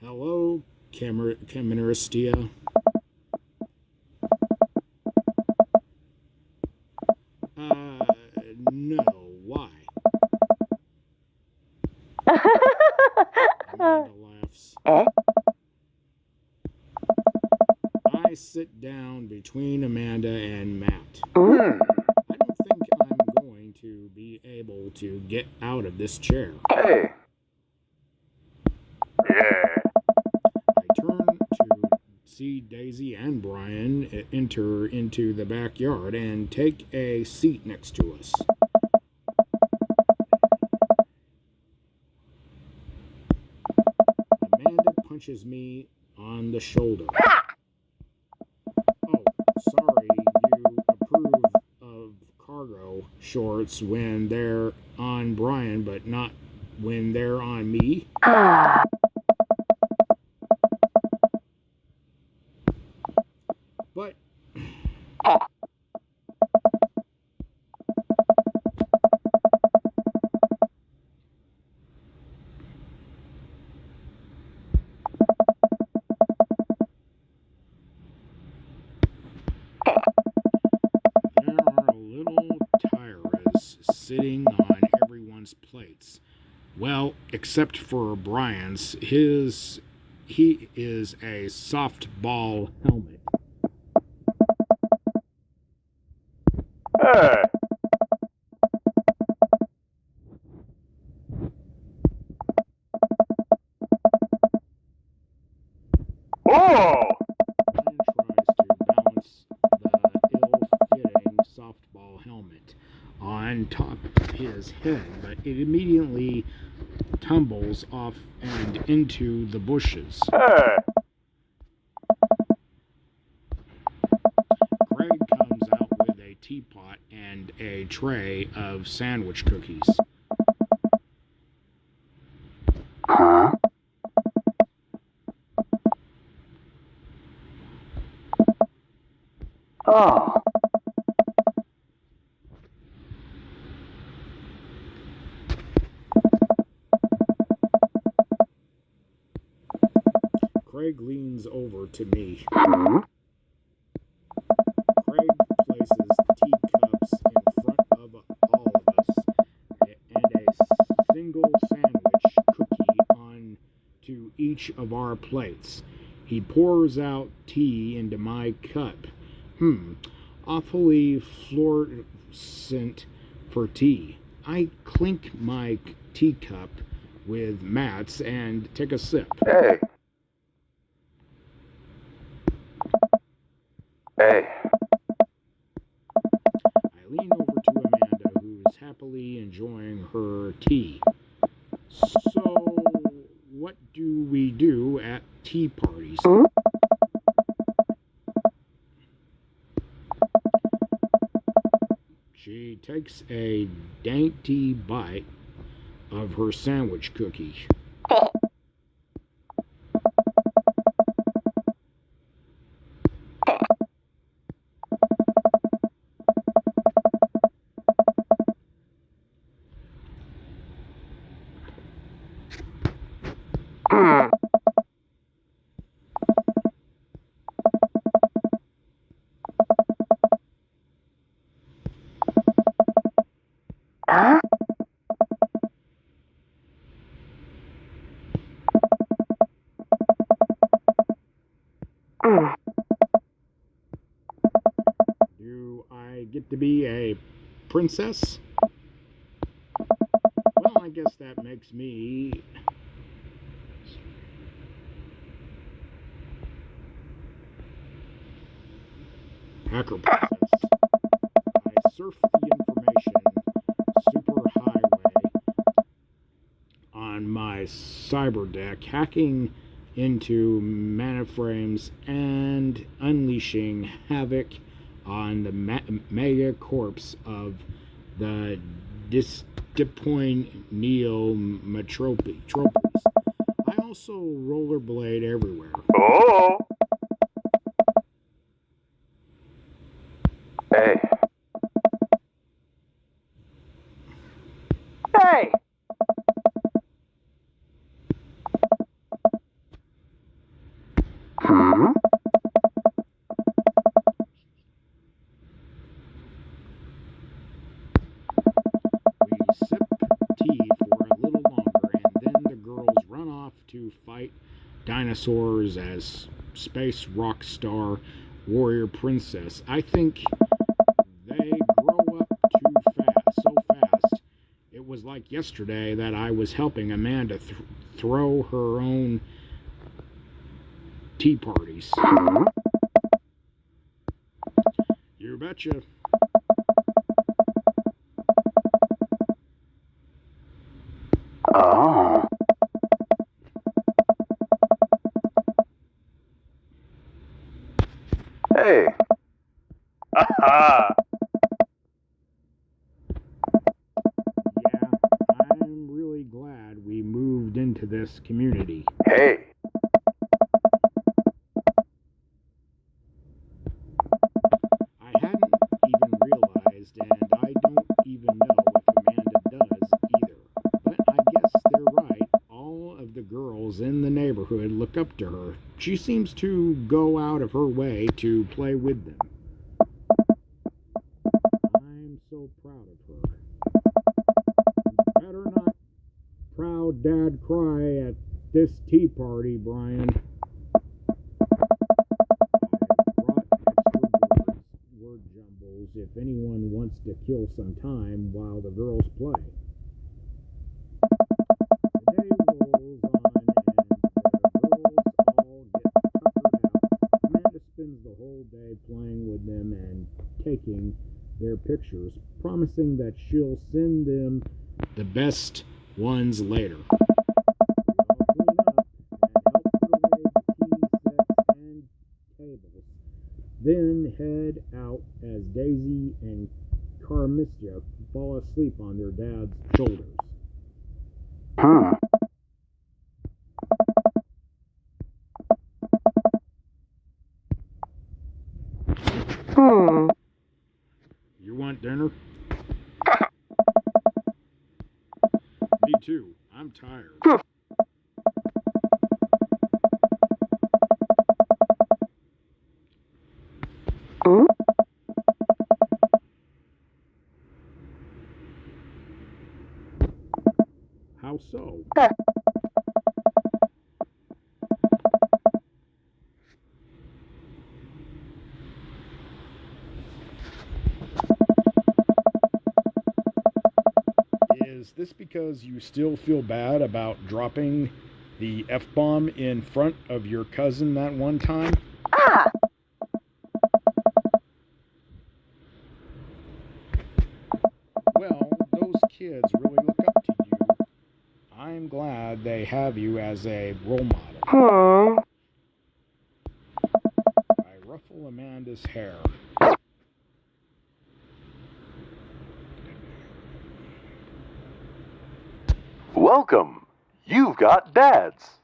Hello, Chemistria. No, why? Amanda laughs. I sit down between Amanda and Matt. I don't think I'm going to be able to get out of this chair. hey. Yeah. I turn to see Daisy and Brian enter into the backyard and take a seat next to us. Amanda punches me on the shoulder. Oh, sorry, you approve of cargo shorts when they're on Brian, but not when they're on me? But there are little tires sitting on everyone's plates. Well, except for Brian's. He is a softball helmet. Hey. Whoa. Brian tries to balance the ill-fitting softball helmet on top of his head, but it immediately tumbles off and into the bushes. Hey. Greg comes out with a teapot and a tray of sandwich cookies. Huh? Oh. Craig leans over to me. Hmm? Craig places the teacups in front of all of us and a single sandwich cookie on to each of our plates. He pours out tea into my cup. Awfully fluorescent for tea. I clink my teacup with Matt's and take a sip. Hey. Hey. I lean over to Amanda, who is happily enjoying her tea. So, what do we do at tea parties? She takes a dainty bite of her sandwich cookie. Do I get to be a princess? Well, I guess that makes me hacker princess. I surf the information superhighway on my cyber deck, hacking into manaframes and unleashing havoc on the mega corpse of the Disdipoin Neo Metropes. I also rollerblade everywhere. Oh. Hey. Hey! Hmm? We sip tea for a little longer, and then the girls run off to fight dinosaurs as space rock star warrior princess. I think they grow up too fast, so fast. It was like yesterday that I was helping Amanda throw her own tea parties. Hmm? You betcha. Oh. Hey. Haha. Yeah, I'm really glad we moved into this community. Hey. I hadn't even realized, and I don't even know if Amanda does either. But I guess they're right. All of the girls in the neighborhood look up to her. She seems to go out of her way to play with them. I'm so proud of her. Better not proud dad cry at this tea party, Brian. Word jumbles if anyone wants to kill some time while the girls play. The day rolls on and the girls all get tuckered out. Amanda spends the whole day playing with them and taking their pictures, promising that she'll send them the best ones later. We all clean up and help put away the tea sets and tables. Then head out as Daisy and Carmistia fall asleep on their dad's shoulders. Hmm. Hmm. You want dinner? Me too. I'm tired. Hmm? How so? Is this because you still feel bad about dropping the F-bomb in front of your cousin that one time? Ah. Well, those kids really look up to you. I'm glad they have you as a role model. Hmm. I ruffle Amanda's hair. Welcome. You've got dads.